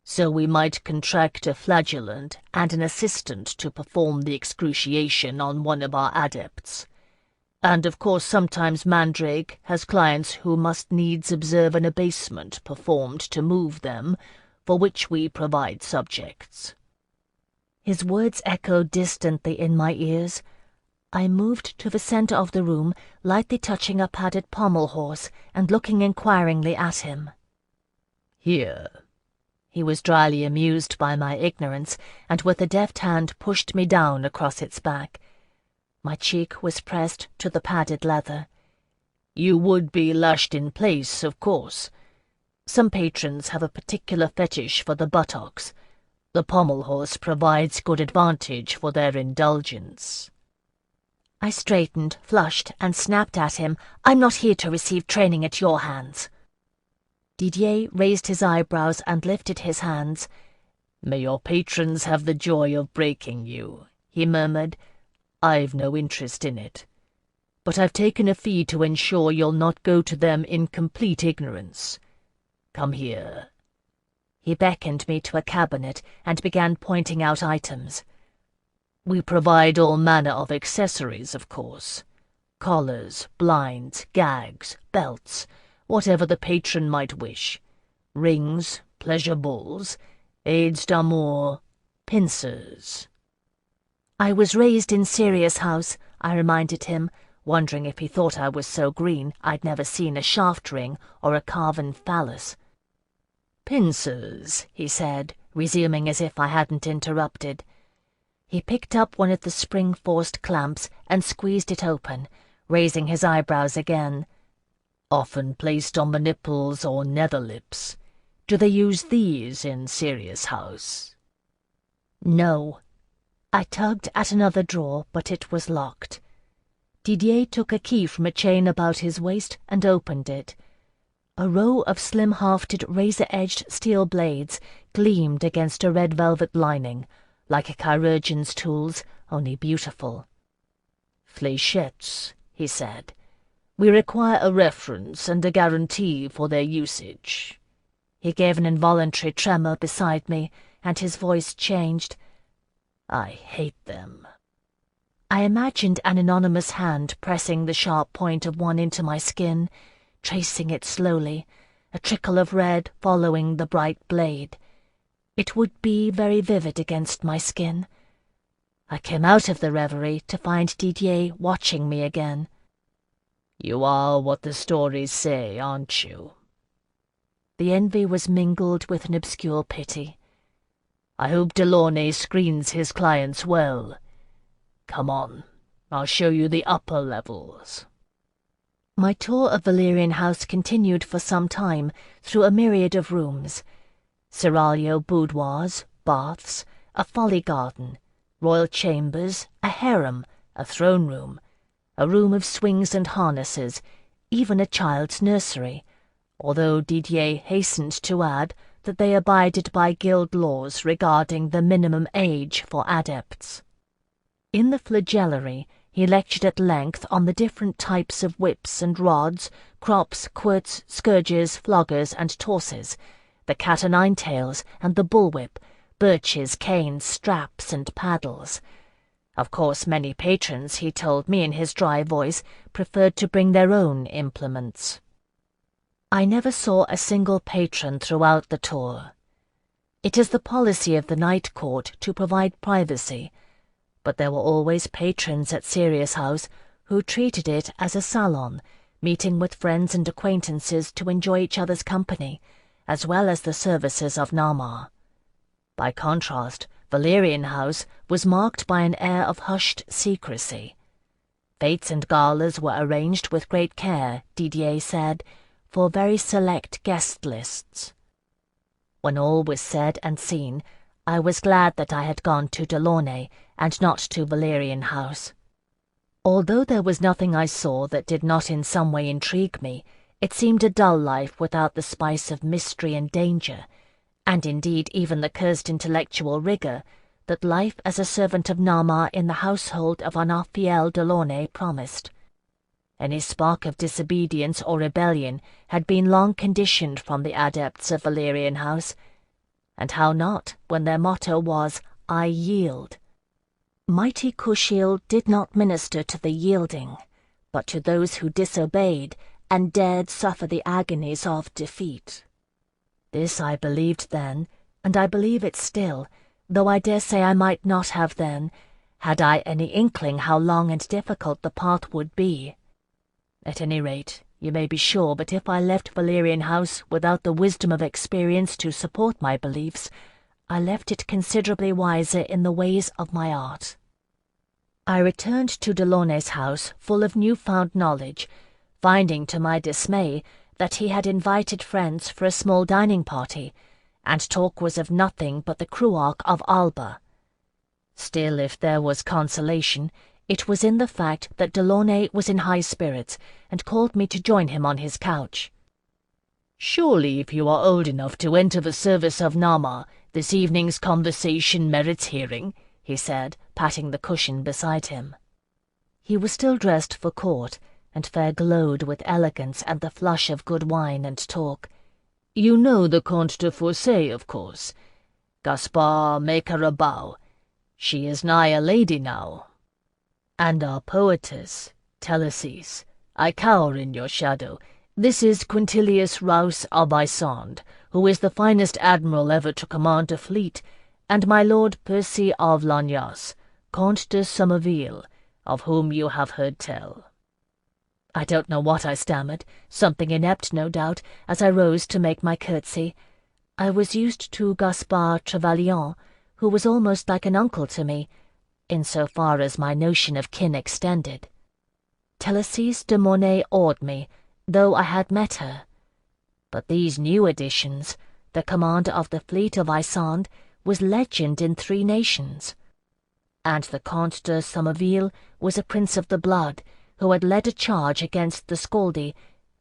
so we might contract a flagellant and an assistant to perform the excruciation on one of our adepts. And of course sometimes Mandrake has clients who must needs observe an abasement performed to move them, for which we provide subjects." His words echoed distantly in my ears. I moved to the centre of the room, lightly touching a padded pommel-horse and looking inquiringly at him. "Here." He was dryly amused by my ignorance, and with a deft hand pushed me down across its back. My cheek was pressed to the padded leather. "You would be lashed in place, of course. Some patrons have a particular fetish for the buttocks. The pommel-horse provides good advantage for their indulgence." I straightened, flushed, and snapped at him, "I'm not here to receive training at your hands." Didier raised his eyebrows and lifted his hands. "May your patrons have the joy of breaking you," he murmured. "I've no interest in it. But I've taken a fee to ensure you'll not go to them in complete ignorance. Come here." He beckoned me to a cabinet and began pointing out items. "We provide all manner of accessories, of course. Collars, blinds, gags, belts, whatever the patron might wish. Rings, pleasure balls, aides d'amour, pincers." "I was raised in Sirius House," I reminded him, wondering if he thought I was so green I'd never seen a shaft ring or a carven phallus. "Pincers," he said, resuming as if I hadn't interrupted. He picked up one of the spring-forced clamps and squeezed it open, raising his eyebrows again. "Often placed on the nipples or nether lips. Do they use these in Sirius House?" "No." I tugged at another drawer, but it was locked. Didier took a key from a chain about his waist and opened it. A row of slim-hafted, razor-edged steel blades gleamed against a red velvet lining, like a chirurgeon's tools, only beautiful. "Fléchettes," he said. "We require a reference and a guarantee for their usage." He gave an involuntary tremor beside me, and his voice changed. "I hate them." I imagined an anonymous hand pressing the sharp point of one into my skin, tracing it slowly, a trickle of red following the bright blade. It would be very vivid against my skin. I came out of the reverie to find Didier watching me again. "You are what the stories say, aren't you?" The envy was mingled with an obscure pity. "I hope Delaunay screens his clients well. Come on, I'll show you the upper levels." My tour of Valyrian House continued for some time through a myriad of rooms. Seraglio boudoirs, baths, a folly garden, royal chambers, a harem, a throne room, a room of swings and harnesses, even a child's nursery, although Didier hastened to add that they abided by guild laws regarding the minimum age for adepts. In the flagellary, he lectured at length on the different types of whips and rods, crops, quirts, scourges, floggers, and torses, the cat-o'-nine-tails and the bullwhip, birches, canes, straps, and paddles. Of course, many patrons, he told me in his dry voice, preferred to bring their own implements. I never saw a single patron throughout the tour. It is the policy of the Night Court to provide privacy, but there were always patrons at Sirius House who treated it as a salon, meeting with friends and acquaintances to enjoy each other's company, as well as the services of Namar. By contrast, Valyrian House was marked by an air of hushed secrecy. Fetes and galas were arranged with great care, Didier said, for very select guest lists. When all was said and seen, I was glad that I had gone to Delaunay and not to Valerian House. Although there was nothing I saw that did not in some way intrigue me, it seemed a dull life without the spice of mystery and danger, and indeed even the cursed intellectual rigour that life as a servant of Nama in the household of Raphael Delaunay promised. Any spark of disobedience or rebellion had been long conditioned from the adepts of Valerian House, and how not, when their motto was, "I yield." Mighty Kushiel did not minister to the yielding, but to those who disobeyed and dared suffer the agonies of defeat. This I believed then, and I believe it still, though I dare say I might not have then, had I any inkling how long and difficult the path would be. At any rate, you may be sure that if I left Valerian House without the wisdom of experience to support my beliefs, I left it considerably wiser in the ways of my art. I returned to Delaunay's house full of new-found knowledge, finding to my dismay that he had invited friends for a small dining party, and talk was of nothing but the Cruarch of Alba. Still, if there was consolation, it was in the fact that Delaunay was in high spirits, and called me to join him on his couch. "Surely, if you are old enough to enter the service of Nama, this evening's conversation merits hearing," he said, patting the cushion beside him. He was still dressed for court, and fair glowed with elegance and the flush of good wine and talk. "You know the Comte de Fossé, of course. Gaspard, make her a bow. She is nigh a lady now. And our poetess, Telesis, I cower in your shadow. This is Quintilius Rous of Isonde, who is the finest admiral ever to command a fleet, and my lord Percy of Lagnasse, Comte de Somerville, of whom you have heard tell." I don't know what I stammered, something inept no doubt, as I rose to make my curtsy. I was used to Gaspard Trevelyan, who was almost like an uncle to me, in so far as my notion of kin extended. Telesis de Mornay awed me, though I had met her. But these new additions, the commander of the fleet of Isonde, was legend in 3 nations. And the Comte de Somerville was a prince of the blood, who had led a charge against the Scaldi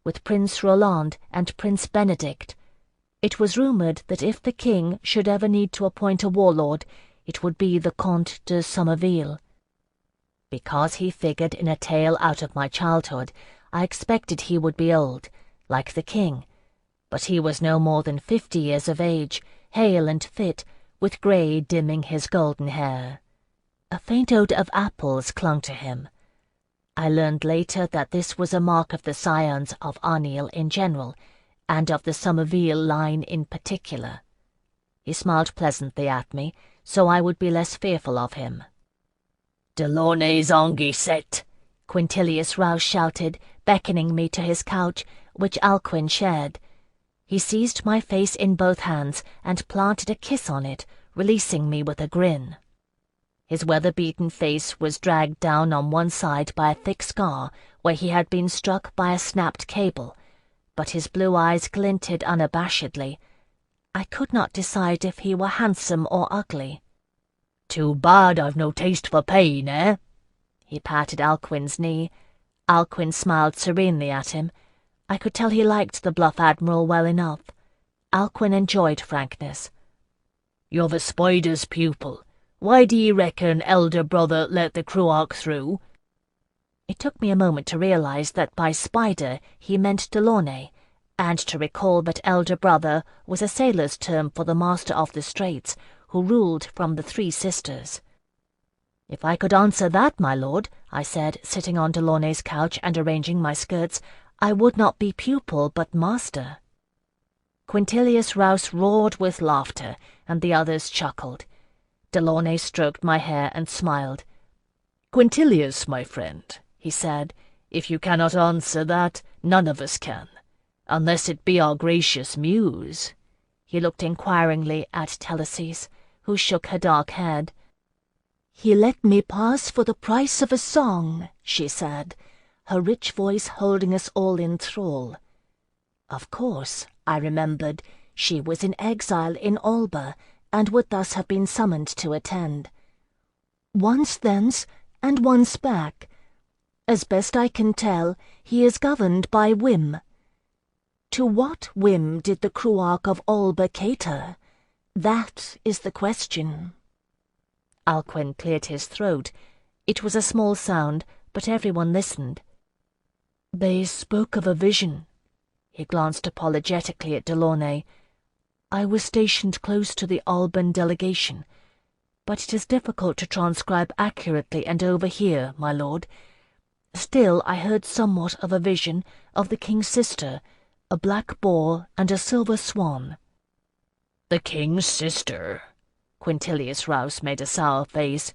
with Prince Roland and Prince Benedict. It was rumoured that if the king should ever need to appoint a warlord, it would be the Comte de Somerville. Because he figured in a tale out of my childhood, I expected he would be old, like the king, but he was no more than 50 years of age, hale and fit, with grey dimming his golden hair. A faint odour of apples clung to him. I learned later that this was a mark of the scions of Arneil in general, and of the Somerville line in particular. He smiled pleasantly at me, so I would be less fearful of him. "Delaunay's anguissette," Quintilius Rous shouted, beckoning me to his couch, which Alcuin shared. He seized my face in both hands and planted a kiss on it, releasing me with a grin. His weather-beaten face was dragged down on one side by a thick scar where he had been struck by a snapped cable, but his blue eyes glinted unabashedly. I could not decide if he were handsome or ugly. "Too bad I've no taste for pain, eh?" He patted Alcuin's knee. Alcuin smiled serenely at him. I could tell he liked the bluff admiral well enough. Alcuin enjoyed frankness. "You're the spider's pupil. Why do ye reckon elder brother let the Cruarch through?" It took me a moment to realize that by spider he meant Delaunay, and to recall that elder brother was a sailor's term for the master of the Straits, who ruled from the 3 sisters. "If I could answer that, my lord," I said, sitting on Delaunay's couch and arranging my skirts, "I would not be pupil, but master." Quintilius Rous roared with laughter, and the others chuckled. Delaunay stroked my hair and smiled. "Quintilius, my friend," he said, "if you cannot answer that, none of us can, unless it be our gracious muse." He looked inquiringly at Telesis, who shook her dark head. "He let me pass for the price of a song," she said, her rich voice holding us all in thrall. Of course, I remembered, she was in exile in Alba, and would thus have been summoned to attend. "Once thence, and once back. As best I can tell, he is governed by whim." To what whim did the Cruarch of Alba cater? That is the question. Alcuin cleared his throat. It was a small sound, but everyone listened. "They spoke of a vision." He glanced apologetically at Delaunay. "I was stationed close to the Alban delegation, but it is difficult to transcribe accurately and overhear, my lord. Still, I heard somewhat of a vision of the king's sister, a black boar and a silver swan." "The king's sister?" Quintilius Rouse made a sour face.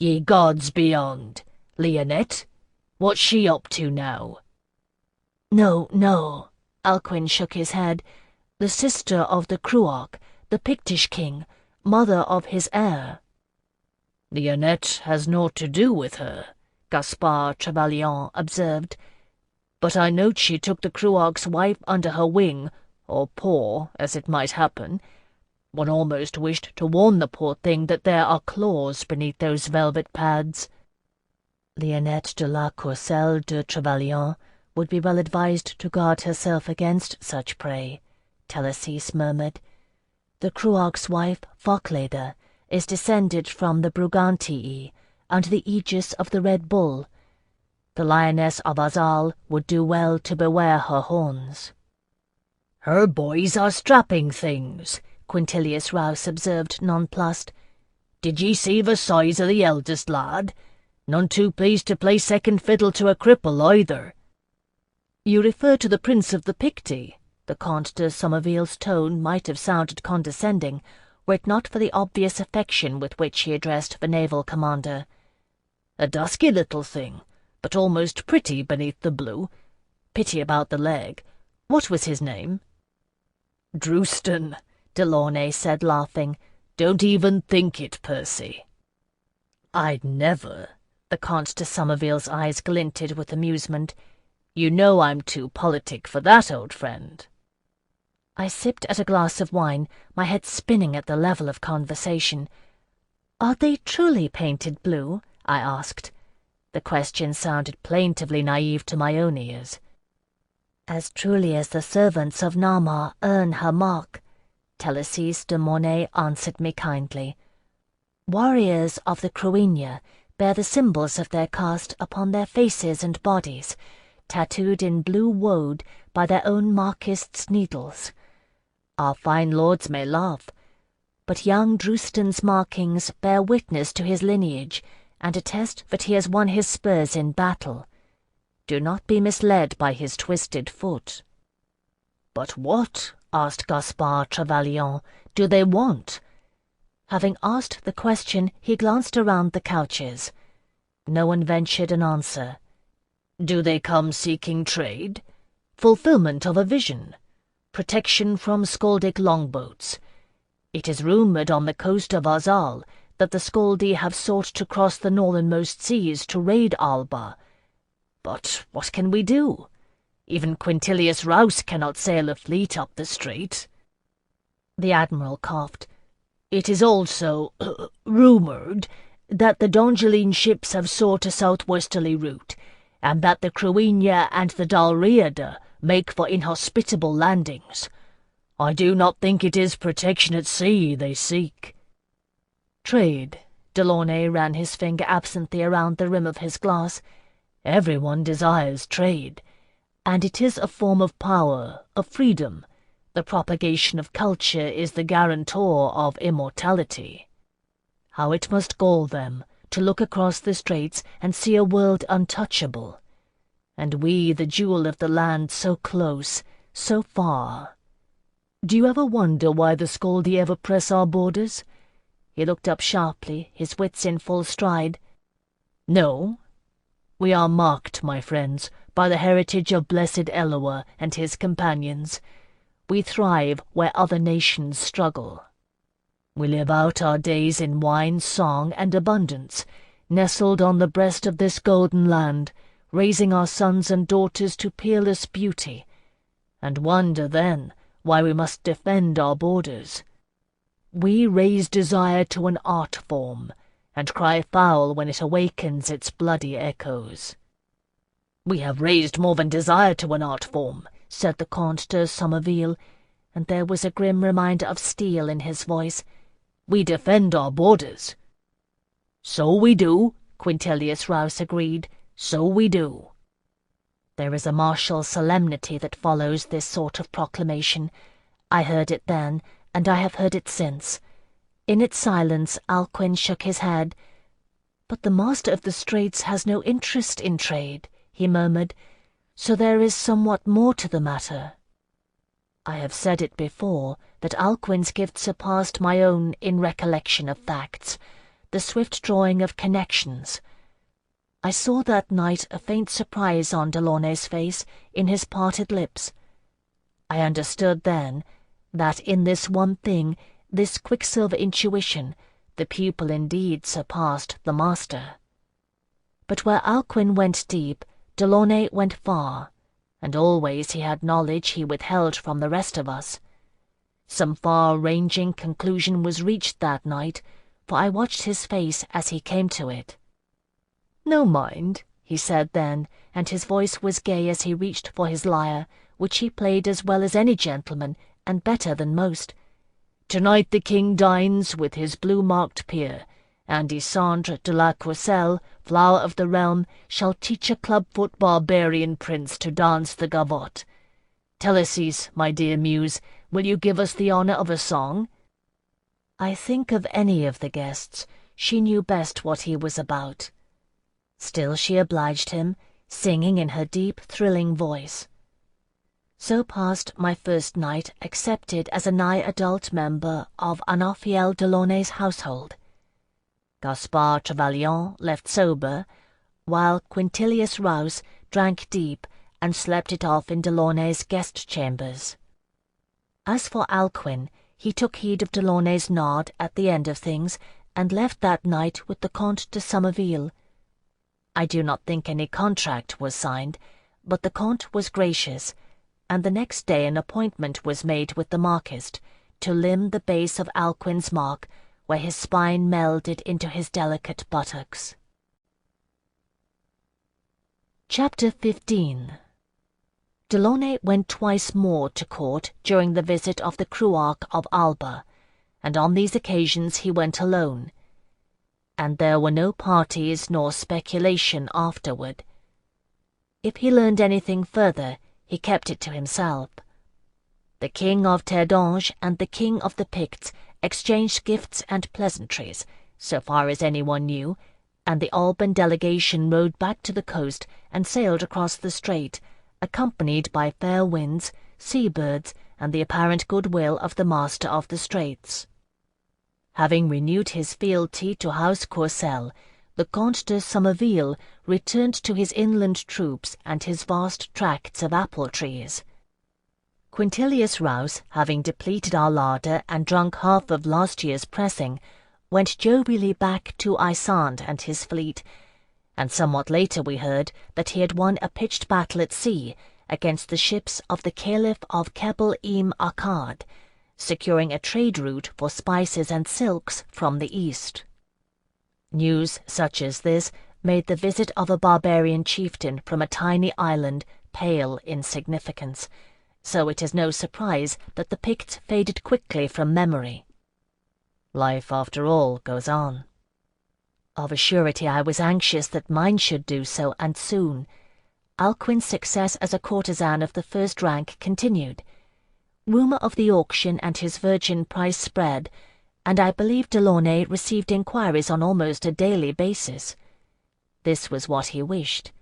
"Ye gods beyond! Leonette? What's she up to now?" No, Alcuin shook his head. "The sister of the Cruarch, the Pictish king, mother of his heir." "Leonette has naught to do with her," Gaspard Trevelyan observed. "But I note she took the Cruarch's wife under her wing, or paw, as it might happen. One almost wished to warn the poor thing that there are claws beneath those velvet pads." Leonette de la Courcelle de Trevelyan would be well advised to guard herself against such prey, Telesise murmured. "The Cruarch's wife, Focleda, is descended from the Brugantii, under the aegis of the Red Bull. The Lioness of Azal would do well to beware her horns." "Her boys are strapping things," Quintilius Rouse observed, nonplussed. "Did ye see the size of the eldest lad? None too pleased to play second fiddle to a cripple either." "You refer to the Prince of the Picti?" The Comte de Somerville's tone might have sounded condescending, were it not for the obvious affection with which he addressed the naval commander. "A dusky little thing, but almost pretty beneath the blue. Pity about the leg. What was his name?" "Drouston," Delaunay said, laughing. "Don't even think it, Percy." "I'd never." The Comte de Somerville's eyes glinted with amusement. "You know I'm too politic for that, old friend." I sipped at a glass of wine, my head spinning at the level of conversation. "Are they truly painted blue?" I asked. The question sounded plaintively naive to my own ears. "As truly as the servants of Nama earn her mark," Telesise de Mornay answered me kindly. "Warriors of the Cruinia bear the symbols of their caste upon their faces and bodies, tattooed in blue woad by their own markists' needles. Our fine lords may laugh, but young Drouston's markings bear witness to his lineage and attest that he has won his spurs in battle. Do not be misled by his twisted foot." "But what," asked Gaspard Trevelyan, "do they want?" Having asked the question, he glanced around the couches. No one ventured an answer. "Do they come seeking trade? Fulfillment of a vision? Protection from Skaldic longboats? It is rumoured on the coast of Azal that the Skaldi have sought to cross the northernmost seas to raid Alba. But what can we do? Even Quintilius Rouse cannot sail a fleet up the strait." The Admiral coughed. "It is also rumoured that the Dongeline ships have sought a southwesterly route, and that the Cruinia and the Dalriada make for inhospitable landings. I do not think it is protection at sea they seek." "Trade." Delaunay ran his finger absently around the rim of his glass. "Everyone desires trade, and it is a form of power, of freedom. The propagation of culture is the guarantor of immortality. How it must gall them to look across the straits and see a world untouchable. And we, the jewel of the land, so close, so far. Do you ever wonder why the Skaldi ever press our borders?" He looked up sharply, his wits in full stride. "No. We are marked, my friends, by the heritage of blessed Eloa and his companions. We thrive where other nations struggle." We live out our days in wine, song, and abundance, nestled on the breast of this golden land, raising our sons and daughters to peerless beauty, and wonder then why we must defend our borders. We raise desire to an art form, and cry foul when it awakens its bloody echoes." "We have raised more than desire to an art form," said the Comte de Somerville, and there was a grim reminder of steel in his voice. "We defend our borders." "So we do," Quintilius Rouse agreed. "So we do." There is a martial solemnity that follows this sort of proclamation. I heard it then, and I have heard it since. In its silence Alcuin shook his head. "But the Master of the Straits has no interest in trade," he murmured, "so there is somewhat more to the matter." I have said it before, that Alcuin's gift surpassed my own in recollection of facts, the swift drawing of connections. I saw that night a faint surprise on Delaunay's face, in his parted lips. I understood then that in this one thing, this quicksilver intuition, the pupil indeed surpassed the master. But where Alcuin went deep, Delaunay went far, and always he had knowledge he withheld from the rest of us. Some far-ranging conclusion was reached that night, for I watched his face as he came to it. "No mind," he said then, and his voice was gay as he reached for his lyre, which he played as well as any gentleman, and better than most. "Tonight the king dines with his blue-marked peer, and Dysandre de la Courcelle, flower of the realm, shall teach a club-foot barbarian prince to dance the gavotte. Telesis, my dear muse, will you give us the honour of a song?" I think of any of the guests, she knew best what he was about. Still she obliged him, singing in her deep, thrilling voice. So passed my first night, accepted as a nigh adult member of Anophiel Delaunay's household. Gaspard Trevelyan left sober, while Quintilius Rouse drank deep and slept it off in Delaunay's guest chambers. As for Alcuin, he took heed of Delaunay's nod at the end of things, and left that night with the Comte de Somerville. I do not think any contract was signed, but the Comte was gracious, and the next day an appointment was made with the Marquis to limn the base of Alcuin's mark, where his spine melded into his delicate buttocks. Chapter 15. Delaunay went twice more to court during the visit of the Cruarch of Alba, and on these occasions he went alone, and there were no parties nor speculation afterward. If he learned anything further, he kept it to himself. The King of Terdange and the King of the Picts exchanged gifts and pleasantries, so far as anyone knew, and the Alban delegation rode back to the coast and sailed across the strait, accompanied by fair winds, sea-birds, and the apparent goodwill of the Master of the Straits. Having renewed his fealty to House Courcelle, the Comte de Somerville returned to his inland troops and his vast tracts of apple-trees. Quintilius Rouse, having depleted our larder and drunk half of last year's pressing, went jovially back to Isande and his fleet, and somewhat later we heard that he had won a pitched battle at sea against the ships of the Caliph of Kebel-im-Akkad, securing a trade route for spices and silks from the east. News such as this made the visit of a barbarian chieftain from a tiny island pale in significance, so it is no surprise that the Picts faded quickly from memory. Life, after all, goes on. Of a surety I was anxious that mine should do so, and soon. Alcuin's success as a courtesan of the first rank continued. Rumour of the auction and his virgin price spread, and I believe Delaunay received inquiries on almost a daily basis. This was what he wished,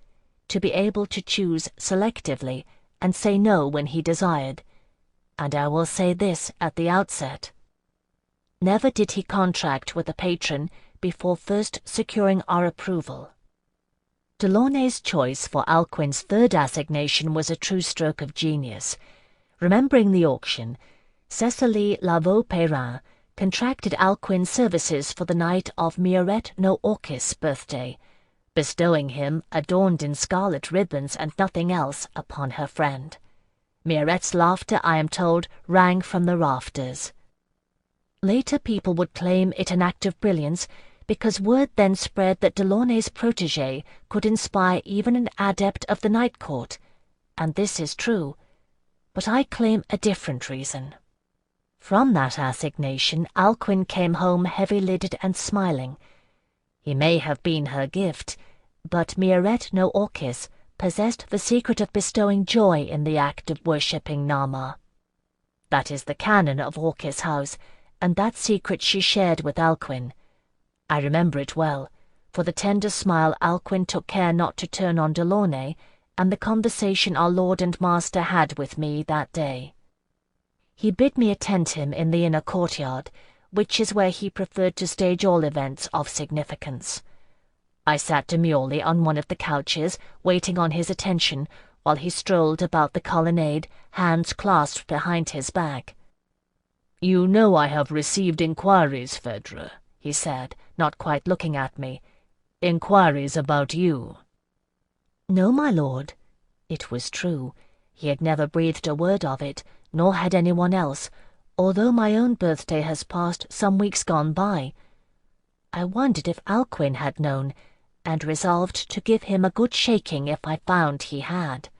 to be able to choose selectively and say no when he desired, and I will say this at the outset. Never did he contract with a patron before first securing our approval. Delaunay's choice for Alcuin's third assignation was a true stroke of genius. Remembering the auction, Cecily Lavaux-Perrin contracted Alcuin's services for the night of Miaret no Orcus' birthday, bestowing him, adorned in scarlet ribbons and nothing else, upon her friend. Miaret's laughter, I am told, rang from the rafters. Later people would claim it an act of brilliance, because word then spread that Delaunay's protégé could inspire even an adept of the Night Court, and this is true, but I claim a different reason. From that assignation, Alcuin came home heavy-lidded and smiling. He may have been her gift, but Miaret no Orcus possessed the secret of bestowing joy in the act of worshipping Nama. That is the canon of Orcus House, and that secret she shared with Alcuin. I remember it well, for the tender smile Alcuin took care not to turn on Delaunay, and the conversation our lord and master had with me that day. He bid me attend him in the inner courtyard, which is where he preferred to stage all events of significance. I sat demurely on one of the couches, waiting on his attention, while he strolled about the colonnade, hands clasped behind his back. "You know I have received inquiries, Phèdre," he said, not quite looking at me. "Inquiries about you." "No, my lord." It was true. He had never breathed a word of it, nor had anyone else, although my own birthday has passed some weeks gone by. I wondered if Alcuin had known, and resolved to give him a good shaking if I found he had.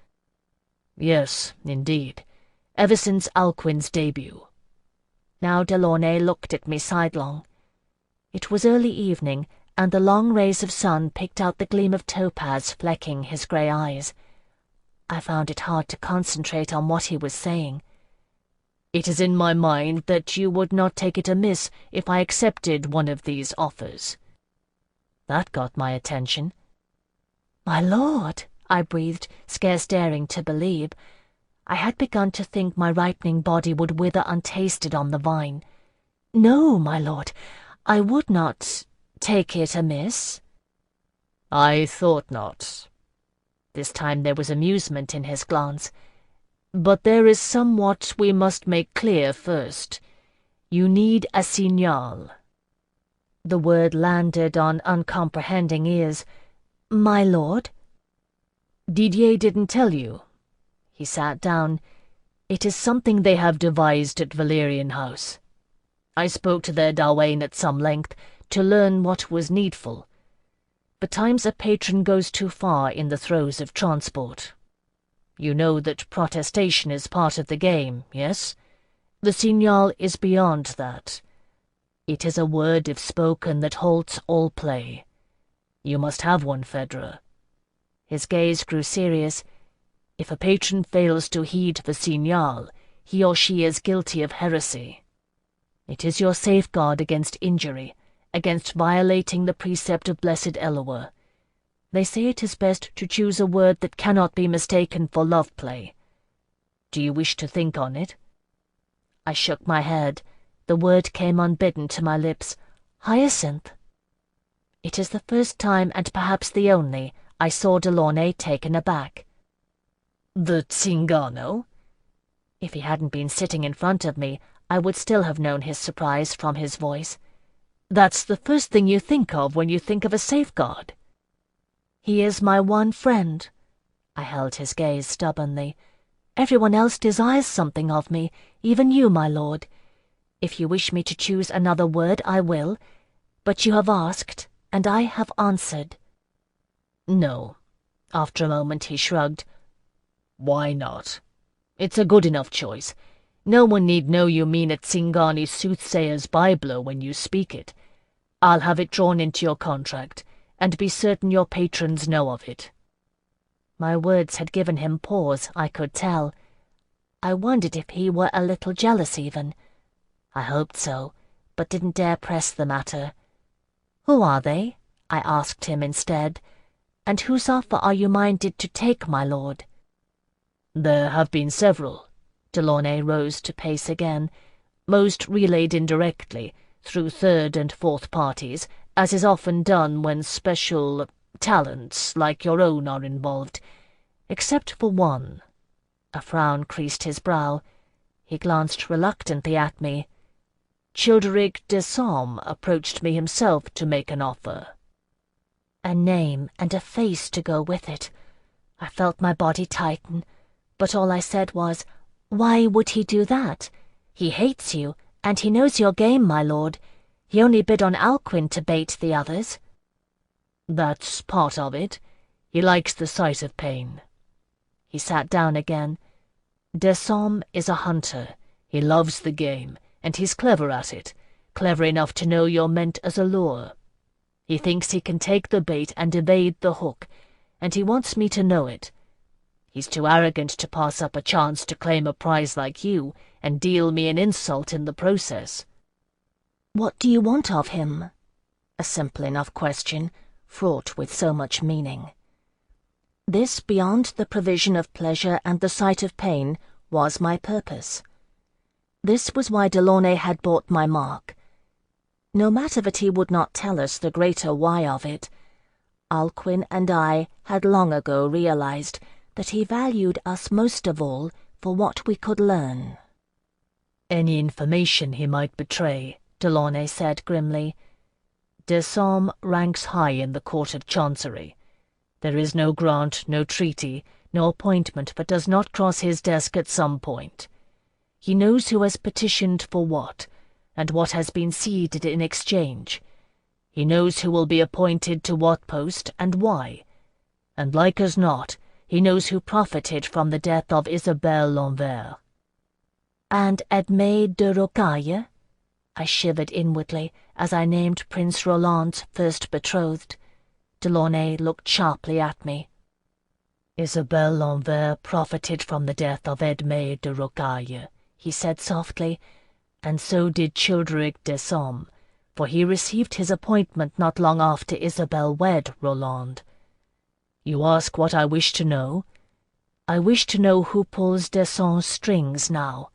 "Yes, indeed, ever since Alcuin's debut." Now Delaunay looked at me sidelong. It was early evening, and the long rays of sun picked out the gleam of topaz flecking his grey eyes. I found it hard to concentrate on what he was saying. "It is in my mind that you would not take it amiss if I accepted one of these offers." That got my attention. "My lord," I breathed, scarce daring to believe. I had begun to think my ripening body would wither untasted on the vine. "No, my lord, I would not take it amiss." "I thought not." This time there was amusement in his glance. "But there is somewhat we must make clear first. You need a signal." The word landed on uncomprehending ears. "My lord?" "Didier didn't tell you?" He sat down. "It is something they have devised at Valerian House. I spoke to their Dawain at some length to learn what was needful. But times a patron goes too far in the throes of transport. You know that protestation is part of the game, yes? The signal is beyond that. It is a word, if spoken, that halts all play. You must have one, Phèdre." His gaze grew serious. "If a patron fails to heed the signal, he or she is guilty of heresy. It is your safeguard against injury, against violating the precept of blessed Eloa. They say it is best to choose a word that cannot be mistaken for love play. Do you wish to think on it?" I shook my head. The word came unbidden to my lips. "Hyacinth." It is the first time, and perhaps the only, I saw Delaunay taken aback. "The Zingano?" If he hadn't been sitting in front of me, I would still have known his surprise from his voice. "That's the first thing you think of when you think of a safeguard." "He is my one friend." I held his gaze stubbornly. "Everyone else desires something of me, even you, my lord. If you wish me to choose another word, I will. But you have asked, and I have answered." "No." After a moment he shrugged. "Why not? It's a good enough choice. No one need know you mean a Zingani soothsayer's Bible when you speak it. I'll have it drawn into your contract, and be certain your patrons know of it." My words had given him pause, I could tell. I wondered if he were a little jealous even. I hoped so, but didn't dare press the matter. "Who are they?" I asked him instead. "And whose offer are you minded to take, my lord?" "There have been several." Delaunay rose to pace again. "Most relayed indirectly, through third and fourth parties, as is often done when special talents like your own are involved. Except for one." A frown creased his brow. He glanced reluctantly at me. Childeric de Somme approached me himself to make an offer. A name and a face to go with it. I felt my body tighten, but all I said was, "Why would he do that? He hates you, and he knows your game, my lord. He only bid on Alcuin to bait the others." "That's part of it. He likes the sight of pain." He sat down again. "De Somme is a hunter. He loves the game, and he's clever at it, clever enough to know you're meant as a lure. He thinks he can take the bait and evade the hook, and he wants me to know it. He's too arrogant to pass up a chance to claim a prize like you and deal me an insult in the process." "What do you want of him?" A simple enough question, fraught with so much meaning. This, beyond the provision of pleasure and the sight of pain, was my purpose. This was why Delaunay had bought my mark. No matter that he would not tell us the greater why of it, Alcuin and I had long ago realized that he valued us most of all for what we could learn. "Any information he might betray," Delaunay said grimly. "De Somme ranks high in the Court of Chancery. There is no grant, no treaty, no appointment that does not cross his desk at some point. He knows who has petitioned for what, and what has been ceded in exchange. He knows who will be appointed to what post, and why. And like as not, he knows who profited from the death of Isabelle L'Anvers." "And Edmé de Rocaille?" I shivered inwardly as I named Prince Roland's first betrothed. Delaunay looked sharply at me. "Isabelle L'Anvers profited from the death of Edmé de Rocaille," he said softly, "and so did Childeric de Somme, for he received his appointment not long after Isabelle wed Roland. You ask what I wish to know? I wish to know who pulls de Somme's strings now.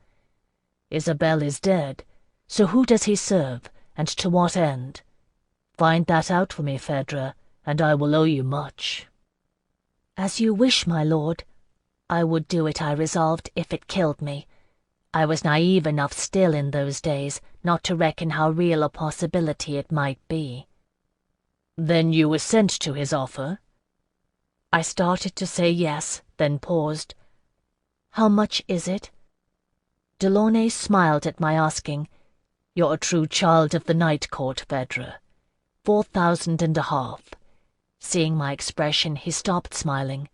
Isabelle is dead, so who does he serve, and to what end? Find that out for me, Phèdre, and I will owe you much." "As you wish, my lord. I would do it, I resolved, if it killed me. I was naive enough still in those days not to reckon how real a possibility it might be." "Then you assent to his offer?" I started to say yes, then paused. "How much is it?" Delaunay smiled at my asking. "You're a true child of the Night Court, Phèdre. 4,500. Seeing my expression, he stopped smiling.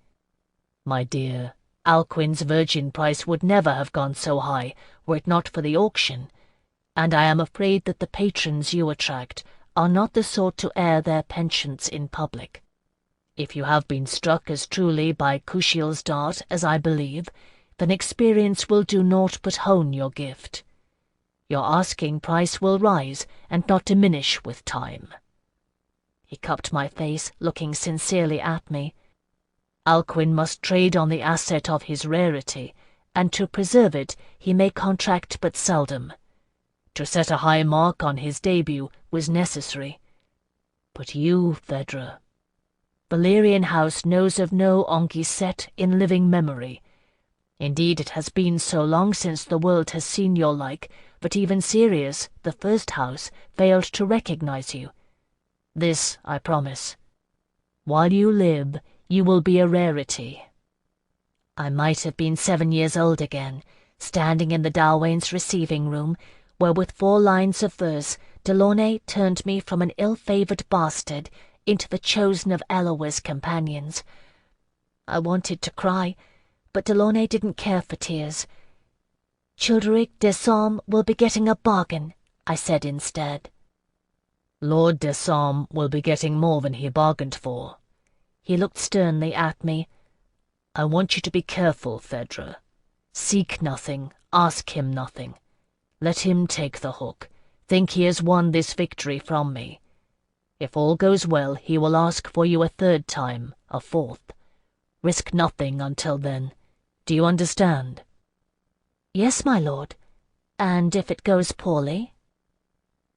"My dear, Alcuin's virgin price would never have gone so high were it not for the auction, and I am afraid that the patrons you attract are not the sort to air their penchants in public. If you have been struck as truly by Kushiel's dart as I believe, then experience will do naught but hone your gift. Your asking price will rise and not diminish with time." He cupped my face, looking sincerely at me. "Alcuin must trade on the asset of his rarity, and to preserve it he may contract but seldom. To set a high mark on his debut was necessary. But you, Phèdre, Valerian House knows of no enquisette in living memory. Indeed, it has been so long since the world has seen your like that even Sirius, the first house, failed to recognize you. This I promise. While you live, you will be a rarity." I might have been 7 years old again, standing in the Dalwains' receiving room, where with 4 lines of verse Delaunay turned me from an ill-favoured bastard into the chosen of Elowa's companions. I wanted to cry, but Delaunay didn't care for tears. "Childeric de Somme will be getting a bargain," I said instead. "Lord de Somme will be getting more than he bargained for." He looked sternly at me. "I want you to be careful, Phèdre. Seek nothing, ask him nothing. Let him take the hook. Think he has won this victory from me. If all goes well, he will ask for you a 3rd time, a 4th. Risk nothing until then. Do you understand?" "Yes, my lord. And if it goes poorly?"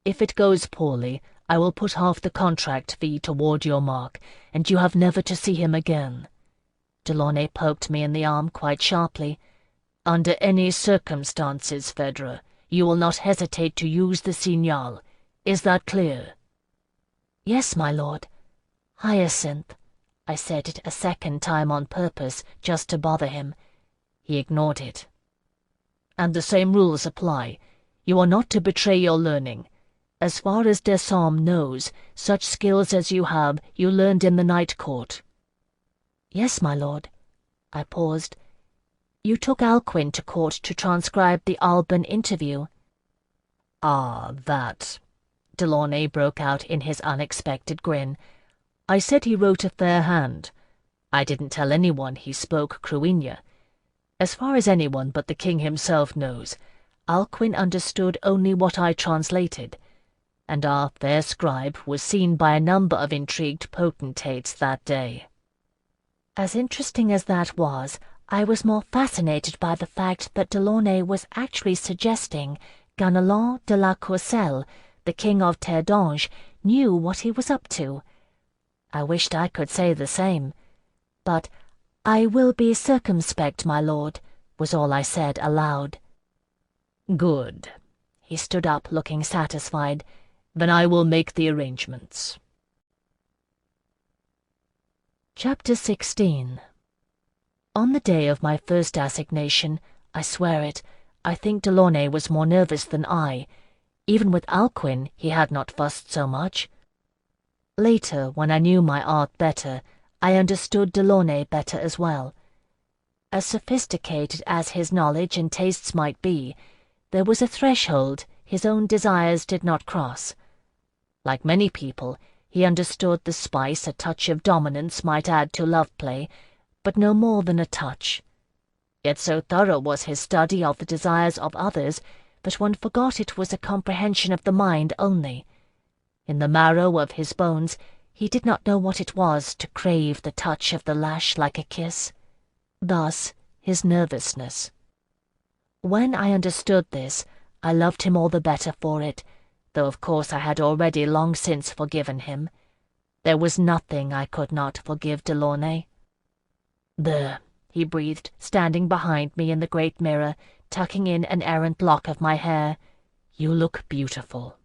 "If it goes poorly, I will put half the contract fee toward your mark, and you have never to see him again." Delaunay poked me in the arm quite sharply. "Under any circumstances, Phèdre, You will not hesitate to use the signal. Is that clear?" "Yes, my lord. Hyacinth." I said it a second time on purpose, just to bother him. He ignored it. "And the same rules apply. You are not to betray your learning. As far as Desam knows, such skills as you have, you learned in the night court." "Yes, my lord." I paused. "You took Alcuin to court to transcribe the Alban interview." "Ah, that," Delaunay broke out in his unexpected grin. "I said he wrote a fair hand. I didn't tell anyone he spoke Cruinia. As far as anyone but the king himself knows, Alcuin understood only what I translated, and our fair scribe was seen by a number of intrigued potentates that day." As interesting as that was, I was more fascinated by the fact that Delaunay was actually suggesting Ganelon de la Courcelle, the king of Terre d'Ange, knew what he was up to. I wished I could say the same, but "I will be circumspect, my lord," was all I said aloud. "Good." He stood up, looking satisfied. "Then I will make the arrangements." Chapter 16. On the day of my first assignation, I swear it, I think Delaunay was more nervous than I. Even with Alcuin, he had not fussed so much. Later, when I knew my art better, I understood Delaunay better as well. As sophisticated as his knowledge and tastes might be, there was a threshold his own desires did not cross. Like many people, he understood the spice a touch of dominance might add to love play, but no more than a touch. Yet so thorough was his study of the desires of others that one forgot it was a comprehension of the mind only. In the marrow of his bones, he did not know what it was to crave the touch of the lash like a kiss. Thus, his nervousness. When I understood this, I loved him all the better for it, though of course I had already long since forgiven him. There was nothing I could not forgive Delaunay. "There," he breathed, standing behind me in the great mirror, tucking in an errant lock of my hair. "You look beautiful."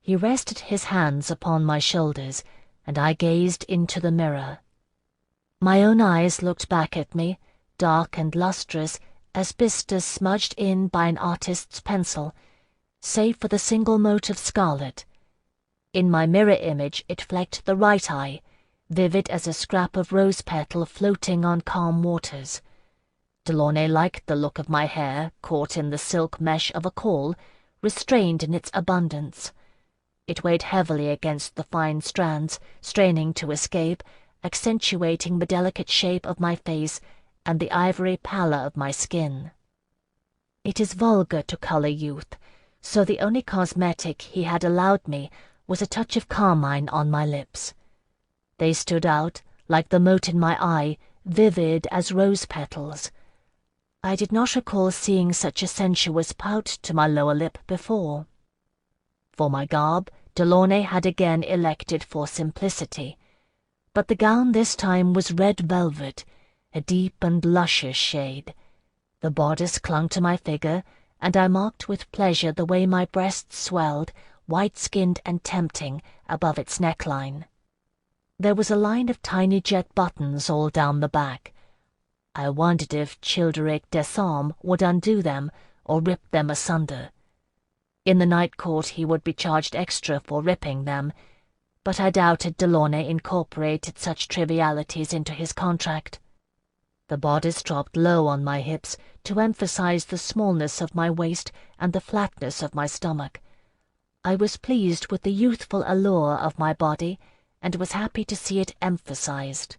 He rested his hands upon my shoulders, and I gazed into the mirror. My own eyes looked back at me, dark and lustrous as bistre smudged in by an artist's pencil, save for the single mote of scarlet. In my mirror image it flecked the right eye, vivid as a scrap of rose petal floating on calm waters. Delaunay liked the look of my hair, caught in the silk mesh of a caul, restrained in its abundance. It weighed heavily against the fine strands, straining to escape, accentuating the delicate shape of my face and the ivory pallor of my skin. It is vulgar to colour youth, so the only cosmetic he had allowed me was a touch of carmine on my lips. They stood out, like the mote in my eye, vivid as rose petals. I did not recall seeing such a sensuous pout to my lower lip before. For my garb, Delaunay had again elected for simplicity, but the gown this time was red velvet, a deep and luscious shade. The bodice clung to my figure, and I marked with pleasure the way my breasts swelled, white-skinned and tempting, above its neckline. There was a line of tiny jet buttons all down the back. I wondered if Childeric Desam would undo them or rip them asunder. In the night court he would be charged extra for ripping them, but I doubted Delaunay incorporated such trivialities into his contract. The bodice dropped low on my hips to emphasize the smallness of my waist and the flatness of my stomach. I was pleased with the youthful allure of my body, and was happy to see it emphasized.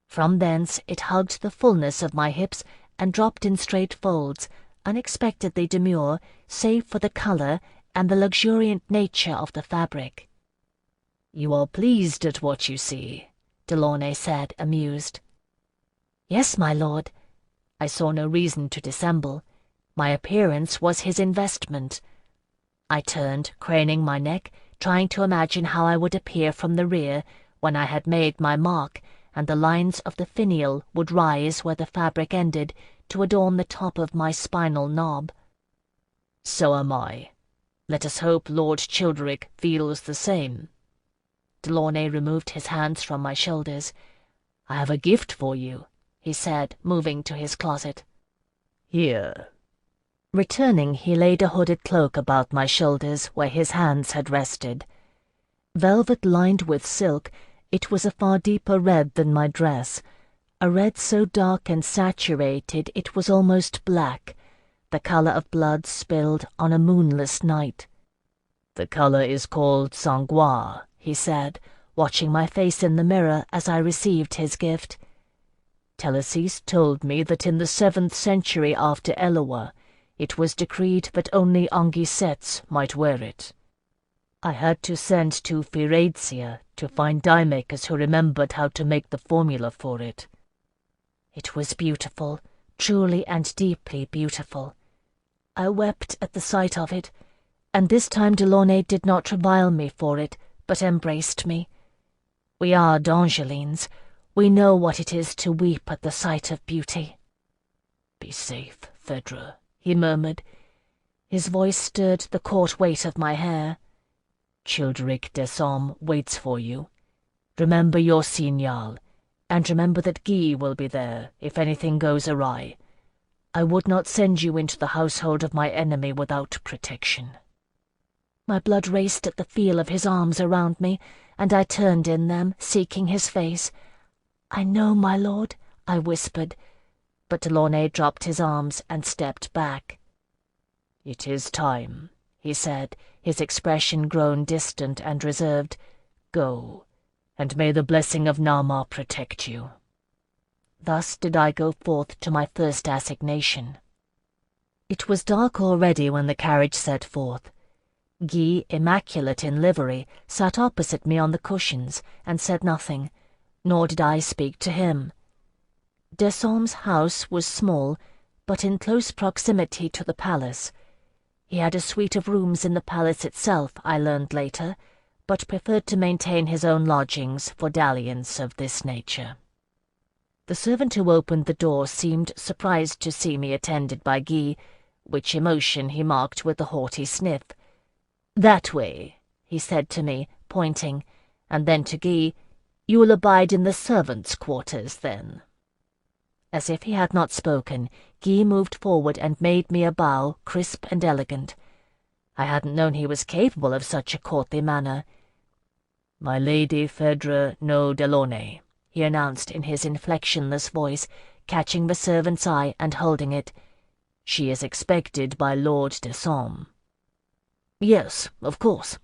From thence it hugged the fullness of my hips and dropped in straight folds, unexpectedly demure, save for the colour and the luxuriant nature of the fabric. "You are pleased at what you see," Delaunay said, amused. "Yes, my lord." I saw no reason to dissemble. My appearance was his investment. I turned, craning my neck, trying to imagine how I would appear from the rear when I had made my mark, and the lines of the finial would rise where the fabric ended to adorn the top of my spinal knob. So am I. Let us hope Lord Childeric feels the same. Delaunay removed his hands from my shoulders. I have a gift for you, he said, moving to his closet. Here. Returning, he laid a hooded cloak about my shoulders where his hands had rested. Velvet lined with silk, it was a far deeper red than my dress, a red so dark and saturated it was almost black, the colour of blood spilled on a moonless night. The colour is called sang-froid, he said, watching my face in the mirror as I received his gift. Telesys told me that in the 7th century after Eloa, it was decreed that only Anguissettes might wear it. I had to send to Phyracia to find dye-makers who remembered how to make the formula for it. It was beautiful, truly and deeply beautiful. I wept at the sight of it, and this time Delaunay did not revile me for it, but embraced me. We are d'Angelines. We know what it is to weep at the sight of beauty. Be safe, Phèdre, he murmured. His voice stirred the court weight of my hair. Childeric Desaumes waits for you. Remember your signal, and remember that Guy will be there if anything goes awry. I would not send you into the household of my enemy without protection. My blood raced at the feel of his arms around me, and I turned in them, seeking his face. "I know, my lord," I whispered, but Delaunay dropped his arms and stepped back. "It is time," he said, his expression grown distant and reserved. "Go, and may the blessing of Nama protect you." Thus did I go forth to my first assignation. It was dark already when the carriage set forth. Guy, immaculate in livery, sat opposite me on the cushions, and said nothing, nor did I speak to him. Desaumes' house was small, but in close proximity to the palace. He had a suite of rooms in the palace itself, I learned later, but preferred to maintain his own lodgings for dalliance of this nature. The servant who opened the door seemed surprised to see me attended by Guy, which emotion he marked with a haughty sniff. "That way," he said to me, pointing, and then to Guy, "You will abide in the servants' quarters, then." As if he had not spoken, Guy moved forward and made me a bow, crisp and elegant. I hadn't known he was capable of such a courtly manner. "My lady Phèdre no Delaunay," he announced in his inflectionless voice, catching the servant's eye and holding it. "She is expected by Lord Desaumes." "Yes, of course."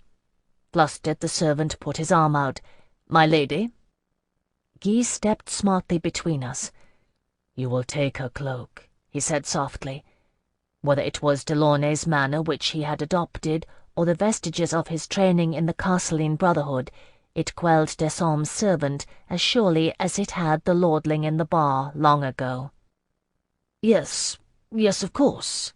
Flustered, the servant put his arm out. "My lady?" Guy stepped smartly between us. "You will take her cloak," he said softly. Whether it was Delaunay's manner which he had adopted, or the vestiges of his training in the Castelline Brotherhood, it quelled Desaumes' servant as surely as it had the lordling in the bar long ago. "Yes, of course."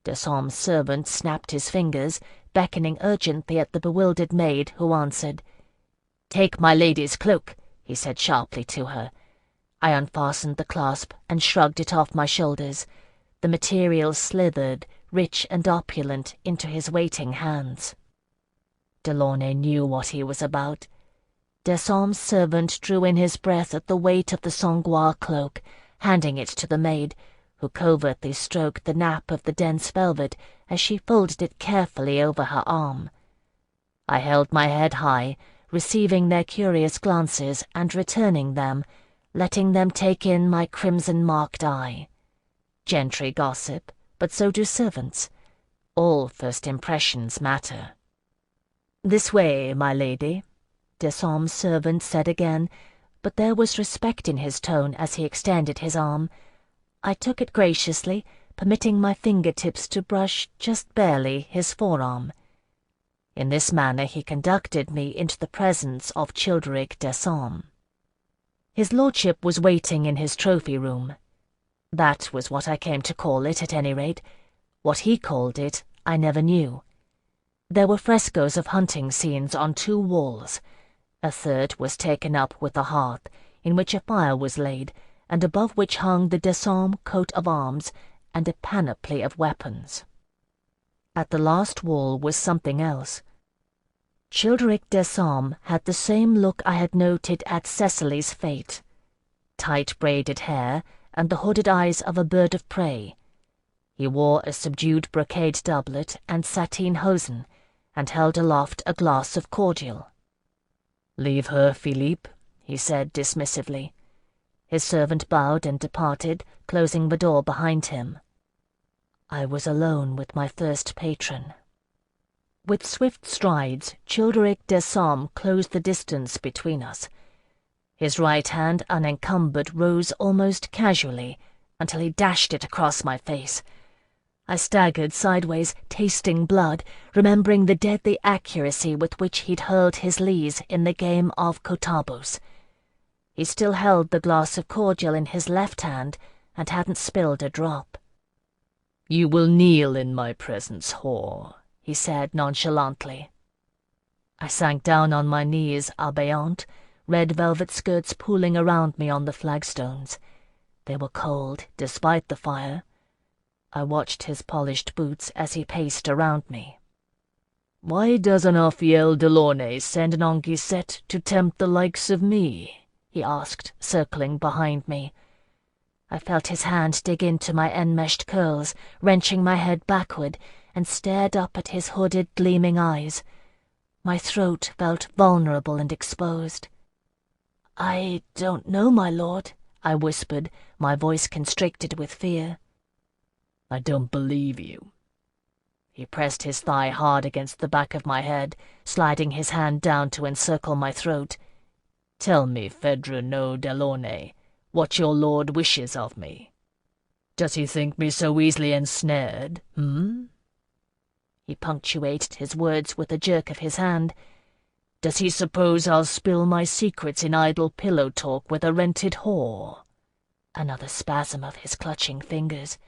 Desaumes' servant snapped his fingers, beckoning urgently at the bewildered maid, who answered. "Take my lady's cloak," he said sharply to her. I unfastened the clasp and shrugged it off my shoulders. The material slithered, rich and opulent, into his waiting hands. Delaunay knew what he was about. Desaumes' servant drew in his breath at the weight of the sang-froid cloak, handing it to the maid, who covertly stroked the nap of the dense velvet as she folded it carefully over her arm. I held my head high, receiving their curious glances and returning them, letting them take in my crimson-marked eye. Gentry gossip, but so do servants. All first impressions matter. "This way, my lady," Desaumes' servant said again, but there was respect in his tone as he extended his arm. I took it graciously, permitting my fingertips to brush, just barely, his forearm. In this manner he conducted me into the presence of Childeric Desaumes. His lordship was waiting in his trophy-room. That was what I came to call it, at any rate. What he called it, I never knew. There were frescoes of hunting scenes on 2 walls. A third was taken up with a hearth, in which a fire was laid, and above which hung the Desaumes coat of arms and a panoply of weapons. At the last wall was something else. Childeric Desarmes had the same look I had noted at Cecily's fate. Tight braided hair and the hooded eyes of a bird of prey. He wore a subdued brocade doublet and sateen hosen, and held aloft a glass of cordial. "Leave her, Philippe," he said dismissively. His servant bowed and departed, closing the door behind him. I was alone with my first patron. With swift strides, Childeric Desarmes closed the distance between us. His right hand, unencumbered, rose almost casually, until he dashed it across my face. I staggered sideways, tasting blood, remembering the deadly accuracy with which he'd hurled his lees in the game of Kotabos. He still held the glass of cordial in his left hand, and hadn't spilled a drop. "You will kneel in my presence, whore," he said nonchalantly. I sank down on my knees, abeyant, red velvet skirts pooling around me on the flagstones. They were cold, despite the fire. I watched his polished boots as he paced around me. "Why doesn't Raphael Delaunay send an Anguissette to tempt the likes of me?" he asked, circling behind me. I felt his hand dig into my enmeshed curls, wrenching my head backward, and stared up at his hooded, gleaming eyes. My throat felt vulnerable and exposed. "I don't know, my lord," I whispered, my voice constricted with fear. "I don't believe you." He pressed his thigh hard against the back of my head, sliding his hand down to encircle my throat. "Tell me, Phèdre no Delaunay, what your lord wishes of me. Does he think me so easily ensnared, He punctuated his words with a jerk of his hand. "Does he suppose I'll spill my secrets in idle pillow talk with a rented whore?" Another spasm of his clutching fingers.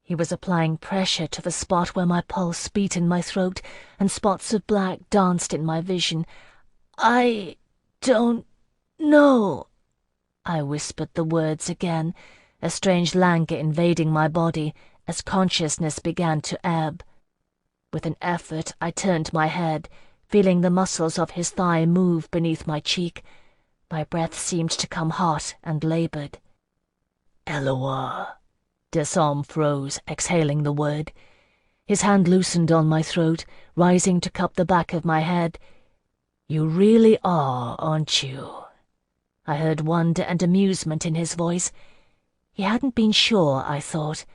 He was applying pressure to the spot where my pulse beat in my throat, and spots of black danced in my vision. "I don't know." I whispered the words again, a strange languor invading my body as consciousness began to ebb. With an effort, I turned my head, feeling the muscles of his thigh move beneath my cheek. My breath seemed to come hot and labored. "Eloa." Desarmes froze, exhaling the word. His hand loosened on my throat, rising to cup the back of my head. "You really are, aren't you?" I heard wonder and amusement in his voice. He hadn't been sure, I thought,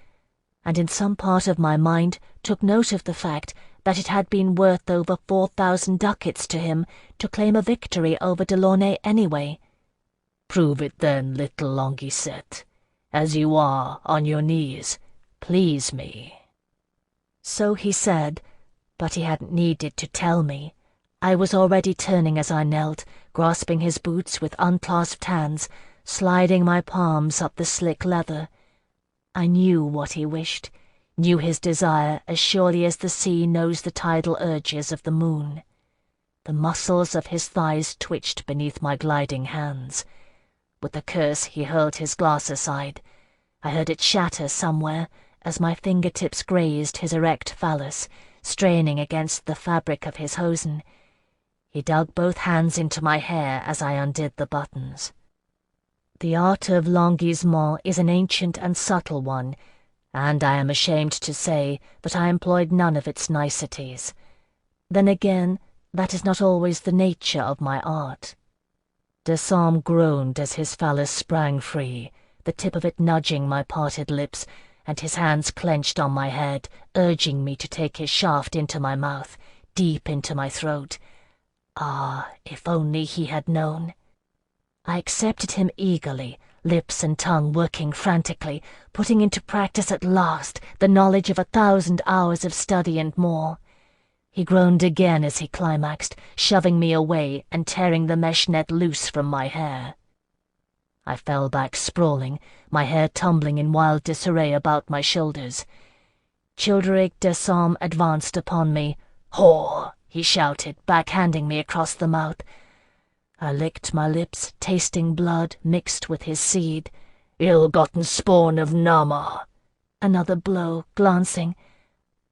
and in some part of my mind took note of the fact that it had been worth over 4,000 ducats to him to claim a victory over Delaunay anyway. "Prove it then, little Anguissette. As you are, on your knees, please me." So he said, but he hadn't needed to tell me. I was already turning as I knelt, grasping his boots with unclasped hands, sliding my palms up the slick leather. I knew what he wished, knew his desire as surely as the sea knows the tidal urges of the moon. The muscles of his thighs twitched beneath my gliding hands. With a curse, he hurled his glass aside. I heard it shatter somewhere as my fingertips grazed his erect phallus, straining against the fabric of his hosen. He dug both hands into my hair as I undid the buttons. The art of languissement is an ancient and subtle one, and I am ashamed to say that I employed none of its niceties. Then again, that is not always the nature of my art. Desarmes groaned as his phallus sprang free, the tip of it nudging my parted lips, and his hands clenched on my head, urging me to take his shaft into my mouth, deep into my throat. Ah, if only he had known. I accepted him eagerly, lips and tongue working frantically, putting into practice at last the knowledge of 1,000 hours of study and more. He groaned again as he climaxed, shoving me away and tearing the mesh net loose from my hair. I fell back sprawling, my hair tumbling in wild disarray about my shoulders. Childeric Desarmes advanced upon me. "Whore!" he shouted, backhanding me across the mouth. I licked my lips, tasting blood mixed with his seed. "Ill-gotten spawn of Nama!" Another blow, glancing.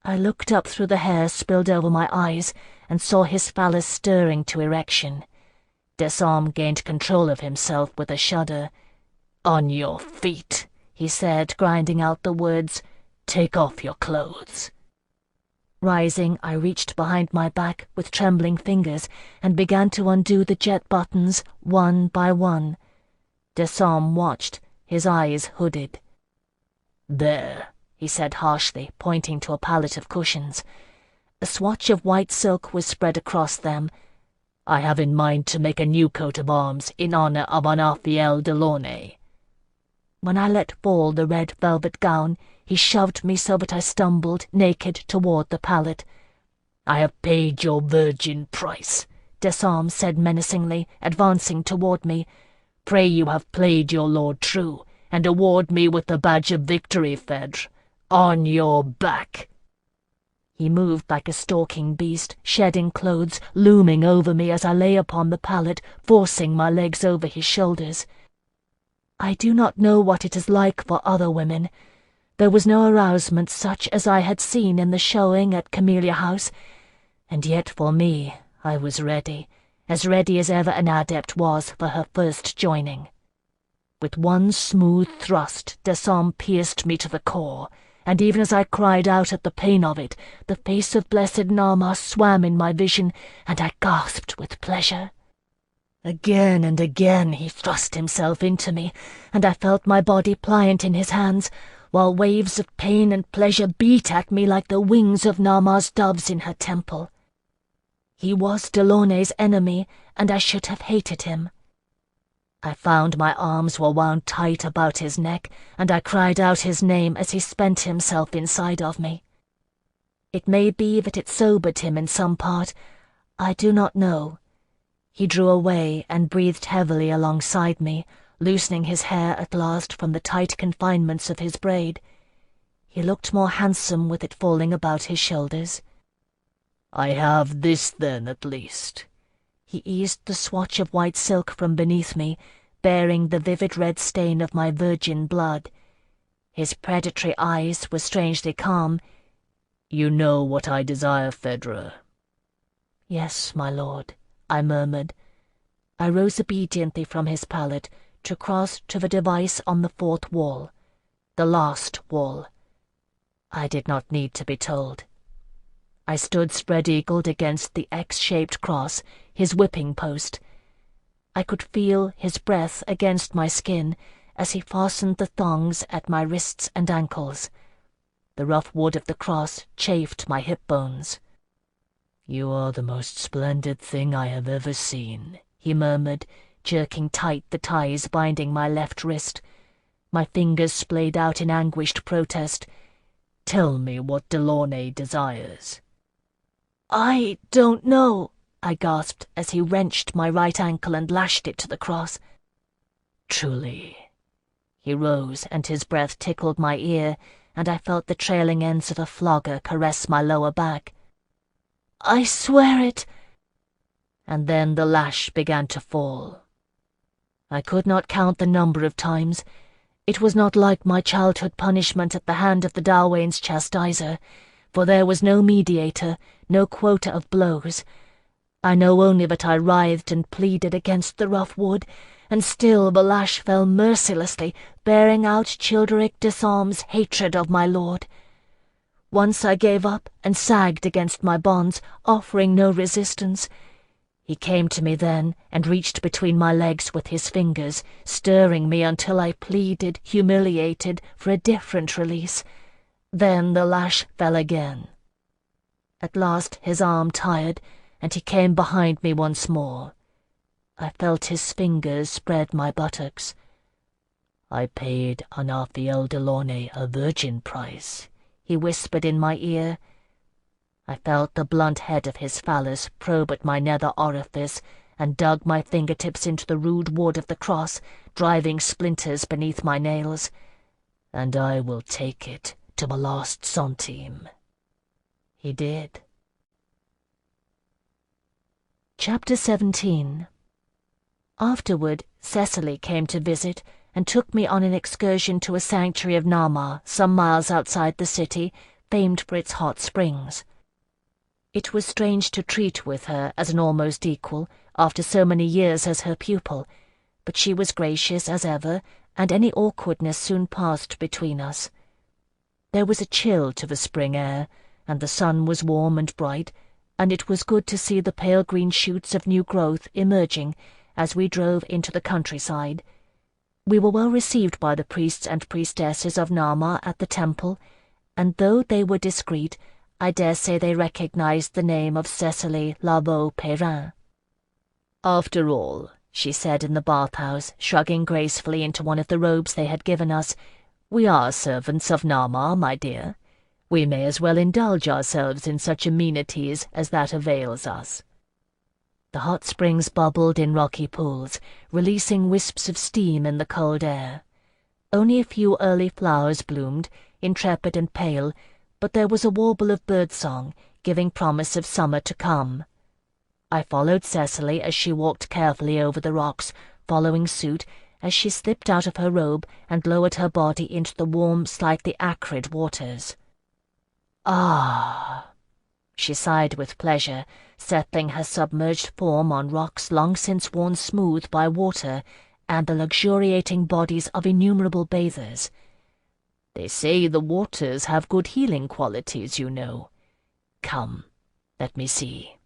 I looked up through the hair spilled over my eyes and saw his phallus stirring to erection. Desarme gained control of himself with a shudder. "On your feet," he said, grinding out the words. "Take off your clothes." Rising, I reached behind my back with trembling fingers and began to undo the jet buttons one by one. Desarme watched, his eyes hooded. "There," he said harshly, pointing to a pallet of cushions. A swatch of white silk was spread across them. "I have in mind to make a new coat of arms in honor of Phèdre Delaunay." When I let fall the red velvet gown, he shoved me so that I stumbled, naked, toward the pallet. "I have paid your virgin price," Desarme said menacingly, advancing toward me. "Pray you have played your lord true, and award me with the badge of victory, Phèdre. On your back." He moved like a stalking beast, shedding clothes, looming over me as I lay upon the pallet, forcing my legs over his shoulders. I do not know what it is like for other women. There was no arousement such as I had seen in the showing at Camellia House, and yet for me I was ready, as ready as ever an adept was for her first joining. With one smooth thrust, Desarme pierced me to the core, and even as I cried out at the pain of it, the face of blessed Nama swam in my vision, and I gasped with pleasure. Again and again he thrust himself into me, and I felt my body pliant in his hands, while waves of pain and pleasure beat at me like the wings of Nama's doves in her temple. He was Delaunay's enemy, and I should have hated him. I found my arms were wound tight about his neck, and I cried out his name as he spent himself inside of me. It may be that it sobered him in some part. I do not know. He drew away and breathed heavily alongside me, loosening his hair at last from the tight confinements of his braid. He looked more handsome with it falling about his shoulders. "I have this, then, at least." He eased the swatch of white silk from beneath me, bearing the vivid red stain of my virgin blood. His predatory eyes were strangely calm. "You know what I desire, Phèdre." "Yes, my lord," I murmured. I rose obediently from his pallet to cross to the device on the fourth wall, the last wall. I did not need to be told. I stood spread-eagled against the X-shaped cross, his whipping post. I could feel his breath against my skin as he fastened the thongs at my wrists and ankles. The rough wood of the cross chafed my hip bones. "You are the most splendid thing I have ever seen," he murmured, jerking tight the ties binding my left wrist. My fingers splayed out in anguished protest. "Tell me what Delaunay desires." "I don't know," I gasped as he wrenched my right ankle and lashed it to the cross. "Truly." He rose, and his breath tickled my ear, and I felt the trailing ends of a flogger caress my lower back. "I swear it." And then the lash began to fall. I could not count the number of times. It was not like my childhood punishment at the hand of the Dalwain's chastiser, for there was no mediator, no quota of blows. I know only that I writhed and pleaded against the rough wood, and still the lash fell mercilessly, bearing out Childeric Desarme's hatred of my lord. Once I gave up and sagged against my bonds, offering no resistance. He came to me then and reached between my legs with his fingers, stirring me until I pleaded, humiliated, for a different release. Then the lash fell again. At last his arm tired, and he came behind me once more. I felt his fingers spread my buttocks. "I paid Phèdre Delaunay a virgin price," he whispered in my ear. I felt the blunt head of his phallus probe at my nether orifice, and dug my fingertips into the rude wood of the cross, driving splinters beneath my nails. "And I will take it to the last centime." He did. Chapter 17. Afterward, Cecily came to visit, and took me on an excursion to a sanctuary of Nama, some miles outside the city, famed for its hot springs. It was strange to treat with her as an almost equal, after so many years as her pupil, but she was gracious as ever, and any awkwardness soon passed between us. There was a chill to the spring air, and the sun was warm and bright, and it was good to see the pale green shoots of new growth emerging as we drove into the countryside. We were well received by the priests and priestesses of Nama at the temple, and though they were discreet, I dare say they recognized the name of Cecily Larbeau-Perrin. "After all," she said in the bathhouse, shrugging gracefully into one of the robes they had given us, "we are servants of Nama, my dear. We may as well indulge ourselves in such amenities as that avails us." The hot springs bubbled in rocky pools, releasing wisps of steam in the cold air. Only a few early flowers bloomed, intrepid and pale, but there was a warble of birdsong, giving promise of summer to come. I followed Cecily as she walked carefully over the rocks, following suit as she slipped out of her robe and lowered her body into the warm, slightly acrid waters. "Ah!" she sighed with pleasure, settling her submerged form on rocks long since worn smooth by water and the luxuriating bodies of innumerable bathers. "They say the waters have good healing qualities, you know. Come, let me see."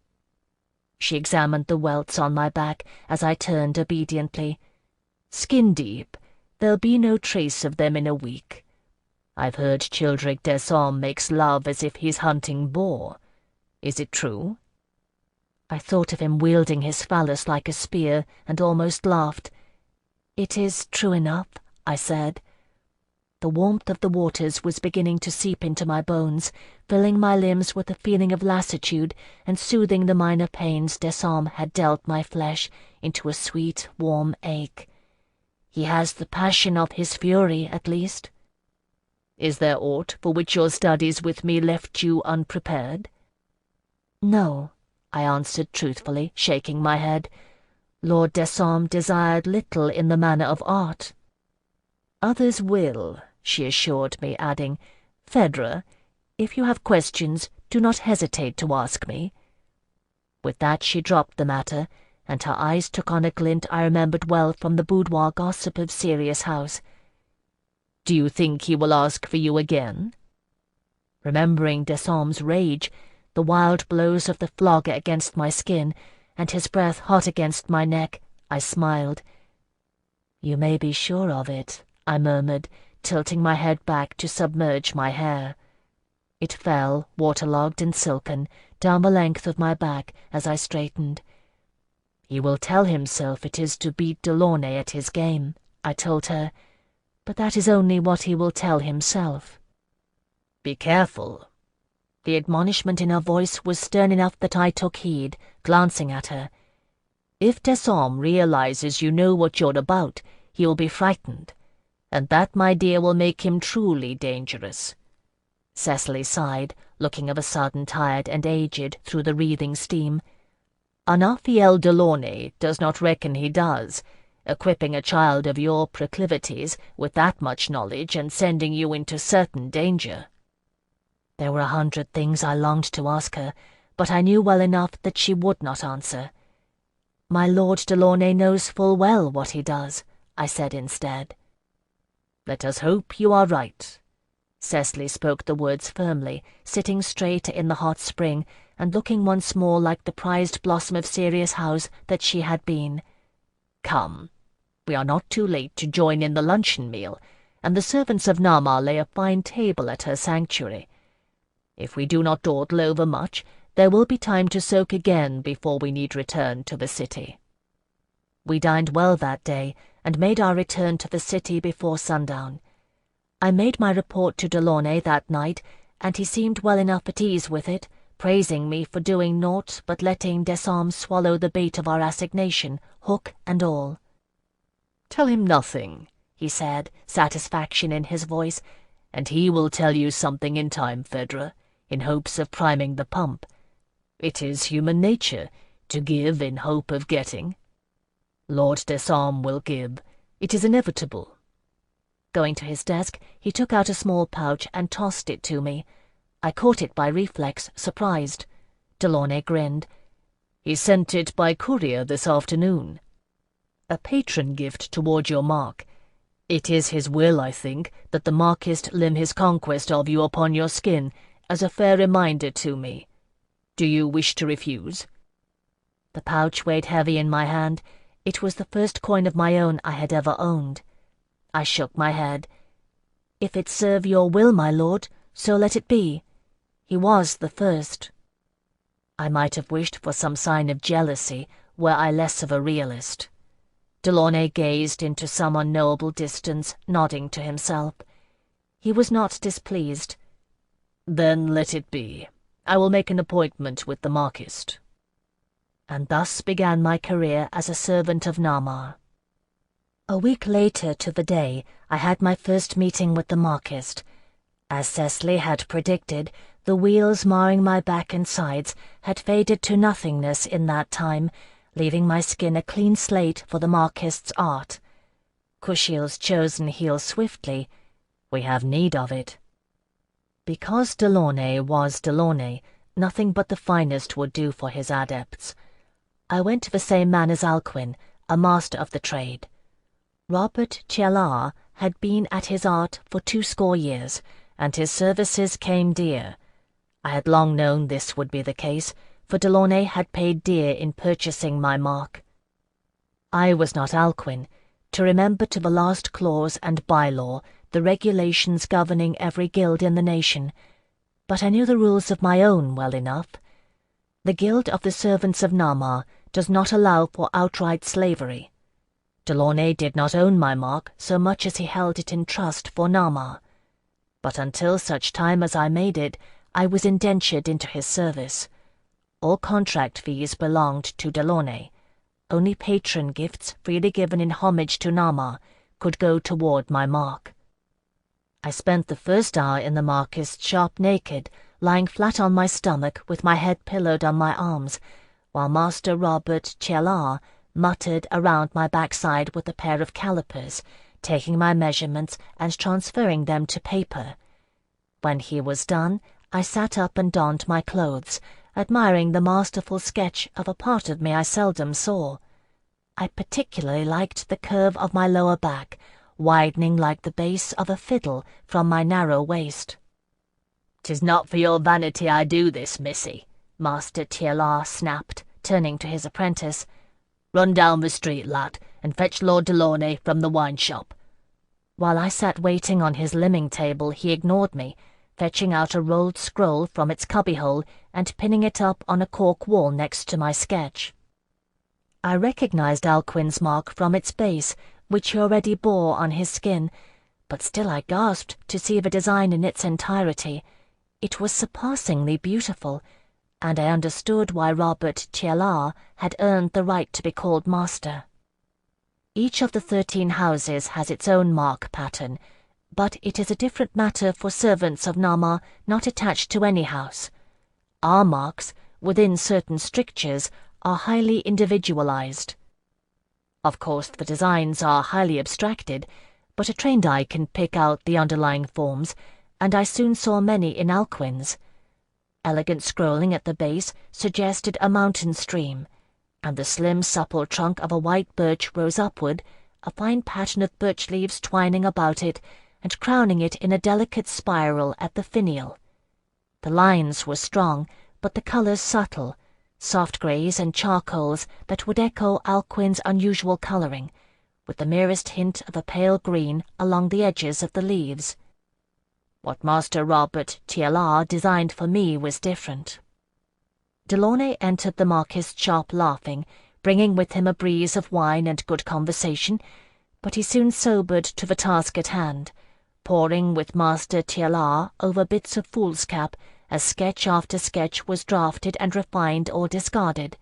She examined the welts on my back as I turned obediently. "Skin deep. There'll be no trace of them in a week. I've heard Childeric Desaumes makes love as if he's hunting boar. Is it true?" I thought of him wielding his phallus like a spear, and almost laughed. "It is true enough," I said. The warmth of the waters was beginning to seep into my bones, filling my limbs with a feeling of lassitude and soothing the minor pains Desaumes had dealt my flesh into a sweet, warm ache. He has the passion of his fury, at least. "Is there aught for which your studies with me left you unprepared?" "No," I answered truthfully, shaking my head. "Lord Desaumes desired little in the manner of art." "Others will," she assured me, adding, "Phèdre, if you have questions, do not hesitate to ask me." With that she dropped the matter, and her eyes took on a glint I remembered well from the boudoir gossip of Sirius House. "Do you think he will ask for you again?" Remembering Desaumes' rage, the wild blows of the flogger against my skin, and his breath hot against my neck, I smiled. "You may be sure of it," I murmured, tilting my head back to submerge my hair. It fell, waterlogged and silken, down the length of my back as I straightened. "He will tell himself it is to beat Delaunay at his game," I told her, "but that is only what he will tell himself." "Be careful." The admonishment in her voice was stern enough that I took heed, glancing at her. "If Desaumes realizes you know what you're about, he will be frightened, and that, my dear, will make him truly dangerous." Cecily sighed, looking of a sudden tired and aged through the wreathing steam. "Anaphiel Delaunay does not reckon he does, equipping a child of your proclivities with that much knowledge and sending you into certain danger." There were 100 things I longed to ask her, but I knew well enough that she would not answer. "My Lord Delaunay knows full well what he does," I said instead. "Let us hope you are right." Cecily spoke the words firmly, sitting straight in the hot spring, and looking once more like the prized blossom of Sirius House that she had been. "Come, we are not too late to join in the luncheon meal, and the servants of Nama lay a fine table at her sanctuary. If we do not dawdle over much, there will be time to soak again before we need return to the city." We dined well that day, and made our return to the city before sundown. I made my report to Delaunay that night, and he seemed well enough at ease with it, praising me for doing naught but letting Desaumes swallow the bait of our assignation, hook and all. "Tell him nothing," he said, satisfaction in his voice, "and he will tell you something in time, Phèdre, in hopes of priming the pump. It is human nature to give in hope of getting. Lord Desaumes will give. It is inevitable." Going to his desk, he took out a small pouch and tossed it to me. I caught it by reflex, surprised. Delaunay grinned. "He sent it by courier this afternoon. A patron gift toward your mark. It is his will, I think, that the markist limn his conquest of you upon your skin, as a fair reminder to me. Do you wish to refuse?" The pouch weighed heavy in my hand. It was the first coin of my own I had ever owned. I shook my head. "If it serve your will, my lord, so let it be. He was the first." I might have wished for some sign of jealousy, were I less of a realist. Delaunay gazed into some unknowable distance, nodding to himself. He was not displeased. "Then let it be. I will make an appointment with the markist." And thus began my career as a servant of Narmar. A week later to the day, I had my first meeting with the markist. As Cecily had predicted, the wheals marring my back and sides had faded to nothingness in that time, leaving my skin a clean slate for the markist's art. Kushiel's chosen heals swiftly. We have need of it. Because Delaunay was Delaunay, nothing but the finest would do for his adepts. I went to the same man as Alcuin, a master of the trade. Robert Chelar had been at his art for 20 years, and his services came dear. I had long known this would be the case, for Delaunay had paid dear in purchasing my mark. I was not Alcuin, to remember to the last clause and by-law the regulations governing every guild in the nation, but I knew the rules of my own well enough. The Guild of the Servants of Narmar does not allow for outright slavery. Delaunay did not own my mark so much as he held it in trust for Narmar, but until such time as I made it, I was indentured into his service. All contract fees belonged to Delaunay. Only patron gifts freely given in homage to Narmar could go toward my mark. I spent the first hour in the markist's shop naked, lying flat on my stomach with my head pillowed on my arms, while Master Robert Chelar muttered around my backside with a pair of calipers, taking my measurements and transferring them to paper. When he was done, I sat up and donned my clothes, admiring the masterful sketch of a part of me I seldom saw. I particularly liked the curve of my lower back, widening like the bass of a fiddle from my narrow waist. "'Tis not for your vanity I do this, missy," Master Chelar snapped, turning to his apprentice. "Run down the street, lad, and fetch Lord Delaunay from the wine-shop." While I sat waiting on his limming table, he ignored me, fetching out a rolled scroll from its cubbyhole and pinning it up on a cork wall next to my sketch. I recognized Alcuin's mark from its base, which he already bore on his skin, but still I gasped to see the design in its entirety. It was surpassingly beautiful, and I understood why Robert Chelar had earned the right to be called master. Each of the 13 houses has its own mark pattern, but it is a different matter for servants of Narmar not attached to any house. Our marks, within certain strictures, are highly individualized. Of course, the designs are highly abstracted, but a trained eye can pick out the underlying forms, and I soon saw many in Alcuin's. Elegant scrolling at the base suggested a mountain stream, and the slim, supple trunk of a white birch rose upward, a fine pattern of birch leaves twining about it, and crowning it in a delicate spiral at the finial. The lines were strong, but the colours subtle, soft greys and charcoals that would echo Alcuin's unusual colouring, with the merest hint of a pale green along the edges of the leaves. What Master Robert Chelar designed for me was different. Delaunay entered the markist's shop laughing, bringing with him a breeze of wine and good conversation, but he soon sobered to the task at hand, poring with Master Chelar over bits of foolscap as sketch after sketch was drafted and refined or discarded.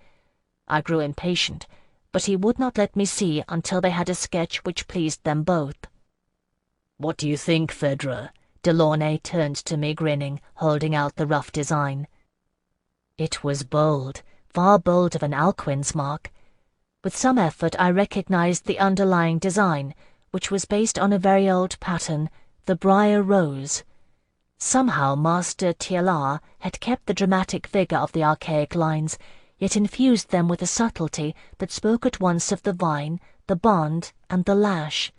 I grew impatient, but he would not let me see until they had a sketch which pleased them both. "What do you think, Phèdre?" Delaunay turned to me grinning, holding out the rough design. It was bold, far bolder than Alcuin's mark. With some effort I recognized the underlying design, which was based on a very old pattern, the briar rose. Somehow Master Tielar had kept the dramatic vigour of the archaic lines, yet infused them with a subtlety that spoke at once of the vine, the bond, and the lash.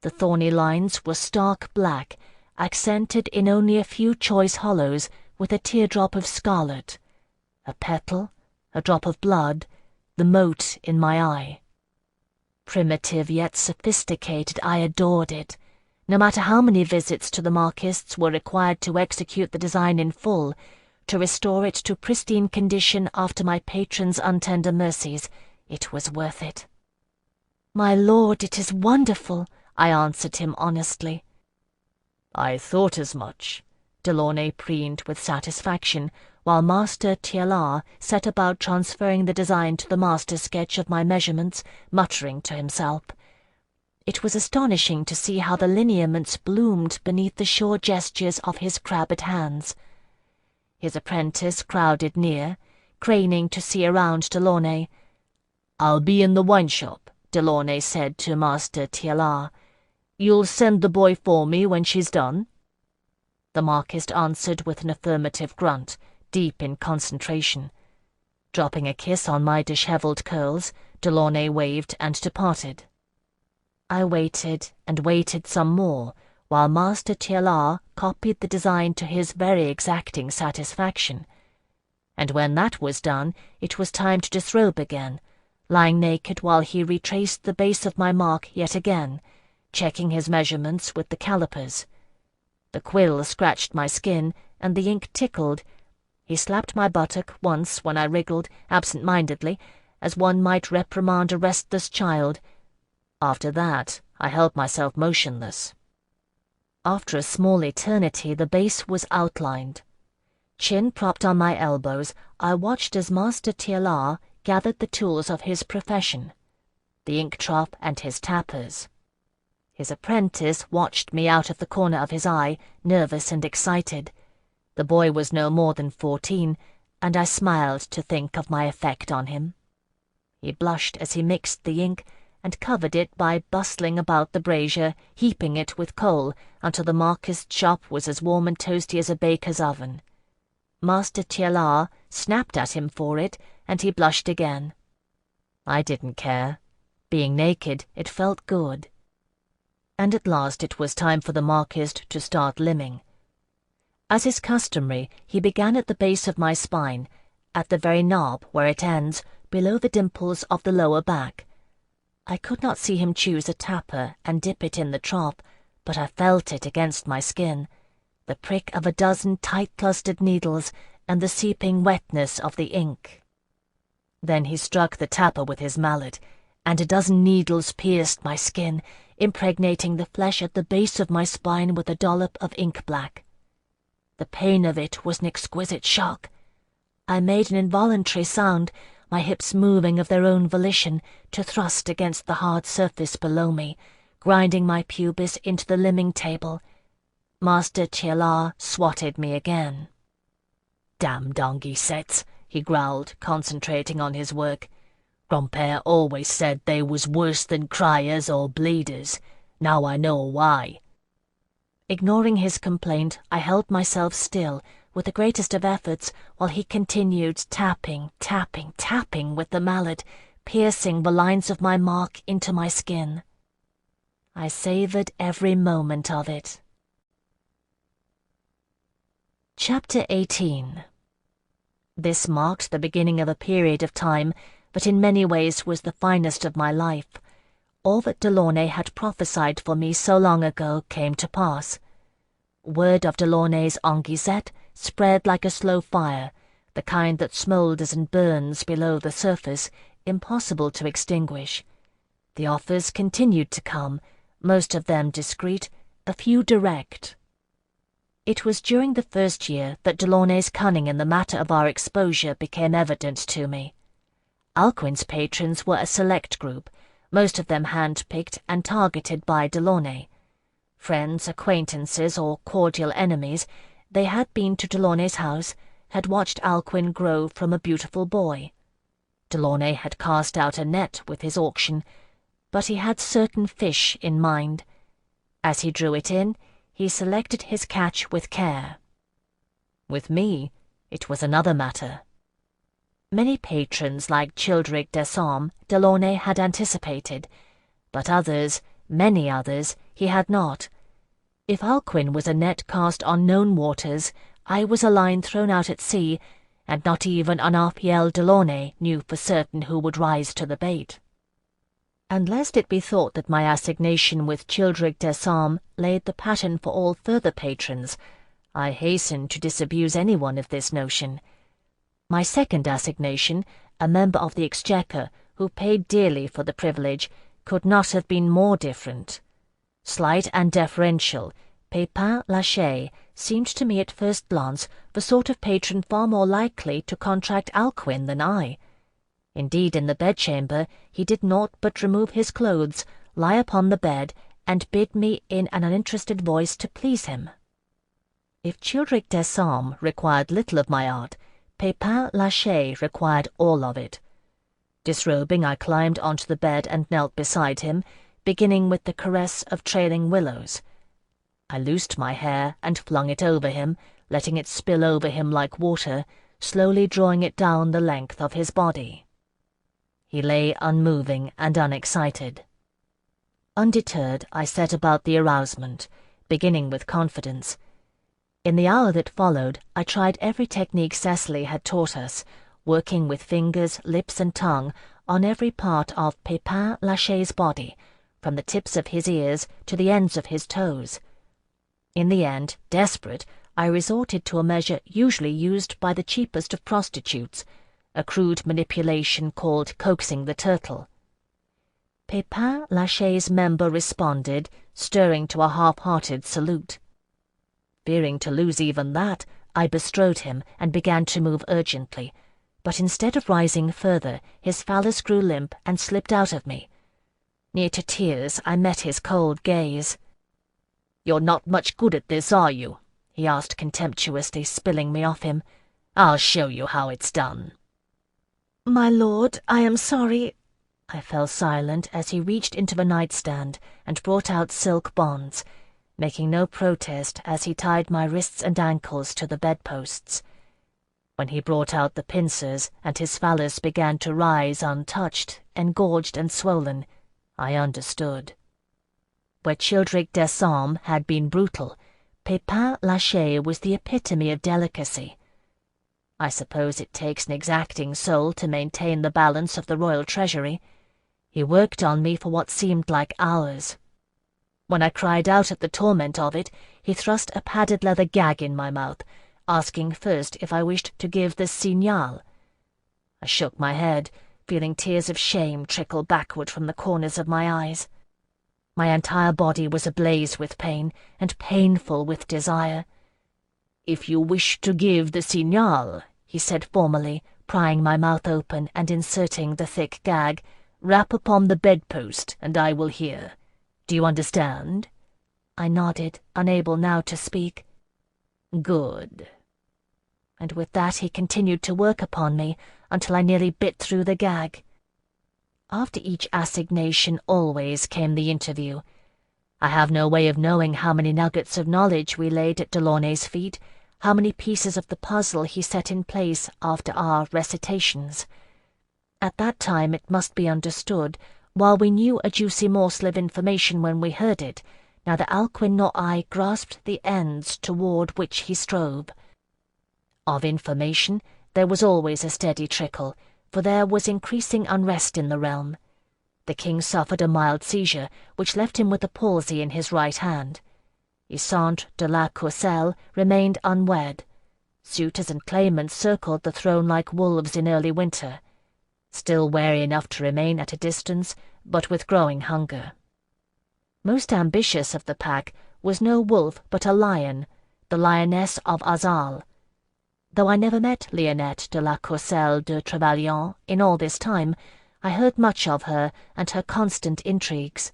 The thorny lines were stark black, accented in only a few choice hollows with a teardrop of scarlet, a petal, a drop of blood, the mote in my eye. Primitive yet sophisticated, I adored it. No matter how many visits to the marquists were required to execute the design in full, to restore it to pristine condition after my patron's untender mercies, it was worth it. "My lord, it is wonderful," I answered him honestly. "I thought as much," Delaunay preened with satisfaction, while Master Tielar set about transferring the design to the master sketch of my measurements, muttering to himself. It was astonishing to see how the lineaments bloomed beneath the sure gestures of his crabbed hands. His apprentice crowded near, craning to see around Delaunay. "I'll be in the wine shop," Delaunay said to Master Tielar. "You'll send the boy for me when she's done?" The Marquis answered with an affirmative grunt, deep in concentration. Dropping a kiss on my dishevelled curls, Delaunay waved and departed. I waited and waited some more, while Master Tielar copied the design to his very exacting satisfaction. And when that was done, it was time to disrobe again, lying naked while he retraced the base of my mark yet again, checking his measurements with the calipers. The quill scratched my skin, and the ink tickled. He slapped my buttock once when I wriggled, absent-mindedly, as one might reprimand a restless child. After that, I held myself motionless. After a small eternity, the base was outlined. Chin propped on my elbows, I watched as Master Tielar gathered the tools of his profession, the ink trough and his tappers. His apprentice watched me out of the corner of his eye, nervous and excited. The boy was no more than 14, and I smiled to think of my effect on him. He blushed as he mixed the ink, and covered it by bustling about the brazier, heaping it with coal, until the Marquis's shop was as warm and toasty as a baker's oven. Master Tielar snapped at him for it, and he blushed again. I didn't care. Being naked, it felt good. And at last it was time for the Marquis to start limbing. As is customary, he began at the base of my spine, at the very knob where it ends, below the dimples of the lower back. I could not see him choose a tapper and dip it in the trough, but I felt it against my skin, the prick of a dozen tight-clustered needles and the seeping wetness of the ink. Then he struck the tapper with his mallet, and a dozen needles pierced my skin, impregnating the flesh at the base of my spine with a dollop of ink-black. The pain of it was an exquisite shock. I made an involuntary sound, my hips moving of their own volition to thrust against the hard surface below me, grinding my pubis into the limbing table. Master Tielar swatted me again. "Damn dongy sets," he growled, concentrating on his work. "Grandpère always said they was worse than criers or bleeders. Now I know why." Ignoring his complaint, I held myself still, with the greatest of efforts, while he continued tapping, tapping, tapping with the mallet, piercing the lines of my mark into my skin. I savoured every moment of it. Chapter 18. This marked the beginning of a period of time that in many ways was the finest of my life. All that Delaunay had prophesied for me so long ago came to pass. Word of Delaunay's enquisette spread like a slow fire, the kind that smoulders and burns below the surface, impossible to extinguish. The offers continued to come, most of them discreet, a few direct. It was during the first year that Delaunay's cunning in the matter of our exposure became evident to me. Alcuin's patrons were a select group, most of them hand-picked and targeted by Delaunay. Friends, acquaintances, or cordial enemies, they had been to Delaunay's house, had watched Alcuin grow from a beautiful boy. Delaunay had cast out a net with his auction, but he had certain fish in mind. As he drew it in, he selected his catch with care. With me, it was another matter. Many patrons like Childeric Desarmes Delaunay had anticipated, but others, many others, he had not. If Alcuin was a net cast on known waters, I was a line thrown out at sea, and not even an Arpiel Delaunay knew for certain who would rise to the bait. And lest it be thought that my assignation with Childeric Desarmes laid the pattern for all further patrons, I hastened to disabuse anyone of this notion. My second assignation, a member of the Exchequer who paid dearly for the privilege, could not have been more different. Slight and deferential, Pépin Lachaise seemed to me at first glance the sort of patron far more likely to contract Alcuin than I. Indeed, in the bedchamber he did naught but remove his clothes, lie upon the bed, and bid me in an uninterested voice to please him. If Childeric Desarmes required little of my art, Pépin Lachaise required all of it. Disrobing, I climbed onto the bed and knelt beside him, beginning with the caress of trailing willows. I loosed my hair and flung it over him, letting it spill over him like water, slowly drawing it down the length of his body. He lay unmoving and unexcited. Undeterred, I set about the arousement, beginning with confidence. In the hour that followed, I tried every technique Cecily had taught us, working with fingers, lips, and tongue on every part of Pépin Lachaise's body, from the tips of his ears to the ends of his toes. In the end, desperate, I resorted to a measure usually used by the cheapest of prostitutes, a crude manipulation called coaxing the turtle. Pépin Lachaise's member responded, stirring to a half-hearted salute. Fearing to lose even that, I bestrode him and began to move urgently, but instead of rising further, his phallus grew limp and slipped out of me. Near to tears, I met his cold gaze. "You're not much good at this, are you?" he asked contemptuously, spilling me off him. "I'll show you how it's done." "My lord, I am sorry." I fell silent as he reached into the nightstand and brought out silk bonds, making no protest as he tied my wrists and ankles to the bedposts. When he brought out the pincers and his phallus began to rise untouched, engorged and swollen, I understood. Where Childeric Desarmes had been brutal, Pépin Lachaise was the epitome of delicacy. I suppose it takes an exacting soul to maintain the balance of the royal treasury. He worked on me for what seemed like hours. When I cried out at the torment of it, he thrust a padded leather gag in my mouth, asking first if I wished to give the signal. I shook my head, feeling tears of shame trickle backward from the corners of my eyes. My entire body was ablaze with pain, and painful with desire. "If you wish to give the signal," he said formally, prying my mouth open and inserting the thick gag, "rap upon the bedpost, and I will hear. Do you understand?" I nodded, unable now to speak. "Good." And with that he continued to work upon me until I nearly bit through the gag. After each assignation always came the interview. I have no way of knowing how many nuggets of knowledge we laid at Delaunay's feet, how many pieces of the puzzle he set in place after our recitations. At that time, it must be understood, while we knew a juicy morsel of information when we heard it, neither Alcuin nor I grasped the ends toward which he strove. Of information, there was always a steady trickle, for there was increasing unrest in the realm. The king suffered a mild seizure, which left him with a palsy in his right hand. Isandre de la Courcelle remained unwed. Suitors and claimants circled the throne like wolves in early winter, still wary enough to remain at a distance, but with growing hunger. Most ambitious of the pack was no wolf but a lion, the lioness of Azal. Though I never met Lionette de la Courcelle de Trevaillon in all this time, I heard much of her and her constant intrigues.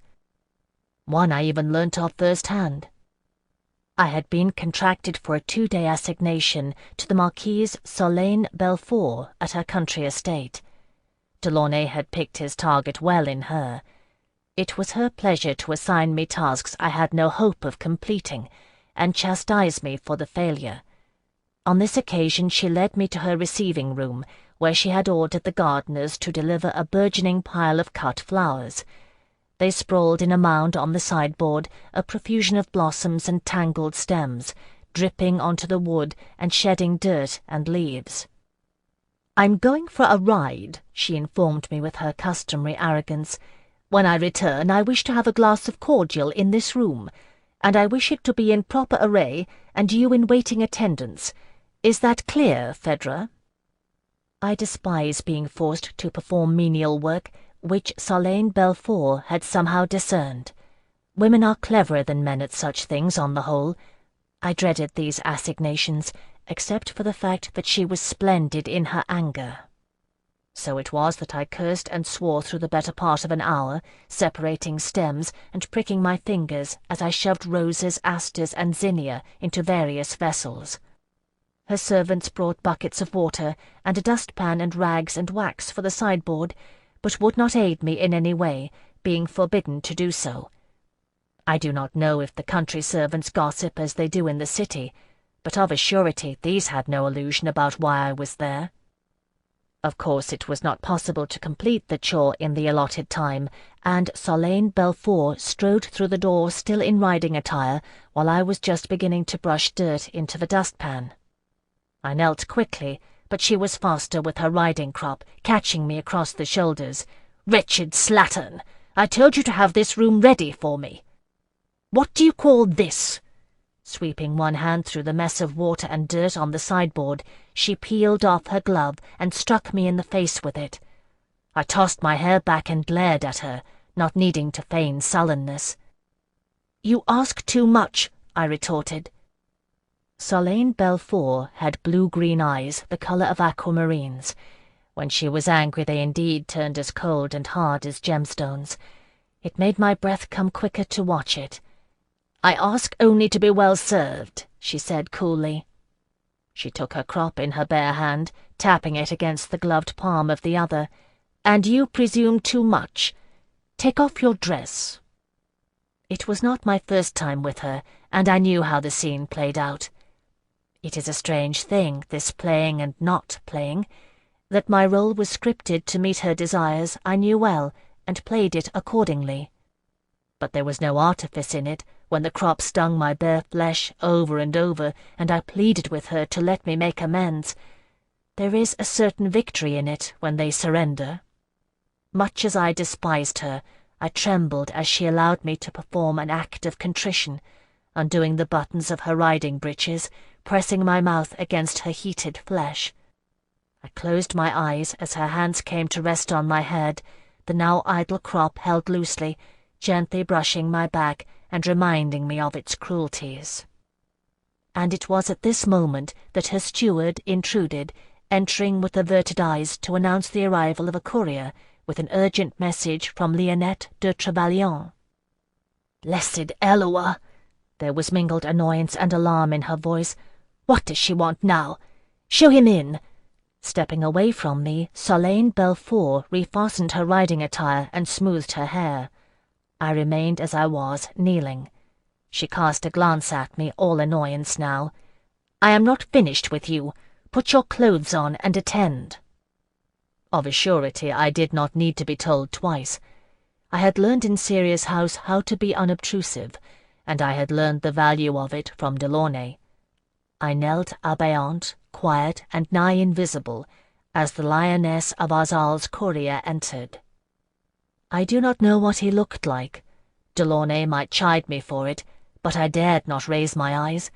One I even learnt of first-hand. I had been contracted for a 2-day assignation to the Marquise Solène Belfort at her country estate. Delaunay had picked his target well in her. It was her pleasure to assign me tasks I had no hope of completing, and chastise me for the failure. On this occasion she led me to her receiving room, where she had ordered the gardeners to deliver a burgeoning pile of cut flowers. They sprawled in a mound on the sideboard, a profusion of blossoms and tangled stems, dripping onto the wood and shedding dirt and leaves. "I'm going for a ride," she informed me with her customary arrogance. "When I return, I wish to have a glass of cordial in this room, and I wish it to be in proper array, and you in waiting attendance. Is that clear, Phèdre?" I despise being forced to perform menial work, which Solane Belfort had somehow discerned. Women are cleverer than men at such things, on the whole. I dreaded these assignations, except for the fact that she was splendid in her anger. So it was that I cursed and swore through the better part of an hour, separating stems and pricking my fingers as I shoved roses, asters, and zinnia into various vessels. Her servants brought buckets of water and a dustpan and rags and wax for the sideboard, but would not aid me in any way, being forbidden to do so. I do not know if the country servants gossip as they do in the city, but of a surety these had no illusion about why I was there. Of course it was not possible to complete the chore in the allotted time, and Solane Belfort strode through the door still in riding attire, while I was just beginning to brush dirt into the dustpan. I knelt quickly, but she was faster with her riding crop, catching me across the shoulders. "Wretched slattern! I told you to have this room ready for me. What do you call this?" Sweeping one hand through the mess of water and dirt on the sideboard, she peeled off her glove and struck me in the face with it. I tossed my hair back and glared at her, not needing to feign sullenness. "You ask too much," I retorted. Solane Belfort had blue-green eyes, the colour of aquamarines. When she was angry they indeed turned as cold and hard as gemstones. It made my breath come quicker to watch it. "I ask only to be well served," she said coolly. She took her crop in her bare hand, tapping it against the gloved palm of the other. "And you presume too much. Take off your dress." It was not my first time with her, and I knew how the scene played out. It is a strange thing, this playing and not playing. That my role was scripted to meet her desires I knew well, and played it accordingly. But there was no artifice in it when the crop stung my bare flesh over and over, and I pleaded with her to let me make amends. There is a certain victory in it when they surrender. Much as I despised her, I trembled as she allowed me to perform an act of contrition, undoing the buttons of her riding breeches, pressing my mouth against her heated flesh. I closed my eyes as her hands came to rest on my head, the now idle crop held loosely, gently brushing my back and reminding me of its cruelties. And it was at this moment that her steward intruded, entering with averted eyes to announce the arrival of a courier with an urgent message from Lionette de Trevelyan. "Blessed Eloa!" There was mingled annoyance and alarm in her voice. "What does she want now? Show him in." Stepping away from me, Solane Belfort refastened her riding attire and smoothed her hair. I remained as I was, kneeling. She cast a glance at me, all annoyance now. "I am not finished with you. Put your clothes on and attend." Of a surety I did not need to be told twice. I had learned in Syria's house how to be unobtrusive, and I had learned the value of it from Delaunay. I knelt abeyant, quiet and nigh invisible, as the lioness of Azal's courier entered. I do not know what he looked like. Delaunay might chide me for it, but I dared not raise my eyes.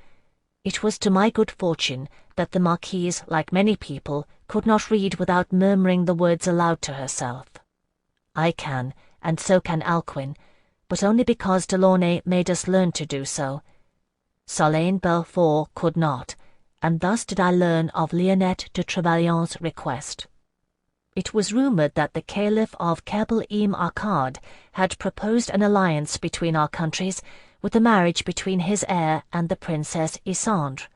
It was to my good fortune that the Marquise, like many people, could not read without murmuring the words aloud to herself. I can, and so can Alcuin, but only because Delaunay made us learn to do so. Solane Belfort could not, and thus did I learn of Lionette de Trevelyan's request. It was rumoured that the Caliph of Kebel-im-Akkad had proposed an alliance between our countries, with a marriage between his heir and the Princess Isandre.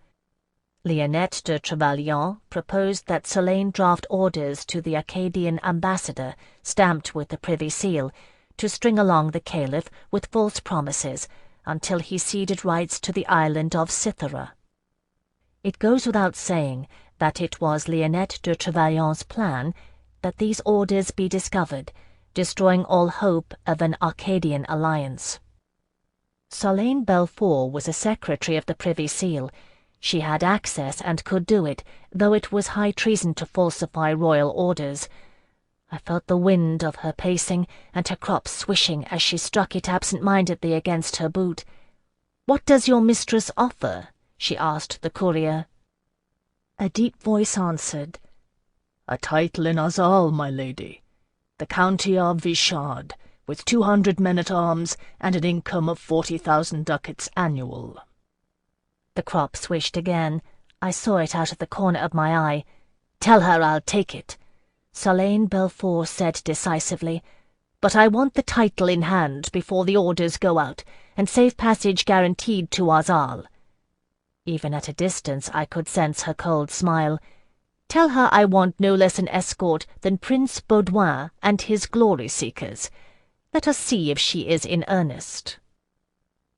Lionette de Trevelyan proposed that Solane draft orders to the Akkadian ambassador, stamped with the Privy Seal, to string along the Caliph with false promises, until he ceded rights to the island of Cythera. It goes without saying that it was Lionette de Trevelyan's plan that these orders be discovered, destroying all hope of an Arcadian alliance. Solane Belfort was a secretary of the Privy Seal. She had access and could do it, though it was high treason to falsify royal orders. I felt the wind of her pacing and her crop swishing as she struck it absent-mindedly against her boot. "What does your mistress offer?" she asked the courier. A deep voice answered, "A title in Azal, my lady. The county of Vichard, with 200 men-at-arms and an income of 40,000 ducats annual." The crop swished again. I saw it out of the corner of my eye. "Tell her I'll take it," Solane Belfort said decisively. "But I want the title in hand before the orders go out, and safe passage guaranteed to Azal." Even at a distance I could sense her cold smile. "Tell her I want no less an escort than Prince Baudouin and his glory-seekers. Let us see if she is in earnest."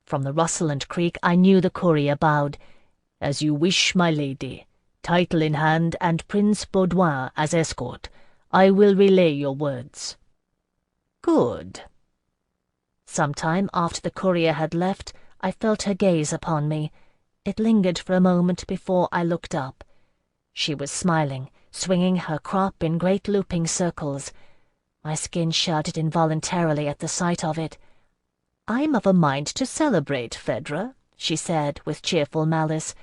From the rustle and creak I knew the courier bowed. "As you wish, my lady. Title in hand and Prince Baudouin as escort. I will relay your words." "Good." Some time after the courier had left, I felt her gaze upon me. It lingered for a moment before I looked up. She was smiling, swinging her crop in great looping circles. My skin shuddered involuntarily at the sight of it. "I'm of a mind to celebrate, Phèdre," she said with cheerful malice.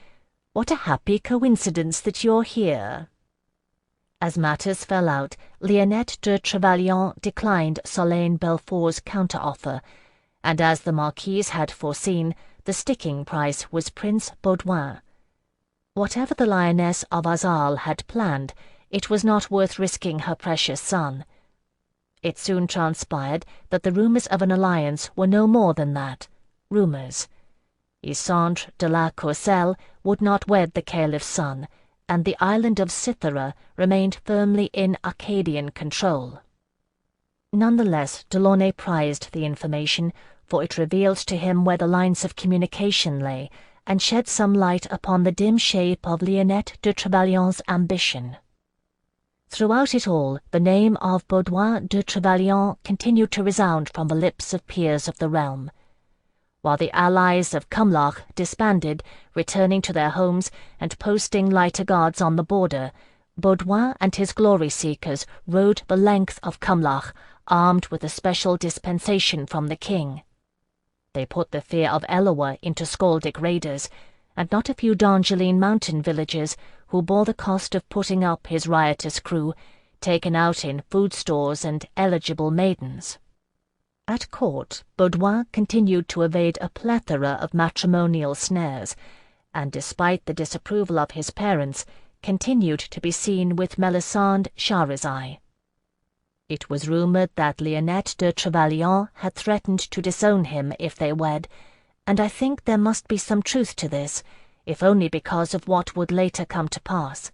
"What a happy coincidence that you're here." As matters fell out, Lionette de Trevelyan declined Solane Belfort's counter-offer, and as the Marquise had foreseen, the sticking price was Prince Baudouin. Whatever the Lioness of Azal had planned, it was not worth risking her precious son. It soon transpired that the rumours of an alliance were no more than that, rumours. Isandre de la Courcelle would not wed the Caliph's son, and the island of Cythera remained firmly in Arcadian control. Nonetheless, Delaunay prized the information, for it revealed to him where the lines of communication lay, and shed some light upon the dim shape of Lionette de Trevelyan's ambition. Throughout it all, the name of Baudouin de Trevelyan continued to resound from the lips of peers of the realm. While the allies of Cumlach disbanded, returning to their homes and posting lighter guards on the border, Baudouin and his glory-seekers rode the length of Cumlach, armed with a special dispensation from the king. They put the fear of Eloa into Skaldic raiders, and not a few Darjeeling mountain villagers who bore the cost of putting up his riotous crew, taken out in food stores and eligible maidens. At court, Baudouin continued to evade a plethora of matrimonial snares, and despite the disapproval of his parents, continued to be seen with Melisande Shahrazai. It was rumoured that Lionette de Trevelyan had threatened to disown him if they wed, and I think there must be some truth to this, if only because of what would later come to pass.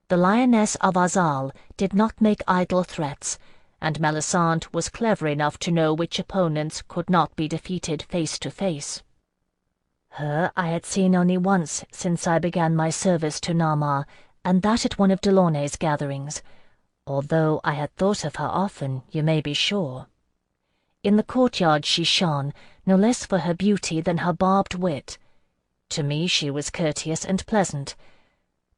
The Lioness of Azal did not make idle threats, and Melisande was clever enough to know which opponents could not be defeated face to face. Her I had seen only once since I began my service to Namar, and that at one of Delaunay's gatherings, although I had thought of her often, you may be sure. In the courtyard she shone, no less for her beauty than her barbed wit. To me she was courteous and pleasant,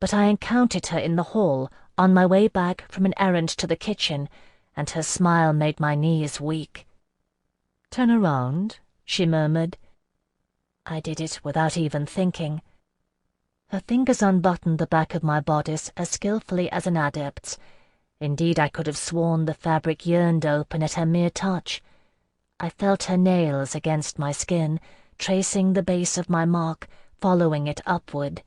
but I encountered her in the hall on my way back from an errand to the kitchen, and her smile made my knees weak. "Turn around," she murmured. I did it without even thinking. Her fingers unbuttoned the back of my bodice as skillfully as an adept's. Indeed, I could have sworn the fabric yearned open at her mere touch. I felt her nails against my skin, tracing the base of my mark, following it upward.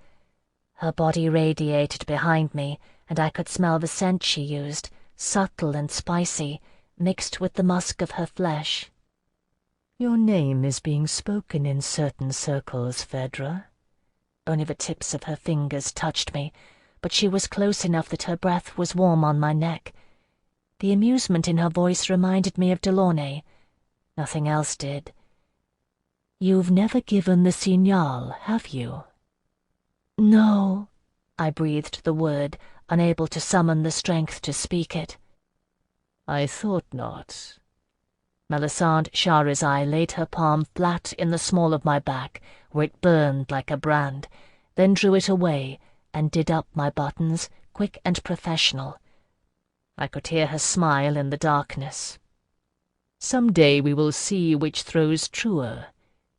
Her body radiated behind me, and I could smell the scent she used, subtle and spicy, mixed with the musk of her flesh. "Your name is being spoken in certain circles, Phèdre." Only the tips of her fingers touched me, but she was close enough that her breath was warm on my neck. The amusement in her voice reminded me of Delaunay. Nothing else did. You've never given the signal, have you? No, I breathed the word, unable to summon the strength to speak it. I thought not. Melisande Shahrazai laid her palm flat in the small of my back, where it burned like a brand, then drew it away and did up my buttons, quick and professional. I could hear her smile in the darkness. Some day we will see which throws truer,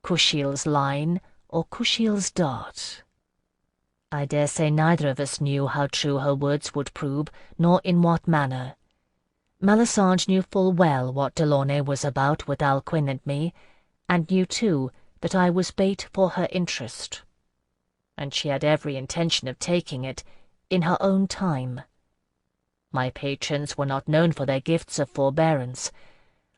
Kushiel's line or Kushiel's dart. I dare say neither of us knew how true her words would prove, nor in what manner. Melisande knew full well what Delaunay was about with Alcuin and me, and knew too that I was bait for her interest. And she had every intention of taking it in her own time. My patrons were not known for their gifts of forbearance.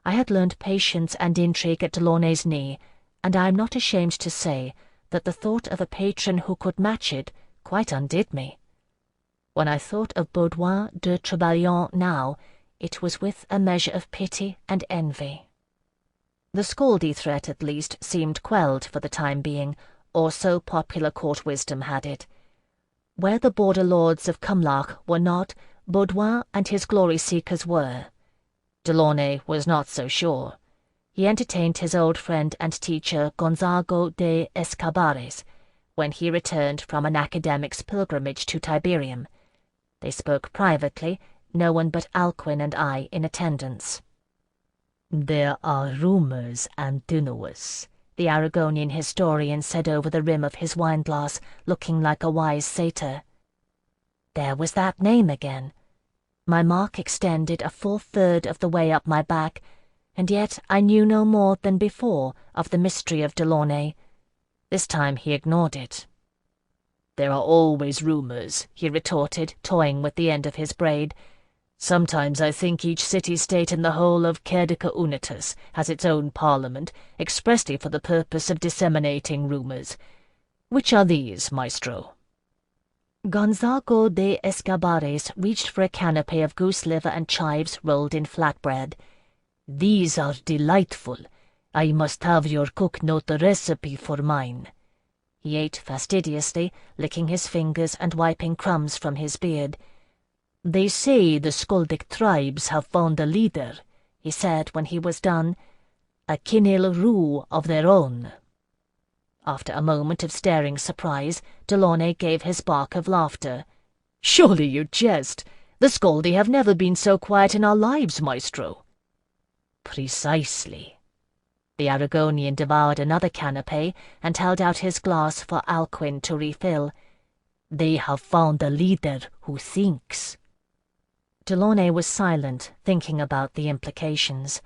I had learned patience and intrigue at Delaunay's knee, and I am not ashamed to say that the thought of a patron who could match it quite undid me. When I thought of Baudouin de Treballon now, it was with a measure of pity and envy. The Scaldy threat, at least, seemed quelled for the time being, or so popular court wisdom had it. Where the border lords of Cumlach were not, Baudouin and his glory-seekers were. Delaunay was not so sure. He entertained his old friend and teacher Gonzago de Escabares when he returned from an academic's pilgrimage to Tiberium. They spoke privately, no one but Alcuin and I in attendance. "There are rumours, Antinous," the Aragonian historian said over the rim of his wine-glass, looking like a wise satyr. There was that name again. My mark extended a full third of the way up my back, and yet I knew no more than before of the mystery of Delaunay. This time he ignored it. "There are always rumours," he retorted, toying with the end of his braid. "Sometimes I think each city-state in the whole of Cerdica Unitas has its own parliament, expressly for the purpose of disseminating rumours. Which are these, Maestro?" Gonzago de Escabares reached for a canapé of goose liver and chives rolled in flatbread. "These are delightful. I must have your cook note the recipe for mine." He ate fastidiously, licking his fingers and wiping crumbs from his beard. "They say the Skaldic tribes have found a leader," he said when he was done, "a Kinil Rue of their own." After a moment of staring surprise, Delaunay gave his bark of laughter. "Surely you jest. The Scaldi have never been so quiet in our lives, Maestro." "Precisely." The Aragonian devoured another canapé and held out his glass for Alcuin to refill. "They have found a leader who thinks." Delaunay was silent, thinking about the implications.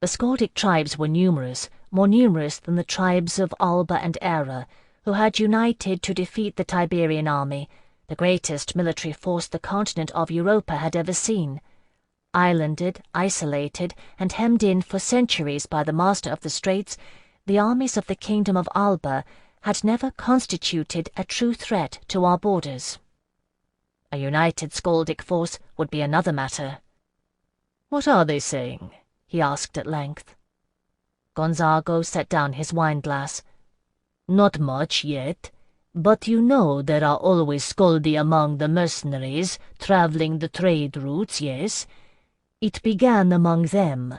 The Skaldic tribes were numerous, more numerous than the tribes of Alba and Era, who had united to defeat the Tiberian army, the greatest military force the continent of Europa had ever seen. Islanded, isolated, and hemmed in for centuries by the Master of the Straits, the armies of the Kingdom of Alba had never constituted a true threat to our borders. A united Skaldic force would be another matter. "What are they saying?" he asked at length. Gonzago set down his wine-glass. "Not much yet, but you know there are always Skaldi among the mercenaries travelling the trade routes, yes? It began among them,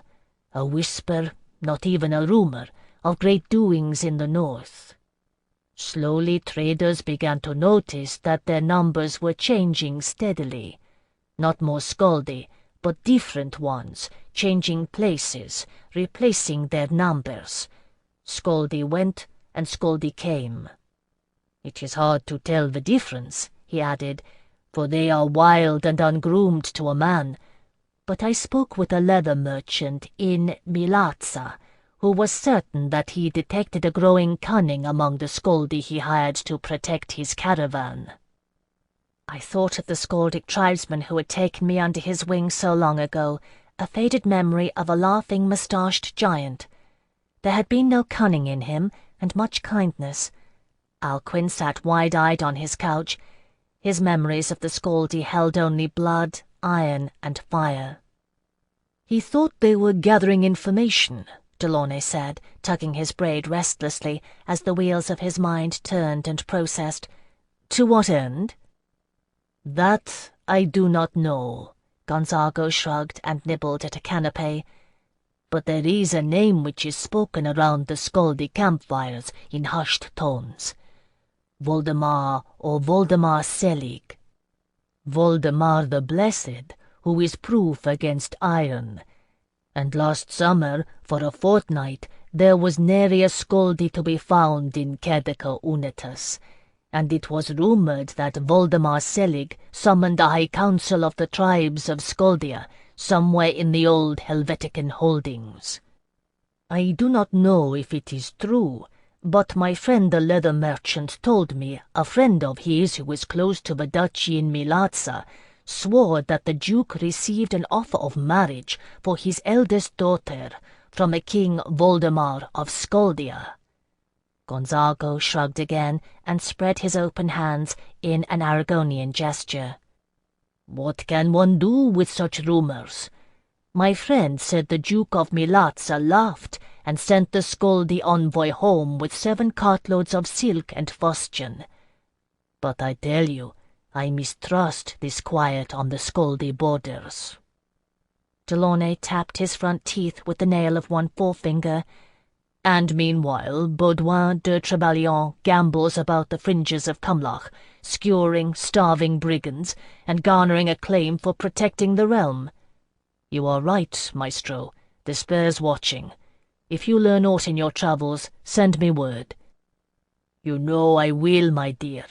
a whisper, not even a rumour, of great doings in the north. Slowly traders began to notice that their numbers were changing steadily. Not more Skaldi, but different ones, changing places, replacing their numbers. Skaldi went, and Skaldi came. It is hard to tell the difference," he added, "for they are wild and ungroomed to a man. But I spoke with a leather merchant in Milazza, who was certain that he detected a growing cunning among the Skaldi he hired to protect his caravan." I thought of the Skaldic tribesman who had taken me under his wing so long ago, a faded memory of a laughing, moustached giant. There had been no cunning in him, and much kindness. Alcuin sat wide-eyed on his couch. His memories of the Skaldi held only blood, iron, and fire. "He thought they were gathering information," Delaunay said, tugging his braid restlessly as the wheels of his mind turned and processed. "To what end?" "That I do not know." Gonzago shrugged and nibbled at a canapé. "But there is a name which is spoken around the Skaldi campfires in hushed tones. Voldemar or Voldemar Selig. Voldemar the Blessed, who is proof against iron. And last summer, for a fortnight, there was nary a Skaldi to be found in Caedica Unitas, and it was rumoured that Voldemar Selig summoned a high council of the tribes of Skaldia somewhere in the old Helvetican holdings. I do not know if it is true, but my friend the leather merchant told me a friend of his who was close to the duchy in Milazza swore that the Duke received an offer of marriage for his eldest daughter from a King Voldemar of Skaldia." Gonzago shrugged again and spread his open hands in an Aragonian gesture. "What can one do with such rumours? My friend said the Duke of Milazza laughed and sent the Skaldi envoy home with 7 cartloads of silk and fustian. But I tell you, I mistrust this quiet on the Skaldi borders." Delaunay tapped his front teeth with the nail of one forefinger. "And meanwhile, Baudouin de Trebalion gambles about the fringes of Cumlach, skewering starving brigands, and garnering acclaim for protecting the realm. You are right, Maestro. Despair's watching. If you learn aught in your travels, send me word." "You know I will, my dear."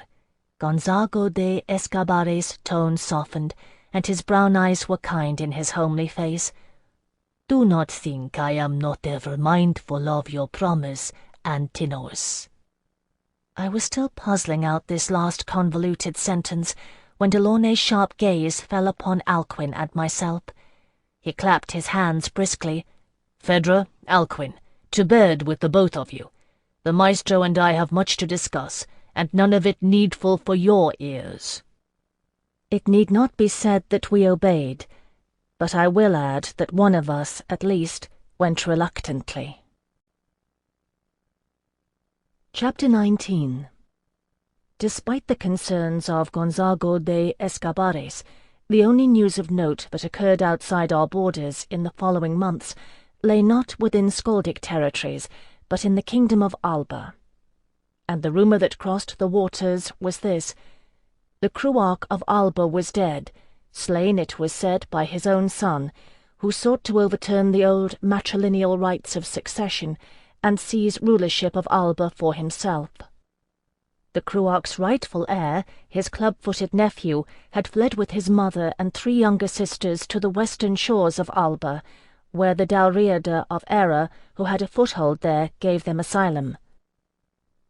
Gonzago de Escobar's tone softened, and his brown eyes were kind in his homely face. "Do not think I am not ever mindful of your promise, Antinous." I was still puzzling out this last convoluted sentence when Delaunay's sharp gaze fell upon Alcuin and myself. He clapped his hands briskly. "Phèdre, Alcuin, to bed with the both of you. The Maestro and I have much to discuss, and none of it needful for your ears." It need not be said that we obeyed, but I will add that one of us, at least, went reluctantly. Chapter 19. Despite the concerns of Gonzago de Escobares, the only news of note that occurred outside our borders in the following months lay not within Skaldic territories, but in the kingdom of Alba. And the rumour that crossed the waters was this: the Cruarch of Alba was dead, slain, it was said, by his own son, who sought to overturn the old matrilineal rights of succession and seize rulership of Alba for himself. The Cruarch's rightful heir, his club-footed nephew, had fled with his mother and 3 younger sisters to the western shores of Alba, where the Dalriada of Era, who had a foothold there, gave them asylum.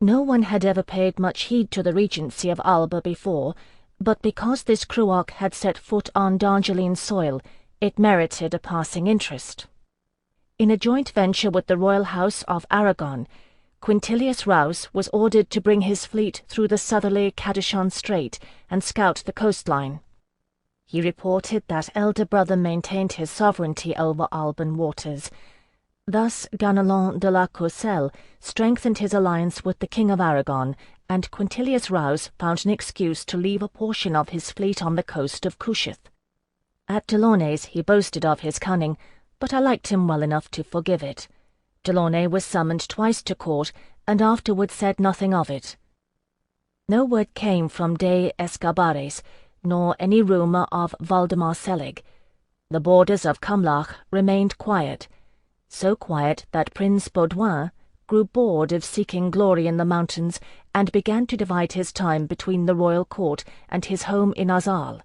No one had ever paid much heed to the regency of Alba before, but because this Cruarch had set foot on Darjeeling soil, it merited a passing interest. In a joint venture with the royal house of Aragon, Quintilius Rous was ordered to bring his fleet through the southerly Cadishon Strait and scout the coastline. He reported that elder brother maintained his sovereignty over Alban waters. Thus Ganelon de la Kushiel strengthened his alliance with the King of Aragon, and Quintilius Rous found an excuse to leave a portion of his fleet on the coast of Kushiel. At Delaunay's he boasted of his cunning, but I liked him well enough to forgive it. Delaunay was summoned twice to court, and afterward said nothing of it. No word came from de Escobares, nor any rumour of Voldemar Selig. The borders of Cumlach remained quiet, so quiet that Prince Baudouin grew bored of seeking glory in the mountains and began to divide his time between the royal court and his home in Azal.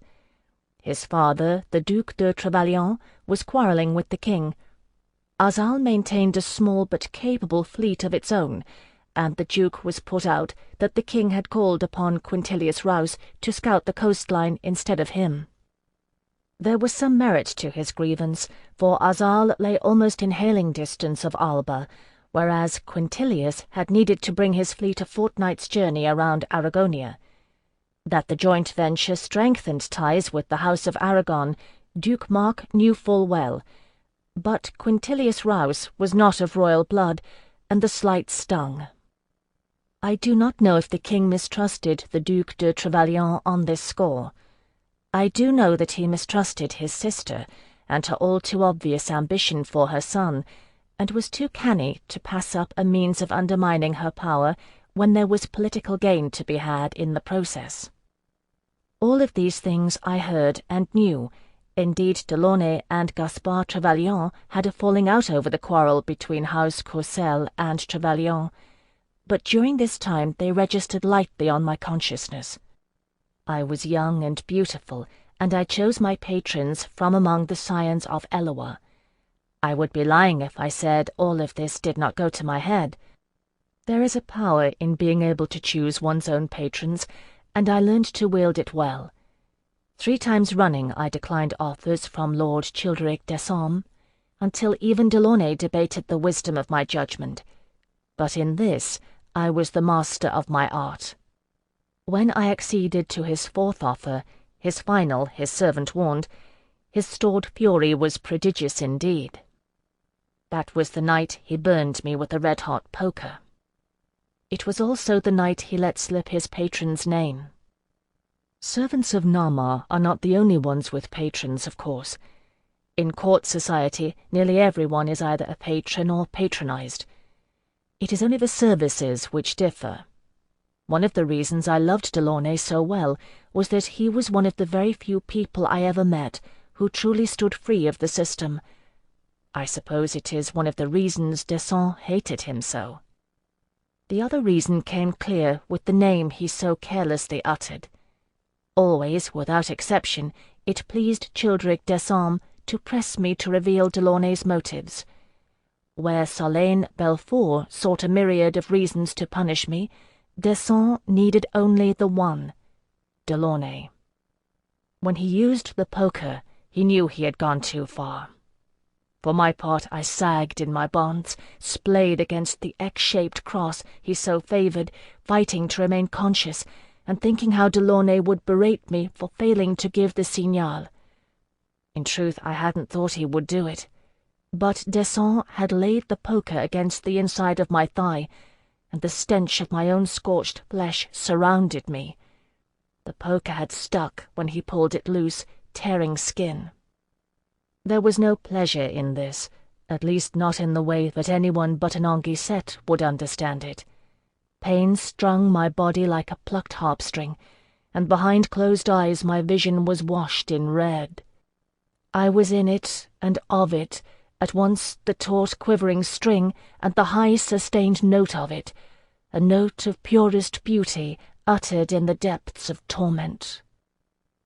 His father, the Duc de Trebalion, was quarrelling with the king. Azal maintained a small but capable fleet of its own, and the Duke was put out that the king had called upon Quintilius Rous to scout the coastline instead of him. There was some merit to his grievance, for Azal lay almost in hailing distance of Alba, whereas Quintilius had needed to bring his fleet a fortnight's journey around Aragonia. That the joint venture strengthened ties with the House of Aragon, Duke Mark knew full well, But Quintilius Rous was not of royal blood, and the slight stung. I do not know if the king mistrusted the Duc de Trevelyan on this score. I do know that he mistrusted his sister, and her all-too-obvious ambition for her son, and was too canny to pass up a means of undermining her power when there was political gain to be had in the process. All of these things I heard and knew. Indeed, Delaunay and Gaspard Trevelyan had a falling out over the quarrel between House Kushiel and Trevelyan, but during this time they registered lightly on my consciousness. I was young and beautiful, and I chose my patrons from among the scions of Eloa. I would be lying if I said all of this did not go to my head. There is a power in being able to choose one's own patrons, and I learned to wield it well. 3 times running I declined offers from Lord Childeric Desaumes, until even Delaunay debated the wisdom of my judgment. But in this I was the master of my art. When I acceded to his 4th offer, his final, his servant warned, his stored fury was prodigious indeed. That was the night he burned me with a red-hot poker. It was also the night he let slip his patron's name. Servants of Nama are not the only ones with patrons, of course. In court society, nearly everyone is either a patron or patronized. It is only the services which differ. One of the reasons I loved Delaunay so well was that he was one of the very few people I ever met who truly stood free of the system. I suppose it is one of the reasons Desaumes hated him so. The other reason came clear with the name he so carelessly uttered. Always, without exception, it pleased Childeric Desaumes to press me to reveal Delaunay's motives. Where Solane Belfort sought a myriad of reasons to punish me, Desaumes needed only the one, Delaunay. When he used the poker, he knew he had gone too far. For my part, I sagged in my bonds, splayed against the X-shaped cross he so favoured, fighting to remain conscious, and thinking how Delaunay would berate me for failing to give the signal. In truth, I hadn't thought he would do it. But Desaumes had laid the poker against the inside of my thigh, and the stench of my own scorched flesh surrounded me. The poker had stuck when he pulled it loose, tearing skin. There was no pleasure in this, at least not in the way that anyone but an Anguissette would understand it. Pain strung my body like a plucked harp-string, and behind closed eyes my vision was washed in red. I was in it, and of it, at once the taut quivering string and the high sustained note of it, a note of purest beauty uttered in the depths of torment.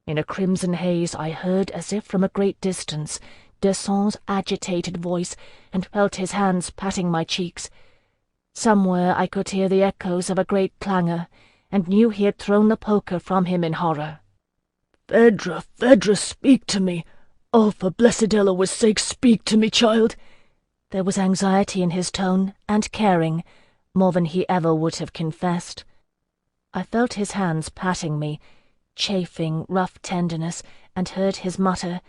In a crimson haze I heard, as if from a great distance, Desaumes' agitated voice, and felt his hands patting my cheeks. Somewhere I could hear the echoes of a great clangor, and knew he had thrown the poker from him in horror. "Phèdre, Phèdre, speak to me! Oh, for blessed Eloa's sake, speak to me, child!" There was anxiety in his tone, and caring, more than he ever would have confessed. I felt his hands patting me, chafing rough tenderness, and heard his mutter,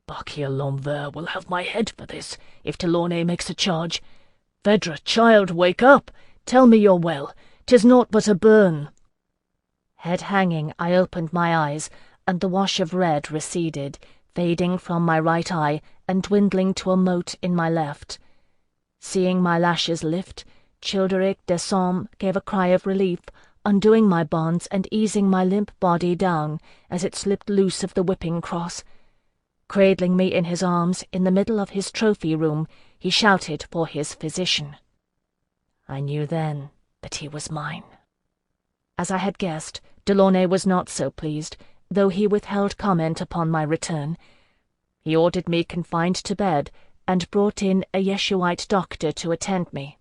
"Bacchia l'Envers will have my head for this, if Delaunay makes a charge. Phèdre, child, wake up! Tell me you're well. 'Tis naught but a burn." Head hanging, I opened my eyes, and the wash of red receded, fading from my right eye and dwindling to a mote in my left. Seeing my lashes lift, Childeric Desaumes gave a cry of relief, undoing my bonds and easing my limp body down as it slipped loose of the whipping cross. Cradling me in his arms in the middle of his trophy room, he shouted for his physician. I knew then that he was mine. As I had guessed, Delaunay was not so pleased, though he withheld comment upon my return. He ordered me confined to bed, and brought in a Yeshuite doctor to attend me.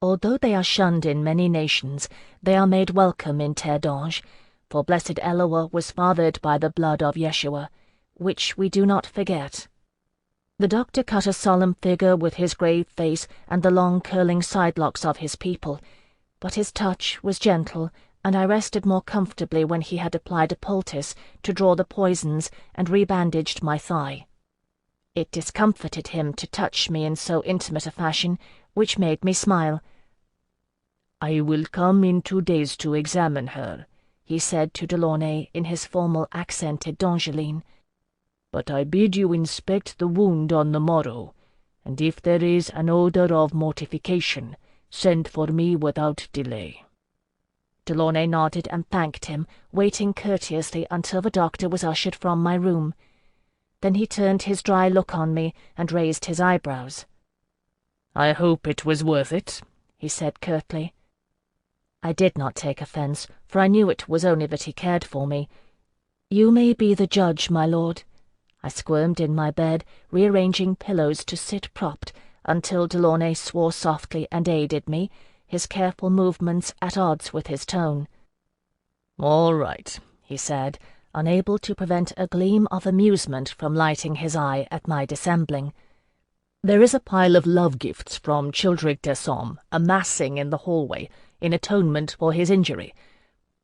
Although they are shunned in many nations, they are made welcome in Terre d'Ange, for blessed Eloa was fathered by the blood of Yeshua, which we do not forget. The doctor cut a solemn figure with his grave face and the long curling sidelocks of his people, but his touch was gentle, and I rested more comfortably when he had applied a poultice to draw the poisons and rebandaged my thigh. It discomforted him to touch me in so intimate a fashion, which made me smile. "I will come in 2 days to examine her," he said to Delaunay in his formal accented d'Angeline. "But I bid you inspect the wound on the morrow, and if there is an odour of mortification, send for me without delay." Delaunay nodded and thanked him, waiting courteously until the doctor was ushered from my room. Then he turned his dry look on me and raised his eyebrows. "I hope it was worth it," he said curtly. I did not take offence, for I knew it was only that he cared for me. "You may be the judge, my lord." I squirmed in my bed, rearranging pillows to sit propped, until Delaunay swore softly and aided me, his careful movements at odds with his tone. "All right," he said, unable to prevent a gleam of amusement from lighting his eye at my dissembling. "There is a pile of love gifts from Childeric Desson amassing in the hallway in atonement for his injury,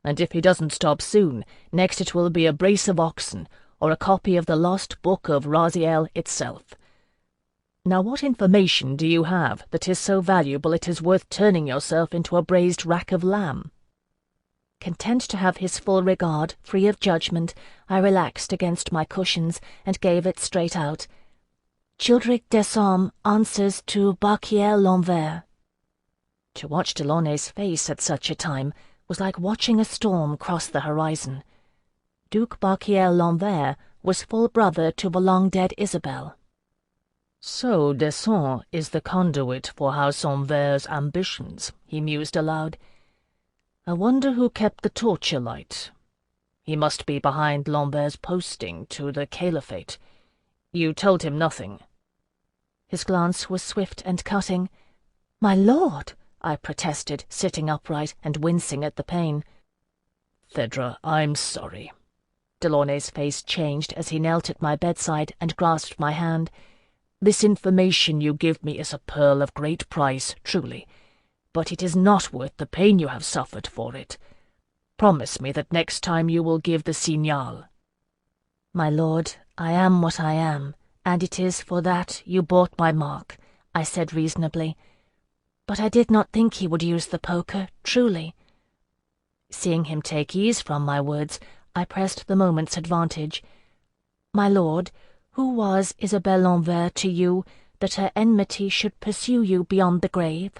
and if he doesn't stop soon, next it will be a brace of oxen or a copy of the lost book of Raziel itself. Now what information do you have that is so valuable it is worth turning yourself into a braised rack of lamb?" Content to have his full regard, free of judgment, I relaxed against my cushions and gave it straight out. Childeric Desson answers to Kushiel l'Envers. To watch Delaunay's face at such a time was like watching a storm cross the horizon. Duke Kushiel l'Envers was full brother to the long-dead Isabel. "So Desson is the conduit for House Envers' ambitions," he mused aloud. "I wonder who kept the torch alight. He must be behind L'Envers' posting to the Caliphate. You told him nothing?" His glance was swift and cutting. "My lord!" I protested, sitting upright and wincing at the pain. "Phèdre, I'm sorry." Delaunay's face changed as he knelt at my bedside and grasped my hand. "This information you give me is a pearl of great price, truly, but it is not worth the pain you have suffered for it. Promise me that next time you will give the signal." "My lord, I am what I am, and it is for that you bought my mark," I said reasonably. "But I did not think he would use the poker, truly." Seeing him take ease from my words, I pressed the moment's advantage. "My lord, who was Isabelle L'Envers to you, that her enmity should pursue you beyond the grave?"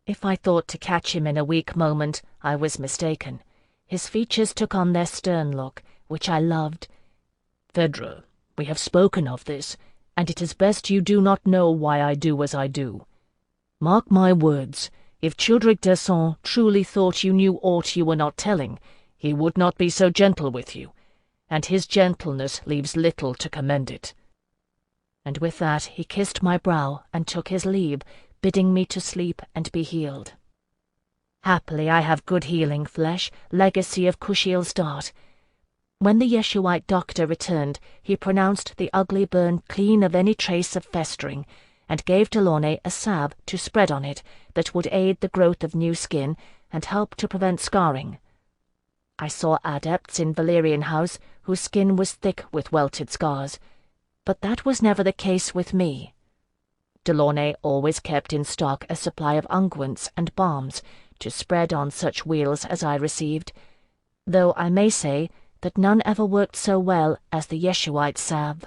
If I thought to catch him in a weak moment, I was mistaken. His features took on their stern look, which I loved. "Phèdre, we have spoken of this, and it is best you do not know why I do as I do. Mark my words, if Childeric Desson truly thought you knew aught you were not telling, he would not be so gentle with you, and his gentleness leaves little to commend it." And with that he kissed my brow and took his leave, bidding me to sleep and be healed. Happily I have good healing flesh, legacy of Kushiel's dart. When the Yeshuite doctor returned, he pronounced the ugly burn clean of any trace of festering, and gave Delaunay a salve to spread on it that would aid the growth of new skin and help to prevent scarring. I saw adepts in Valerian House whose skin was thick with welted scars, but that was never the case with me. Delaunay always kept in stock a supply of unguents and balms to spread on such weals as I received, though I may say that none ever worked so well as the Yeshuite salve.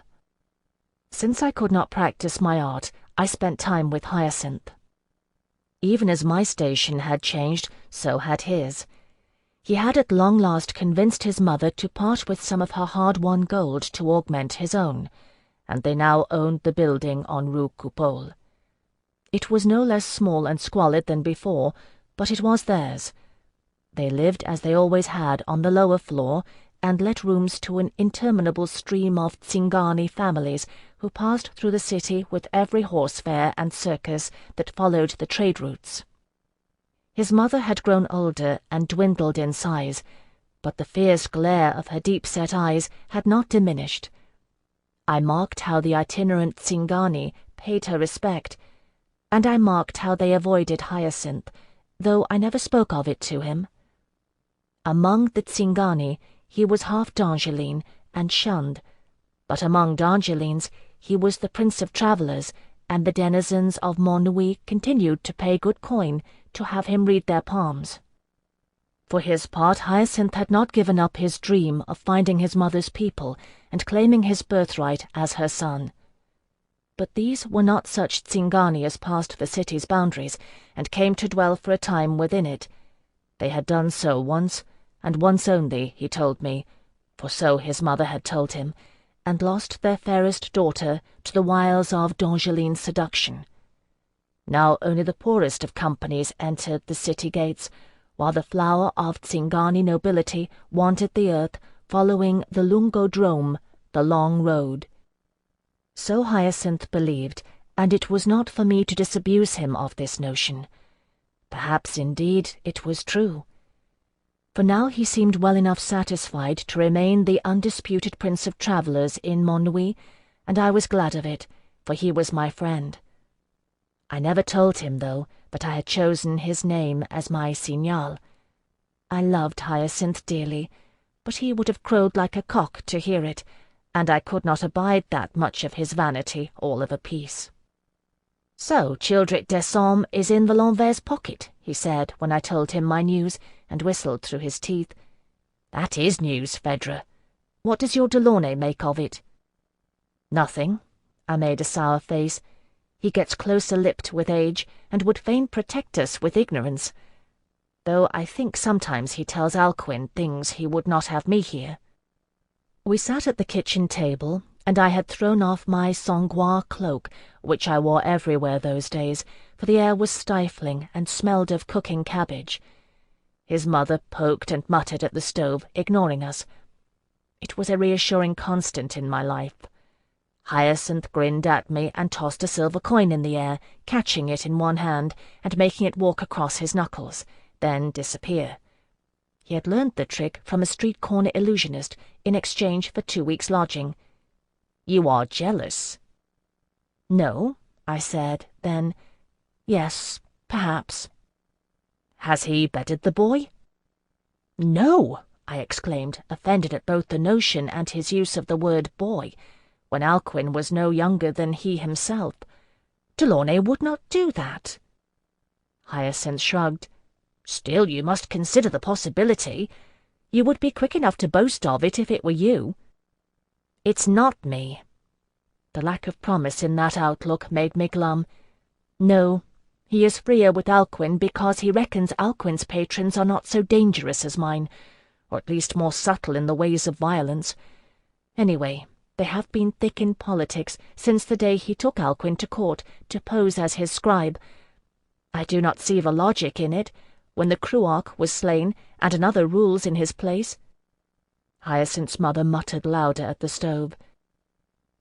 Since I could not practice my art, I spent time with Hyacinth. Even as my station had changed, so had his. He had at long last convinced his mother to part with some of her hard-won gold to augment his own, and they now owned the building on Rue Coupole. It was no less small and squalid than before, but it was theirs. They lived as they always had on the lower floor, and let rooms to an interminable stream of Tsingani families who passed through the city with every horse fair and circus that followed the trade routes. His mother had grown older and dwindled in size, but the fierce glare of her deep-set eyes had not diminished. I marked how the itinerant Tsingani paid her respect, and I marked how they avoided Hyacinth, though I never spoke of it to him. Among the Tsingani he was half d'Angeline and shunned, but among d'Angelines he was the Prince of Travellers, and the denizens of Mont Louis continued to pay good coin to have him read their palms. For his part, Hyacinth had not given up his dream of finding his mother's people and claiming his birthright as her son. But these were not such Tsingani as passed the city's boundaries and came to dwell for a time within it. They had done so once, and once only, he told me, for so his mother had told him, and lost their fairest daughter to the wiles of D'Angeline's seduction. Now only the poorest of companies entered the city gates, while the flower of Tsingani nobility wandered the earth, following the Lungodrome, the long road. So Hyacinth believed, and it was not for me to disabuse him of this notion. Perhaps, indeed, it was true. For now he seemed well enough satisfied to remain the undisputed Prince of Travellers in Mont Louis, and I was glad of it, for he was my friend. I never told him, though, that I had chosen his name as my signal. I loved Hyacinth dearly, but he would have crowed like a cock to hear it, and I could not abide that much of his vanity all of a piece. "So Childeric Desaumes is in the L'Envers pocket," he said when I told him my news, and whistled through his teeth. "That is news, Phèdre. What does your Delaunay make of it?" "Nothing." I made a sour face. "He gets closer-lipped with age, and would fain protect us with ignorance. Though I think sometimes he tells Alcuin things he would not have me hear." We sat at the kitchen table, and I had thrown off my sangois cloak, which I wore everywhere those days, for the air was stifling and smelled of cooking cabbage. His mother poked and muttered at the stove, ignoring us. It was a reassuring constant in my life. Hyacinth grinned at me and tossed a silver coin in the air, catching it in one hand and making it walk across his knuckles, then disappear. He had learned the trick from a street-corner illusionist in exchange for 2 weeks' lodging. "You are jealous." "No," I said, then, "Yes, perhaps." "Has he bedded the boy?" "No," I exclaimed, offended at both the notion and his use of the word boy, when Alcuin was no younger than he himself. "Delaunay would not do that." Hyacinth shrugged. "Still, you must consider the possibility. You would be quick enough to boast of it if it were you." "It's not me." The lack of promise in that outlook made me glum. "No, he is freer with Alcuin because he reckons Alcuin's patrons are not so dangerous as mine, or at least more subtle in the ways of violence. Anyway, they have been thick in politics since the day he took Alcuin to court to pose as his scribe. I do not see the logic in it, when the Cruarch was slain and another rules in his place." Hyacinth's mother muttered louder at the stove.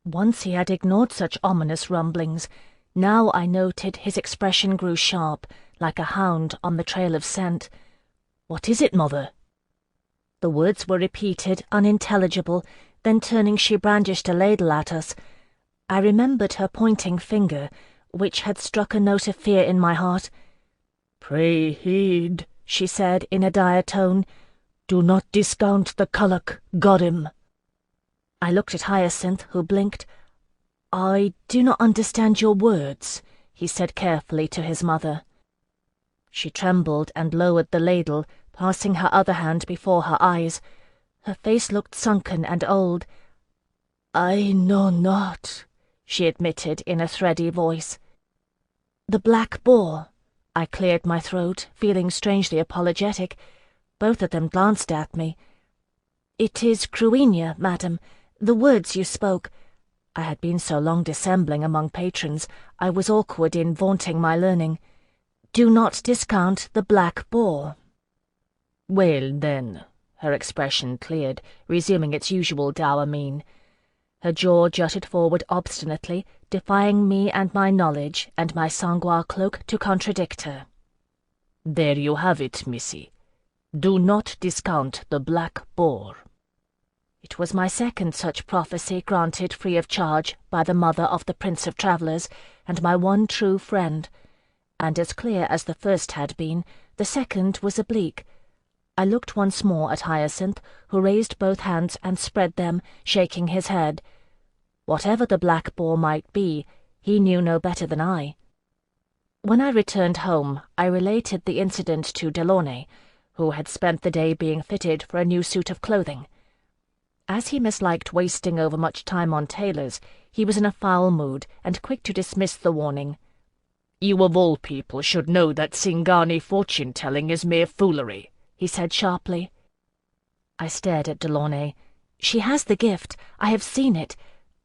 Once he had ignored such ominous rumblings. Now I noted his expression grew sharp, like a hound on the trail of scent. "What is it, mother?" The words were repeated, unintelligible, then turning she brandished a ladle at us. I remembered her pointing finger, which had struck a note of fear in my heart. "Pray heed," she said in a dire tone. "Do not discount the Culloch, got him." I looked at Hyacinth, who blinked. "I do not understand your words," he said carefully to his mother. She trembled and lowered the ladle, passing her other hand before her eyes. Her face looked sunken and old. "I know not," she admitted in a thready voice. "The Black Boar." I cleared my throat, feeling strangely apologetic. Both of them glanced at me. "It is Cruinia, madam. The words you spoke." I had been so long dissembling among patrons, I was awkward in vaunting my learning. "Do not discount the Black Boar." "Well, then," her expression cleared, resuming its usual dour mien. Her jaw jutted forward obstinately, defying me and my knowledge and my sangois cloak to contradict her. "There you have it, missy. Do not discount the Black Boar." It was my second such prophecy granted free of charge by the mother of the Prince of Travellers, and my one true friend. And as clear as the first had been, the second was oblique. I looked once more at Hyacinth, who raised both hands and spread them, shaking his head. Whatever the black boar might be, he knew no better than I. When I returned home, I related the incident to Delaunay, who had spent the day being fitted for a new suit of clothing. As he misliked wasting overmuch time on tailors, he was in a foul mood and quick to dismiss the warning. "You of all people should know that Singani fortune-telling is mere foolery," he said sharply. I stared at Delaunay. "She has the gift. I have seen it.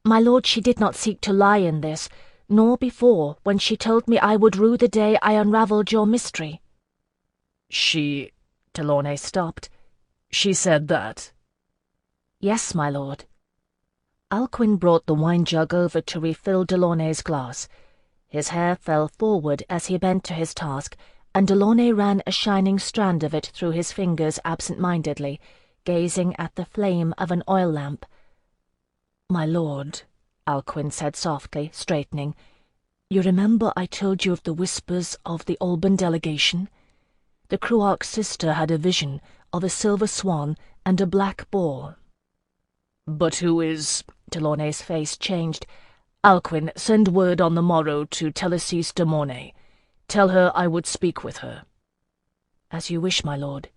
My lord, she did not seek to lie in this, nor before, when she told me I would rue the day I unravelled your mystery." "She—" Delaunay stopped. "She said that?" "Yes, my lord." Alcuin brought the wine-jug over to refill Delaunay's glass. His hair fell forward as he bent to his task, and Delaunay ran a shining strand of it through his fingers absent-mindedly, gazing at the flame of an oil lamp. "My lord," Alcuin said softly, straightening, "you remember I told you of the whispers of the Alban delegation? The Cruarch's sister had a vision of a silver swan and a black boar." "But who is—" Delaunay's face changed. "Alcuin, send word on the morrow to Télésise de Mornay. Tell her I would speak with her." "As you wish, my lord."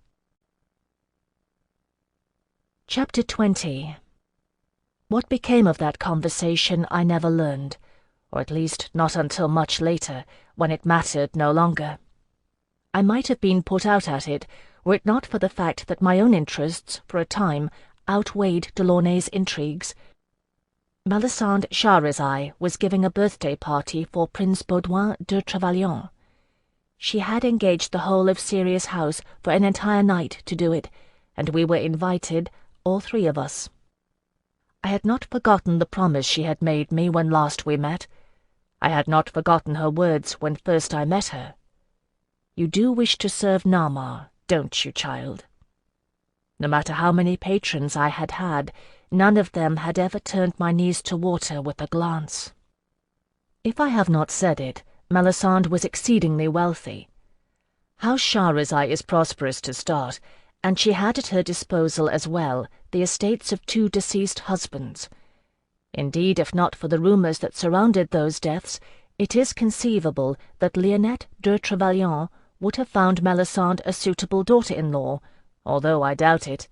Chapter 20. What became of that conversation I never learned, or at least not until much later, when it mattered no longer. I might have been put out at it, were it not for the fact that my own interests, for a time, outweighed Delaunay's intrigues. Melisande Shahrazai was giving a birthday party for Prince Baudouin de Trevaillon. She had engaged the whole of Sirius House for an entire night to do it, and we were invited, all three of us. I had not forgotten the promise she had made me when last we met. I had not forgotten her words when first I met her. "You do wish to serve Nama, don't you, child?" No matter how many patrons I had had, none of them had ever turned my knees to water with a glance. If I have not said it, Melisande was exceedingly wealthy. House Shahrazai is prosperous to start, and she had at her disposal as well the estates of 2 deceased husbands. Indeed, if not for the rumours that surrounded those deaths, it is conceivable that Lionette de Trevaillon would have found Melisande a suitable daughter-in-law, although I doubt it.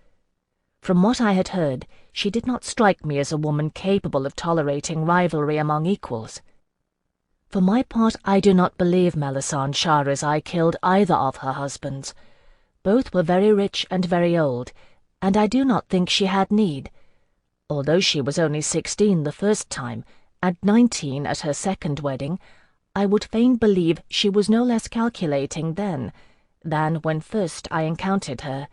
From what I had heard, she did not strike me as a woman capable of tolerating rivalry among equals. For my part, I do not believe Melisande Shahrazai killed either of her husbands. Both were very rich and very old, and I do not think she had need. Although she was only 16 the first time, and 19 at her second wedding, I would fain believe she was no less calculating then than when first I encountered her,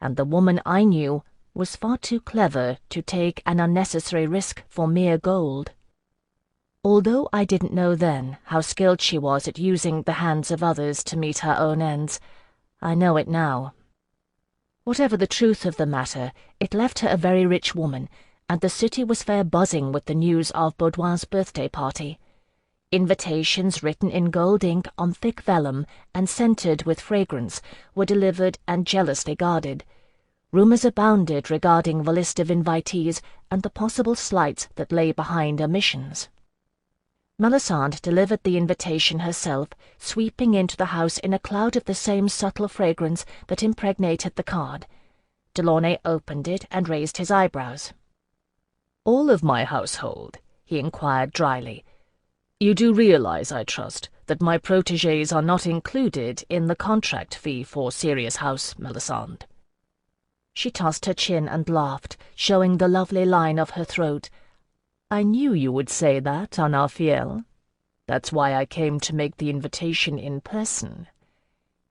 and the woman I knew was far too clever to take an unnecessary risk for mere gold. Although I didn't know then how skilled she was at using the hands of others to meet her own ends, I know it now. Whatever the truth of the matter, it left her a very rich woman, and the city was fair buzzing with the news of Baudouin's birthday party. Invitations written in gold ink on thick vellum and scented with fragrance were delivered and jealously guarded. Rumours abounded regarding the list of invitees and the possible slights that lay behind omissions. Melisande delivered the invitation herself, sweeping into the house in a cloud of the same subtle fragrance that impregnated the card. Delaunay opened it and raised his eyebrows. "All of my household?" he inquired dryly. "You do realize, I trust, that my protégés are not included in the contract fee for Sirius House, Melisande?" She tossed her chin and laughed, showing the lovely line of her throat. "I knew you would say that, Anarfiel. That's why I came to make the invitation in person.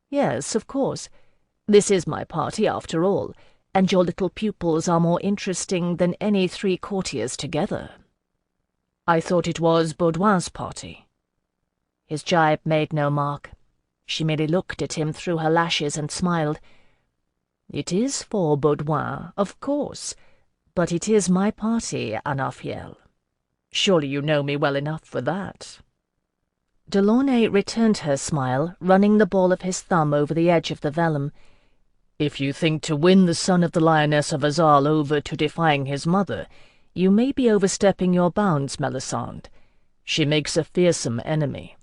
Yes, of course. This is my party after all, and your little pupils are more interesting than any 3 courtiers together. I thought it was Baudouin's party." His jibe made no mark. She merely looked at him through her lashes and smiled. "It is for Baudouin, of course, but it is my party, Anarfiel. Surely you know me well enough for that." Delaunay returned her smile, running the ball of his thumb over the edge of the vellum. "If you think to win the son of the Lioness of Azal over to defying his mother, You may be overstepping your bounds, Melisande. She makes a fearsome enemy."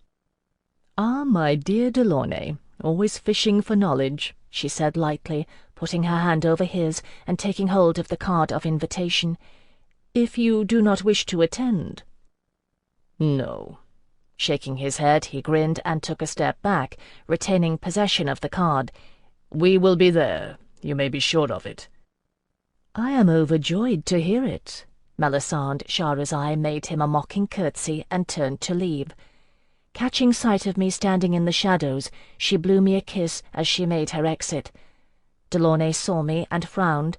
"Ah, my dear Delaunay, always fishing for knowledge," she said lightly, putting her hand over his and taking hold of the card of invitation. "If you do not wish to attend." "No." Shaking his head, he grinned and took a step back, retaining possession of the card. "We will be there, you may be sure of it." "I am overjoyed to hear it." Melisande Shahrazai made him a mocking curtsy and turned to leave. Catching sight of me standing in the shadows, she blew me a kiss as she made her exit. Delaunay saw me and frowned.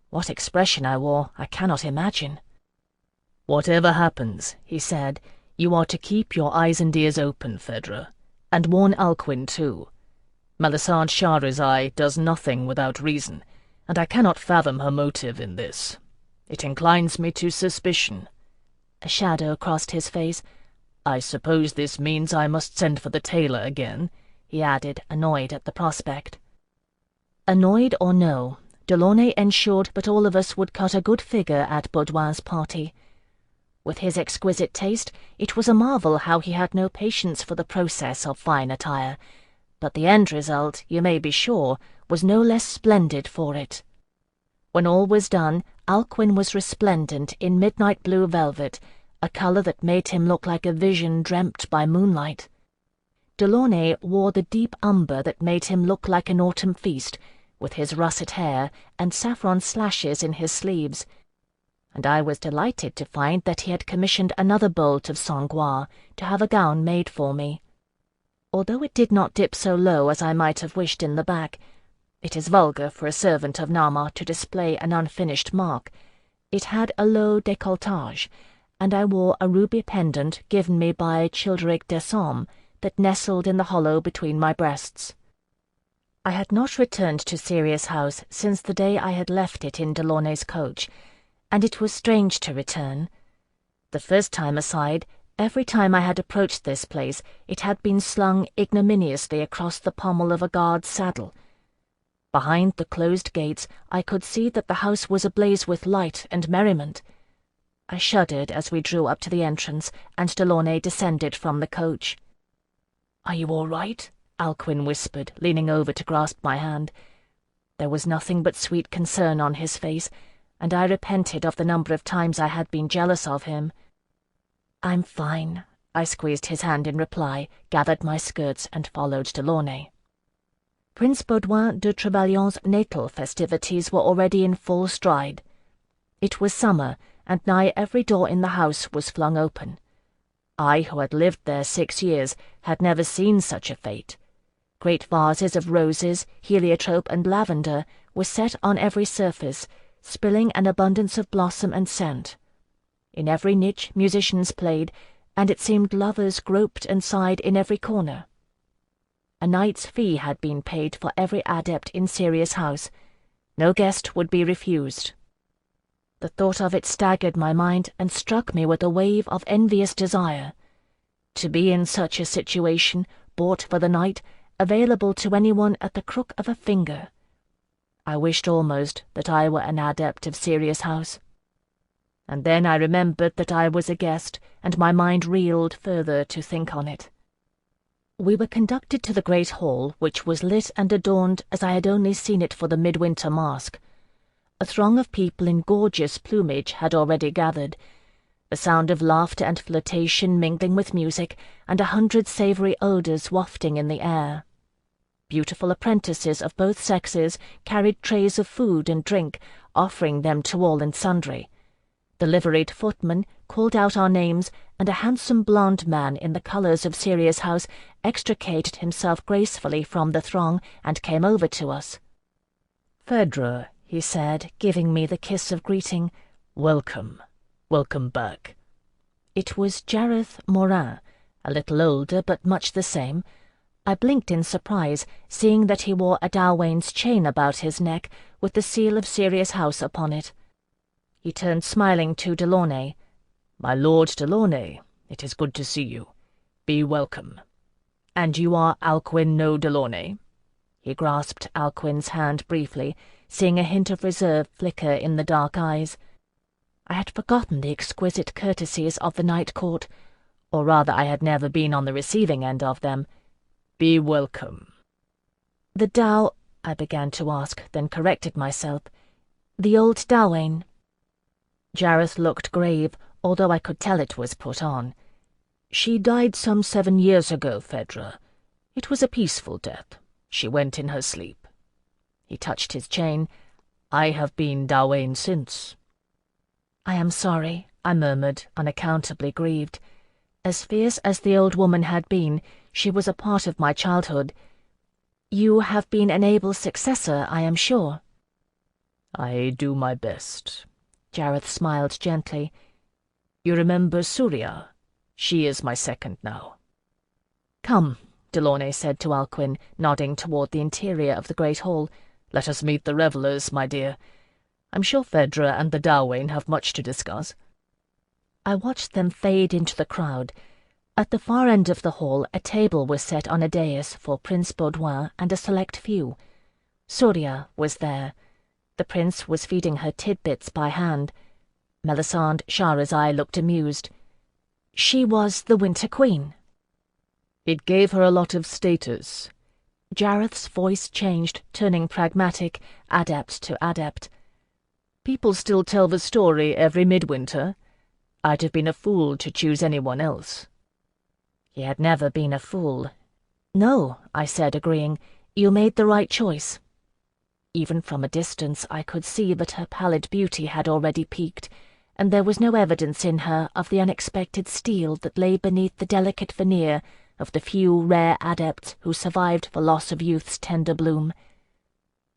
What expression I wore, I cannot imagine. "Whatever happens," he said, "you are to keep your eyes and ears open, Phèdre, and warn Alcuin too. Melisande Shahrazai does nothing without reason, and I cannot fathom her motive in this. It inclines me to suspicion." A shadow crossed his face. "I suppose this means I must send for the tailor again," he added, annoyed at the prospect. Annoyed or no, Delaunay ensured that all of us would cut a good figure at Baudouin's party. With his exquisite taste, it was a marvel how he had no patience for the process of fine attire, but the end result, you may be sure, was no less splendid for it. When all was done, Alcuin was resplendent in midnight blue velvet, a colour that made him look like a vision dreamt by moonlight. Delaunay wore the deep umber that made him look like an autumn feast, with his russet hair and saffron slashes in his sleeves, and I was delighted to find that he had commissioned another bolt of sang-gloire to have a gown made for me. Although it did not dip so low as I might have wished in the back, it is vulgar for a servant of Nama to display an unfinished mark, it had a low décolletage, and I wore a ruby pendant given me by Childeric d'Essaume that nestled in the hollow between my breasts. I had not returned to Sirius House since the day I had left it in Delaunay's coach, and it was strange to return. The first time aside, every time I had approached this place it had been slung ignominiously across the pommel of a guard's saddle. Behind the closed gates I could see that the house was ablaze with light and merriment. I shuddered as we drew up to the entrance, and Delaunay descended from the coach. "Are you all right?" Alcuin whispered, leaning over to grasp my hand. There was nothing but sweet concern on his face, and I repented of the number of times I had been jealous of him. "I'm fine." I squeezed his hand in reply, gathered my skirts, and followed Delaunay. Prince Baudouin de Trevellion's natal festivities were already in full stride. It was summer, and nigh every door in the house was flung open. I, who had lived there 6 years, had never seen such a fete. Great vases of roses, heliotrope, and lavender were set on every surface, spilling an abundance of blossom and scent. In every niche musicians played, and it seemed lovers groped and sighed in every corner. A night's fee had been paid for every adept in Sirius House. No guest would be refused. The thought of it staggered my mind and struck me with a wave of envious desire. To be in such a situation, bought for the night, available to anyone at the crook of a finger. I wished almost that I were an adept of Sirius House. And then I remembered that I was a guest, and my mind reeled further to think on it. We were conducted to the great hall, which was lit and adorned as I had only seen it for the midwinter masque. A throng of people in gorgeous plumage had already gathered, the sound of laughter and flirtation mingling with music, and 100 savoury odours wafting in the air. Beautiful apprentices of both sexes carried trays of food and drink, offering them to all and sundry. The liveried footman called out our names, and a handsome blond man in the colours of Sirius House extricated himself gracefully from the throng and came over to us. "Phèdre," he said, giving me the kiss of greeting, "welcome. Welcome back." It was Jareth Morin, a little older but much the same. I blinked in surprise, seeing that he wore a Dalwain's chain about his neck with the seal of Sirius House upon it. He turned smiling to Delaunay. "My Lord Delaunay, it is good to see you. Be welcome. And you are Alcuin no Delaunay?" He grasped Alcuin's hand briefly, seeing a hint of reserve flicker in the dark eyes. I had forgotten the exquisite courtesies of the night court, or rather I had never been on the receiving end of them. "Be welcome." "The Dow—" I began to ask, then corrected myself. "The old Dawain." Jareth looked grave, although I could tell it was put on. "She died some 7 years ago, Phèdre. It was a peaceful death. She went in her sleep." He touched his chain. "I have been Dawain since." "I am sorry," I murmured, unaccountably grieved. As fierce as the old woman had been, she was a part of my childhood. "You have been an able successor, I am sure." "I do my best." Jareth smiled gently. "You remember Surya? She is my second now." "Come," Delaunay said to Alcuin, nodding toward the interior of the great hall. "Let us meet the revellers, my dear. I'm sure Phèdre and the Dawain have much to discuss." I watched them fade into the crowd. At the far end of the hall, a table was set on a dais for Prince Baudouin and a select few. Surya was there. The prince was feeding her tidbits by hand. Melisande Shahrazai looked amused. She was the Winter Queen. "It gave her a lot of status." Jareth's voice changed, turning pragmatic, adept to adept. "People still tell the story every midwinter. I'd have been a fool to choose anyone else." He had never been a fool. "No," I said, agreeing. "You made the right choice." Even from a distance I could see that her pallid beauty had already peaked, and there was no evidence in her of the unexpected steel that lay beneath the delicate veneer of the few rare adepts who survived the loss of youth's tender bloom.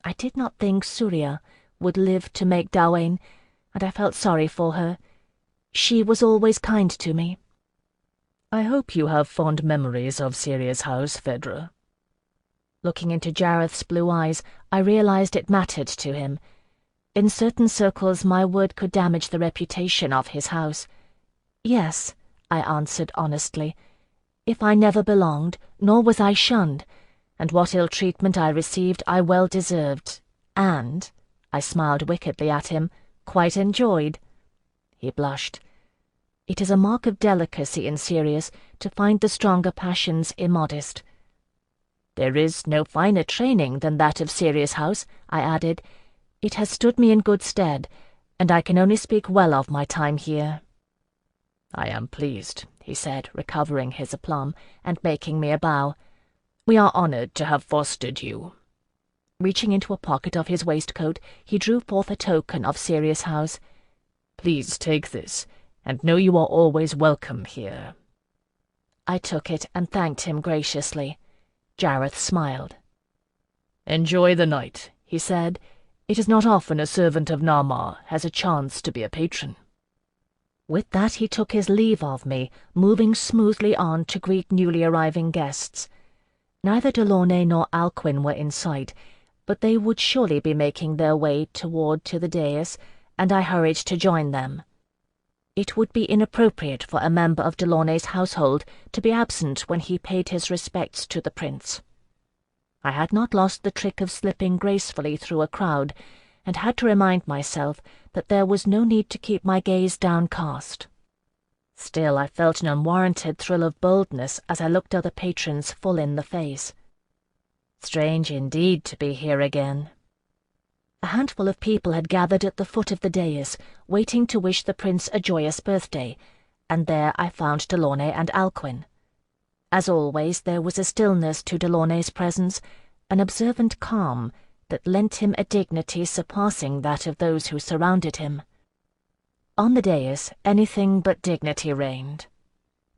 I did not think Surya would live to make Dawain, and I felt sorry for her. She was always kind to me. "I hope you have fond memories of Syria's house, Phèdre." Looking into Jareth's blue eyes, I realized it mattered to him. In certain circles my word could damage the reputation of his house. "Yes," I answered honestly. "If I never belonged, nor was I shunned, and what ill treatment I received I well deserved, and," I smiled wickedly at him, "quite enjoyed." He blushed. It is a mark of delicacy in Sirius to find the stronger passions immodest. "There is no finer training than that of Sirius House," I added. "It has stood me in good stead, and I can only speak well of my time here." "I am pleased," he said, recovering his aplomb, and making me a bow. "We are honored to have fostered you." Reaching into a pocket of his waistcoat, he drew forth a token of Sirius House. "Please take this, and know you are always welcome here." I took it and thanked him graciously. Jareth smiled. "Enjoy the night," he said. "It is not often a servant of Narmar has a chance to be a patron." With that he took his leave of me, moving smoothly on to greet newly arriving guests. Neither Delaunay nor Alcuin were in sight, but they would surely be making their way toward the dais, and I hurried to join them. It would be inappropriate for a member of Delaunay's household to be absent when he paid his respects to the prince. I had not lost the trick of slipping gracefully through a crowd, and had to remind myself that there was no need to keep my gaze downcast. Still, I felt an unwarranted thrill of boldness as I looked other patrons full in the face. Strange indeed to be here again. A handful of people had gathered at the foot of the dais, waiting to wish the prince a joyous birthday, and there I found Delaunay and Alcuin. As always, there was a stillness to Delaunay's presence, an observant calm that lent him a dignity surpassing that of those who surrounded him. On the dais, anything but dignity reigned.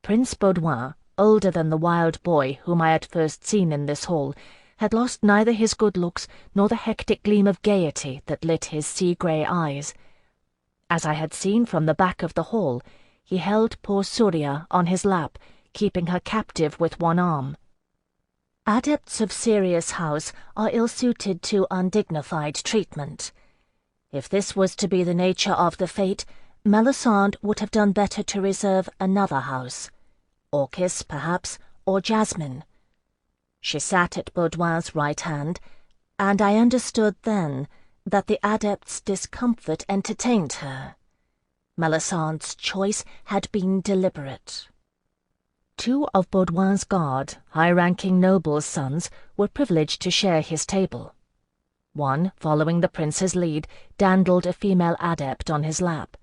Prince Baudouin, older than the wild boy whom I had first seen in this hall, had lost neither his good looks nor the hectic gleam of gaiety that lit his sea-grey eyes. As I had seen from the back of the hall, he held poor Surya on his lap, keeping her captive with one arm. Adepts of Sirius House are ill-suited to undignified treatment. If this was to be the nature of the fate, Melisande would have done better to reserve another house. Orchis, perhaps, or Jasmine. She sat at Baudouin's right hand, and I understood then that the adept's discomfort entertained her. Melisandre's choice had been deliberate. 2 of Baudouin's guard, high-ranking nobles' sons, were privileged to share his table. One, following the prince's lead, dandled a female adept on his lap.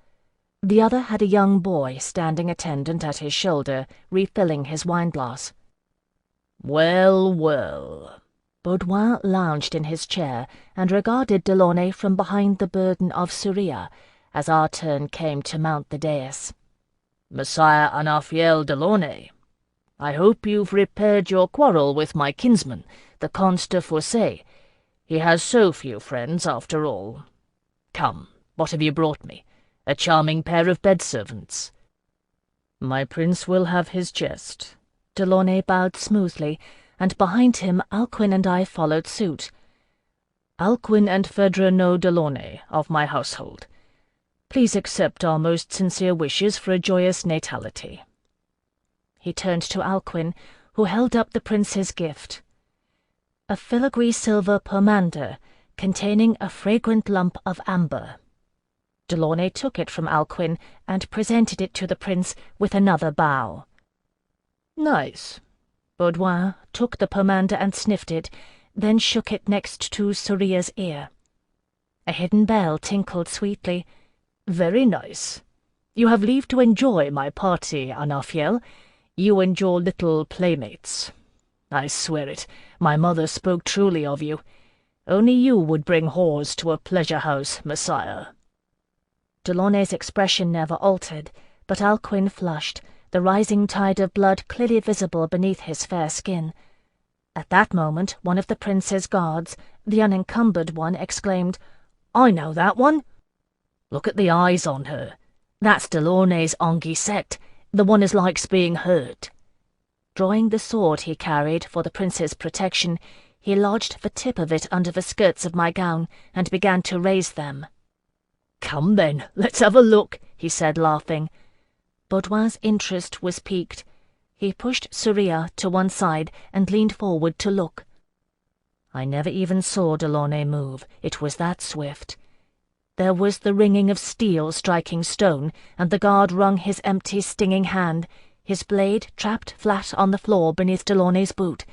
The other had a young boy standing attendant at his shoulder, refilling his wineglass. "Well, well." Baudouin lounged in his chair and regarded Delaunay from behind the burden of Surya as our turn came to mount the dais. "Messire Anaphiel Delaunay, I hope you've repaired your quarrel with my kinsman, the Comte de Fossé. He has so few friends, after all. Come, what have you brought me? A charming pair of bed-servants." "My prince will have his chest." Delaunay bowed smoothly, and behind him Alcuin and I followed suit. "Alcuin and Phèdre no Delaunay, of my household. Please accept our most sincere wishes for a joyous natality." He turned to Alcuin, who held up the prince's gift. A filigree silver pomander containing a fragrant lump of amber. Delaunay took it from Alcuin and presented it to the prince with another bow. "Nice." Baudouin took the pomander and sniffed it, then shook it next to Surya's ear. A hidden bell tinkled sweetly. "Very nice. You have leave to enjoy my party, Anaphiel. You and your little playmates. I swear it, my mother spoke truly of you. Only you would bring whores to a pleasure house, Messiah." Delaunay's expression never altered, but Alcuin flushed, the rising tide of blood clearly visible beneath his fair skin. At that moment one of the prince's guards, the unencumbered one, exclaimed, "I know that one. Look at the eyes on her. That's Delaunay's Anguissette, the one as likes being hurt." Drawing the sword he carried for the prince's protection, he lodged the tip of it under the skirts of my gown and began to raise them. "Come then, let's have a look," he said, laughing. Baudouin's interest was piqued. He pushed Surya to one side and leaned forward to look. I never even saw Delaunay move, it was that swift. There was the ringing of steel striking stone, and the guard wrung his empty, stinging hand, his blade trapped flat on the floor beneath Delaunay's boot.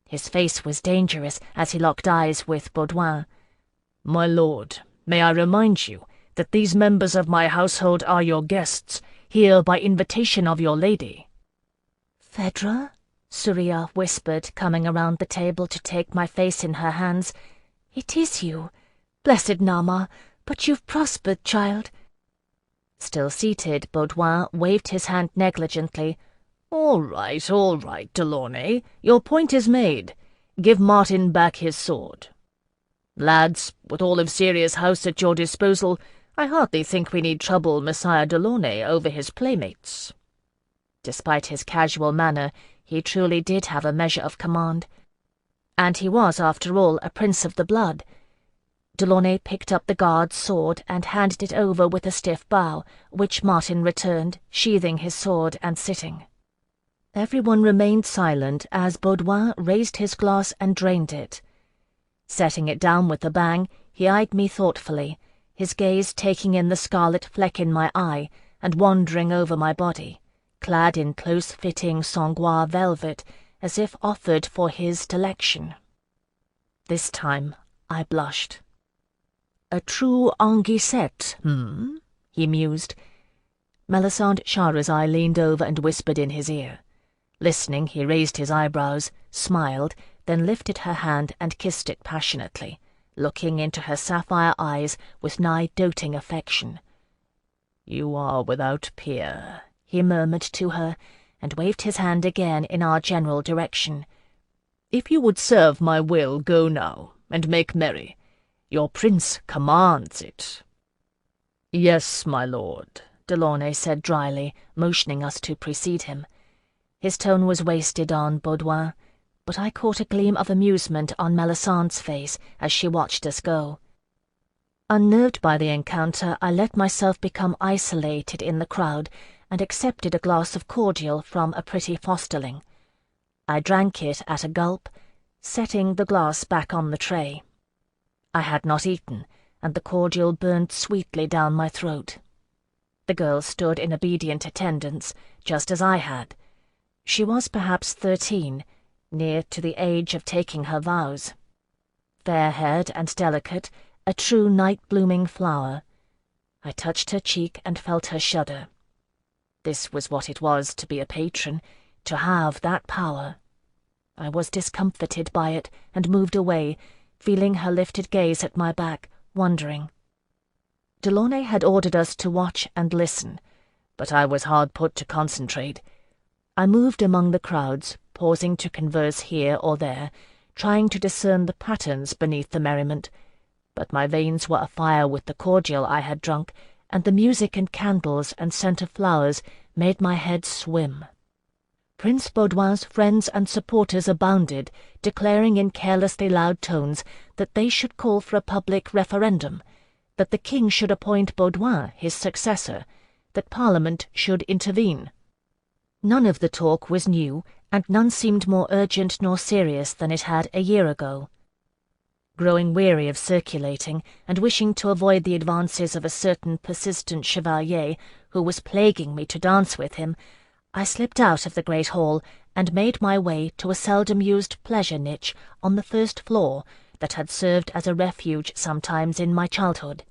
His face was dangerous as he locked eyes with Baudouin. "My lord, may I remind you that these members of my household are your guests, here by invitation of your lady." "Phèdre?" Surya whispered, coming around the table to take my face in her hands. "It is you. Blessed Nama, but you've prospered, child." Still seated, Baudouin waved his hand negligently. All right, Delaunay. Your point is made. Give Martin back his sword. Lads, with all of Syria's house at your disposal, I hardly think we need trouble Messiah Delaunay over his playmates." Despite his casual manner, he truly did have a measure of command. And he was, after all, a prince of the blood. Delaunay picked up the guard's sword and handed it over with a stiff bow, which Martin returned, sheathing his sword and sitting. Everyone remained silent as Baudouin raised his glass and drained it. Setting it down with a bang, he eyed me thoughtfully, his gaze taking in the scarlet fleck in my eye and wandering over my body, clad in close-fitting Sangois velvet, as if offered for his selection. This time I blushed. "A true Anguissette, he mused. Melisandre Shahrazai leaned over and whispered in his ear. Listening, he raised his eyebrows, smiled, then lifted her hand and kissed it passionately, looking into her sapphire eyes with nigh doting affection. "You are without peer," he murmured to her, and waved his hand again in our general direction. "If you would serve my will, go now, and make merry. Your prince commands it." "Yes, my lord," Delaunay said dryly, motioning us to precede him. His tone was wasted on Baudouin, but I caught a gleam of amusement on Melisandre's face as she watched us go. Unnerved by the encounter, I let myself become isolated in the crowd and accepted a glass of cordial from a pretty fosterling. I drank it at a gulp, setting the glass back on the tray. I had not eaten, and the cordial burned sweetly down my throat. The girl stood in obedient attendance, just as I had. She was perhaps 13, near to the age of taking her vows. Fair-haired and delicate, a true night-blooming flower. I touched her cheek and felt her shudder. This was what it was to be a patron, to have that power. I was discomfited by it and moved away, feeling her lifted gaze at my back, wondering. Delaunay had ordered us to watch and listen, but I was hard put to concentrate. I moved among the crowds, pausing to converse here or there, trying to discern the patterns beneath the merriment, but my veins were afire with the cordial I had drunk, and the music and candles and scent of flowers made my head swim. Prince Baudouin's friends and supporters abounded, declaring in carelessly loud tones that they should call for a public referendum, that the king should appoint Baudouin his successor, that Parliament should intervene. None of the talk was new, and none seemed more urgent nor serious than it had a year ago. Growing weary of circulating, and wishing to avoid the advances of a certain persistent chevalier who was plaguing me to dance with him, I slipped out of the great hall and made my way to a seldom-used pleasure niche on the first floor that had served as a refuge sometimes in my childhood.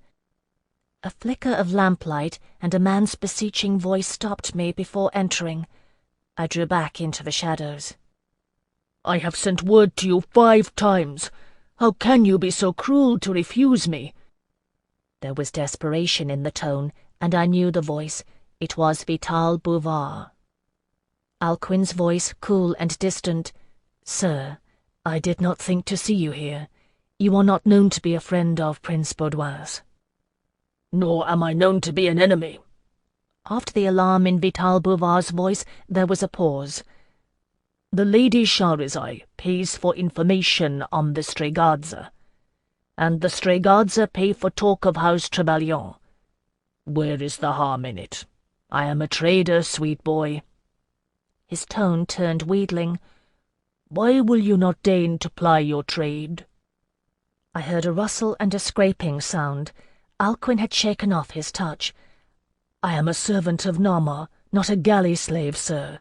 A flicker of lamplight and a man's beseeching voice stopped me before entering. I drew back into the shadows. "I have sent word to you 5 times. How can you be so cruel to refuse me?" There was desperation in the tone, and I knew the voice. It was Vital Bouvard. Alcuin's voice, cool and distant. "Sir, I did not think to see you here. You are not known to be a friend of Prince Baudouin's." "Nor am I known to be an enemy." After the alarm in Vital Bouvard's voice, there was a pause. "The Lady Shahrazai pays for information on the Strigadza, and the Strigadza pay for talk of House Trevelyan. Where is the harm in it? I am a trader, sweet boy." His tone turned wheedling. "Why will you not deign to ply your trade?" I heard a rustle and a scraping sound. Alcuin had shaken off his touch. "I am a servant of Nama, not a galley slave, sir.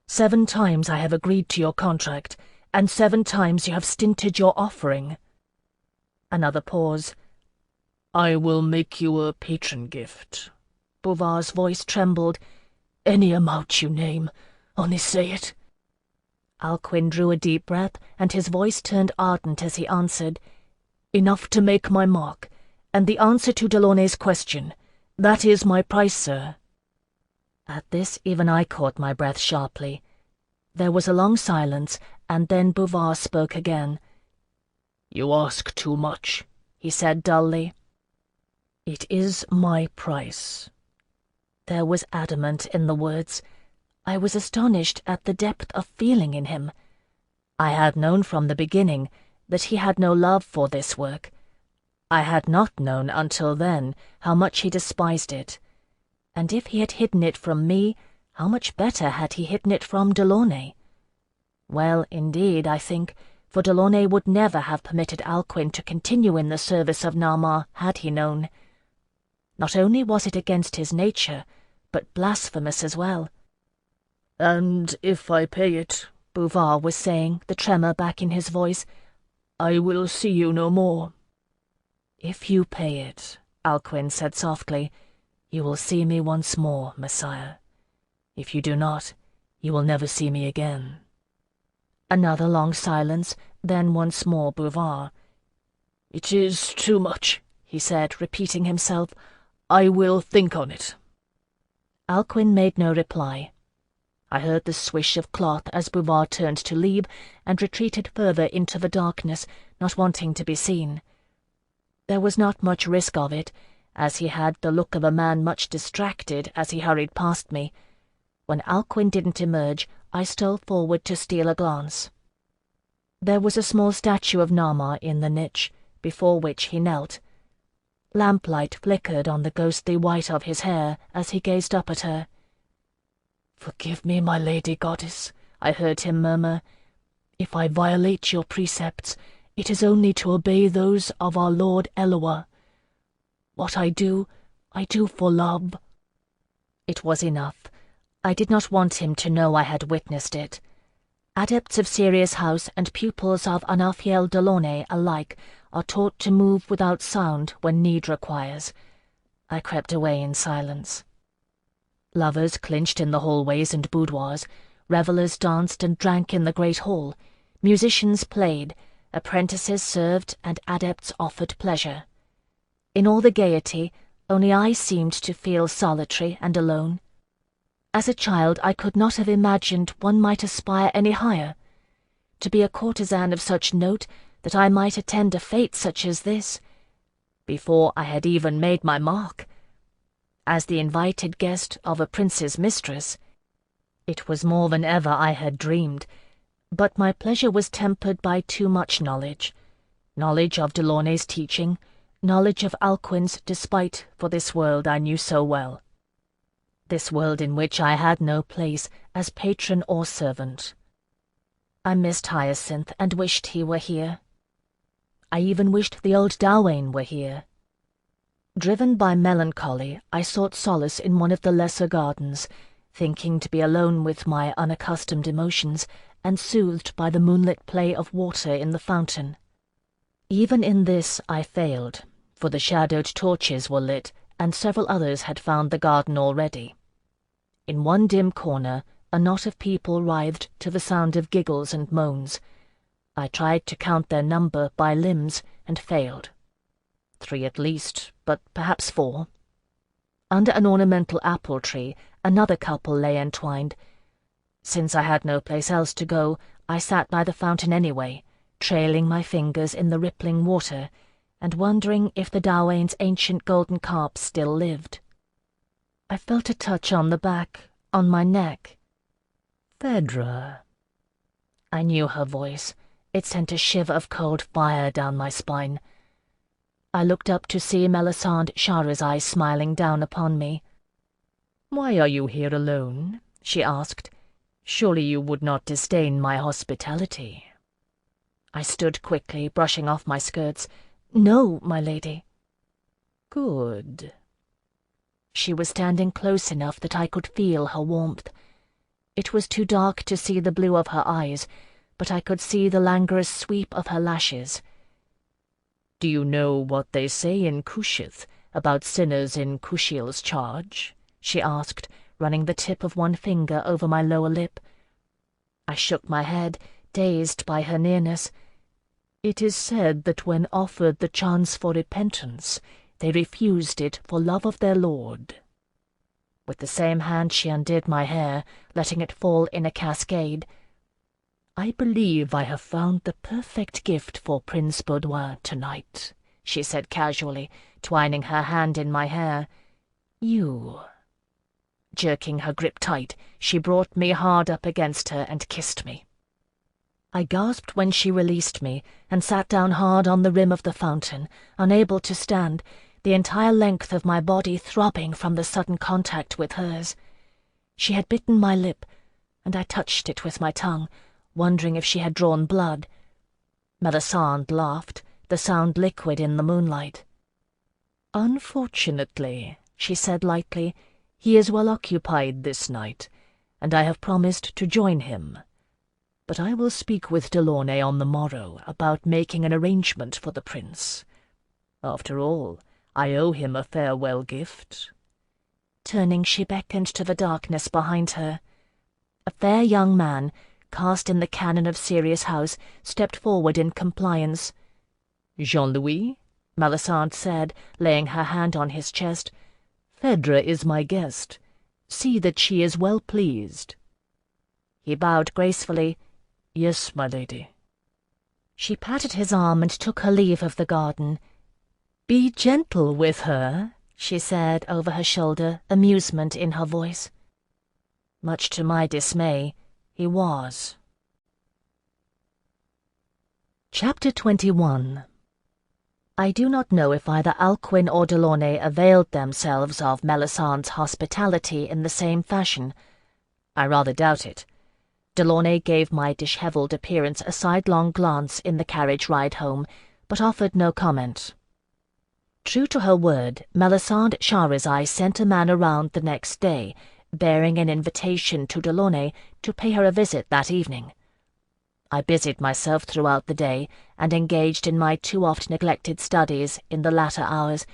7 times I have agreed to your contract, and 7 times you have stinted your offering." Another pause. "I will make you a patron gift." Bouvard's voice trembled. "Any amount you name, only say it." Alcuin drew a deep breath, and his voice turned ardent as he answered. "Enough to make my mark, and the answer to Delaunay's question. That is my price, sir." At this even I caught my breath sharply. There was a long silence, and then Bouvard spoke again. "You ask too much," he said dully. "It is my price." There was adamant in the words. I was astonished at the depth of feeling in him. I had known from the beginning that he had no love for this work. I had not known until then how much he despised it. And if he had hidden it from me, how much better had he hidden it from Delaunay? Well, indeed, I think, for Delaunay would never have permitted Alcuin to continue in the service of Nama had he known. Not only was it against his nature, but blasphemous as well. "And if I pay it," Bouvard was saying, the tremor back in his voice, "I will see you no more." "If you pay it," Alcuin said softly, "you will see me once more, Messiah. If you do not, you will never see me again." Another long silence, then once more Bouvard. "It is too much," he said, repeating himself. "I will think on it." Alcuin made no reply. I heard the swish of cloth as Bouvard turned to leave and retreated further into the darkness, not wanting to be seen. There was not much risk of it, as he had the look of a man much distracted as he hurried past me. When Alcuin didn't emerge, I stole forward to steal a glance. There was a small statue of Nama in the niche, before which he knelt. Lamplight flickered on the ghostly white of his hair as he gazed up at her. "Forgive me, my lady goddess," I heard him murmur. "If I violate your precepts, it is only to obey those of our Lord Eloah. What I do for love." It was enough. I did not want him to know I had witnessed it. Adepts of Sirius House and pupils of Anafiel Delaunay alike are taught to move without sound when need requires. I crept away in silence. Lovers clinched in the hallways and boudoirs, revellers danced and drank in the great hall, musicians played, apprentices served, and adepts offered pleasure. In all the gaiety, only I seemed to feel solitary and alone. As a child, I could not have imagined one might aspire any higher. To be a courtesan of such note that I might attend a fate such as this, before I had even made my mark. As the invited guest of a prince's mistress, it was more than ever I had dreamed, but my pleasure was tempered by too much knowledge. Knowledge of Delaunay's teaching, knowledge of Alcuin's despite for this world I knew so well. This world in which I had no place as patron or servant. I missed Hyacinth and wished he were here. I even wished the old Delaunay were here. Driven by melancholy, I sought solace in one of the lesser gardens, thinking to be alone with my unaccustomed emotions and soothed by the moonlit play of water in the fountain. Even in this I failed, for the shadowed torches were lit, and several others had found the garden already. In one dim corner, a knot of people writhed to the sound of giggles and moans. I tried to count their number by limbs, and failed. 3 at least, but perhaps 4. Under an ornamental apple tree, another couple lay entwined. Since I had no place else to go, I sat by the fountain anyway, trailing my fingers in the rippling water, and wondering if the Delaunay's ancient golden carp still lived. I felt a touch on the back, on my neck. Phèdre. I knew her voice. It sent a shiver of cold fire down my spine. I looked up to see Melisande Shahrazai smiling down upon me. "Why are you here alone?" she asked. "Surely you would not disdain my hospitality." I stood quickly, brushing off my skirts. "No, my lady." "Good." She was standing close enough that I could feel her warmth. It was too dark to see the blue of her eyes, but I could see the languorous sweep of her lashes. "Do you know what they say in Kushiel about sinners in Kushiel's charge?" she asked, running the tip of one finger over my lower lip. I shook my head, dazed by her nearness. "It is said that when offered the chance for repentance, they refused it for love of their lord." With the same hand she undid my hair, letting it fall in a cascade. "I believe I have found the perfect gift for Prince Baudouin tonight," she said casually, twining her hand in my hair. "You." Jerking her grip tight, she brought me hard up against her and kissed me. I gasped when she released me, and sat down hard on the rim of the fountain, unable to stand, the entire length of my body throbbing from the sudden contact with hers. She had bitten my lip, and I touched it with my tongue, wondering if she had drawn blood. Melisande laughed, the sound liquid in the moonlight. "Unfortunately," she said lightly, "he is well occupied this night, and I have promised to join him. But I will speak with Delaunay on the morrow about making an arrangement for the prince. After all, I owe him a farewell gift." Turning, she beckoned to the darkness behind her. A fair young man, cast in the canon of Sirius House, stepped forward in compliance. "Jean-Louis," Melisande said, laying her hand on his chest, "Phèdre is my guest. See that she is well pleased." He bowed gracefully. "Yes, my lady." She patted his arm and took her leave of the garden. "Be gentle with her," she said over her shoulder, amusement in her voice. Much to my dismay, he was. Chapter 21. I do not know if either Alcuin or Delaunay availed themselves of Melisandre's hospitality in the same fashion. I rather doubt it. Delaunay gave my dishevelled appearance a sidelong glance in the carriage ride home, but offered no comment. True to her word, Melisande Shahrazai sent a man around the next day, bearing an invitation to Delaunay to pay her a visit that evening. I busied myself throughout the day, and engaged in my too oft neglected studies in the latter hours,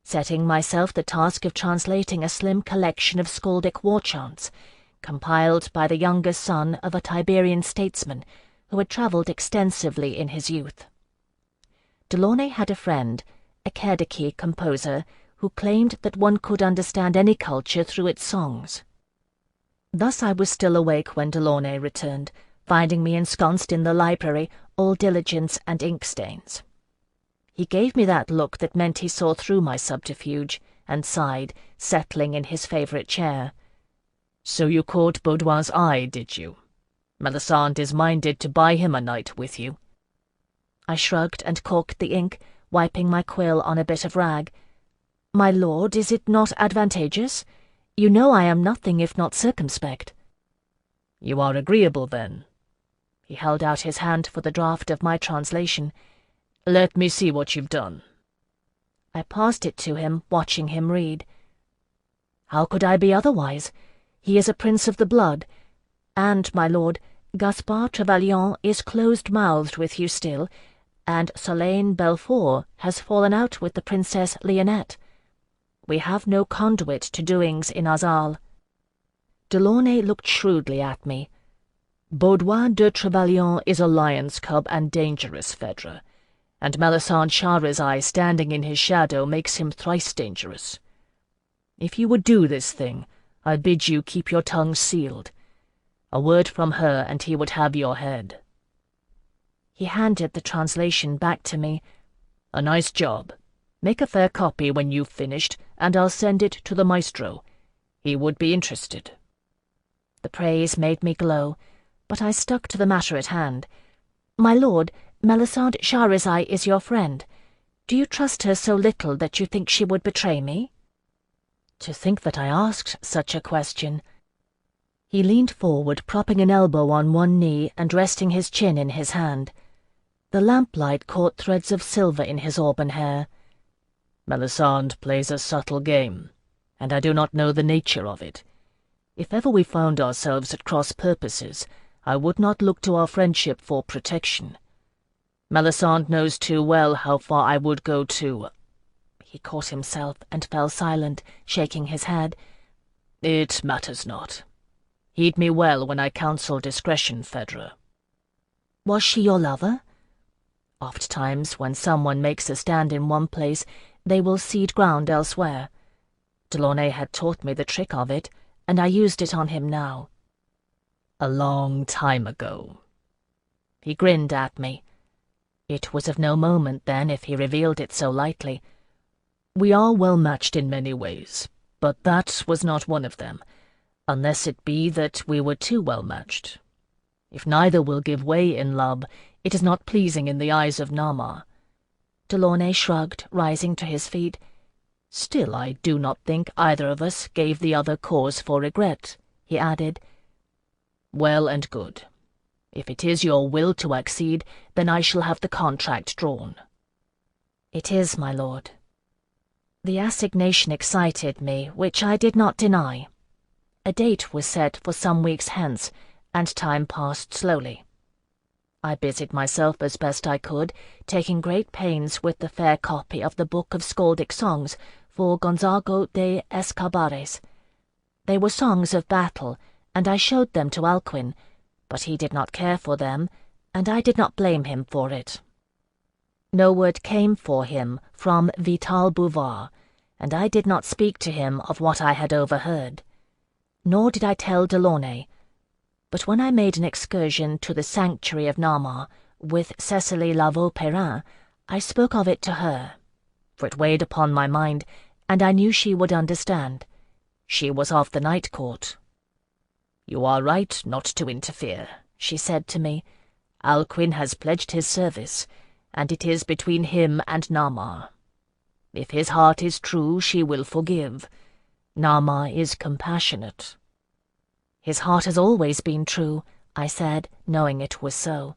setting myself the task of translating a slim collection of skaldic war chants, compiled by the youngest son of a Tiberian statesman who had travelled extensively in his youth. Delaunay had a friend, a Kerdiki composer, who claimed that one could understand any culture through its songs. Thus I was still awake when Delaunay returned, finding me ensconced in the library, all diligence and ink stains. He gave me that look that meant he saw through my subterfuge, and sighed, settling in his favourite chair. "So you caught Baudoin's eye, did you? Melisande is minded to buy him a night with you." I shrugged and corked the ink, wiping my quill on a bit of rag. "My lord, is it not advantageous? You know I am nothing if not circumspect." "You are agreeable, then?" He held out his hand for the draft of my translation. "Let me see what you've done." I passed it to him, watching him read. "How could I be otherwise? He is a prince of the blood. And, my lord, Gaspard Trevelyan is closed-mouthed with you still, and Solane Belfort has fallen out with the Princess Lionette. We have no conduit to doings in Azal." Delaunay looked shrewdly at me. "Baudoin de Trevelyan is a lion's cub and dangerous, Phèdre, and Melisande Shahrazai standing in his shadow makes him thrice dangerous. If you would do this thing, I bid you keep your tongue sealed. A word from her and he would have your head." He handed the translation back to me. "A nice job. Make a fair copy when you've finished, and I'll send it to the maestro. He would be interested." The praise made me glow, but I stuck to the matter at hand. "My lord, Melisande Shahrazai is your friend. Do you trust her so little that you think she would betray me?" To think that I asked such a question. He leaned forward, propping an elbow on one knee and resting his chin in his hand. The lamplight caught threads of silver in his auburn hair. "Melisande plays a subtle game, and I do not know the nature of it. If ever we found ourselves at cross purposes, I would not look to our friendship for protection. Melisande knows too well how far I would go to—" He caught himself and fell silent, shaking his head. "It matters not. Heed me well when I counsel discretion, Phèdre." "Was she your lover?" Oft-times, when someone makes a stand in one place, they will cede ground elsewhere. Delaunay had taught me the trick of it, and I used it on him now. "A long time ago." He grinned at me. It was of no moment, then, if he revealed it so lightly. "We are well matched in many ways, but that was not one of them, unless it be that we were too well matched. If neither will give way in love, it is not pleasing in the eyes of Nama." Delaunay shrugged, rising to his feet. "Still, I do not think either of us gave the other cause for regret," he added. "Well and good. If it is your will to accede, then I shall have the contract drawn." "It is, my lord." The assignation excited me, which I did not deny. A date was set for some weeks hence, and time passed slowly. I busied myself as best I could, taking great pains with the fair copy of the Book of Skaldic Songs for Gonzago de Escobares. They were songs of battle, and I showed them to Alcuin, but he did not care for them, and I did not blame him for it. No word came for him from Vital Bouvard, and I did not speak to him of what I had overheard. Nor did I tell Delaunay. But when I made an excursion to the sanctuary of Nama with Cecily Lavaux-Perrin, I spoke of it to her, for it weighed upon my mind, and I knew she would understand. She was of the Night Court. "You are right not to interfere," she said to me. "Alcuin has pledged his service, and it is between him and Nama. If his heart is true, she will forgive. Nama is compassionate." "His heart has always been true," I said, knowing it was so.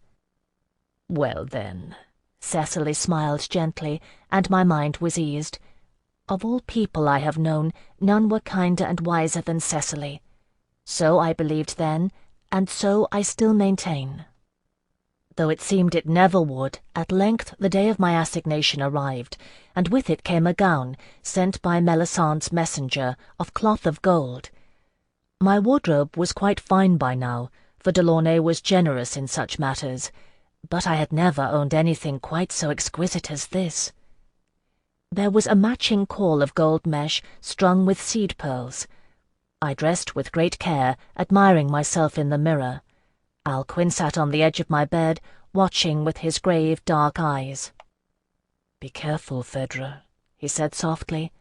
"Well, then," Cecily smiled gently, and my mind was eased. Of all people I have known, none were kinder and wiser than Cecily. So I believed then, and so I still maintain. Though it seemed it never would, at length the day of my assignation arrived, and with it came a gown, sent by Melisandre's messenger, of cloth of gold. My wardrobe was quite fine by now, for Delaunay was generous in such matters, but I had never owned anything quite so exquisite as this. There was a matching caul of gold mesh strung with seed pearls. I dressed with great care, admiring myself in the mirror. Alcuin sat on the edge of my bed, watching with his grave, dark eyes. "Be careful, Phèdre," he said softly.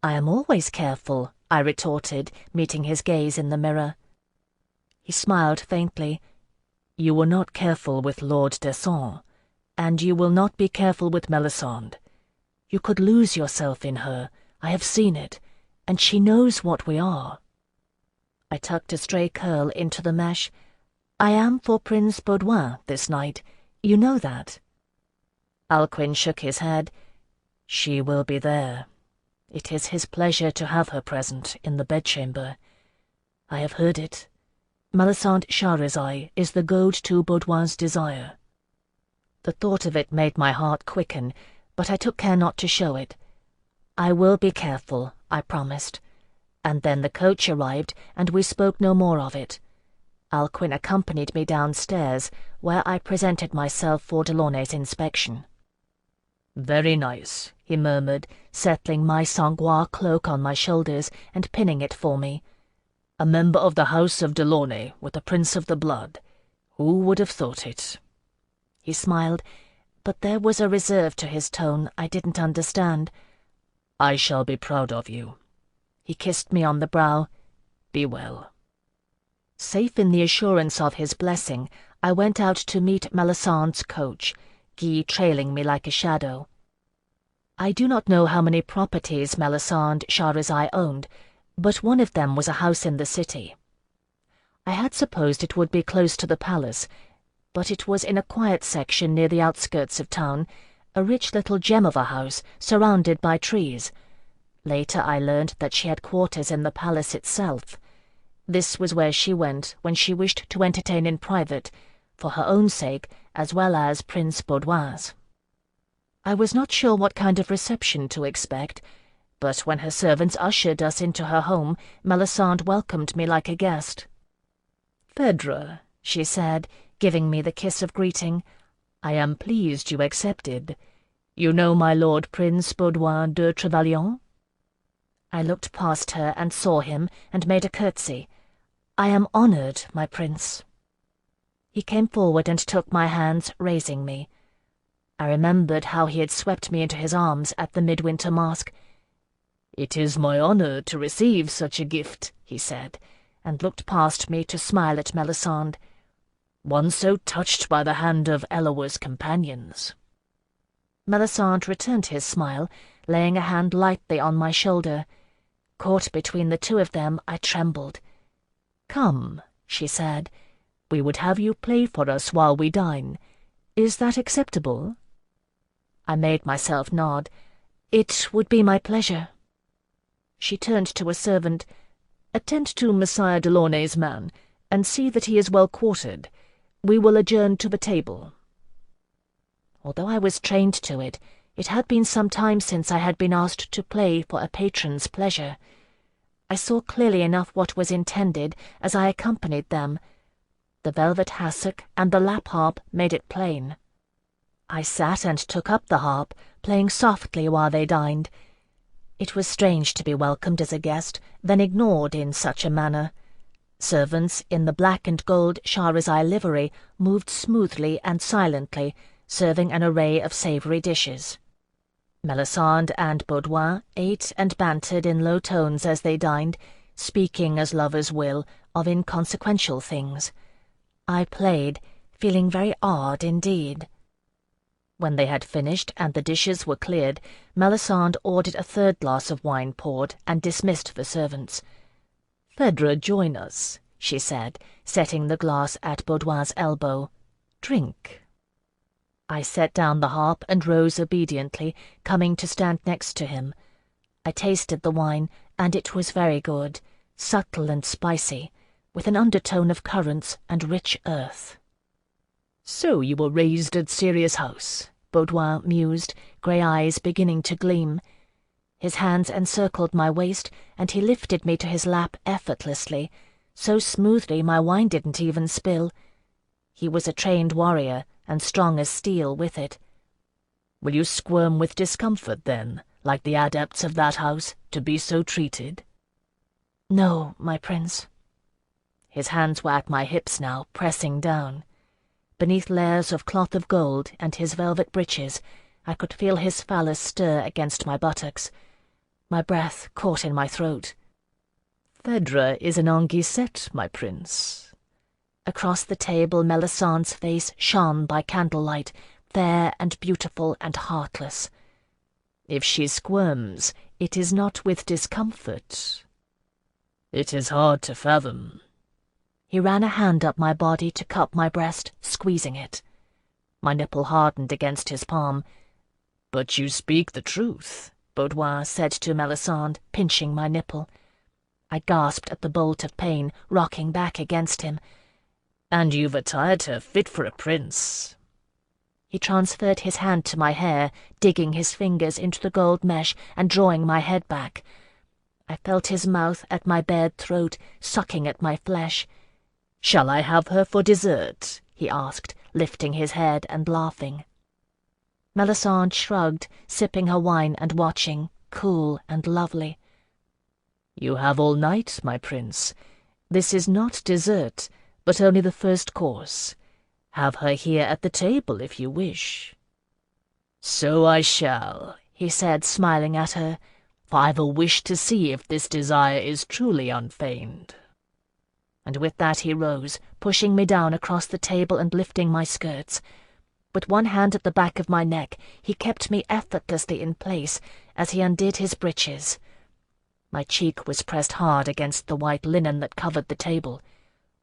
"I am always careful," I retorted, meeting his gaze in the mirror. He smiled faintly. "You were not careful with Lord Descent, and you will not be careful with Melisandre. You could lose yourself in her, I have seen it, and she knows what we are." I tucked a stray curl into the mesh. "I am for Prince Baudouin this night. You know that." Alcuin shook his head. "She will be there. It is his pleasure to have her present in the bedchamber. I have heard it. Melisandre Charizai is the goad to Baudouin's desire." The thought of it made my heart quicken, but I took care not to show it. "I will be careful," I promised. And then the coach arrived, and we spoke no more of it. Alcuin accompanied me downstairs, where I presented myself for Delaunay's inspection. "Very nice," he murmured, settling my sanglois cloak on my shoulders and pinning it for me. "A member of the House of Delaunay with a prince of the blood. Who would have thought it?" He smiled, but there was a reserve to his tone I didn't understand. "I shall be proud of you." He kissed me on the brow. "Be well." Safe in the assurance of his blessing, I went out to meet Melisandre's coach, Guy trailing me like a shadow. I do not know how many properties Melisandre Charizai owned, but one of them was a house in the city. I had supposed it would be close to the palace, but it was in a quiet section near the outskirts of town, a rich little gem of a house surrounded by trees. Later I learned that she had quarters in the palace itself. This was where she went when she wished to entertain in private, for her own sake as well as Prince Baudouin's. I was not sure what kind of reception to expect, but when her servants ushered us into her home, Melisandre welcomed me like a guest. "Phèdre," she said, giving me the kiss of greeting, "I am pleased you accepted. You know my Lord Prince Baudouin de Trevelyan?" I looked past her and saw him, and made a curtsy. "I am honoured, my prince." He came forward and took my hands, raising me. I remembered how he had swept me into his arms at the midwinter masque. "It is my honour to receive such a gift," he said, and looked past me to smile at Melisandre. "One so touched by the hand of Elowa's companions." Melisandre returned his smile, laying a hand lightly on my shoulder. Caught between the two of them, I trembled. "Come," she said, "we would have you play for us while we dine. Is that acceptable?" I made myself nod. "It would be my pleasure." She turned to a servant. "Attend to Messire Delaunay's man, and see that he is well quartered. We will adjourn to the table." Although I was trained to it, it had been some time since I had been asked to play for a patron's pleasure. I saw clearly enough what was intended as I accompanied them. The velvet hassock and the lap harp made it plain. I sat and took up the harp, playing softly while they dined. It was strange to be welcomed as a guest, then ignored in such a manner. Servants in the black and gold Charizai livery moved smoothly and silently, serving an array of savoury dishes. Melisandre and Baudouin ate and bantered in low tones as they dined, speaking as lovers will of inconsequential things. I played, feeling very odd indeed. When they had finished and the dishes were cleared, Melisandre ordered a third glass of wine poured and dismissed the servants. "Phèdre, join us," she said, setting the glass at Baudouin's elbow. "Drink." I set down the harp and rose obediently, coming to stand next to him. I tasted the wine, and it was very good, subtle and spicy, with an undertone of currants and rich earth. "So you were raised at serious house," Baudouin mused, grey eyes beginning to gleam. His hands encircled my waist, and he lifted me to his lap effortlessly, so smoothly my wine didn't even spill. He was a trained warrior, and strong as steel with it. "Will you squirm with discomfort, then, like the adepts of that house, to be so treated?" "No, my prince." His hands were at my hips now, pressing down. Beneath layers of cloth of gold and his velvet breeches, I could feel his phallus stir against my buttocks. My breath caught in my throat. "Phèdre is an Anguissette, my prince." Across the table Melisandre's face shone by candlelight, fair and beautiful and heartless. "If she squirms, it is not with discomfort." "It is hard to fathom." He ran a hand up my body to cup my breast, squeezing it. My nipple hardened against his palm. "But you speak the truth," Baudouin said to Melisandre, pinching my nipple. I gasped at the bolt of pain, rocking back against him. "And you've attired her fit for a prince." He transferred his hand to my hair, digging his fingers into the gold mesh and drawing my head back. I felt his mouth at my bared throat, sucking at my flesh. "Shall I have her for dessert?" he asked, lifting his head and laughing. Melisandre shrugged, sipping her wine and watching, cool and lovely. "You have all night, my prince. This is not dessert, but only the first course. Have her here at the table if you wish." "So I shall," he said, smiling at her, "for I've a wish to see if this desire is truly unfeigned." And with that he rose, pushing me down across the table and lifting my skirts. With one hand at the back of my neck, he kept me effortlessly in place as he undid his breeches. My cheek was pressed hard against the white linen that covered the table.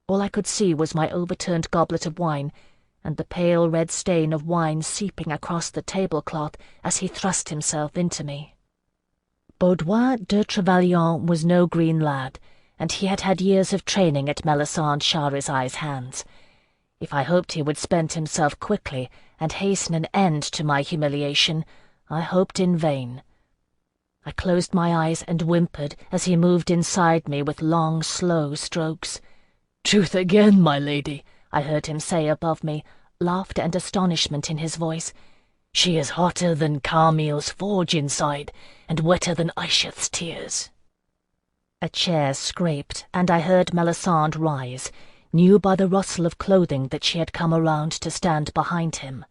All I could see was my overturned goblet of wine, and the pale red stain of wine seeping across the tablecloth as he thrust himself into me. Baudouin de Trevelyan was no green lad, and he had had years of training at Melisandre Charizai's hands. If I hoped he would spend himself quickly and hasten an end to my humiliation, I hoped in vain. I closed my eyes and whimpered as he moved inside me with long, slow strokes. "Truth again, my lady," I heard him say above me, laughter and astonishment in his voice. "She is hotter than Carmiel's forge inside, and wetter than Aisheth's tears." A chair scraped, and I heard Melisandre rise, knew by the rustle of clothing that she had come around to stand behind him.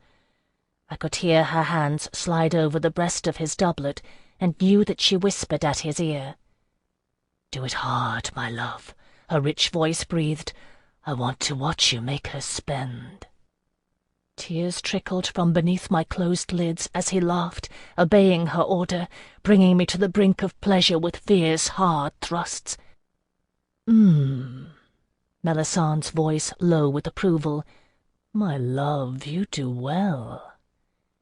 I could hear her hands slide over the breast of his doublet, and knew that she whispered at his ear. "Do it hard, my love," her rich voice breathed. "I want to watch you make her spend." Tears trickled from beneath my closed lids as he laughed, obeying her order, bringing me to the brink of pleasure with fierce, hard thrusts. Melisandre's voice low with approval. "My love, you do well."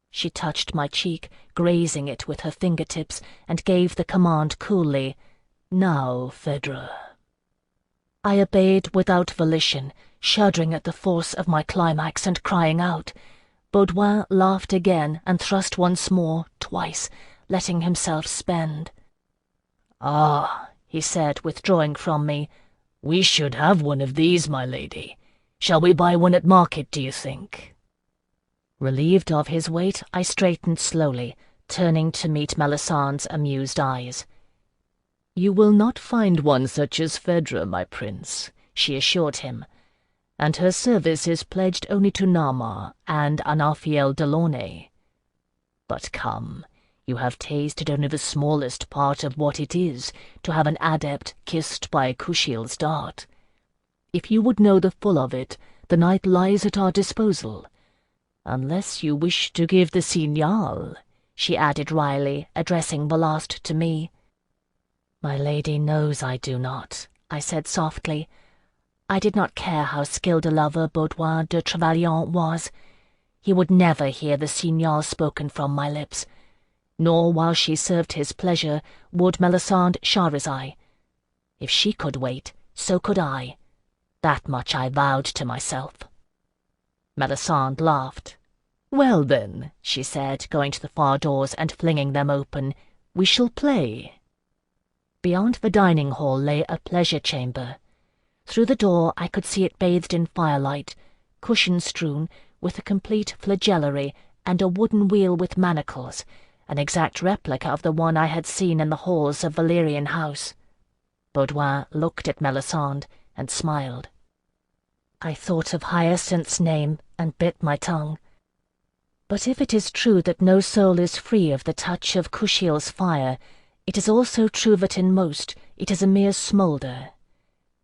She touched my cheek, grazing it with her fingertips, and gave the command coolly, "Now, Phèdre." I obeyed without volition, shuddering at the force of my climax and crying out. Baudouin laughed again and thrust once more, twice, letting himself spend. "Ah," he said, withdrawing from me, "we should have one of these, my lady. Shall we buy one at market, do you think?" Relieved of his weight, I straightened slowly, turning to meet Melisandre's amused eyes. "You will not find one such as Phèdre, my prince," she assured him, "and her service is pledged only to Nama and Anafiel Delaunay. But come, you have tasted only the smallest part of what it is to have an adept kissed by Kushiel's dart. If you would know the full of it, the night lies at our disposal. Unless you wish to give the signal," she added wryly, addressing the last to me. "My lady knows I do not," I said softly. I did not care how skilled a lover Baudouin de Trevelyan was. He would never hear the signal spoken from my lips, nor while she served his pleasure would Melisande Shahrazai. If she could wait, so could I. That much I vowed to myself. Melisande laughed. "Well then," she said, going to the far doors and flinging them open, "we shall play." Beyond the dining hall lay a pleasure chamber. Through the door I could see it bathed in firelight, cushion-strewn, with a complete flagellary and a wooden wheel with manacles, an exact replica of the one I had seen in the halls of Valyrian House. Baudouin looked at Melisande and smiled. I thought of Hyacinth's name and bit my tongue. But if it is true that no soul is free of the touch of Kushiel's fire, it is also true that in most it is a mere smoulder.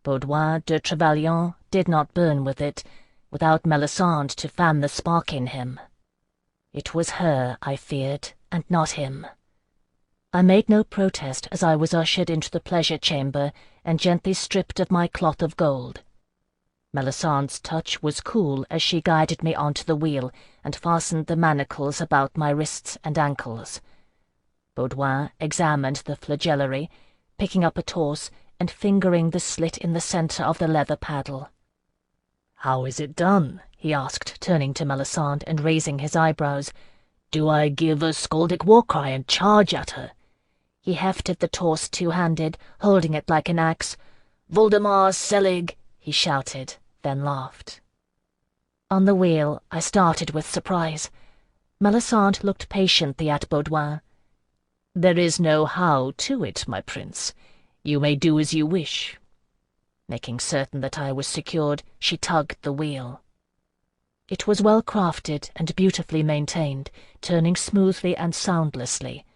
Baudouin de Trevelyan did not burn with it, without Melisande to fan the spark in him. It was her I feared, and not him. I made no protest as I was ushered into the pleasure chamber and gently stripped of my cloth of gold. Melisandre's touch was cool as she guided me onto the wheel and fastened the manacles about my wrists and ankles. Baudouin examined the flagellary, picking up a torse and fingering the slit in the centre of the leather paddle. "How is it done?" he asked, turning to Melisande and raising his eyebrows. "Do I give a skaldic war-cry and charge at her?" He hefted the torse two-handed, holding it like an axe. "Voldemar Selig!" he shouted, then laughed. On the wheel I started with surprise. Melisande looked patiently at Baudouin. "There is no how to it, my prince. You may do as you wish." Making certain that I was secured, she tugged the wheel. It was well crafted and beautifully maintained, turning smoothly and soundlessly.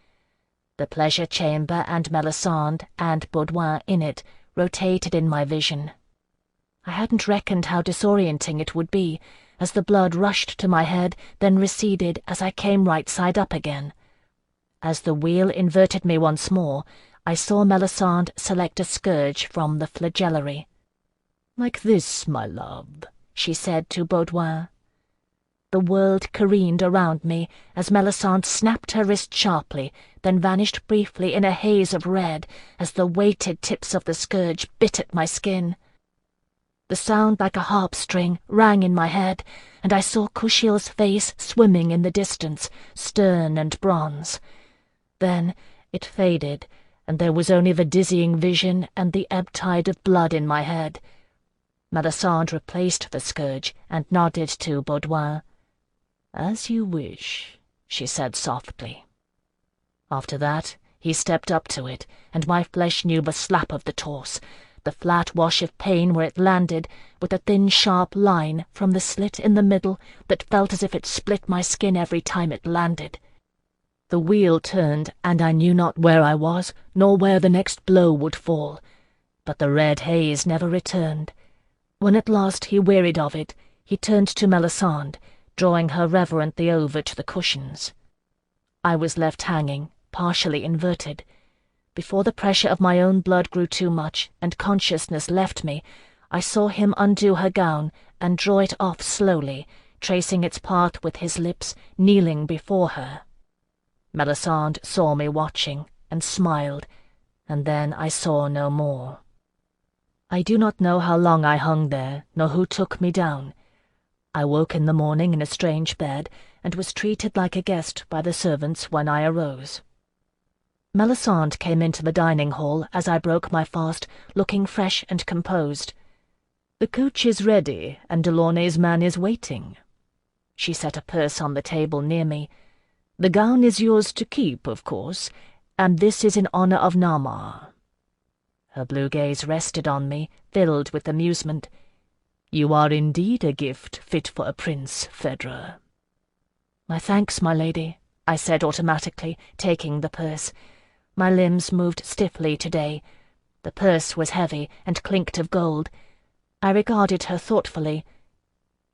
The pleasure chamber and Melisande and Baudouin in it rotated in my vision. I hadn't reckoned how disorienting it would be, as the blood rushed to my head, then receded as I came right side up again. As the wheel inverted me once more, I saw Melisande select a scourge from the flagellary. "Like this, my love," she said to Baudouin. The world careened around me as Melisande snapped her wrist sharply, then vanished briefly in a haze of red as the weighted tips of the scourge bit at my skin. The sound like a harp string rang in my head, and I saw Kushiel's face swimming in the distance, stern and bronze. Then it faded, and there was only the dizzying vision and the ebb tide of blood in my head. Melisande replaced the scourge and nodded to Baudouin. "As you wish," she said softly. After that, he stepped up to it, and my flesh knew the slap of the torse, the flat wash of pain where it landed, with a thin sharp line from the slit in the middle that felt as if it split my skin every time it landed. The wheel turned, and I knew not where I was, nor where the next blow would fall. But the red haze never returned. When at last he wearied of it, he turned to Melisande, drawing her reverently over to the cushions. I was left hanging, partially inverted. Before the pressure of my own blood grew too much and consciousness left me, I saw him undo her gown and draw it off slowly, tracing its path with his lips, kneeling before her. Melisande saw me watching and smiled, and then I saw no more. I do not know how long I hung there, nor who took me down. I woke in the morning in a strange bed, and was treated like a guest by the servants when I arose. Melisande came into the dining hall as I broke my fast, looking fresh and composed. "The coach is ready, and Delaunay's man is waiting." She set a purse on the table near me. "The gown is yours to keep, of course, and this is in honor of Namar." Her blue gaze rested on me, filled with amusement. "You are indeed a gift fit for a prince, Phèdre." "My thanks, my lady," I said automatically, taking the purse. My limbs moved stiffly today. The purse was heavy and clinked of gold. I regarded her thoughtfully.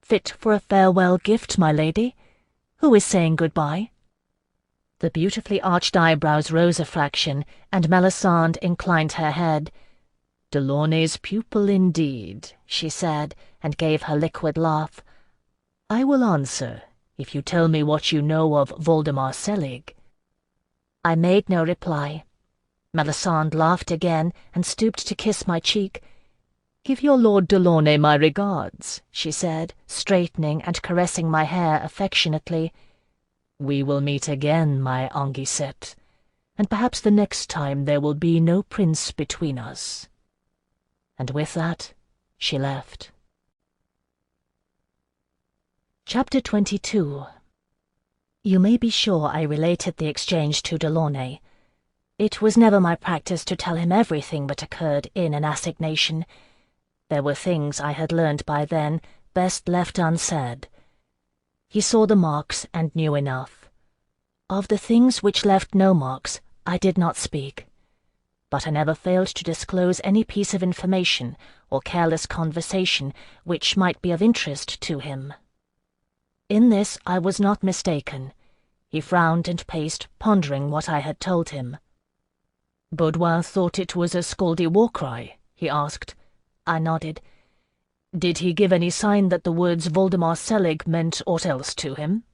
"Fit for a farewell gift, my lady? Who is saying good-bye?" The beautifully arched eyebrows rose a fraction, and Melisande inclined her head. "Delaunay's pupil indeed," she said, and gave her liquid laugh. "I will answer," if you tell me what you know of Voldemar Selig." I made no reply. Melisande laughed again and stooped to kiss my cheek. "Give your Lord Delaunay my regards," she said, straightening and caressing my hair affectionately. "We will meet again, my Anguissette, and perhaps the next time there will be no prince between us." And with that, she left. Chapter 22. You may be sure I related the exchange to Delaunay. It was never my practice to tell him everything that occurred in an assignation. There were things I had learned by then best left unsaid. He saw the marks and knew enough. Of the things which left no marks, I did not speak. But I never failed to disclose any piece of information or careless conversation which might be of interest to him. In this I was not mistaken. He frowned and paced, pondering what I had told him. "Baudouin thought it was a Scaldy war cry?" he asked. I nodded. "Did he give any sign that the words Voldemar Selig meant aught else to him?"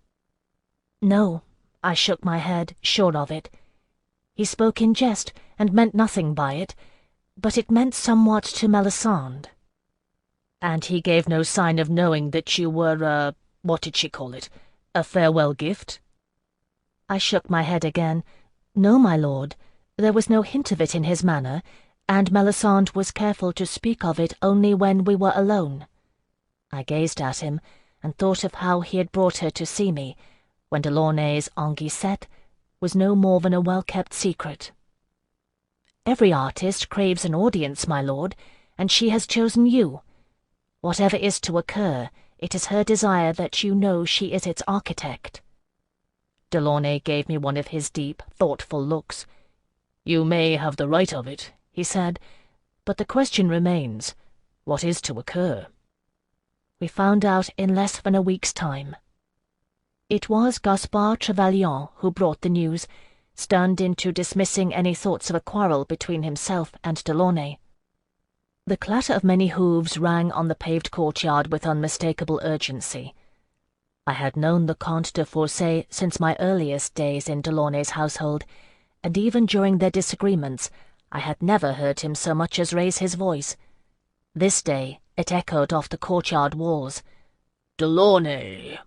"No," I shook my head, sure of it. "He spoke in jest, and meant nothing by it, but it meant somewhat to Melisande." "And he gave no sign of knowing that you were what did she call it? A farewell gift?" I shook my head again. "No, my lord. There was no hint of it in his manner, and Melisande was careful to speak of it only when we were alone." I gazed at him, and thought of how he had brought her to see me, when Delaunay's Anguissette was no more than a well-kept secret. "Every artist craves an audience, my lord, and she has chosen you. Whatever is to occur, it is her desire that you know she is its architect." Delaunay gave me one of his deep, thoughtful looks. "You may have the right of it," he said, "but the question remains, what is to occur?" We found out in less than a week's time. It was Gaspard Trevelyan who brought the news, stunned into dismissing any thoughts of a quarrel between himself and Delaunay. The clatter of many hooves rang on the paved courtyard with unmistakable urgency. I had known the Comte de Forcey since my earliest days in Delaunay's household, and even during their disagreements I had never heard him so much as raise his voice. This day it echoed off the courtyard walls. "Delaunay!"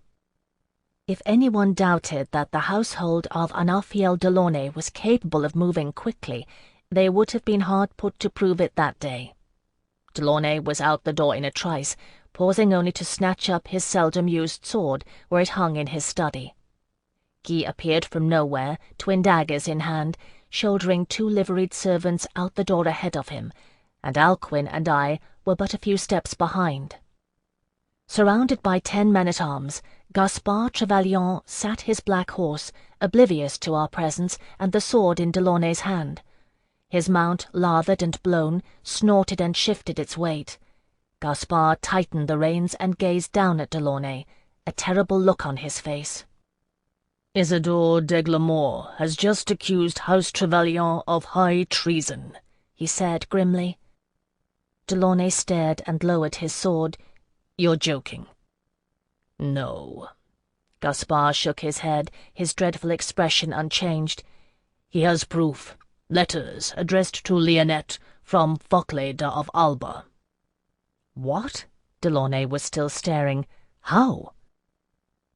If anyone doubted that the household of Anarthiel Delaunay was capable of moving quickly, they would have been hard put to prove it that day. Delaunay was out the door in a trice, pausing only to snatch up his seldom-used sword where it hung in his study. Guy appeared from nowhere, twin daggers in hand, shouldering 2 liveried servants out the door ahead of him, and Alcuin and I were but a few steps behind. Surrounded by 10 men-at-arms, Gaspard Trevelyan sat his black horse, oblivious to our presence and the sword in Delaunay's hand. His mount, lathered and blown, snorted and shifted its weight. Gaspard tightened the reins and gazed down at Delaunay, a terrible look on his face. "Isidore d'Aiglemont has just accused House Trevelyan of high treason," he said grimly. Delaunay stared and lowered his sword. "You're joking." "No." Gaspard shook his head, his dreadful expression unchanged. "He has proof. Letters addressed to Lionette from Focleda of Alba." "What?" Delaunay was still staring. "How?"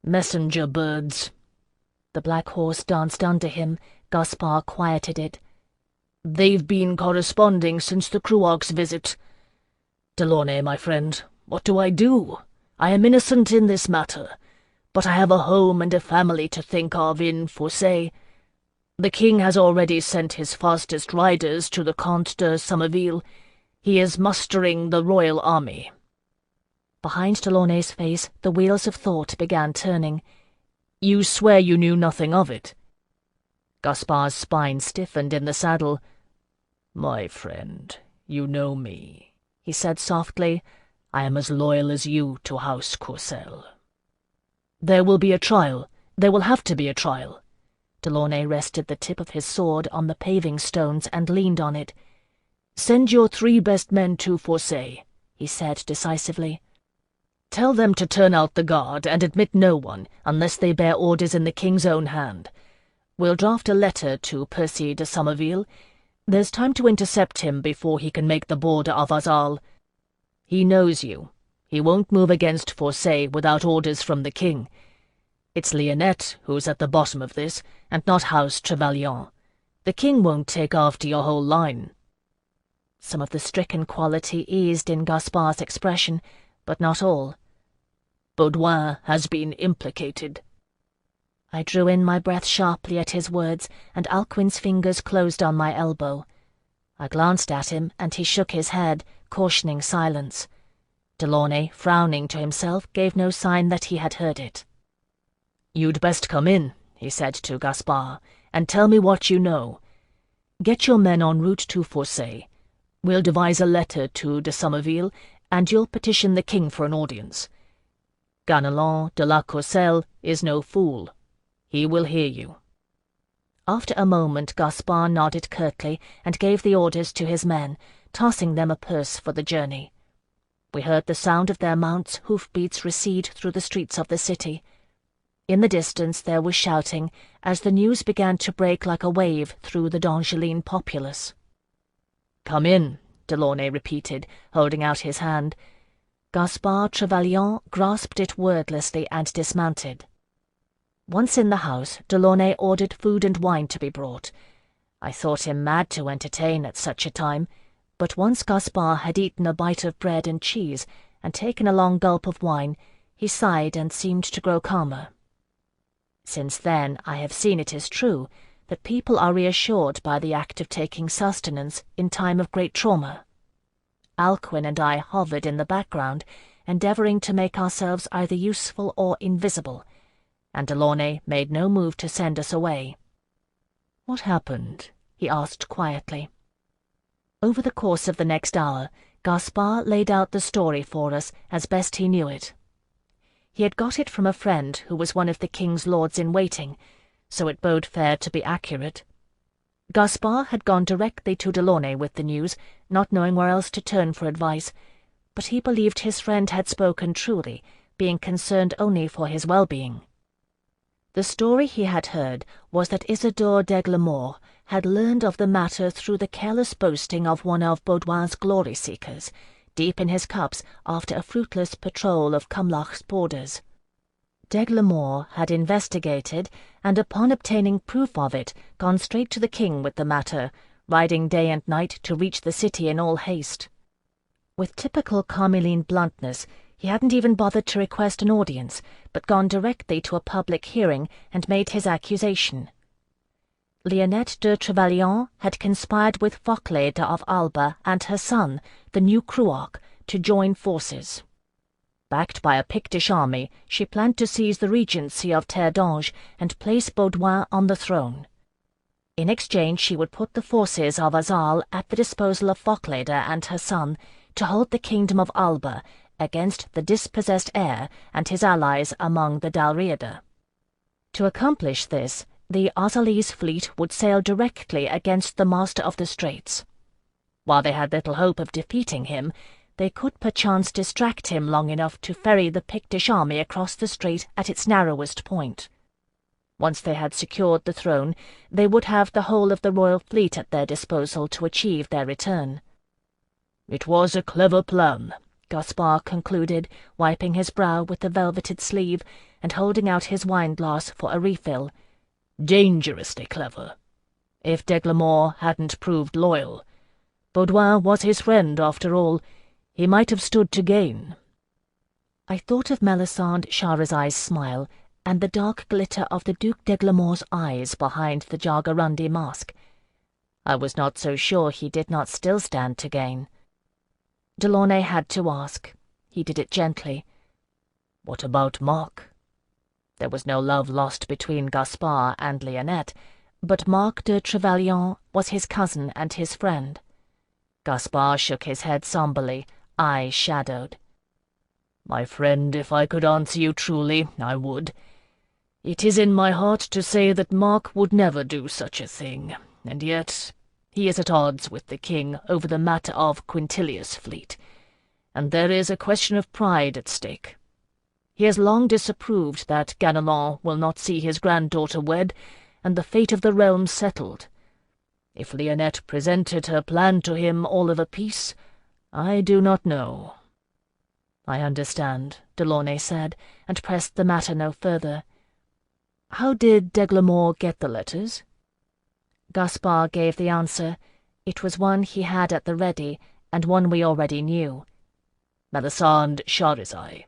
"Messenger birds." The black horse danced under him. Gaspard quieted it. "They've been corresponding since the Cruarch's visit. Delaunay, my friend, what do? I am innocent in this matter, but I have a home and a family to think of in Forcey. The king has already sent his fastest riders to the Comte de Somerville. He is mustering the royal army." Behind Delaunay's face the wheels of thought began turning. "You swear you knew nothing of it?" Gaspard's spine stiffened in the saddle. "My friend, you know me," he said softly. "I am as loyal as you to House Kushiel." "There will be a trial. There will have to be a trial." Delaunay rested the tip of his sword on the paving stones and leaned on it. "Send your 3 best men to Forcey," he said decisively. Tell them to turn out the guard and admit no one unless they bear orders in the king's own hand. We'll draft a letter to Percy de Somerville. There's time to intercept him before he can make the border of Azal. He knows you. He won't move against Fossey without orders from the king. It's Lionette who's at the bottom of this, and not House Trevelyan. The king won't take after your whole line." Some of the stricken quality eased in Gaspard's expression, but not all. "Baudouin has been implicated." I drew in my breath sharply at his words, and Alcuin's fingers closed on my elbow. I glanced at him, and he shook his head, cautioning silence. Delaunay, frowning to himself, gave no sign that he had heard it. "You'd best come in," he said to Gaspard, "and tell me what you know. Get your men en route to Fossey. We'll devise a letter to de Somerville, and you'll petition the king for an audience. Ganelon de la Courcelle is no fool. He will hear you." After a moment Gaspard nodded curtly and gave the orders to his men, tossing them a purse for the journey. We heard the sound of their mounts' hoof-beats recede through the streets of the city. In the distance there was shouting, as the news began to break like a wave through the d'Angeline populace. "Come in," Delaunay repeated, holding out his hand. Gaspard Trevelyan grasped it wordlessly and dismounted. Once in the house, Delaunay ordered food and wine to be brought. I thought him mad to entertain at such a time, but once Gaspard had eaten a bite of bread and cheese and taken a long gulp of wine, he sighed and seemed to grow calmer. Since then I have seen, it is true, that people are reassured by the act of taking sustenance in time of great trauma. Alcuin and I hovered in the background, endeavouring to make ourselves either useful or invisible, and Delaunay made no move to send us away. "What happened?" he asked quietly. Over the course of the next hour, Gaspard laid out the story for us as best he knew it. He had got it from a friend who was one of the king's lords-in-waiting, so it bode fair to be accurate. Gaspard had gone directly to Delaunay with the news, not knowing where else to turn for advice, but he believed his friend had spoken truly, being concerned only for his well-being. The story he had heard was that Isidore d'Aiglemont had learned of the matter through the careless boasting of one of Baudouin's glory-seekers, deep in his cups after a fruitless patrol of Cumlach's borders. d'Aiglemont had investigated, and upon obtaining proof of it, gone straight to the king with the matter, riding day and night to reach the city in all haste. With typical Carmeline bluntness, he hadn't even bothered to request an audience, but gone directly to a public hearing and made his accusation. Lionette de Trevelyan had conspired with Focleda of Alba and her son, the new Cruach, to join forces. Backed by a Pictish army, she planned to seize the regency of Terre d'Ange and place Baudouin on the throne. In exchange she would put the forces of Azal at the disposal of Focleda and her son to hold the kingdom of Alba against the dispossessed heir and his allies among the Dalriada. To accomplish this, the Azalese fleet would sail directly against the Master of the Straits. While they had little hope of defeating him, they could perchance distract him long enough to ferry the Pictish army across the strait at its narrowest point. Once they had secured the throne, they would have the whole of the royal fleet at their disposal to achieve their return. "It was a clever plan," Gaspard concluded, wiping his brow with the velveted sleeve and holding out his wine-glass for a refill. "Dangerously clever. If d'Aiglemont hadn't proved loyal, Baudouin was his friend after all. He might have stood to gain." I thought of Melisande Shahrazai's smile and the dark glitter of the Duc d'Aiglemont's eyes behind the Jargarundi mask. I was not so sure he did not still stand to gain. Delaunay had to ask. He did it gently. "What about Mark?" There was no love lost between Gaspard and Lionette, but Marc de Trevelyan was his cousin and his friend. Gaspard shook his head somberly, eyes shadowed. "My friend, if I could answer you truly, I would. It is in my heart to say that Mark would never do such a thing, and yet he is at odds with the king over the matter of Quintilius' fleet, and there is a question of pride at stake. He has long disapproved that Ganelon will not see his granddaughter wed, and the fate of the realm settled. If Lionette presented her plan to him all of a piece, I do not know." "I understand," Delaunay said, and pressed the matter no further. "How did d'Eglamour get the letters?" Gaspard gave the answer. It was one he had at the ready, and one we already knew. "Melisande Charizai."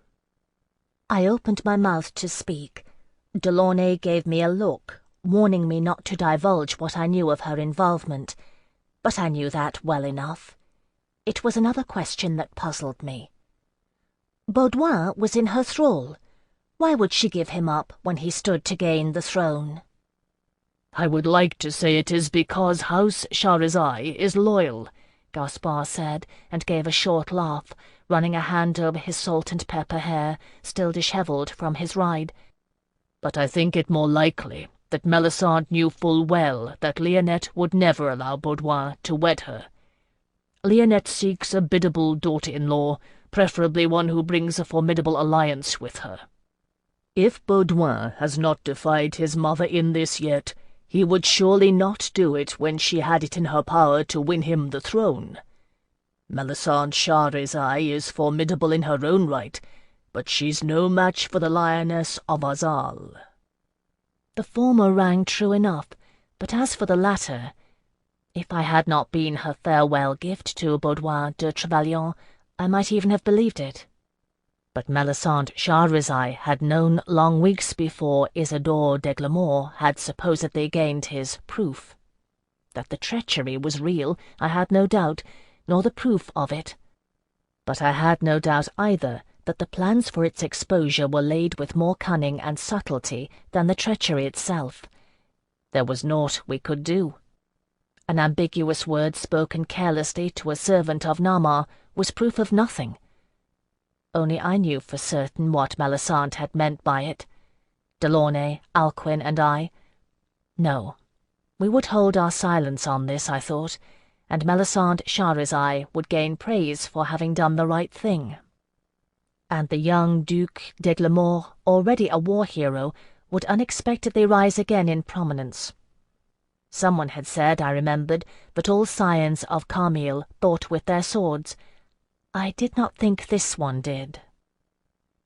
I opened my mouth to speak. Delaunay gave me a look, warning me not to divulge what I knew of her involvement. But I knew that well enough. It was another question that puzzled me. Baudouin was in her thrall. Why would she give him up when he stood to gain the throne? "I would like to say it is because House Charizai is loyal," Gaspard said, and gave a short laugh, running a hand over his salt and pepper hair, still dishevelled from his ride. "But I think it more likely that Melisande knew full well that Lionette would never allow Baudouin to wed her. Lionette seeks a biddable daughter-in-law, preferably one who brings a formidable alliance with her. If Baudouin has not defied his mother in this yet, he would surely not do it when she had it in her power to win him the throne. Melisande Charizai is formidable in her own right, but she's no match for the Lioness of Azal." The former rang true enough, but as for the latter, if I had not been her farewell gift to Baudouin de Trevelyan, I might even have believed it. But Melisande Charizai had known long weeks before Isidore d'Eglamour had supposedly gained his proof. That the treachery was real, I had no doubt, nor the proof of it. But I had no doubt either that the plans for its exposure were laid with more cunning and subtlety than the treachery itself. There was naught we could do. An ambiguous word spoken carelessly to a servant of Nama was proof of nothing. Only I knew for certain what Melisande had meant by it. Delaunay, Alcuin, and I. No, we would hold our silence on this, I thought, and Melisande Charizai would gain praise for having done the right thing. And the young Duc d'Eglamour, already a war hero, would unexpectedly rise again in prominence. Someone had said, I remembered, that all scions of Carmille thought with their swords. I did not think this one did.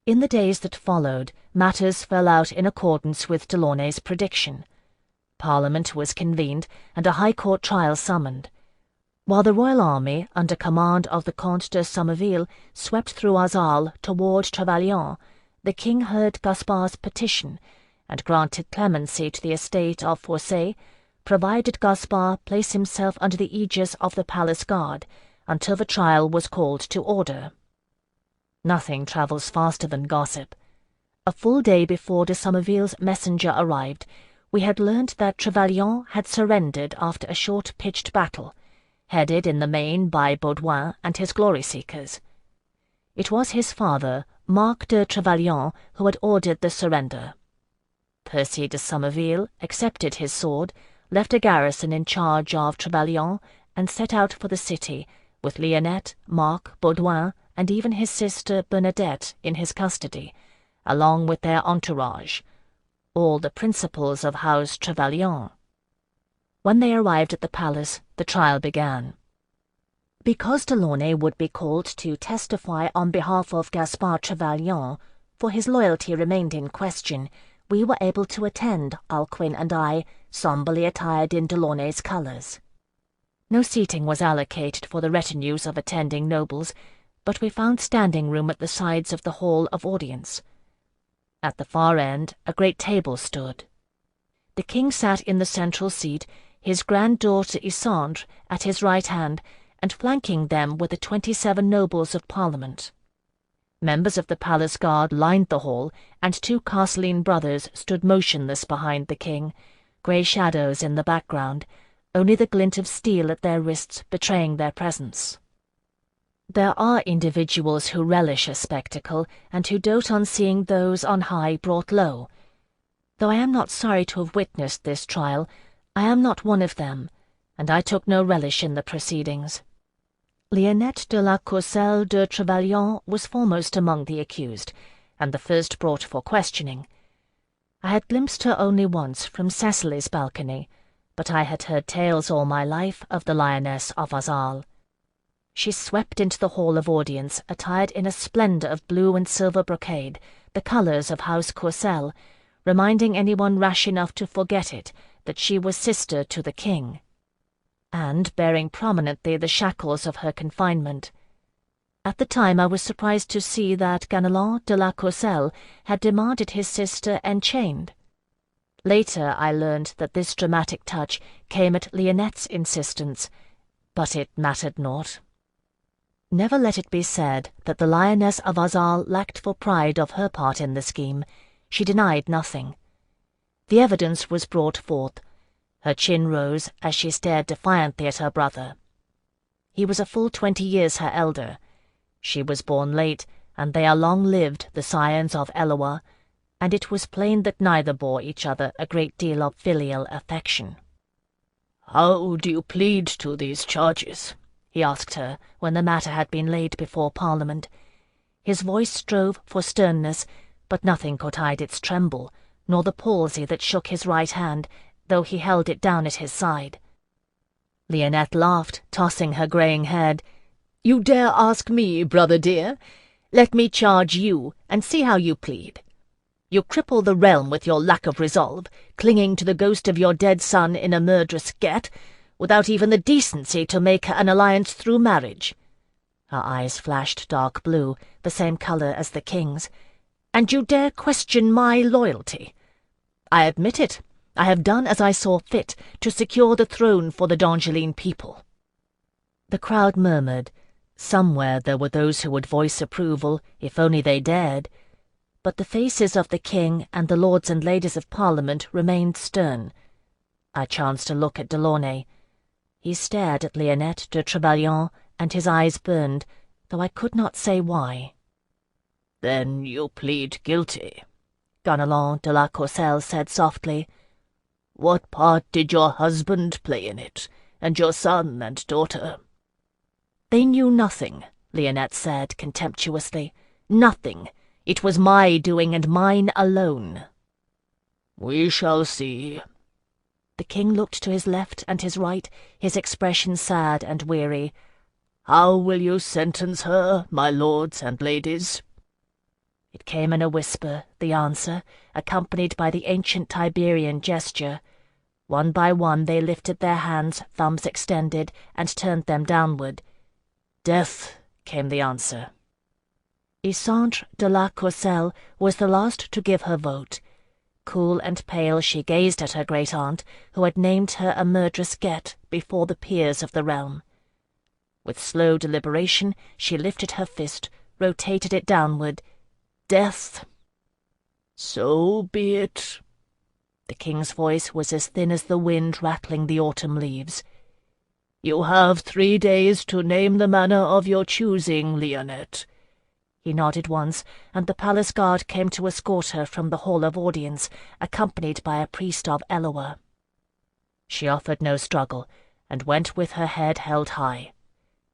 In the days that followed, matters fell out in accordance with Delaunay's prediction. Parliament was convened, and a High Court trial summoned. While the royal army, under command of the Comte de Somerville, swept through Azal toward Trevelyan, the king heard Gaspard's petition, and granted clemency to the estate of Fossé, provided Gaspard place himself under the aegis of the palace guard, until the trial was called to order. Nothing travels faster than gossip. A full day before de Somerville's messenger arrived, we had learned that Trevelyan had surrendered after a short pitched battle, headed in the main by Baudouin and his glory-seekers. It was his father, Marc de Trevelyan, who had ordered the surrender. Percy de Somerville accepted his sword, left a garrison in charge of Trevelyan, and set out for the city, with Lionette, Marc, Baudouin, and even his sister Bernadette in his custody, along with their entourage, all the principals of House Trevelyan. When they arrived at the palace, the trial began. Because Delaunay would be called to testify on behalf of Gaspard Trevelyan, for his loyalty remained in question, we were able to attend, Alcuin and I, somberly attired in Delaunay's colours. No seating was allocated for the retinues of attending nobles, but we found standing room at the sides of the hall of audience. At the far end, a great table stood. The king sat in the central seat, his granddaughter Isandre at his right hand, and flanking them were the 27 nobles of Parliament. Members of the palace guard lined the hall, and 2 Castelline brothers stood motionless behind the king, grey shadows in the background, only the glint of steel at their wrists betraying their presence. There are individuals who relish a spectacle, and who dote on seeing those on high brought low. Though I am not sorry to have witnessed this trial, I am not one of them, and I took no relish in the proceedings. Lionette de la Courcelle de Trevelyan was foremost among the accused, and the first brought for questioning. I had glimpsed her only once from Cecily's balcony, but I had heard tales all my life of the Lioness of Azal. She swept into the hall of audience, attired in a splendour of blue and silver brocade, the colours of House Kushiel, reminding anyone rash enough to forget it that she was sister to the king, and bearing prominently the shackles of her confinement. At the time I was surprised to see that Ganelon de la Courcelle had demanded his sister enchained. Later I learned that this dramatic touch came at Lionette's insistence, but it mattered naught. Never let it be said that the Lioness of Azal lacked for pride of her part in the scheme. She denied nothing. The evidence was brought forth. Her chin rose as she stared defiantly at her brother. He was a full 20 years her elder. She was born late, and they are long-lived, the scions of Eloa, and it was plain that neither bore each other a great deal of filial affection. "How do you plead to these charges?" he asked her when the matter had been laid before Parliament. His voice strove for sternness, but nothing could hide its tremble, nor the palsy that shook his right hand, though he held it down at his side. Lionette laughed, tossing her greying head. "You dare ask me, brother dear? Let me charge you, and see how you plead. You cripple the realm with your lack of resolve, clinging to the ghost of your dead son in a murderous get, without even the decency to make an alliance through marriage." Her eyes flashed dark blue, the same colour as the king's. "And you dare question my loyalty? I admit it. I have done as I saw fit to secure the throne for the D'Angeline people." The crowd murmured. Somewhere there were those who would voice approval, if only they dared. But the faces of the king and the lords and ladies of Parliament remained stern. I chanced to look at Delaunay. He stared at Lionette de Trevelyan, and his eyes burned, though I could not say why. "Then you plead guilty," Ganelon de la Courcelle said softly. "What part did your husband play in it, and your son and daughter?" "They knew nothing," Lionette said contemptuously. "Nothing. It was my doing, and mine alone." "We shall see." The king looked to his left and his right, his expression sad and weary. "How will you sentence her, my lords and ladies?" It came in a whisper, the answer, accompanied by the ancient Tiberian gesture. One by one they lifted their hands, thumbs extended, and turned them downward. "Death," came the answer. Isandre de la Courcelle was the last to give her vote. Cool and pale she gazed at her great-aunt, who had named her a murderous get before the peers of the realm. With slow deliberation she lifted her fist, rotated it downward. "Death." "So be it." The king's voice was as thin as the wind rattling the autumn leaves. "You have 3 days to name the manner of your choosing, Lionette." He nodded once, and the palace guard came to escort her from the hall of audience, accompanied by a priest of Eloa. She offered no struggle, and went with her head held high,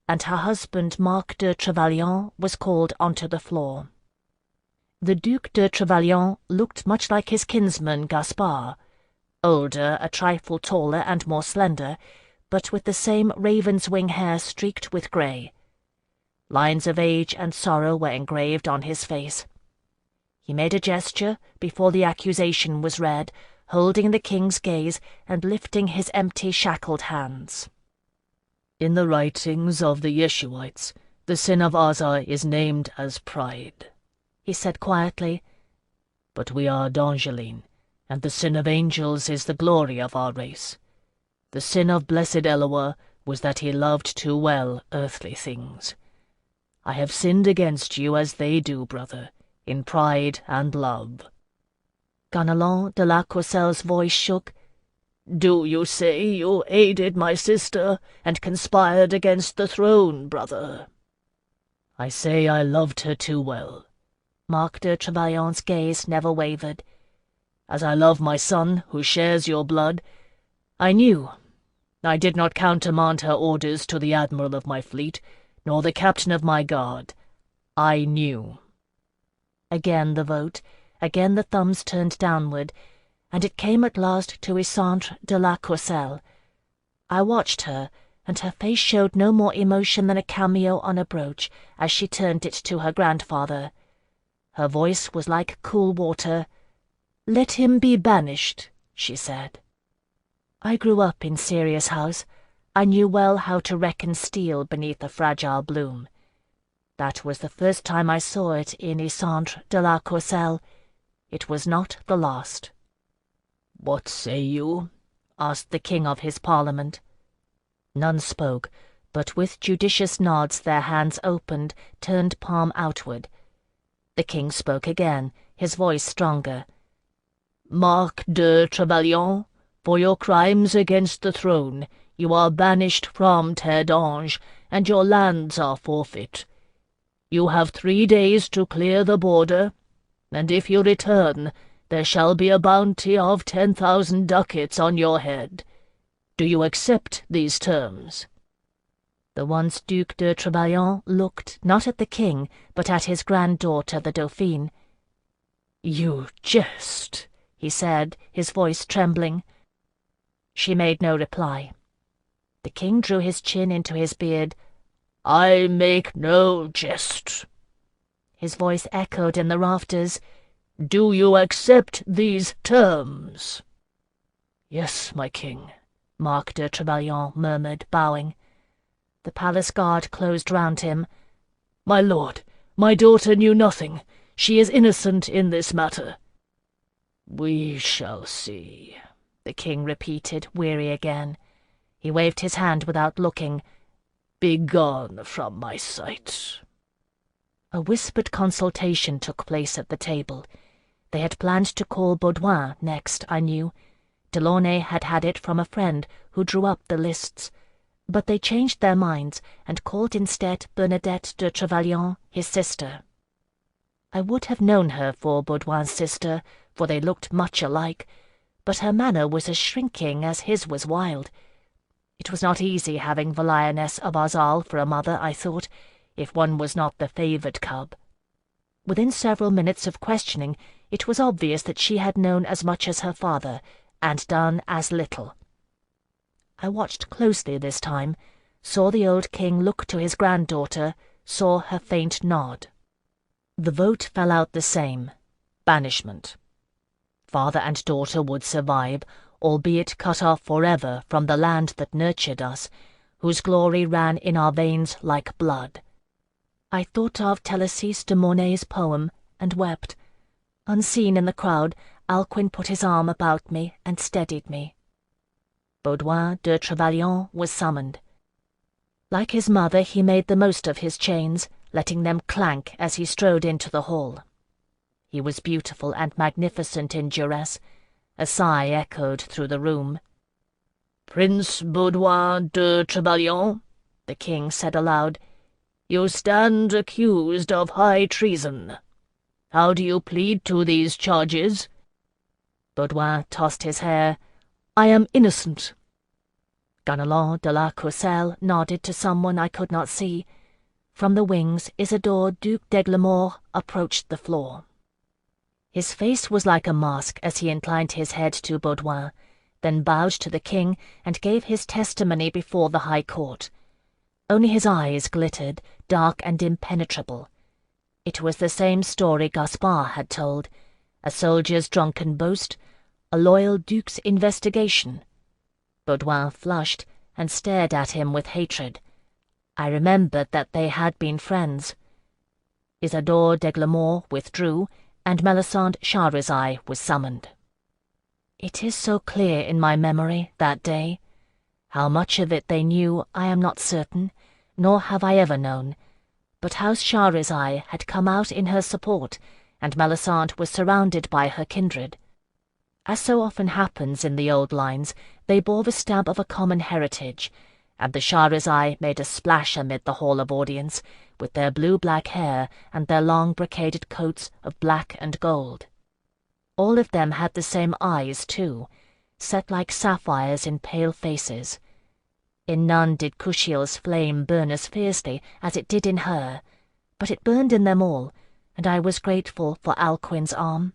and her husband Marc de Trevelyan was called onto the floor. The Duc de Trevelyan looked much like his kinsman Gaspard, older, a trifle taller and more slender, but with the same raven's wing hair streaked with grey. Lines of age and sorrow were engraved on his face. He made a gesture before the accusation was read, holding the king's gaze and lifting his empty shackled hands. "In the writings of the Yeshuites, the sin of Azar is named as pride," he said quietly. "But we are D'Angeline, and the sin of angels is the glory of our race. The sin of blessed Eloa was that he loved too well earthly things. I have sinned against you as they do, brother, in pride and love." Ganelon de la Courcelle's voice shook. "Do you say you aided my sister and conspired against the throne, brother?" "I say I loved her too well." Marc de Trevelyan's gaze never wavered. "As I love my son, who shares your blood. I knew. I did not countermand her orders to the admiral of my fleet, nor the captain of my guard. I knew." Again the vote, again the thumbs turned downward, and it came at last to Isandre de la Courcelle. I watched her, and her face showed no more emotion than a cameo on a brooch as she turned it to her grandfather. Her voice was like cool water. "Let him be banished," she said. I grew up in Sirius House. I knew well how to reckon steel beneath a fragile bloom. That was the first time I saw it in Isandre de la Courcelle. It was not the last. "What say you?" asked the king of his parliament. None spoke, but with judicious nods their hands opened, turned palm outward. The king spoke again, his voice stronger. "Marc de Trevelyan, for your crimes against the throne, you are banished from Terre d'Ange, and your lands are forfeit. You have 3 days to clear the border, and if you return, there shall be a bounty of 10,000 ducats on your head. Do you accept these terms?" The once Duc de Trevelyan looked not at the king, but at his granddaughter, the Dauphine. "You jest," he said, his voice trembling. She made no reply. The king drew his chin into his beard. "I make no jest." His voice echoed in the rafters. "Do you accept these terms?" "Yes, my king," Marc de Trevelyan murmured, bowing. The palace guard closed round him. "My lord, my daughter knew nothing. She is innocent in this matter." "We shall see," the king repeated, weary again. He waved his hand without looking. "Begone from my sight." A whispered consultation took place at the table. They had planned to call Baudouin next, I knew. Delaunay had had it from a friend who drew up the lists. But they changed their minds and called instead Bernadette de Trevelyan, his sister. I would have known her for Baudouin's sister, for they looked much alike, but her manner was as shrinking as his was wild. It was not easy having the Lioness of Arzal for a mother, I thought, if one was not the favoured cub. Within several minutes of questioning, it was obvious that she had known as much as her father, and done as little. I watched closely this time, saw the old king look to his granddaughter, saw her faint nod. The vote fell out the same: banishment. Father and daughter would survive, albeit cut off forever from the land that nurtured us, whose glory ran in our veins like blood. I thought of Télésise de Mornay's poem, and wept. Unseen in the crowd, Alcuin put his arm about me and steadied me. Baudouin de Trevelyan was summoned. Like his mother, he made the most of his chains, letting them clank as he strode into the hall. He was beautiful and magnificent in duress. A sigh echoed through the room. "Prince Baudouin de Trevelyan," the king said aloud, "you stand accused of high treason. How do you plead to these charges?" Baudouin tossed his hair. "I am innocent." Ganelon de la Courcelle nodded to someone I could not see. From the wings, Isidore Duc d'Aigues-Morts approached the floor. His face was like a mask as he inclined his head to Baudouin, then bowed to the king and gave his testimony before the high court. Only his eyes glittered, dark and impenetrable. It was the same story Gaspard had told: a soldier's drunken boast, a loyal duke's investigation. Baudouin flushed and stared at him with hatred. I remembered that they had been friends. Isidore d'Aigues-Morts withdrew, and Melisande Charezai was summoned. It is so clear in my memory, that day. How much of it they knew, I am not certain, nor have I ever known. But House Charezai had come out in her support, and Melisande was surrounded by her kindred. As so often happens in the old lines, they bore the stamp of a common heritage, and the Charezai made a splash amid the hall of audience, with their blue-black hair and their long brocaded coats of black and gold. All of them had the same eyes, too, set like sapphires in pale faces. In none did Kushiel's flame burn as fiercely as it did in her, but it burned in them all, and I was grateful for Alcuin's arm.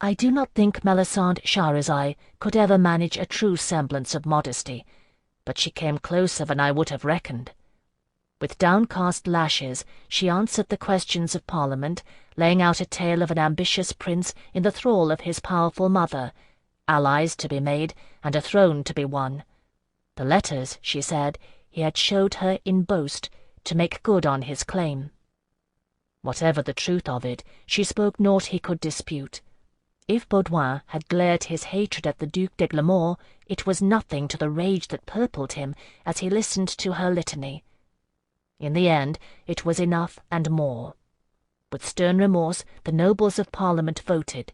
I do not think Melisande Shahrazai could ever manage a true semblance of modesty, but she came closer than I would have reckoned. With downcast lashes, she answered the questions of Parliament, laying out a tale of an ambitious prince in the thrall of his powerful mother, allies to be made, and a throne to be won. The letters, she said, he had showed her in boast, to make good on his claim. Whatever the truth of it, she spoke naught he could dispute. If Baudouin had glared his hatred at the Duc de Glamore, it was nothing to the rage that purpled him as he listened to her litany. In the end, it was enough and more. With stern remorse, the nobles of Parliament voted.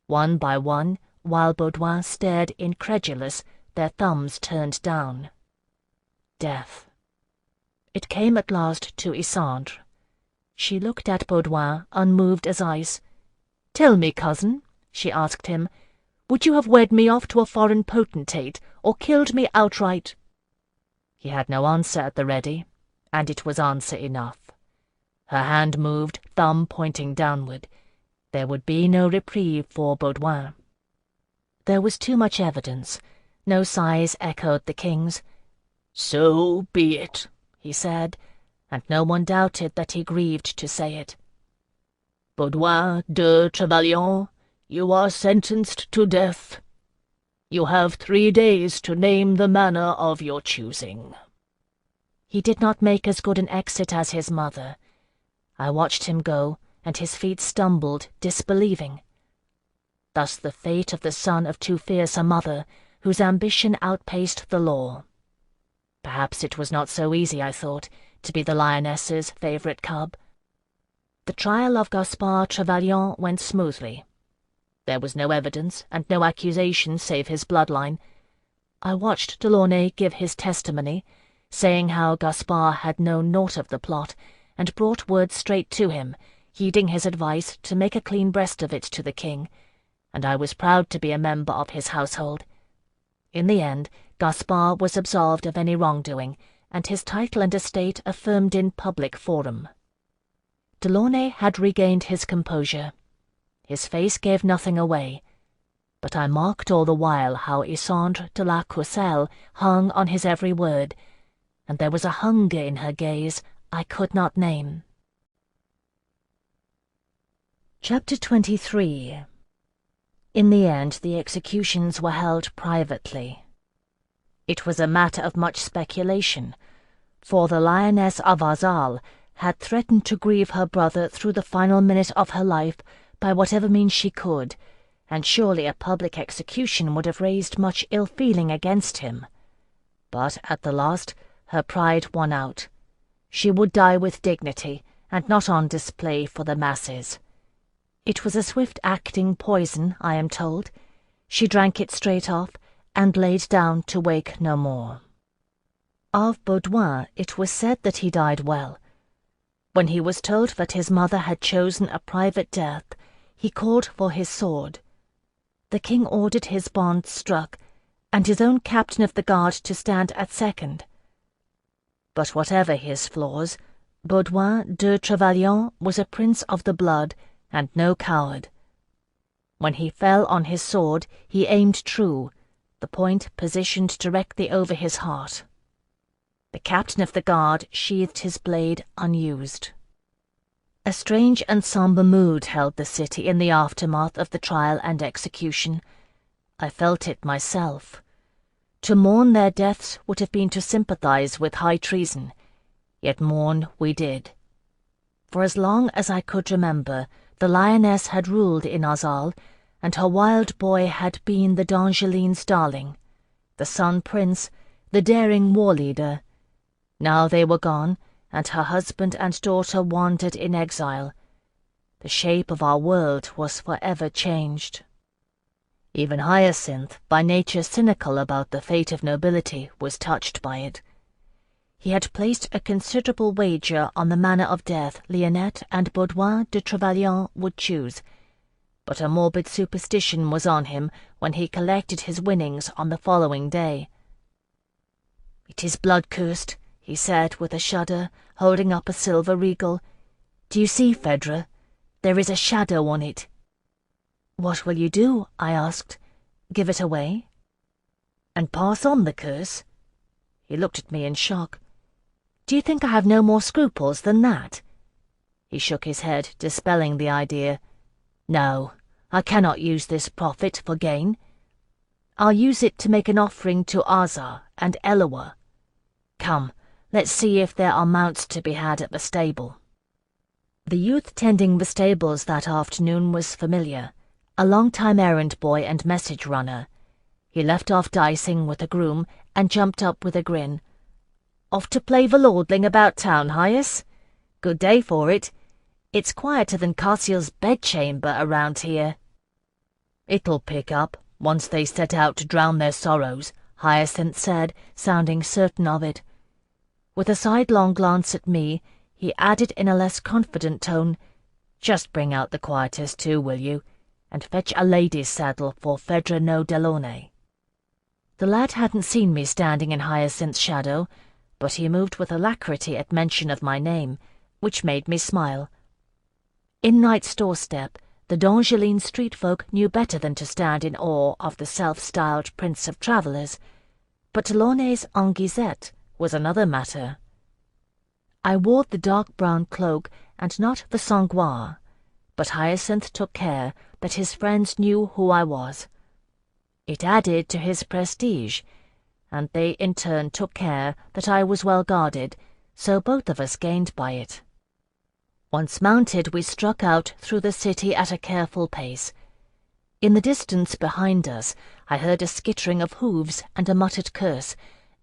One by one, while Baudouin stared incredulous, their thumbs turned down. Death. It came at last to Isandre. She looked at Baudouin, unmoved as ice. "Tell me, cousin," she asked him, "would you have wed me off to a foreign potentate, or killed me outright?" He had no answer at the ready, and it was answer enough. Her hand moved, thumb pointing downward. There would be no reprieve for Baudouin. There was too much evidence. No sighs echoed the king's. "So be it," he said, and no one doubted that he grieved to say it. "Baudouin de Trevelyan, you are sentenced to death. You have 3 days to name the manner of your choosing." He did not make as good an exit as his mother. I watched him go, and his feet stumbled, disbelieving. Thus the fate of the son of too fierce a mother, whose ambition outpaced the law. Perhaps it was not so easy, I thought, to be the lioness's favourite cub. The trial of Gaspard Trevelyan went smoothly. There was no evidence and no accusation save his bloodline. I watched Delaunay give his testimony, saying how Gaspard had known naught of the plot, and brought word straight to him, heeding his advice to make a clean breast of it to the king, and I was proud to be a member of his household. In the end, Gaspard was absolved of any wrongdoing, and his title and estate affirmed in public forum. Delaunay had regained his composure. His face gave nothing away, but I marked all the while how Isandre de la Kushiel hung on his every word, and there was a hunger in her gaze I could not name. Chapter 23. In the end, the executions were held privately. It was a matter of much speculation, for the Lioness of Azal had threatened to grieve her brother through the final minute of her life by whatever means she could, and surely a public execution would have raised much ill feeling against him. But at the last, her pride won out. She would die with dignity, and not on display for the masses. It was a swift-acting poison, I am told. She drank it straight off, and laid down to wake no more. Of Baudouin it was said that he died well. When he was told that his mother had chosen a private death, he called for his sword. The king ordered his bonds struck, and his own captain of the guard to stand at second. But whatever his flaws, Baudouin de Trevelyan was a prince of the blood, and no coward. When he fell on his sword, he aimed true, the point positioned directly over his heart. The captain of the guard sheathed his blade unused. A strange and sombre mood held the city in the aftermath of the trial and execution. I felt it myself. To mourn their deaths would have been to sympathize with high treason, yet mourn we did. For as long as I could remember, the lioness had ruled in Azal, and her wild boy had been the d'Angeline's darling, the Sun Prince, the daring war-leader. Now they were gone, and her husband and daughter wandered in exile. The shape of our world was forever changed. Even Hyacinth, by nature cynical about the fate of nobility, was touched by it. He had placed a considerable wager on the manner of death Lionette and Baudouin de Trevelyan would choose, but a morbid superstition was on him when he collected his winnings on the following day. "It is blood-cursed," he said with a shudder, holding up a silver regal. Do you see, Phèdre? There is a shadow on it." "What will you do?" I asked. "Give it away?" "And pass on the curse?" He looked at me in shock. "Do you think I have no more scruples than that?" He shook his head, dispelling the idea. "No, I cannot use this profit for gain. I'll use it to make an offering to Azar and Eloa. Come, let's see if there are mounts to be had at the stable." The youth tending the stables that afternoon was familiar, a long-time errand boy and message runner. He left off dicing with a groom and jumped up with a grin. "Off to play the lordling about town, Hyas? Good day for it. It's quieter than Kushiel's bedchamber around here." "It'll pick up, once they set out to drown their sorrows," Hyacinth said, sounding certain of it. With a sidelong glance at me, he added in a less confident tone, "Just bring out the quietus too, will you? And fetch a lady's saddle for Phèdre no Delaunay." The lad hadn't seen me standing in Hyacinth's shadow, but he moved with alacrity at mention of my name, which made me smile. In Knight's doorstep, the D'Angeline street folk knew better than to stand in awe of the self-styled Prince of Travellers, but Delaunay's Anguisette was another matter. I wore the dark brown cloak and not the sangoire, but Hyacinth took care that his friends knew who I was. It added to his prestige, and they in turn took care that I was well guarded, so both of us gained by it. Once mounted, we struck out through the city at a careful pace. In the distance behind us, I heard a skittering of hooves and a muttered curse,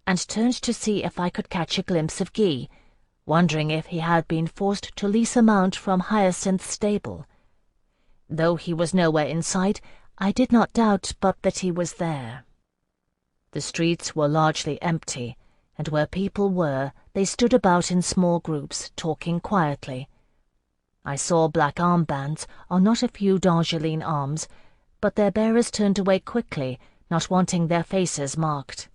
and turned to see if I could catch a glimpse of Guy, wondering if he had been forced to lease a mount from Hyacinth's stable. Though he was nowhere in sight, I did not doubt but that he was there. The streets were largely empty, and where people were, they stood about in small groups, talking quietly. I saw black armbands on not a few D'Angeline arms, but their bearers turned away quickly, not wanting their faces marked.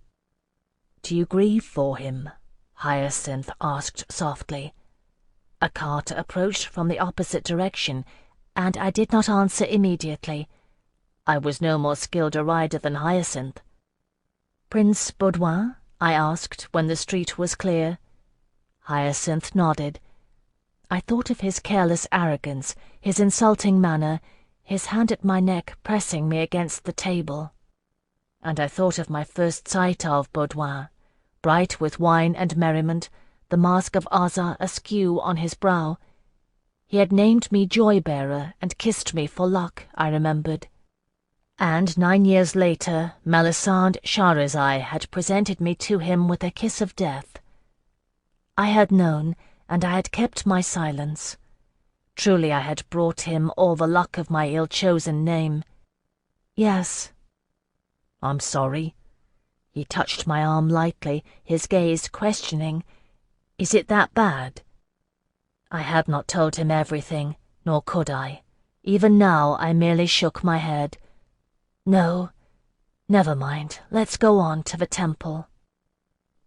"Do you grieve for him?" Hyacinth asked softly. A cart approached from the opposite direction, and I did not answer immediately. I was no more skilled a rider than Hyacinth. "Prince Baudouin?" I asked when the street was clear. Hyacinth nodded. I thought of his careless arrogance, his insulting manner, his hand at my neck pressing me against the table. And I thought of my first sight of Baudouin, bright with wine and merriment, the mask of Azar askew on his brow. He had named me Joy-bearer and kissed me for luck, I remembered. And 9 years later, Melisande Shahrazai had presented me to him with a kiss of death. I had known, and I had kept my silence. Truly I had brought him all the luck of my ill-chosen name. "Yes." "I'm sorry." He touched my arm lightly, his gaze questioning. "Is it that bad?" I had not told him everything, nor could I. Even now I merely shook my head. "No, never mind. Let's go on to the temple."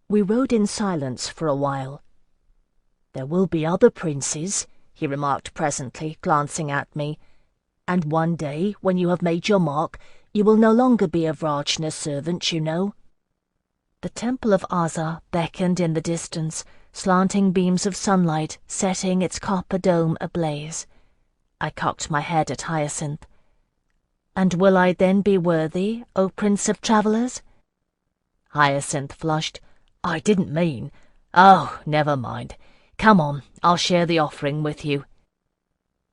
We rode in silence for a while. "There will be other princes," he remarked presently, glancing at me, "and one day, when you have made your mark, you will no longer be a Vrachna's servant, you know." The temple of Azar beckoned in the distance, slanting beams of sunlight setting its copper dome ablaze. I cocked my head at Hyacinth. "And will I then be worthy, O Prince of Travellers?" Hyacinth flushed. "I didn't mean—" "Oh, never mind. Come on, I'll share the offering with you."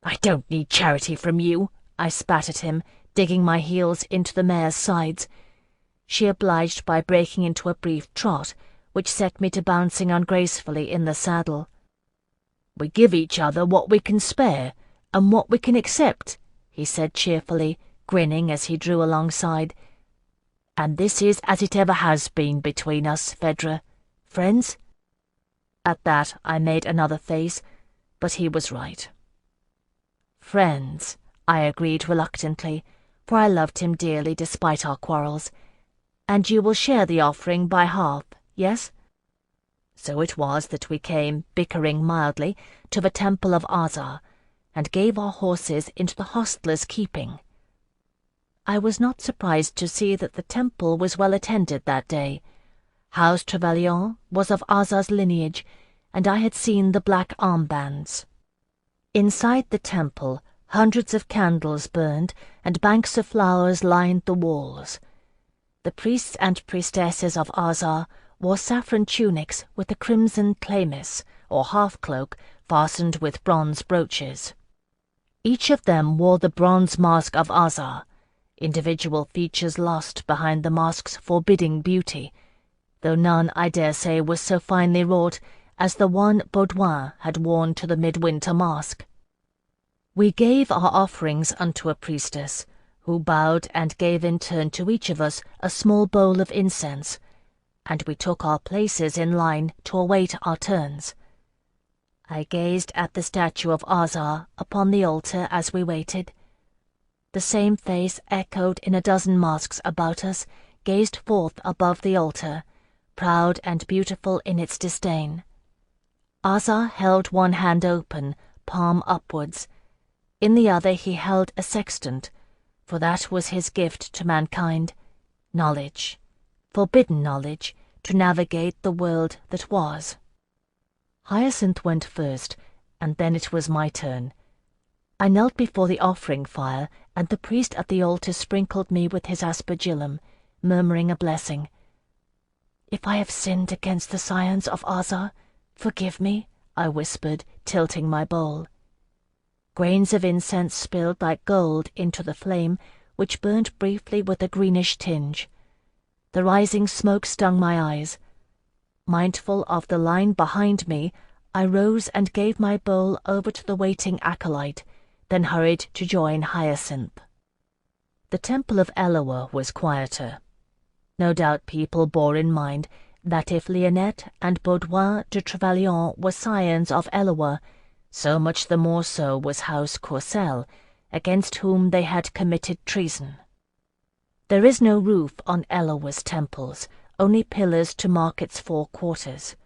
"I don't need charity from you," I spat at him, digging my heels into the mare's sides. She obliged by breaking into a brief trot, which set me to bouncing ungracefully in the saddle. "We give each other what we can spare, and what we can accept," he said cheerfully, grinning as he drew alongside. "And this is as it ever has been between us, Phèdre. Friends?" At that I made another face, but he was right. "Friends," I agreed reluctantly, for I loved him dearly despite our quarrels. "And you will share the offering by half, yes?" So it was that we came, bickering mildly, to the temple of Azar, and gave our horses into the hostler's keeping. I was not surprised to see that the temple was well attended that day. House Trevelyan was of Azar's lineage, and I had seen the black armbands. Inside the temple, hundreds of candles burned, and banks of flowers lined the walls. The priests and priestesses of Azar wore saffron tunics with a crimson chlamys, or half-cloak, fastened with bronze brooches. Each of them wore the bronze mask of Azar, individual features lost behind the mask's forbidding beauty, though none, I dare say, was so finely wrought as the one Baudouin had worn to the midwinter masque. We gave our offerings unto a priestess, who bowed and gave in turn to each of us a small bowl of incense, and we took our places in line to await our turns. I gazed at the statue of Azar upon the altar as we waited. The same face echoed in a dozen masks about us, gazed forth above the altar, proud and beautiful in its disdain. Azar held one hand open, palm upwards. In the other he held a sextant, for that was his gift to mankind, knowledge, forbidden knowledge, to navigate the world that was. Hyacinth went first, and then it was my turn. I knelt before the offering fire, and the priest at the altar sprinkled me with his aspergillum, murmuring a blessing. "If I have sinned against the scions of Azar, forgive me," I whispered, tilting my bowl. Grains of incense spilled like gold into the flame, which burned briefly with a greenish tinge. The rising smoke stung my eyes. Mindful of the line behind me, I rose and gave my bowl over to the waiting acolyte, then hurried to join Hyacinth. The temple of Eloa was quieter. No doubt people bore in mind that if Lionette and Baudouin de Trevelyan were scions of Eloa, so much the more so was House Kushiel, against whom they had committed treason. There is no roof on Eloa's temples, only pillars to mark its four quarters.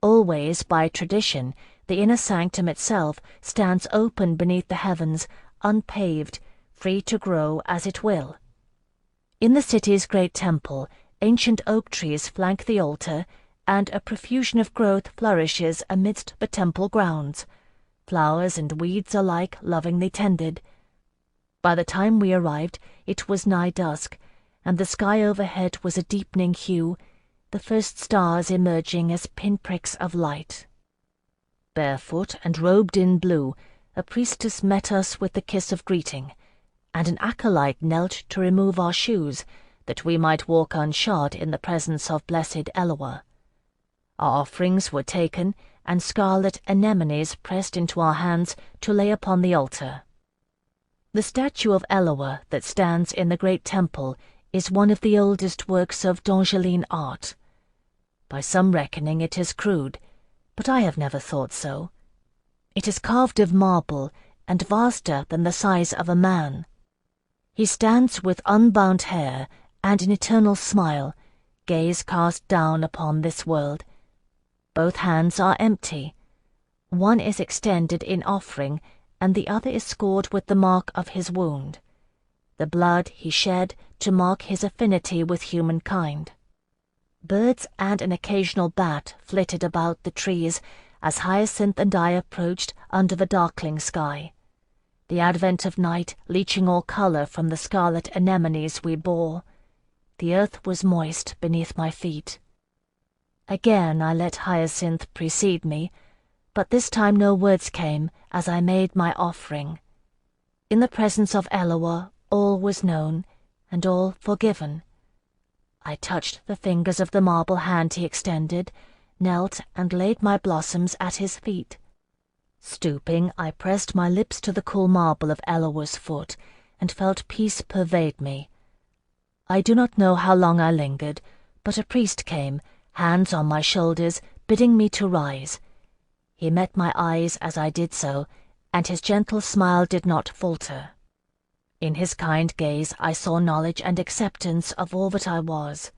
Always, by tradition, the inner sanctum itself stands open beneath the heavens, unpaved, free to grow as it will. In the city's great temple, ancient oak trees flank the altar, and a profusion of growth flourishes amidst the temple grounds, flowers and weeds alike lovingly tended. By the time we arrived, it was nigh dusk, and the sky overhead was a deepening hue, the first stars emerging as pinpricks of light. Barefoot and robed in blue, a priestess met us with the kiss of greeting, and an acolyte knelt to remove our shoes, that we might walk unshod in the presence of blessed Eloa. Our offerings were taken, and scarlet anemones pressed into our hands to lay upon the altar. The statue of Eloa that stands in the great temple is one of the oldest works of D'Angeline art. By some reckoning it is crude, but I have never thought so. It is carved of marble, and vaster than the size of a man. He stands with unbound hair and an eternal smile, gaze cast down upon this world. Both hands are empty. One is extended in offering, and the other is scored with the mark of his wound, the blood he shed to mark his affinity with humankind. Birds and an occasional bat flitted about the trees as Hyacinth and I approached under the darkling sky, the advent of night leaching all colour from the scarlet anemones we bore. The earth was moist beneath my feet. Again I let Hyacinth precede me, but this time no words came as I made my offering. In the presence of Eloa all was known, and all forgiven. I touched the fingers of the marble hand he extended, knelt and laid my blossoms at his feet. Stooping, I pressed my lips to the cool marble of Eloa's foot, and felt peace pervade me. I do not know how long I lingered, but a priest came, hands on my shoulders, bidding me to rise. He met my eyes as I did so, and his gentle smile did not falter. In his kind gaze I saw knowledge and acceptance of all that I was.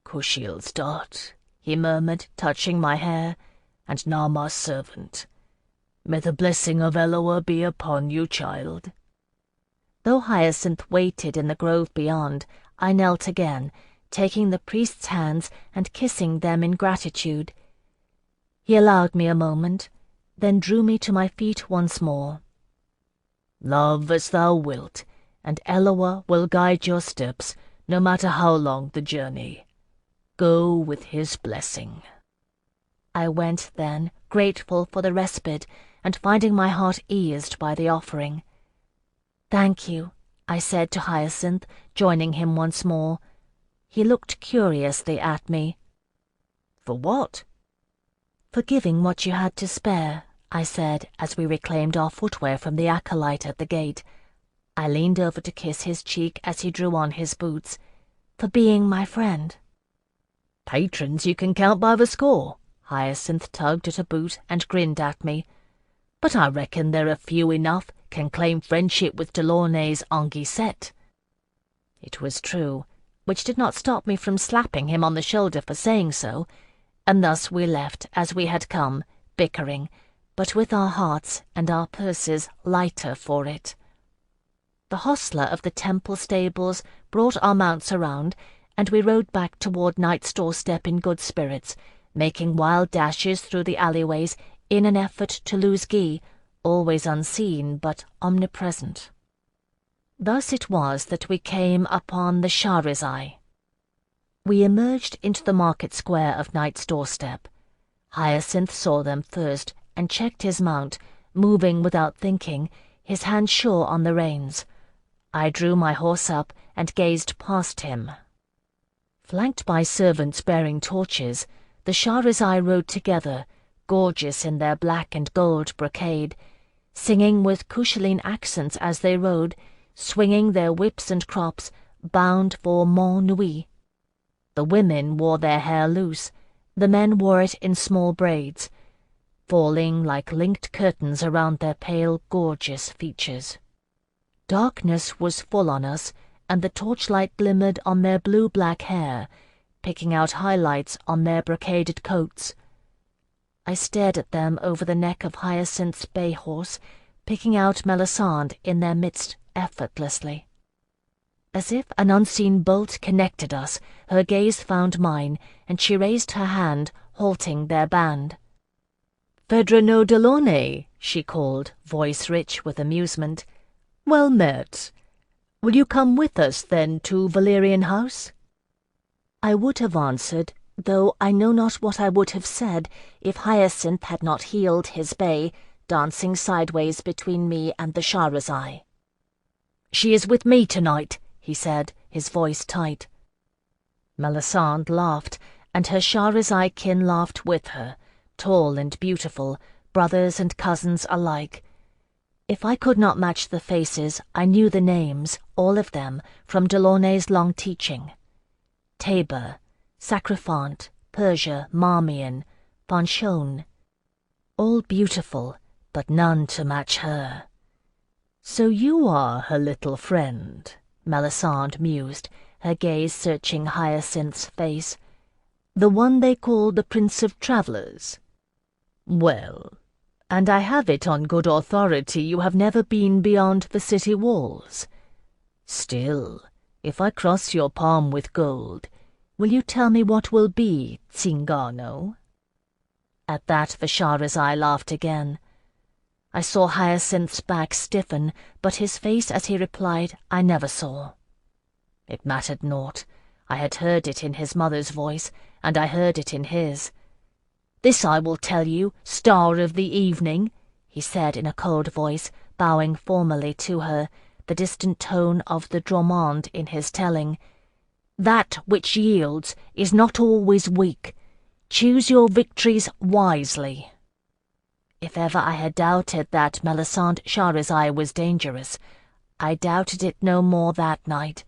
"Kushiel's dart," he murmured, touching my hair, "and now my servant. May the blessing of Eloa be upon you, child." Though Hyacinth waited in the grove beyond, I knelt again, taking the priest's hands and kissing them in gratitude. He allowed me a moment, then drew me to my feet once more. "Love as thou wilt, and Eloa will guide your steps, no matter how long the journey. Go with his blessing." I went then, grateful for the respite, and finding my heart eased by the offering. "Thank you," I said to Hyacinth, joining him once more. He looked curiously at me. "For what?" "For giving what you had to spare," I said, as we reclaimed our footwear from the acolyte at the gate. I leaned over to kiss his cheek as he drew on his boots. "For being my friend." "Patrons you can count by the score." Hyacinth tugged at a boot and grinned at me. "But I reckon there are few enough can claim friendship with Delaunay's Anguissette." It was true, which did not stop me from slapping him on the shoulder for saying so, and thus we left as we had come, bickering, but with our hearts and our purses lighter for it. The hostler of the temple stables brought our mounts around, and we rode back toward Knight's doorstep in good spirits, making wild dashes through the alleyways in an effort to lose Guy, always unseen but omnipresent. Thus it was that we came upon the Shahrazai. We emerged into the market square of Knight's doorstep. Hyacinth saw them first and checked his mount, moving without thinking, his hand sure on the reins. I drew my horse up and gazed past him. Flanked by servants bearing torches, the Shahrazai rode together, gorgeous in their black and gold brocade, singing with Kushiel accents as they rode, swinging their whips and crops, bound for Mont Nuit. The women wore their hair loose, the men wore it in small braids, falling like linked curtains around their pale, gorgeous features. Darkness was full on us, and the torchlight glimmered on their blue-black hair, picking out highlights on their brocaded coats. I stared at them over the neck of Hyacinth's bay horse, picking out Melisande in their midst effortlessly. As if an unseen bolt connected us, her gaze found mine, and she raised her hand, halting their band. "Phèdre no Delaunay," she called, voice rich with amusement. "Well met. Will you come with us, then, to Valerian House?" I would have answered, though I know not what I would have said, if Hyacinth had not heeled his bay, dancing sideways between me and the Shahrazai. "She is with me tonight," he said, his voice tight. Melisande laughed, and her Shahrazai kin laughed with her, tall and beautiful, brothers and cousins alike. If I could not match the faces, I knew the names, all of them, from Delaunay's long teaching. Tabor, Sacrifant, Persia, Marmion, Fanchon. All beautiful, but none to match her. "So you are her little friend," Melisande mused, her gaze searching Hyacinth's face. "The one they call the Prince of Travellers? Well, and I have it on good authority you have never been beyond the city walls. Still, if I cross your palm with gold, will you tell me what will be Zingano?" At that the Shahrazai laughed again. I saw Hyacinth's back stiffen, but his face as he replied I never saw. It mattered naught. I had heard it in his mother's voice, and I heard it in his. "This I will tell you, star of the evening," he said in a cold voice, bowing formally to her, the distant tone of the Dromond in his telling. "That which yields is not always weak. Choose your victories wisely." If ever I had doubted that Melisande Shahrazai was dangerous, I doubted it no more that night,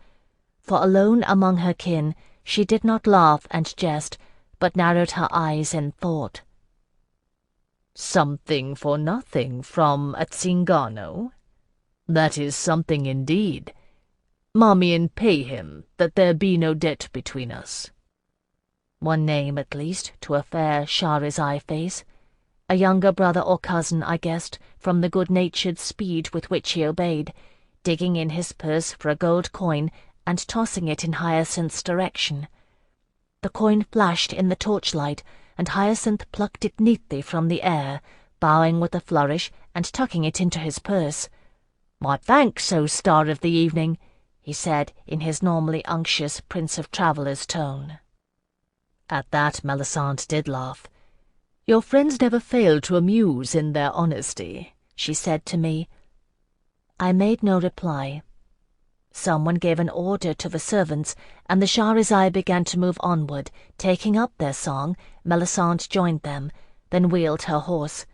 for alone among her kin she did not laugh and jest, but narrowed her eyes in thought. "Something for nothing from Zingano? That is something indeed. Marmion, pay him, that there be no debt between us." One name, at least, to a fair Shahrazai face. A younger brother or cousin, I guessed, from the good-natured speed with which he obeyed, digging in his purse for a gold coin and tossing it in Hyacinth's direction. The coin flashed in the torchlight, and Hyacinth plucked it neatly from the air, bowing with a flourish and tucking it into his purse. "My thanks, O star of the evening," he said in his normally unctuous Prince of Travellers tone. At that Melisande did laugh. "Your friends never fail to amuse in their honesty," she said to me. I made no reply. Someone gave an order to the servants, and the Shahrazai began to move onward. Taking up their song, Melisande joined them, then wheeled her horse.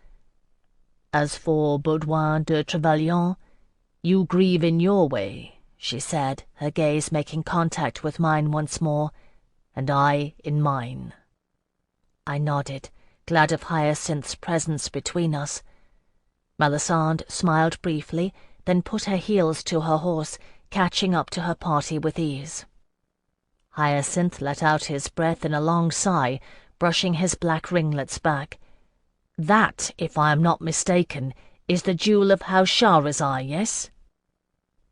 "As for Baudouin de Trevelyan, you grieve in your way," she said, her gaze making contact with mine once more, "and I in mine." I nodded, glad of Hyacinth's presence between us. Melisande smiled briefly, then put her heels to her horse, catching up to her party with ease. Hyacinth let out his breath in a long sigh, brushing his black ringlets back. "That, if I am not mistaken, is the jewel of House Shahrazai, yes?"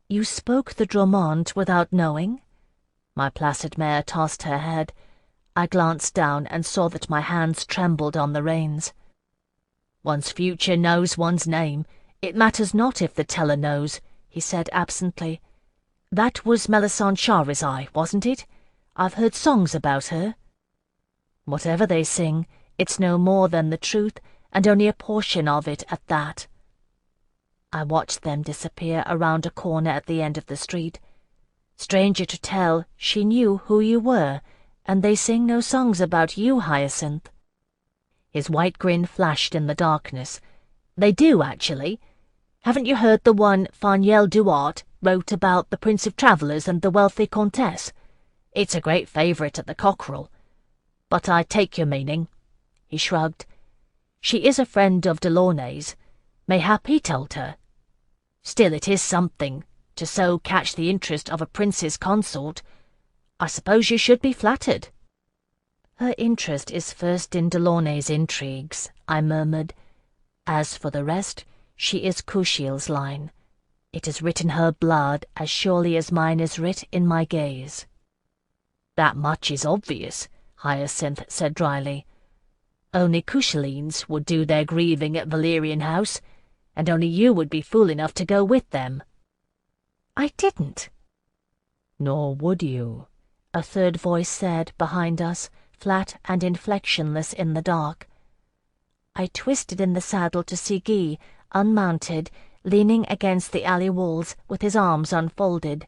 "You spoke the Dromond without knowing?" My placid mare tossed her head. I glanced down and saw that my hands trembled on the reins. "One's future knows one's name. It matters not if the teller knows," he said absently. "That was Melisande Shahrazai, wasn't it? I've heard songs about her." "Whatever they sing, it's no more than the truth, and only a portion of it at that." I watched them disappear around a corner at the end of the street. Stranger to tell, she knew who you were, and they sing no songs about you, Hyacinth. His white grin flashed in the darkness. "They do, actually. Haven't you heard the one Faniel Duart wrote about the Prince of Travellers and the wealthy Comtesse? It's a great favourite at the Cockerel. But I take your meaning." He shrugged. "She is a friend of Delaunay's. Mayhap he told her. Still, it is something, to so catch the interest of a prince's consort. I suppose you should be flattered." "Her interest is first in Delaunay's intrigues," I murmured. "As for the rest, she is Kushiel's line. It is writ in her blood as surely as mine is writ in my gaze." "That much is obvious," Hyacinth said dryly. "Only Kushielines would do their grieving at Valyrian House, and only you would be fool enough to go with them." "I didn't." "Nor would you," a third voice said behind us, flat and inflectionless in the dark. I twisted in the saddle to see Guy, unmounted, leaning against the alley walls with his arms unfolded.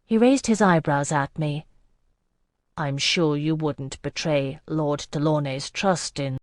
He raised his eyebrows at me. "I'm sure you wouldn't betray Lord Delaunay's trust in